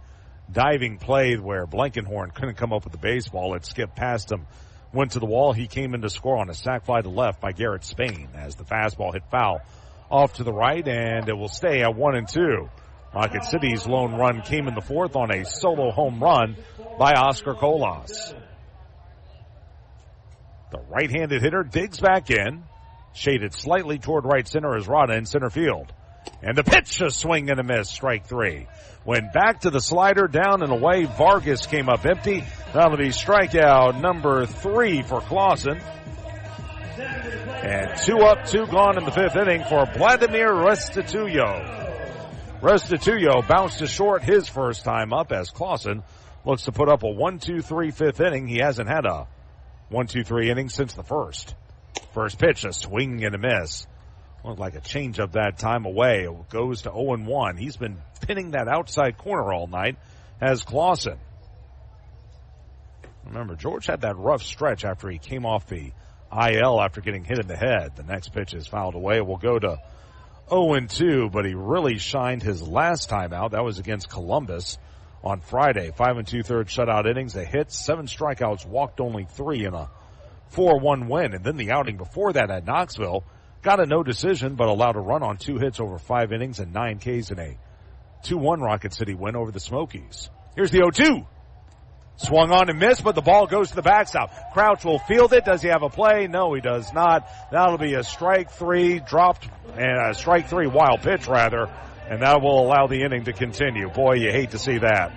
diving play where Blankenhorn couldn't come up with the baseball. It skipped past him, went to the wall. He came in to score on a sac fly to left by Garrett Spain as the fastball hit foul off to the right, and it will stay at 1-2. Rocket City's lone run came in the 4th on a solo home run by Oscar Colas. The right-handed hitter digs back in. Shaded slightly toward right center is Rada in center field. And the pitch, a swing and a miss, strike 3. Went back to the slider, down and away. Vargas came up empty. That'll be strikeout number 3 for Clausen. And 2 up, 2 gone in the 5th inning for Vladimir Restituyo. Restituyo bounced to short his first time up as Clausen looks to put up a 1-2-3 5th inning. He hasn't had a 1-2-3 inning since the first. First pitch, a swing and a miss. Looked like a changeup that time away. It goes to 0-1. He's been pinning that outside corner all night as Clausen. Remember, George had that rough stretch after he came off the IL after getting hit in the head. The next pitch is fouled away. We'll go to 0-2, but he really shined his last time out. That was against Columbus on Friday. 5 2/3 shutout innings, a hit, 7 strikeouts, walked only 3 in a 4-1 win. And then the outing before that at Knoxville, got a no decision, but allowed a run on 2 hits over 5 innings and 9 Ks in a 2-1 Rocket City win over the Smokies. Here's the 0-2. Swung on and missed, but the ball goes to the backstop. Crouch will field it. Does he have a play? No, he does not. That'll be a strike 3 dropped, and a strike 3 wild pitch rather, and that will allow the inning to continue. Boy, you hate to see that.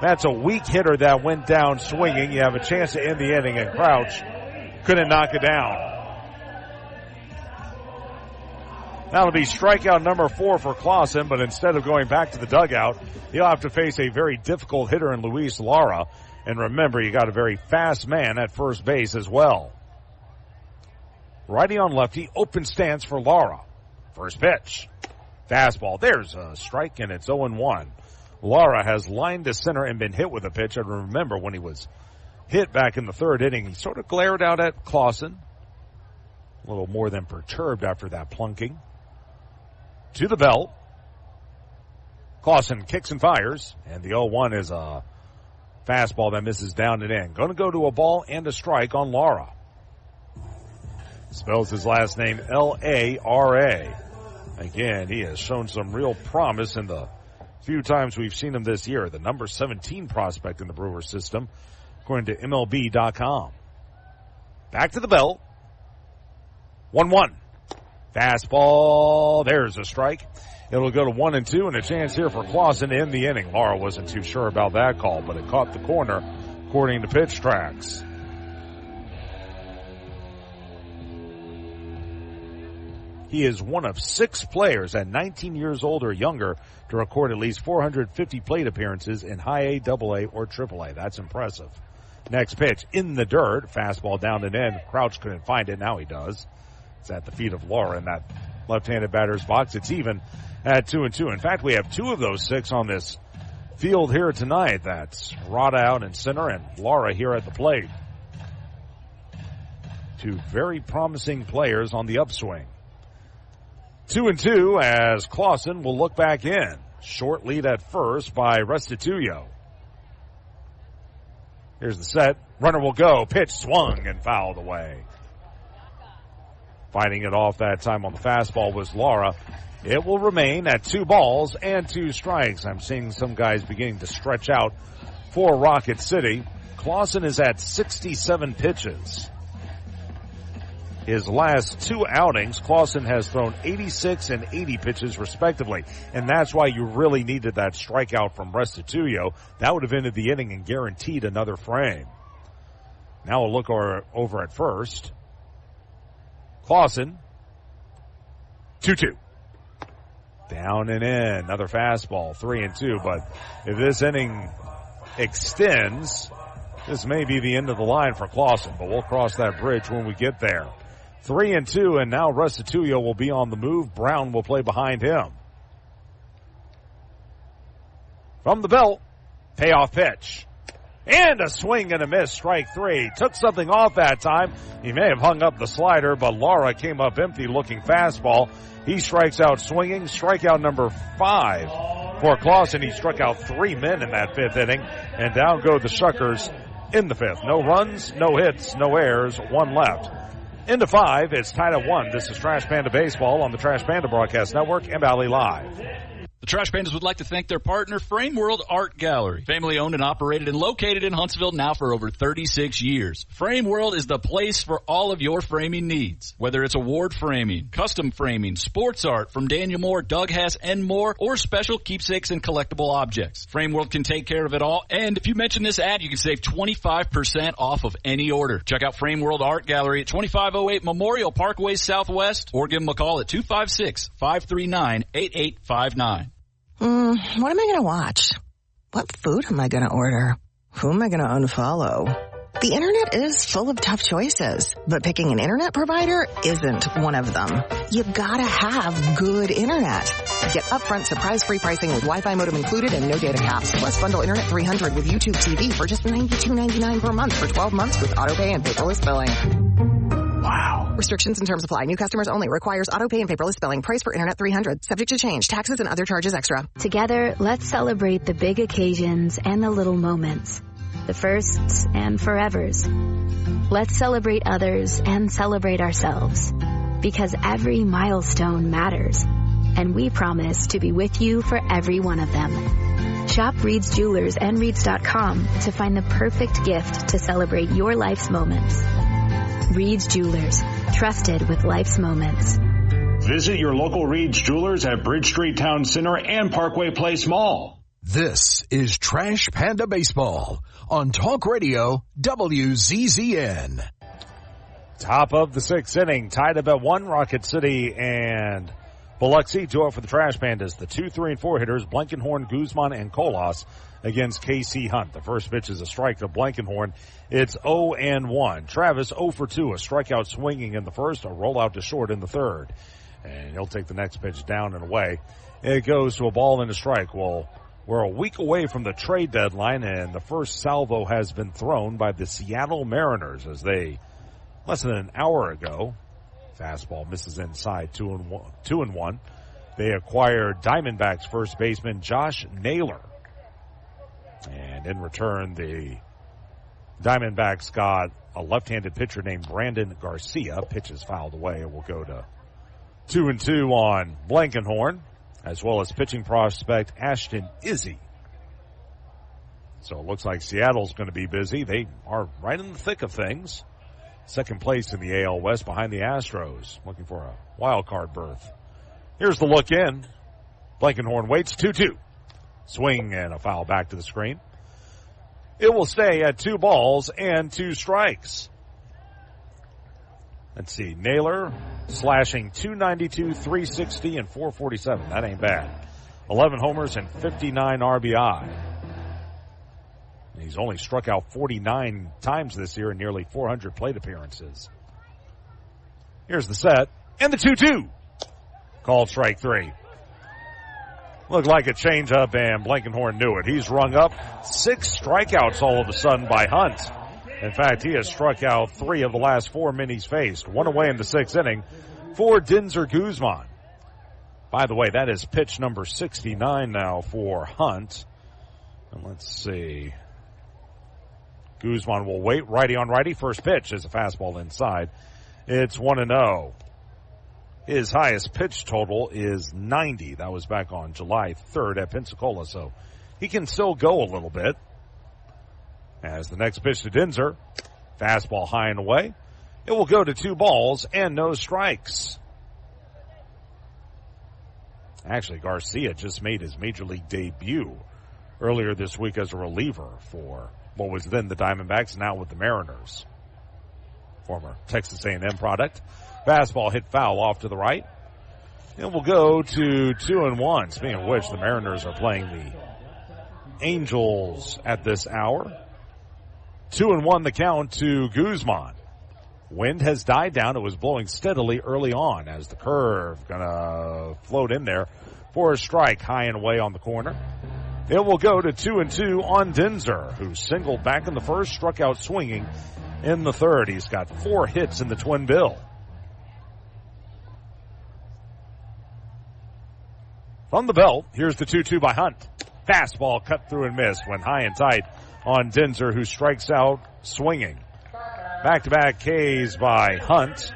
That's a weak hitter that went down swinging. You have a chance to end the inning, and Crouch couldn't knock it down. That'll be strikeout number 4 for Clausen, but instead of going back to the dugout, he'll have to face a very difficult hitter in Luis Lara. And remember, you got a very fast man at first base as well. Righty on lefty, open stance for Lara. First pitch. Fastball. There's a strike, and it's 0-1. Lara has lined to center and been hit with a pitch. And remember, when he was hit back in the 3rd inning, he sort of glared out at Clausen. A little more than perturbed after that plunking. To the belt. Clausen kicks and fires, and the 0-1 is a fastball that misses down and in. Going to go to a ball and a strike on Lara. Spells his last name Lara. Again, he has shown some real promise in the few times we've seen him this year. The number 17 prospect in the Brewers system, according to MLB.com. Back to the belt. 1-1. Fastball. There's a strike. It'll go to 1-2, and a chance here for Clausen to end the inning. Lara wasn't too sure about that call, but it caught the corner, according to Pitch Tracks. He is one of 6 players at 19 years old or younger to record at least 450 plate appearances in high A, double A, or triple A. That's impressive. Next pitch, in the dirt. Fastball down and in. Crouch couldn't find it. Now he does. It's at the feet of Lara in that left-handed batter's box. It's even at 2-2. In fact, we have 2 of those 6 on this field here tonight. That's Rada out in center and Lara here at the plate. 2 very promising players on the upswing. 2-2 as Clausen will look back in. Short lead at first by Restituyo. Here's the set. Runner will go. Pitch swung and fouled away. Fighting it off that time on the fastball was Lara. It will remain at 2 balls and 2 strikes. I'm seeing some guys beginning to stretch out for Rocket City. Clausen is at 67 pitches. His last 2 outings, Clausen has thrown 86 and 80 pitches respectively. And that's why you really needed that strikeout from Restituyo. That would have ended the inning and guaranteed another frame. Now we'll look over at first. Clausen, 2-2. Down and in. Another fastball, 3-2. But if this inning extends, this may be the end of the line for Clausen. But we'll cross that bridge when we get there. 3-2, and now Restituyo will be on the move. Brown will play behind him. From the belt, payoff pitch. And a swing and a miss, strike 3. Took something off that time. He may have hung up the slider, but Lara came up empty looking fastball. He strikes out swinging. Strikeout number 5 for Clausen. He struck out 3 men in that 5th inning. And down go the Shuckers in the 5th. No runs, no hits, no errors, 1 left. Into 5, it's tied at 1. This is Trash Panda Baseball on the Trash Panda Broadcast Network and Valley Live. The Trash Pandas would like to thank their partner, Frame World Art Gallery. Family owned and operated and located in Huntsville now for over 36 years. Frame World is the place for all of your framing needs. Whether it's award framing, custom framing, sports art from Daniel Moore, Doug Hess, and more, or special keepsakes and collectible objects. Frame World can take care of it all. And if you mention this ad, you can save 25% off of any order. Check out Frame World Art Gallery at 2508 Memorial Parkway Southwest, or give them a call at 256-539-8859. What am I going to watch? What food am I going to order? Who am I going to unfollow? The internet is full of tough choices, but picking an internet provider isn't one of them. You gotta have good internet. Get upfront surprise-free pricing with Wi-Fi modem included and no data caps. Plus bundle Internet 300 with YouTube TV for just $92.99 per month for 12 months with autopay and paperless billing. Wow. Restrictions and terms apply. New customers only. Requires autopay and paperless billing. Price for Internet 300. Subject to change. Taxes and other charges extra. Together, let's celebrate the big occasions and the little moments. The firsts and forevers. Let's celebrate others and celebrate ourselves. Because every milestone matters. And we promise to be with you for every one of them. Shop Reed's Jewelers and Reeds.com to find the perfect gift to celebrate your life's moments. Reed's Jewelers, trusted with life's moments. Visit your local Reed's Jewelers at Bridge Street Town Center and Parkway Place Mall. This is Trash Panda Baseball on Talk Radio WZZN. Top of the sixth inning, tied up at 1, Rocket City and Biloxi. 2-0 for the Trash Pandas. The 2, 3, and 4 hitters, Blankenhorn, Guzman, and Colas against KC Hunt. The first pitch is a strike to Blankenhorn. It's 0-1. Travis 0 for 2, a strikeout swinging in the first, a rollout to short in the third. And he'll take the next pitch down and away. It goes to a ball and a strike. Well, we're a week away from the trade deadline, and the first salvo has been thrown by the Seattle Mariners as they, less than an hour ago, fastball misses inside, 2-1. They acquired Diamondbacks first baseman Josh Naylor. And in return, the Diamondbacks got a left-handed pitcher named Brandon Garcia. Pitch is fouled away, and we'll go to 2-2 on Blankenhorn, as well as pitching prospect Ashton Izzy. So it looks like Seattle's going to be busy. They are right in the thick of things. Second place in the AL West behind the Astros, looking for a wild card berth. Here's the look in. Blankenhorn waits, 2-2. Swing and a foul back to the screen. It will stay at 2 balls and 2 strikes. Let's see, Naylor slashing .292, .360, and .447. That ain't bad. 11 homers and 59 RBI. He's only struck out 49 times this year in nearly 400 plate appearances. Here's the set, and the 2-2. Called strike 3. Looked like a changeup, and Blankenhorn knew it. He's rung up 6 strikeouts all of a sudden by Hunt. In fact, he has struck out 3 of the last 4 men he's faced. 1 away in the 6th inning for Dinzer Guzman. By the way, that is pitch number 69 now for Hunt. And let's see. Guzman will wait. Righty on righty. First pitch is a fastball inside. It's 1-0. His highest pitch total is 90. That was back on July 3rd at Pensacola. So he can still go a little bit. As the next pitch to Dinzer. Fastball high and away. It will go to 2 balls and no strikes. Actually, Garcia just made his major league debut earlier this week as a reliever for what was then the Diamondbacks, now with the Mariners. Former Texas A&M product. Fastball hit foul off to the right. And we'll go to 2-1. Speaking of which, the Mariners are playing the Angels at this hour. 2-1 the count to Guzman. Wind has died down. It was blowing steadily early on as the curve gonna float in there for a strike high and away on the corner. It will go to 2-2 on Dinzer, who singled back in the first, struck out swinging in the third. He's got 4 hits in the twin bill. From the belt, here's the 2-2 by Hunt. Fastball cut through and missed, went high and tight on Dinzer, who strikes out swinging. Back-to-back Ks by Hunt.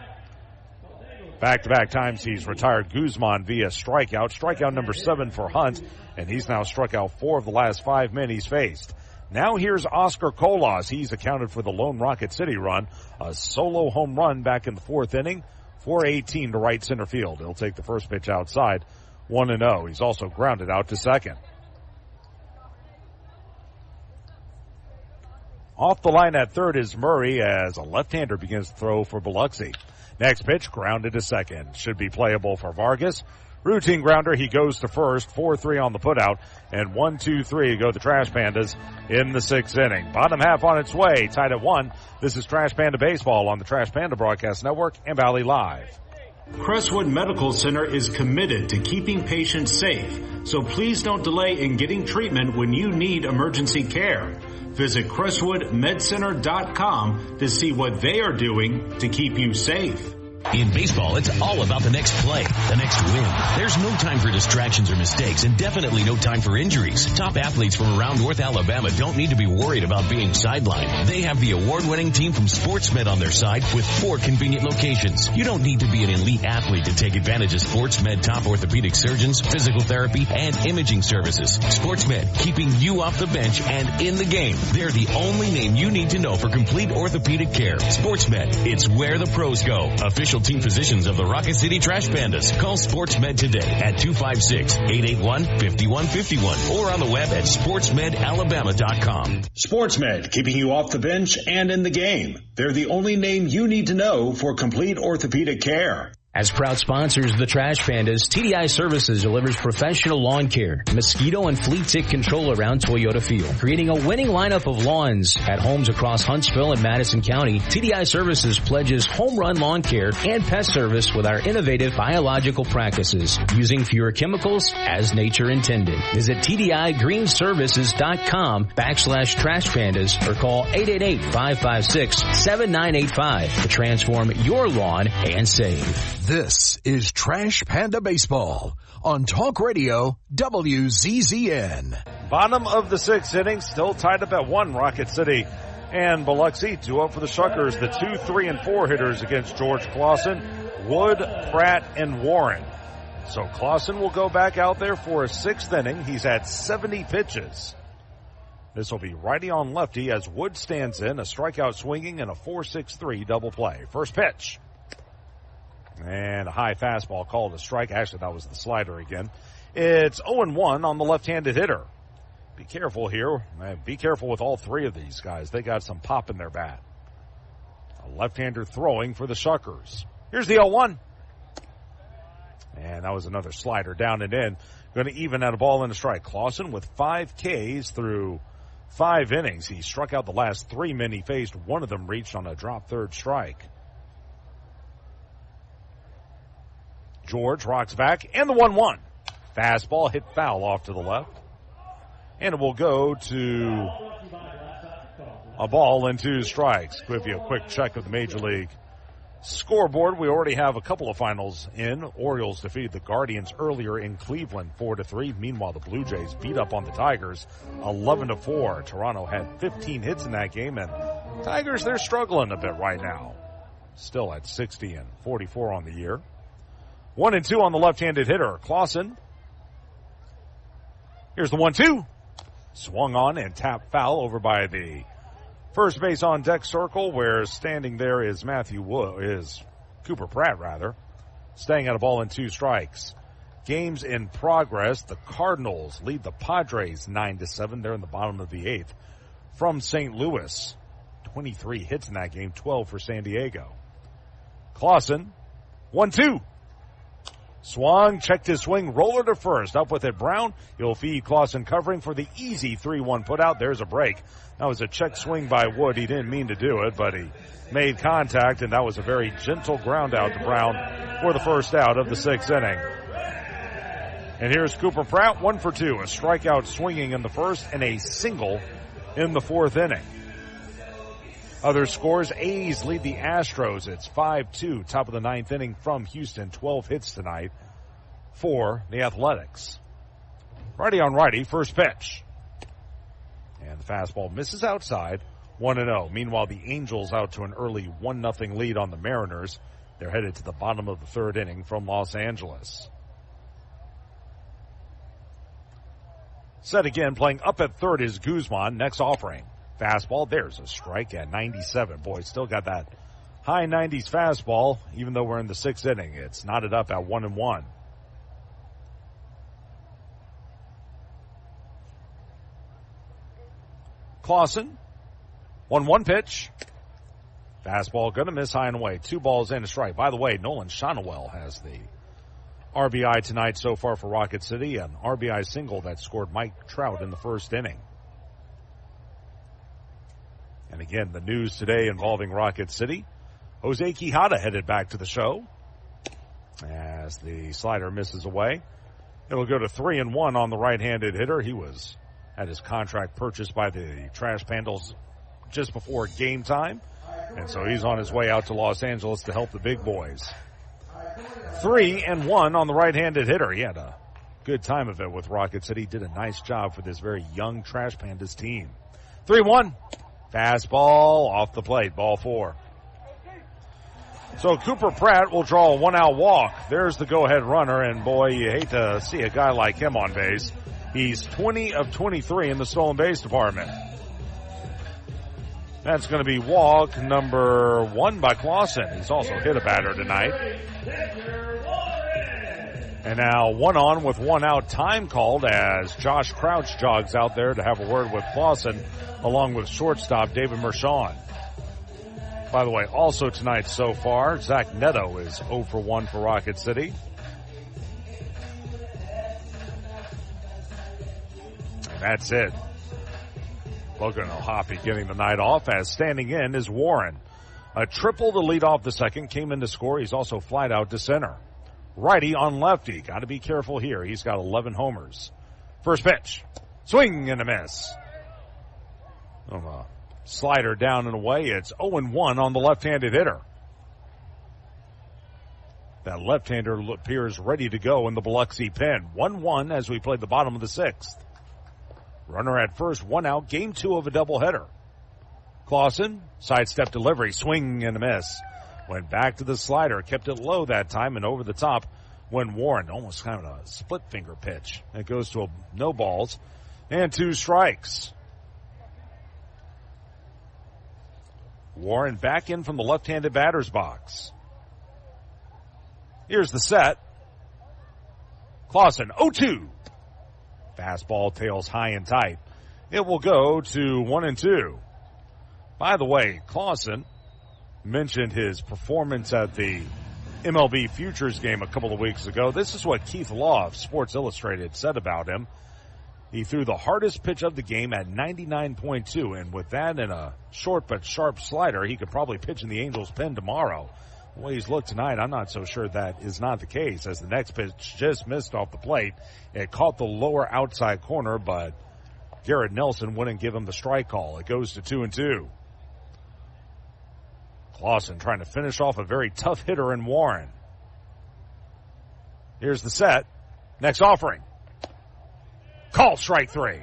Back-to-back times he's retired Guzman via strikeout. Strikeout number 7 for Hunt, and he's now struck out 4 of the last 5 men he's faced. Now here's Oscar Colas. He's accounted for the lone Rocket City run. A solo home run back in the 4th inning. 418 to right center field. He'll take the first pitch outside. 1-0. He's also grounded out to second. Off the line at third is Murray as a left-hander begins to throw for Biloxi. Next pitch, grounded to second. Should be playable for Vargas. Routine grounder, he goes to first, 4-3 on the putout, and 1-2-3 go the Trash Pandas in the 6th inning. Bottom half on its way, tied at 1. This is Trash Panda Baseball on the Trash Panda Broadcast Network and Valley Live. Crestwood Medical Center is committed to keeping patients safe, so please don't delay in getting treatment when you need emergency care. Visit CrestwoodMedCenter.com to see what they are doing to keep you safe. In baseball, it's all about the next play, the next win. There's no time for distractions or mistakes, and definitely no time for injuries. Top athletes from around North Alabama don't need to be worried about being sidelined. They have the award-winning team from SportsMed on their side with 4 convenient locations. You don't need to be an elite athlete to take advantage of SportsMed top orthopedic surgeons, physical therapy, and imaging services. SportsMed, keeping you off the bench and in the game. They're the only name you need to know for complete orthopedic care. SportsMed, it's where the pros go. Official team physicians of the Rocket City Trash Pandas. Call SportsMed today at 256-881-5151 or on the web at sportsmedalabama.com. SportsMed, keeping you off the bench and in the game. They're the only name you need to know for complete orthopedic care. As proud sponsors of the Trash Pandas, TDI Services delivers professional lawn care, mosquito and flea tick control around Toyota Field, creating a winning lineup of lawns at homes across Huntsville and Madison County. TDI Services pledges home run lawn care and pest service with our innovative biological practices, using fewer chemicals as nature intended. Visit TDIGreenServices.com/Trash Pandas or call 888-556-7985 to transform your lawn and save. This is Trash Panda Baseball on Talk Radio WZZN. Bottom of the 6th inning, still tied up at 1, Rocket City and Biloxi. 2 up for the Shuckers, the 2, 3, and 4 hitters against George Clausen, Wood, Pratt, and Warren. So Clausen will go back out there for a 6th inning. He's had 70 pitches. This will be righty on lefty as Wood stands in, a strikeout swinging and a 4-6-3 double play. First pitch. And a high fastball called a strike. Actually, that was the slider again. It's 0-1 on the left-handed hitter. Be careful here. Be careful with all 3 of these guys. They got some pop in their bat. A left-hander throwing for the Shuckers. Here's the 0-1. And that was another slider down and in. Going to even out a ball and a strike. Clausen with 5 Ks through 5 innings. He struck out the last 3 men he faced. One of them reached on a drop third strike. George rocks back, and the 1-1. Fastball hit foul off to the left. And it will go to a ball and 2 strikes. Give you a quick check of the Major League scoreboard. We already have a couple of finals in. Orioles defeated the Guardians earlier in Cleveland 4-3. Meanwhile, the Blue Jays beat up on the Tigers 11-4. Toronto had 15 hits in that game, and Tigers, they're struggling a bit right now. Still at 60 and 44 on the year. 1-2 on the left-handed hitter, Clausen. Here's the 1-2. Swung on and tapped foul over by the first base on deck circle, where standing there is Cooper Pratt, rather. Staying at a ball and 2 strikes. Games in progress. The Cardinals lead the Padres 9-7. They're in the bottom of the 8th. From St. Louis, 23 hits in that game, 12 for San Diego. Clausen, 1-2. Swung, checked his swing, roller to first. Up with it, Brown. He'll feed Clausen covering for the easy 3-1 put out. There's a break. That was a check swing by Wood. He didn't mean to do it, but he made contact, and that was a very gentle ground out to Brown for the first out of the 6th inning. And here's Cooper Pratt, 1 for 2. A strikeout swinging in the first and a single in the 4th inning. Other scores, A's lead the Astros. It's 5-2, top of the 9th inning from Houston. 12 hits tonight for the Athletics. Righty on righty, first pitch. And the fastball misses outside, 1-0. Meanwhile, the Angels out to an early 1-0 lead on the Mariners. They're headed to the bottom of the 3rd inning from Los Angeles. Set again, playing up at 3rd is Guzman. Next offering. Fastball, there's a strike at 97. Boy, still got that high 90s fastball, even though we're in the 6th inning. It's knotted up at 1-1. Clausen, 1-1 pitch. Fastball going to miss high and away. 2 balls and a strike. By the way, Nolan Shonowell has the RBI tonight so far for Rocket City, an RBI single that scored Mike Trout in the first inning. And again, the news today involving Rocket City. Jose Quijada headed back to the show as the slider misses away. It'll go to 3-1 on the right-handed hitter. He was at his contract purchased by the Trash Pandas just before game time. And so he's on his way out to Los Angeles to help the big boys. 3-1 on the right-handed hitter. He had a good time of it with Rocket City. Did a nice job for this very young Trash Pandas team. 3-1. Fastball off the plate. Ball 4. So Cooper Pratt will draw a one-out walk. There's the go-ahead runner, and boy, you hate to see a guy like him on base. He's 20 of 23 in the stolen base department. That's going to be walk number 1 by Clausen. He's also hit a batter tonight. And now 1 on with 1 out, time called as Josh Crouch jogs out there to have a word with Clausen along with shortstop David Mershon. By the way, also tonight so far, Zach Neto is 0 for 1 for Rocket City. And that's it. Logan O'Hoppe getting the night off as standing in is Warren. A triple to lead off the second, came in to score. He's also flied out to center. Righty on lefty. Got to be careful here. He's got 11 homers. First pitch. Swing and a miss. Slider down and away. It's 0-1 on the left-handed hitter. That left-hander appears ready to go in the Biloxi pen. 1-1 as we play the bottom of the 6th. Runner at first, 1 out. Game 2 of a doubleheader. Clausen, sidestep delivery, swing and a miss. Went back to the slider, kept it low that time, and over the top when Warren, almost kind of a split finger pitch. It goes to no balls and 2 strikes. Warren back in from the left-handed batter's box. Here's the set. Clausen, 0-2. Fastball tails high and tight. It will go to 1-2. By the way, Clausen mentioned his performance at the MLB Futures game a couple of weeks ago. This is what Keith Law of Sports Illustrated said about him. He threw the hardest pitch of the game at 99.2, and with that and a short but sharp slider, he could probably pitch in the Angels' pen tomorrow. The way he's looked tonight, I'm not so sure that is not the case, as the next pitch just missed off the plate. It caught the lower outside corner, but Garrett Nelson wouldn't give him the strike call. It goes to 2-2. Clausen trying to finish off a very tough hitter in Warren. Here's the set. Next offering. Call strike 3.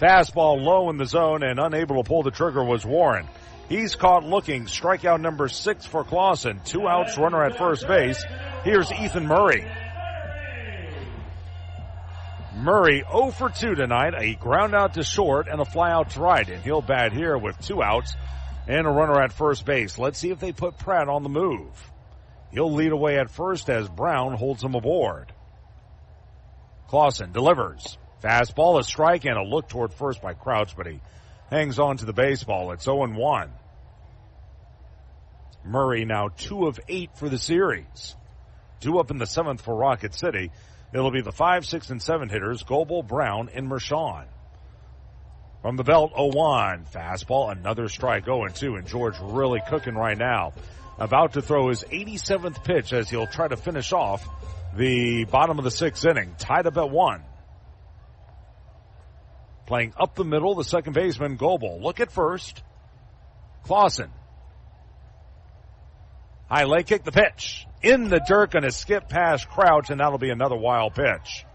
Fastball low in the zone and unable to pull the trigger was Warren. He's caught looking. Strikeout number 6 for Clausen. 2 outs, runner at first base. Here's Ethan Murray. Murray 0 for 2 tonight. A ground out to short and a fly out to right. And he'll bat here with 2 outs and a runner at first base. Let's see if they put Pratt on the move. He'll lead away at first as Brown holds him aboard. Clausen delivers. Fastball, a strike, and a look toward first by Crouch, but he hangs on to the baseball. It's 0-1. Murray now 2 of 8 for the series. 2 up in the 7th for Rocket City. It'll be the 5, 6, and 7 hitters, Goebel, Brown, and Mershon. From the belt, 0-1. Fastball, another strike, 0-2, and George really cooking right now. About to throw his 87th pitch as he'll try to finish off the bottom of the 6th inning. Tied up at 1. Playing up the middle, the second baseman, Goebel. Look at first. Clausen. High leg kick, the pitch. In the dirt, going to skip past Crouch, and that'll be another wild pitch.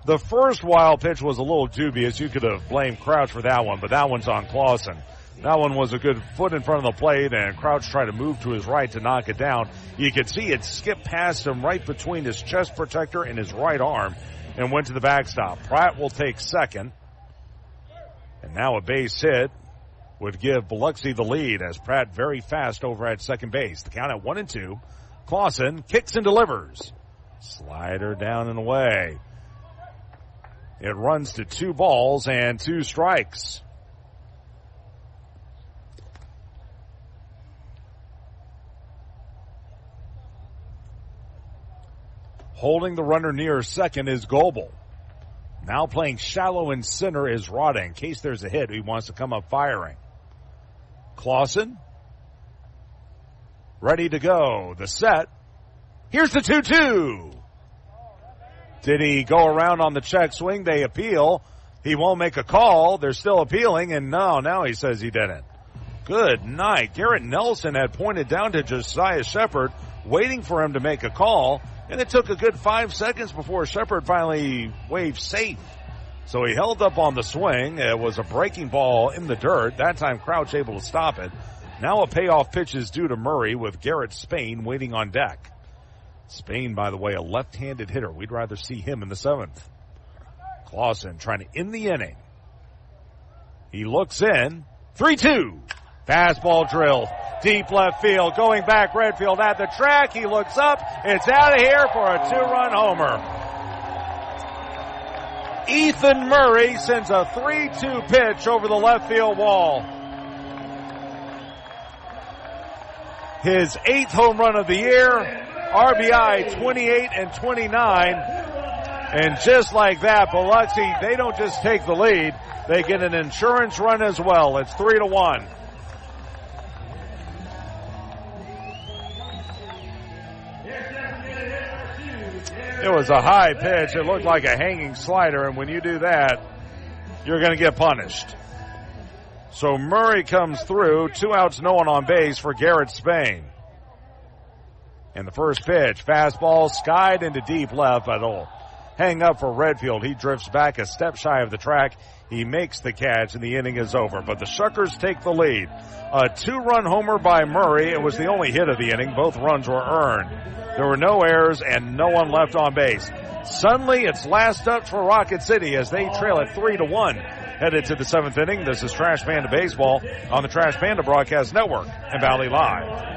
The first wild pitch was a little dubious. You could have blamed Crouch for that one, but that one's on Clausen. That one was a good foot in front of the plate, and Crouch tried to move to his right to knock it down. You could see it skip past him right between his chest protector and his right arm and went to the backstop. Pratt will take second. And now a base hit would give Biloxi the lead as Pratt very fast over at second base. The count at 1-2. Clausen kicks and delivers. Slider down and away. It runs to 2 balls and 2 strikes. Holding the runner near second is Goebel. Now playing shallow in center is Rada. In case there's a hit, he wants to come up firing. Clausen. Ready to go. The set. Here's the 2-2. Did he go around on the check swing? They appeal. He won't make a call. They're still appealing, and now he says he didn't. Good night. Garrett Nelson had pointed down to Josiah Shepard, waiting for him to make a call, and it took a good 5 seconds before Shepard finally waved safe. So he held up on the swing. It was a breaking ball in the dirt. That time Crouch able to stop it. Now a payoff pitch is due to Murray with Garrett Spain waiting on deck. Spain, by the way, a left-handed hitter. We'd rather see him in the 7th. Clausen trying to end the inning. He looks in. 3-2. Fastball drilled. Deep left field. Going back Redfield at the track. He looks up. It's out of here for a 2-run homer. Ethan Murray sends a 3-2 pitch over the left field wall. His 8th home run of the year. RBI 28 and 29. And just like that, Biloxi, they don't just take the lead. They get an insurance run as well. It's 3-1. It was a high pitch. It looked like a hanging slider, and when you do that, you're going to get punished. So Murray comes through. 2 outs, no one on base for Garrett Spain. And the first pitch, fastball skied into deep left, but it'll hang up for Redfield. He drifts back a step shy of the track. He makes the catch, and the inning is over. But the Shuckers take the lead. A 2-run homer by Murray. It was the only hit of the inning. Both runs were earned. There were no errors and no one left on base. Suddenly, it's last up for Rocket City as they trail at 3-1. Headed to the 7th inning. This is Trash Panda Baseball on the Trash Panda Broadcast Network and Valley Live.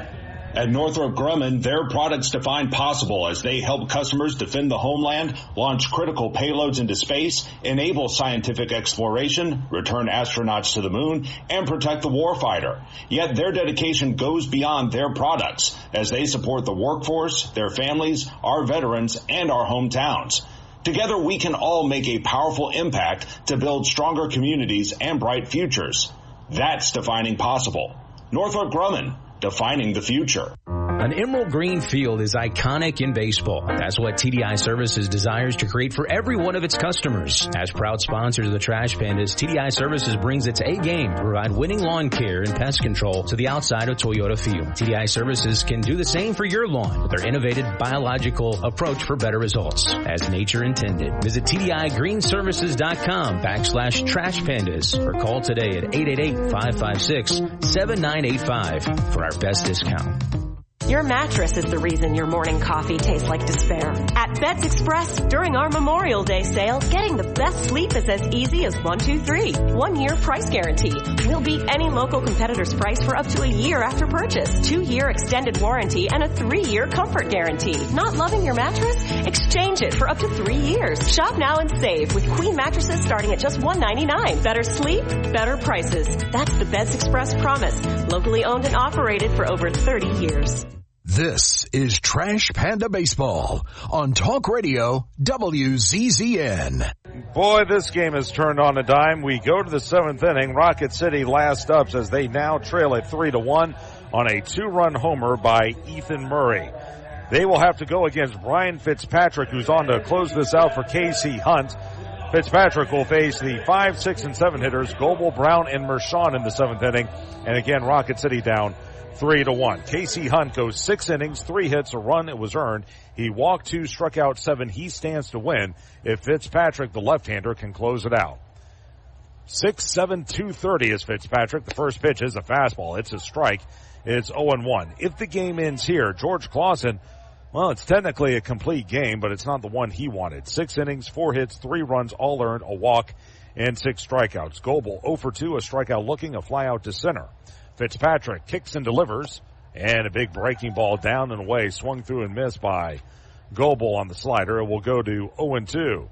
At Northrop Grumman, their products define possible as they help customers defend the homeland, launch critical payloads into space, enable scientific exploration, return astronauts to the moon, and protect the warfighter. Yet their dedication goes beyond their products as they support the workforce, their families, our veterans, and our hometowns. Together, we can all make a powerful impact to build stronger communities and bright futures. That's defining possible. Northrop Grumman, defining the future. An emerald green field is iconic in baseball. That's what TDI Services desires to create for every one of its customers. As proud sponsors of the Trash Pandas, TDI Services brings its A-game to provide winning lawn care and pest control to the outside of Toyota Field. TDI Services can do the same for your lawn with their innovative biological approach for better results, as nature intended. Visit TDIGreenServices.com/Trash Pandas or call today at 888-556-7985 for our best discount. Your mattress is the reason your morning coffee tastes like despair. At Beds Express, during our Memorial Day sale, getting the best sleep is as easy as 1, 2, 3. 1 year price guarantee. We'll beat any local competitor's price for up to a year after purchase. 2-year extended warranty and a 3-year comfort guarantee. Not loving your mattress? Exchange it for up to 3 years. Shop now and save with queen mattresses starting at just $199. Better sleep, better prices. That's the Beds Express promise. Locally owned and operated for over 30 years. This is Trash Panda Baseball on Talk Radio WZZN. Boy, this game has turned on a dime. We go to the 7th inning. Rocket City last ups as they now trail at 3-1 on a 2-run homer by Ethan Murray. They will have to go against Brian Fitzpatrick, who's on to close this out for Casey Hunt. Fitzpatrick will face the 5, 6, and 7 hitters, Goebel, Brown, and Mershon in the 7th inning. And again, Rocket City down 3-1. Casey Hunt goes 6 innings, 3 hits, a run. It was earned. He walked 2, struck out 7. He stands to win if Fitzpatrick, the left-hander, can close it out. 6'7", 230 is Fitzpatrick. The first pitch is a fastball. It's a strike. It's 0-1. If the game ends here, George Clausen, well, it's technically a complete game, but it's not the one he wanted. 6 innings, 4 hits, 3 runs, all earned, a walk, and 6 strikeouts. Goebel 0 for 2, a strikeout looking, a fly out to center. Fitzpatrick kicks and delivers, and a big breaking ball down and away, swung through and missed by Goebel on the slider. It will go to 0-2.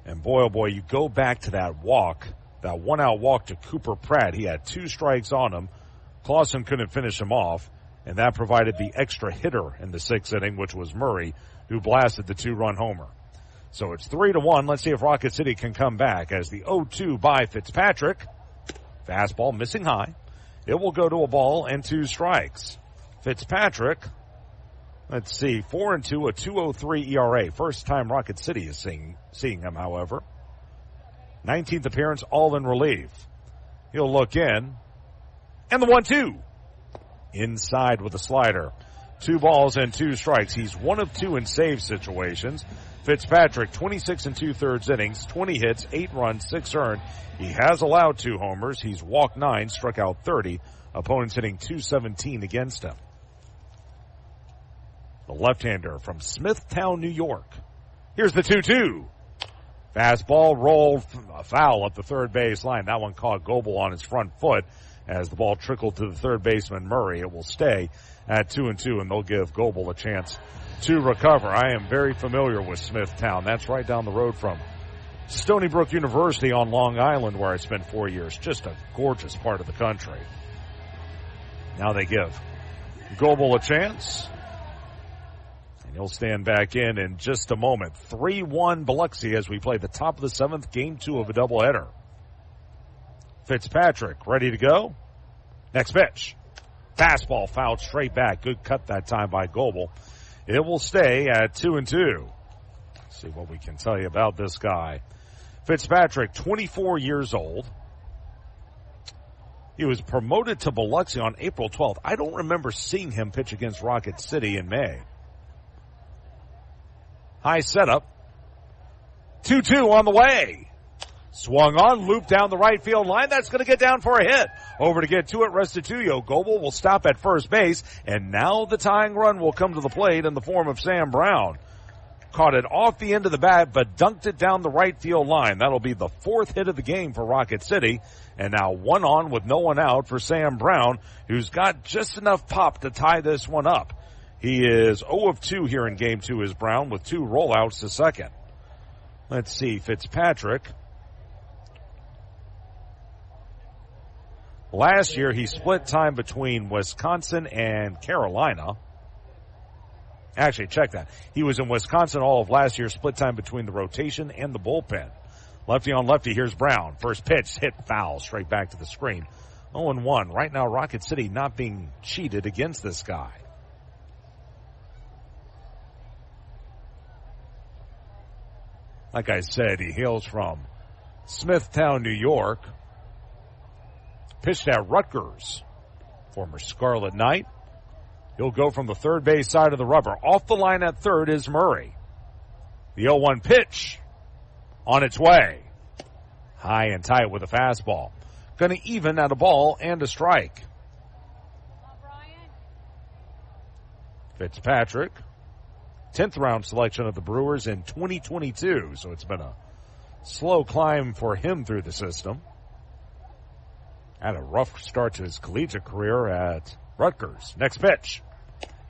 And boy, oh boy, you go back to that walk, that 1-out walk to Cooper Pratt. He had 2 strikes on him. Clausen couldn't finish him off. and that provided the extra hitter in the 6th inning, which was Murray, who blasted the 2-run homer. So it's 3-1. Let's see if Rocket City can come back as the 0-2 by Fitzpatrick. Fastball missing high. It will go to a ball and 2 strikes. Fitzpatrick, let's see, 4-2, a 2.03 ERA. First time Rocket City is seeing him, however. 19th appearance, all in relief. He'll look in. And the 1-2. Inside with a slider. 2 balls and 2 strikes. He's 1 of 2 in save situations. Fitzpatrick, 26 2/3 innings, 20 hits, 8 runs, 6 earned. He has allowed 2 homers. He's walked 9, struck out 30. Opponents hitting .217 against him. The left-hander from Smithtown, New York. Here's the 2-2. Fastball rolled foul up the third base line. That one caught Goebel on his front foot as the ball trickled to the third baseman, Murray. It will stay at 2-2, and they'll give Goebel a chance to recover. I am very familiar with Smithtown. That's right down the road from Stony Brook University on Long Island, where I spent 4 years. Just a gorgeous part of the country. Now they give Goebel a chance. And he'll stand back in just a moment. 3-1 Biloxi as we play the top of the 7th, game 2 of a doubleheader. Fitzpatrick ready to go. Next pitch. Fastball fouled straight back. Good cut that time by Goebel. It will stay at 2-2. Let's see what we can tell you about this guy. Fitzpatrick, 24 years old. He was promoted to Biloxi on April 12th. I don't remember seeing him pitch against Rocket City in May. High setup. 2-2 on the way. Swung on, looped down the right field line. That's going to get down for a hit. Over to get to it, Restituyo. Goebel will stop at first base, and now the tying run will come to the plate in the form of Sam Brown. Caught it off the end of the bat, but dunked it down the right field line. That'll be the 4th hit of the game for Rocket City. And now 1 on with no one out for Sam Brown, who's got just enough pop to tie this one up. He is 0 of 2 here in game 2 is Brown with 2 rollouts to second. Let's see, Fitzpatrick. Last year, he split time between Wisconsin and Carolina. Actually, check that. He was in Wisconsin all of last year, split time between the rotation and the bullpen. Lefty on lefty, here's Brown. First pitch, hit foul, straight back to the screen. 0-1. Right now, Rocket City not being cheated against this guy. Like I said, he hails from Smithtown, New York. Pitched at Rutgers, former Scarlet Knight. He'll go from the third base side of the rubber. Off the line at third is Murray. The 0-1 pitch on its way. High and tight with a fastball. Going to even at a ball and a strike. Fitzpatrick, 10th round selection of the Brewers in 2022. So it's been a slow climb for him through the system. Had a rough start to his collegiate career at Rutgers. Next pitch.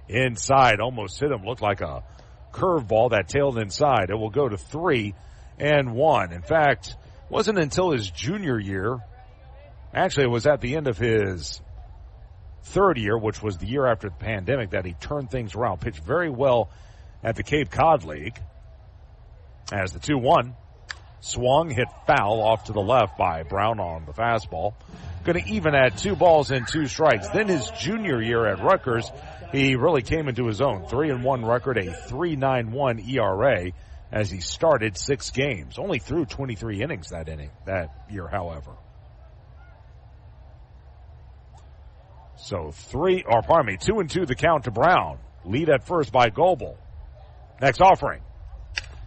Inside, almost hit him. Looked like a curveball that tailed inside. It will go to 3-1. In fact, it wasn't until his junior year. Actually, it was at the end of his 3rd year, which was the year after the pandemic, that he turned things around. Pitched very well at the Cape Cod League. As the 2-1. Swung, hit foul off to the left by Brown on the fastball. Going to even at 2 balls and 2 strikes. Then his junior year at Rutgers, he really came into his own. 3-1 record, a 3.91 ERA as he started 6 games. Only threw 23 innings that year, however. So 2-2 the count to Brown. Lead at first by Goebel. Next offering.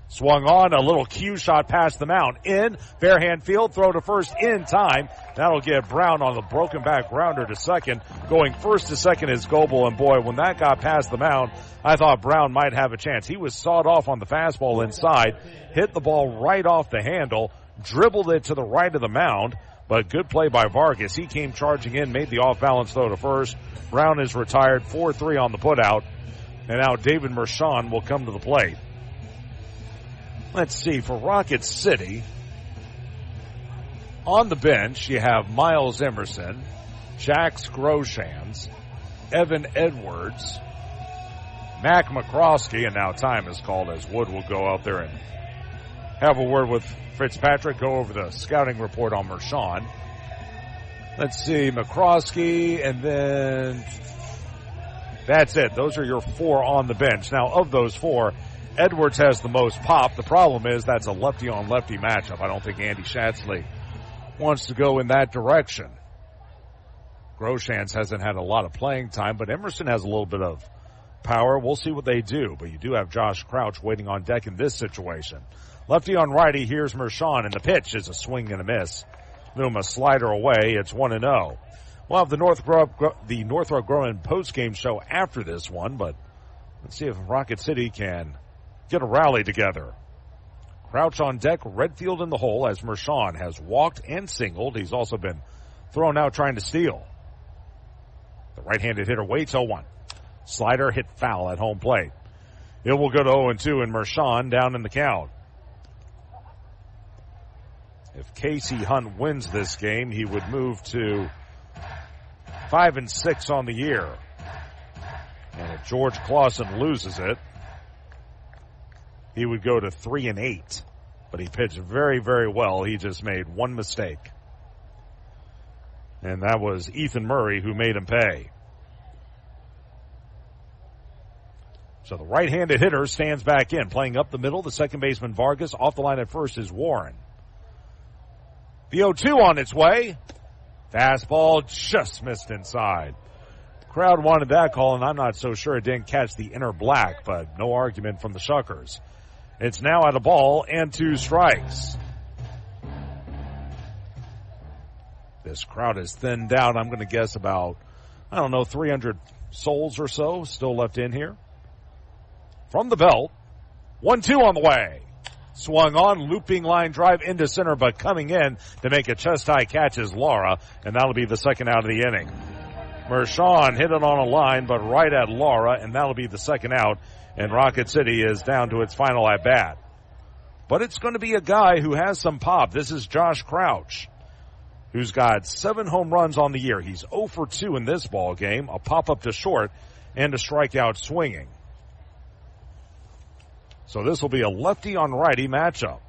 Swung on, a little cue shot past the mound. In, Fairhand field, throw to first in time. That'll get Brown on the broken back grounder to second. Going first to second is Goebel, and boy, when that got past the mound, I thought Brown might have a chance. He was sawed off on the fastball inside, hit the ball right off the handle, dribbled it to the right of the mound, but good play by Vargas. He came charging in, made the off-balance throw to first. Brown is retired, 4-3 on the putout, and now David Mershon will come to the plate. Let's see, for Rocket City, on the bench, you have Miles Emerson, Jax Groshans, Evan Edwards, Mac McCroskey, and now time is called as Wood will go out there and have a word with Fitzpatrick, go over the scouting report on Mershon. Let's see, McCroskey, and then that's it. Those are your 4 on the bench. Now, of those 4, Edwards has the most pop. The problem is that's a lefty-on-lefty matchup. I don't think Andy Schatzley wants to go in that direction. Groshans hasn't had a lot of playing time, but Emerson has a little bit of power. We'll see what they do, but you do have Josh Crouch waiting on deck in this situation. Lefty on righty, here's Mershon, and the pitch is a swing and a miss. Luma slider away, it's 1-0. We'll have the Northrop Grumman postgame show after this one, but let's see if Rocket City can get a rally together. Crouch on deck, Redfield in the hole as Mershon has walked and singled. He's also been thrown out trying to steal. The right-handed hitter waits 0-1. Slider hit foul at home plate. It will go to 0-2 and Mershon down in the count. If Casey Hunt wins this game, he would move to 5-6 on the year. And if George Clausen loses it, he would go to 3-8. But he pitched very, very well. He just made one mistake. And that was Ethan Murray who made him pay. So the right-handed hitter stands back in. Playing up the middle, the second baseman Vargas. Off the line at first is Warren. The 0-2 on its way. Fastball just missed inside. Crowd wanted that call, and I'm not so sure it didn't catch the inner black, but no argument from the Shuckers. It's now at a ball and 2 strikes. This crowd is thinned out. I'm going to guess about, 300 souls or so still left in here. From the belt, 1-2 on the way. Swung on, looping line drive into center, but coming in to make a chest-high catch is Lara, and that'll be the second out of the inning. Mershon hit it on a line, but right at Lara, and that'll be the second out, and Rocket City is down to its final at-bat. But it's going to be a guy who has some pop. This is Josh Crouch, who's got 7 home runs on the year. He's 0 for 2 in this ball game, a pop-up to short, and a strikeout swinging. So this will be a lefty-on-righty matchup.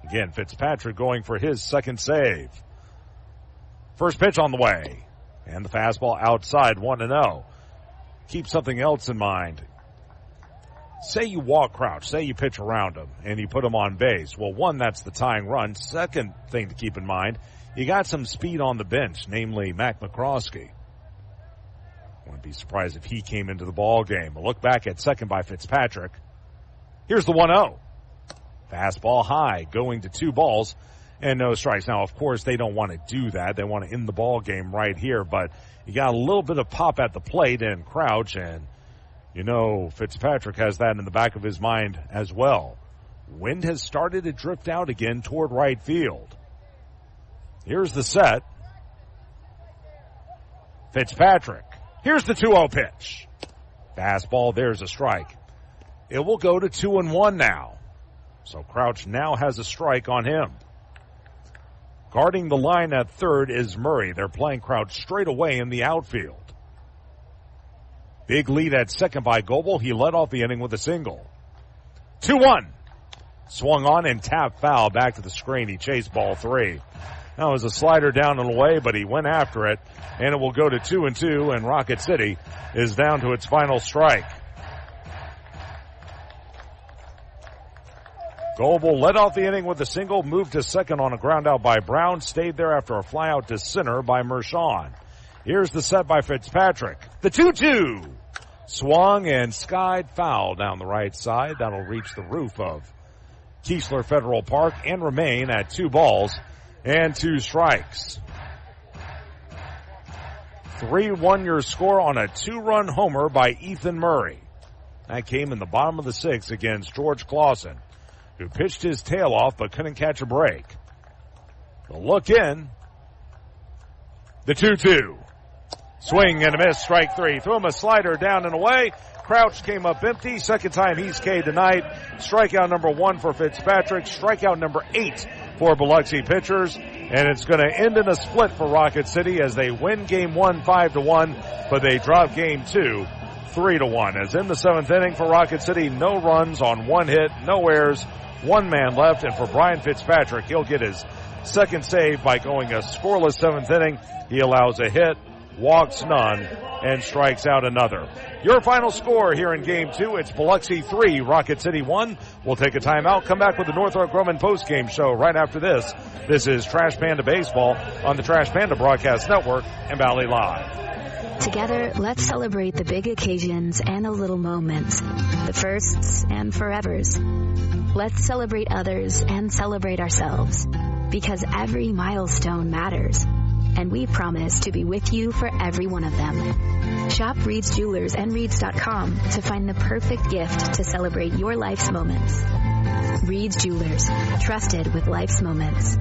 Again, Fitzpatrick going for his second save. First pitch on the way. And the fastball outside, 1-0. Keep something else in mind. Say you walk Crouch. Say you pitch around him and you put him on base. Well, one, that's the tying run. Second thing to keep in mind, you got some speed on the bench, namely Mac McCroskey. Wouldn't be surprised if he came into the ball game. A look back at second by Fitzpatrick. Here's the 1-0. Fastball high, going to 2 balls and no strikes. Now, of course, they don't want to do that. They want to end the ball game right here, but you got a little bit of pop at the plate and Crouch, and Fitzpatrick has that in the back of his mind as well. Wind has started to drift out again toward right field. Here's the set. Fitzpatrick. Here's the 2-0 pitch. Fastball, there's a strike. It will go to 2-1 now. So Crouch now has a strike on him. Guarding the line at third is Murray. They're playing Crouch straight away in the outfield. Big lead at second by Goebel. He led off the inning with a single. 2-1. Swung on and tapped foul back to the screen. He chased ball 3. That was a slider down and away, but he went after it, and it will go to 2-2, and Rocket City is down to its final strike. Goebel led off the inning with a single, moved to second on a ground out by Brown, stayed there after a fly out to center by Mershon. Here's the set by Fitzpatrick. The 2-2. Swung and skied foul down the right side. That'll reach the roof of Keesler Federal Park and remain at 2 balls and 2 strikes. 3-1 your score on a 2-run homer by Ethan Murray. That came in the bottom of the 6th against George Clausen, who pitched his tail off but couldn't catch a break. The look in. The 2-2. Swing and a miss, strike 3. Threw him a slider down and away. Crouch came up empty. Second time he's K'd tonight. Strikeout number 1 for Fitzpatrick. Strikeout number 8 for Biloxi pitchers, and it's going to end in a split for Rocket City as they win game 1 5-1, but they drop game 2 3-1. As in the 7th inning for Rocket City, no runs on 1 hit, no errors, 1 man left, and for Brian Fitzpatrick, he'll get his second save by going a scoreless 7th inning. He allows a hit, walks none, and strikes out another. Your final score here in Game 2, it's Biloxi 3, Rocket City 1. We'll take a timeout, come back with the Northrop Grumman postgame show right after this. This is Trash Panda Baseball on the Trash Panda Broadcast Network and Valley Live. Together, let's celebrate the big occasions and the little moments, the firsts and forevers. Let's celebrate others and celebrate ourselves, because every milestone matters. And we promise to be with you for every one of them. Shop Reed's Jewelers and Reeds.com to find the perfect gift to celebrate your life's moments. Reed's Jewelers, trusted with life's moments.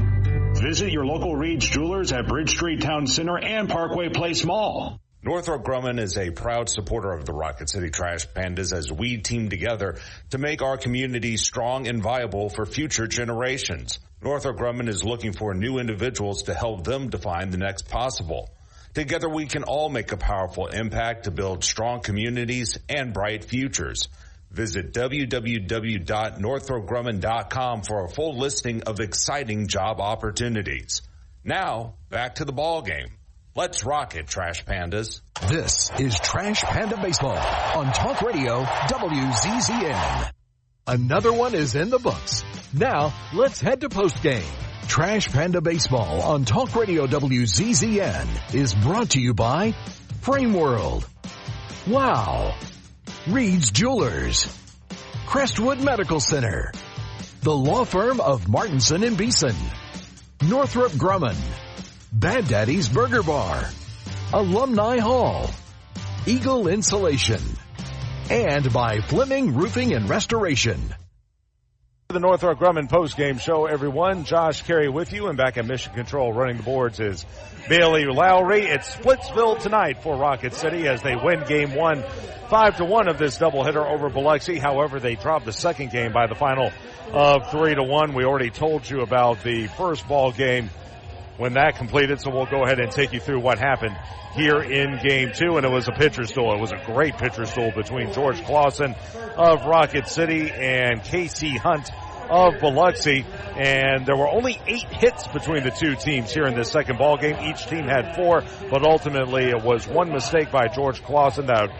Visit your local Reed's Jewelers at Bridge Street Town Center and Parkway Place Mall. Northrop Grumman is a proud supporter of the Rocket City Trash Pandas as we team together to make our community strong and viable for future generations. Northrop Grumman is looking for new individuals to help them define the next possible. Together we can all make a powerful impact to build strong communities and bright futures. Visit www.northropgrumman.com for a full listing of exciting job opportunities. Now, back to the ball game. Let's rock it, Trash Pandas. This is Trash Panda Baseball on Talk Radio WZZN. Another one is in the books. Now, let's head to postgame. Trash Panda Baseball on Talk Radio WZZN is brought to you by Frame World, Wow, Reed's Jewelers, Crestwood Medical Center, the law firm of Martinson and Beeson, Northrop Grumman, Bad Daddy's Burger Bar, Alumni Hall, Eagle Insulation, and by Fleming Roofing and Restoration. The Northrop Grumman postgame show, everyone. Josh Carey with you, and back at Mission Control running the boards is Bailey Lowry. It's Splitsville tonight for Rocket City as they win game 1 5-1 of this doubleheader over Biloxi. However, they dropped the second game by the final of 3-1. We already told you about the first ball game when that completed, so we'll go ahead and take you through what happened here in game 2, and it was a pitcher's duel. It was a great pitcher's duel between George Clausen of Rocket City and Casey Hunt of Biloxi, and there were only 8 hits between the two teams here in this second ball game. Each team had 4, but ultimately it was one mistake by George Clausen that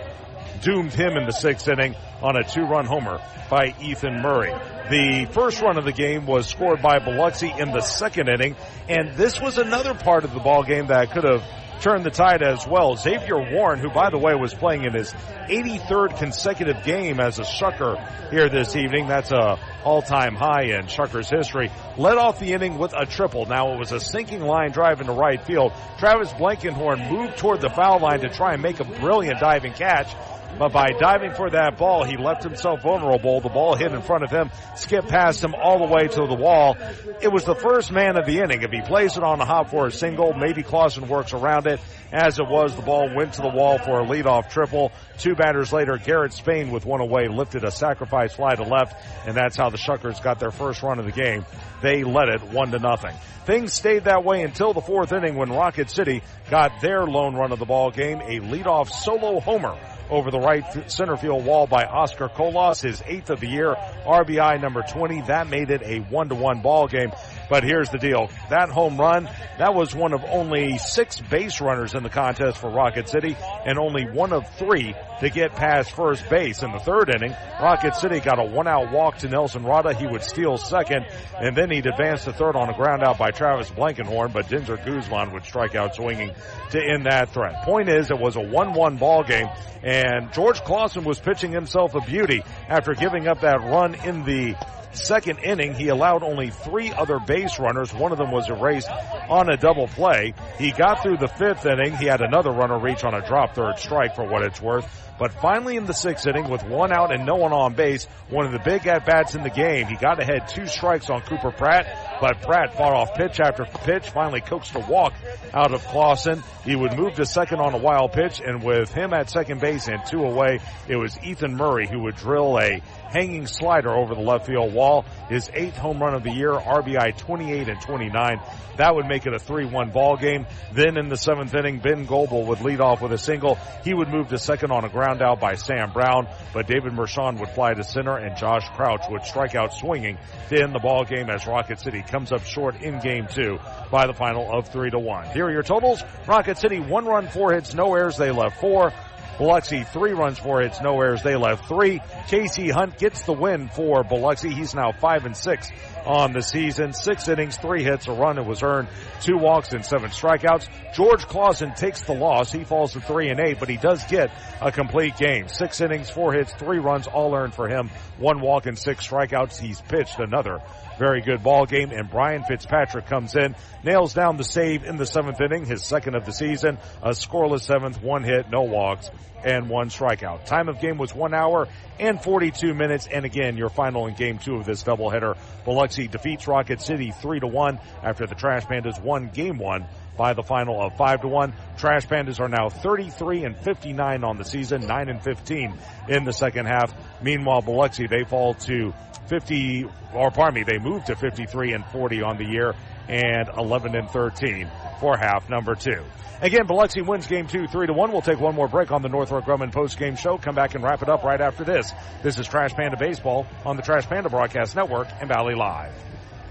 doomed him in the 6th inning on a 2-run homer by Ethan Murray. The first run of the game was scored by Biloxi in the 2nd inning, and this was another part of the ball game that could have turned the tide as well. Xavier Warren, who by the way was playing in his 83rd consecutive game as a Shucker here this evening, that's a all-time high in Shuckers history, led off the inning with a triple. Now it was a sinking line drive into right field. Travis Blankenhorn moved toward the foul line to try and make a brilliant diving catch, but by diving for that ball, he left himself vulnerable. The ball hit in front of him, skipped past him all the way to the wall. It was the first man of the inning. If he plays it on the hop for a single, maybe Clausen works around it. As it was, the ball went to the wall for a leadoff triple. 2 batters later, Garrett Spain with one away lifted a sacrifice fly to left, and that's how the Shuckers got their first run of the game. They led it 1-0. Things stayed that way until the 4th inning when Rocket City got their lone run of the ball game, a leadoff solo homer over the right center field wall by Oscar Colas, his 8th of the year, RBI number 20. That made it a 1-1 ball game. But here's the deal. That home run, that was one of only 6 base runners in the contest for Rocket City, and only one of 3 to get past first base. In the 3rd inning, Rocket City got a 1-out walk to Nelson Rada. He would steal second, and then he'd advance to third on a ground out by Travis Blankenhorn, but Denzer Guzman would strike out swinging to end that threat. Point is, it was a 1-1 ball game, and George Clausen was pitching himself a beauty after giving up that run in the 2nd inning. He allowed only 3 other base runners. One of them was erased on a double play. He got through the 5th inning. He had another runner reach on a drop third strike for what it's worth. But finally in the 6th inning, with 1 out and no one on base, one of the big at-bats in the game, he got ahead 2 strikes on Cooper Pratt, but Pratt fought off pitch after pitch, finally coaxed a walk out of Clausen. He would move to second on a wild pitch, and with him at second base and 2 away, it was Ethan Murray who would drill a hanging slider over the left field wall. ball, his 8th home run of the year, RBI 28 and 29. That would make it a 3-1 ball game. Then in the 7th inning, Ben Goebel would lead off with a single. He would move to second on a ground out by Sam Brown, but David Mershon would fly to center and Josh Crouch would strike out swinging to end the ball game as Rocket City comes up short in game 2 by the final of 3-1. Here are your totals. Rocket City 1 run, 4 hits, no errors. They left 4. Biloxi 3 runs, 4 hits, no errors. They left 3. Casey Hunt gets the win for Biloxi. He's now 5-6 on the season. 6 innings, 3 hits, a run that was earned, 2 walks and 7 strikeouts. George Clausen takes the loss. He falls to 3-8, but he does get a complete game. 6 innings, 4 hits, 3 runs, all earned for him. 1 walk and 6 strikeouts. He's pitched another very good ball game, and Brian Fitzpatrick comes in, nails down the save in the 7th inning, his 2nd of the season, a scoreless 7th, 1 hit, no walks, and 1 strikeout. Time of game was 1 hour and 42 minutes, and again, your final in game 2 of this doubleheader. Biloxi defeats Rocket City 3-1 after the Trash Pandas won game 1 by the final of 5-1. Trash Pandas are now 33-59 on the season, 9-15 in the second half. Meanwhile, Biloxi, they fall to they move to 53-40 on the year and 11-13 for half number 2. Again, Biloxi wins game 2, 3-1. We'll take one more break on the Northrop Grumman post-game show. Come back and wrap it up right after this. This is Trash Panda Baseball on the Trash Panda Broadcast Network and Valley Live.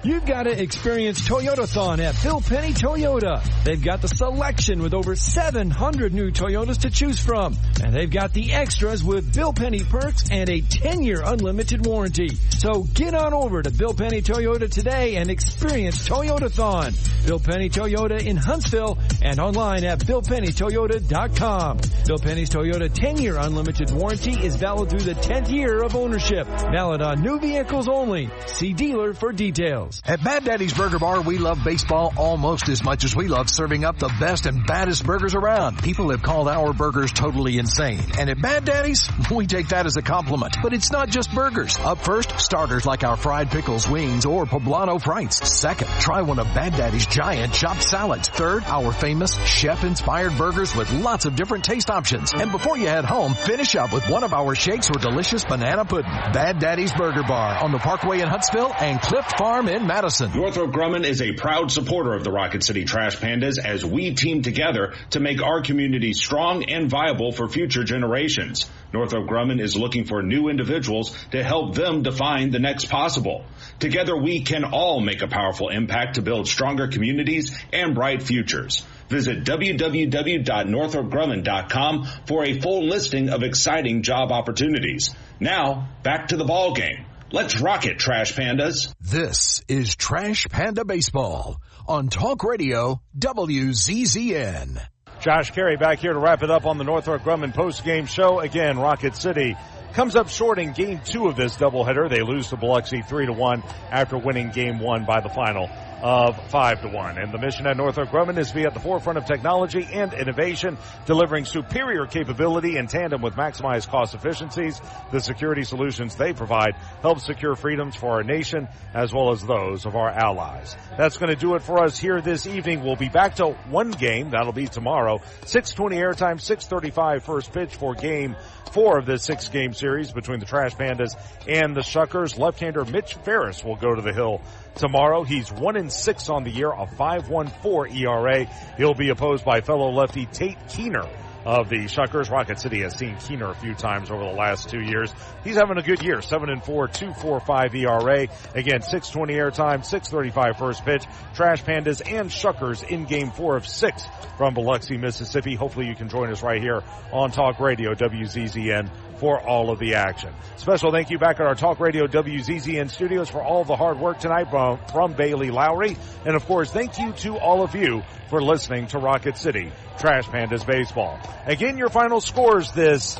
You've got to experience Toyotathon at Bill Penny Toyota. They've got the selection with over 700 new Toyotas to choose from. And they've got the extras with Bill Penny perks and a 10-year unlimited warranty. So get on over to Bill Penny Toyota today and experience Toyotathon. Bill Penny Toyota in Huntsville and online at BillPennyToyota.com. Bill Penny's Toyota 10-year unlimited warranty is valid through the 10th year of ownership. Valid on new vehicles only. See dealer for details. At Bad Daddy's Burger Bar, we love baseball almost as much as we love serving up the best and baddest burgers around. People have called our burgers totally insane. And at Bad Daddy's, we take that as a compliment. But it's not just burgers. Up first, starters like our fried pickles, wings, or poblano frites. Second, try one of Bad Daddy's giant chopped salads. Third, our famous chef-inspired burgers with lots of different taste options. And before you head home, finish up with one of our shakes or delicious banana pudding. Bad Daddy's Burger Bar on the Parkway in Huntsville and Cliff Farm in Madison. Northrop Grumman is a proud supporter of the Rocket City Trash Pandas as we team together to make our community strong and viable for future generations. Northrop Grumman is looking for new individuals to help them define the next possible. Together we can all make a powerful impact to build stronger communities and bright futures. Visit www.northropgrumman.com for a full listing of exciting job opportunities. Now, back to the ball game. Let's rock it, Trash Pandas. This is Trash Panda Baseball on Talk Radio WZZN. Josh Carey back here to wrap it up on the Northrop Grumman post-game show. Again, Rocket City comes up short in game 2 of this doubleheader. They lose to Biloxi 3-1 after winning game 1 by the final of 5-1. And the mission at Northrop Grumman is to be at the forefront of technology and innovation, delivering superior capability in tandem with maximized cost efficiencies. The security solutions they provide help secure freedoms for our nation as well as those of our allies. That's going to do it for us here this evening. We'll be back to one game. That'll be tomorrow. 6:20 airtime, 6:35 first pitch for game 4 of this 6-game series between the Trash Pandas and the Shuckers. Left-hander Mitch Ferris will go to the hill tomorrow. He's 1-6 on the year, a 5.14 ERA. He'll be opposed by fellow lefty Tate Keener of the Shuckers. Rocket City has seen Keener a few times over the last 2 years. He's having a good year, 7-4, 2.45 ERA. Again, 6:20 airtime, 6:35 first pitch. Trash Pandas and Shuckers in game 4 of 6 from Biloxi, Mississippi. Hopefully you can join us right here on Talk Radio WZZN for all of the action. Special thank you back at our Talk Radio WZZN studios for all the hard work tonight from Bailey Lowry. And of course, thank you to all of you for listening to Rocket City Trash Pandas Baseball. Again, your final scores this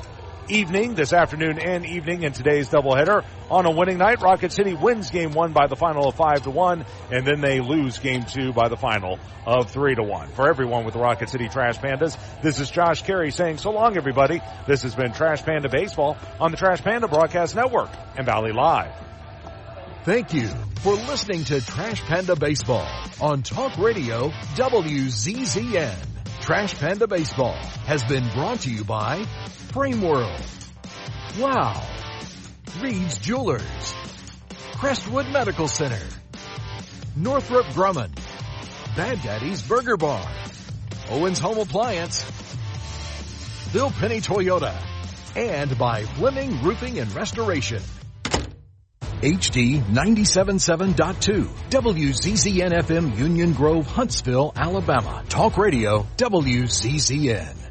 afternoon and evening in today's doubleheader. On a winning night, Rocket City wins game 1 by the final of 5-1, and then they lose game 2 by the final of 3-1. For everyone with the Rocket City Trash Pandas, this is Josh Carey saying so long, everybody. This has been Trash Panda Baseball on the Trash Panda Broadcast Network and Valley Live. Thank you for listening to Trash Panda Baseball on Talk Radio WZZN. Trash Panda Baseball has been brought to you by Frame World, Wow, Reed's Jewelers, Crestwood Medical Center, Northrop Grumman, Bad Daddy's Burger Bar, Owens Home Appliance, Bill Penny Toyota, and by Fleming Roofing and Restoration. HD 97.7.2, WZZN FM, Union Grove, Huntsville, Alabama. Talk Radio, WZZN.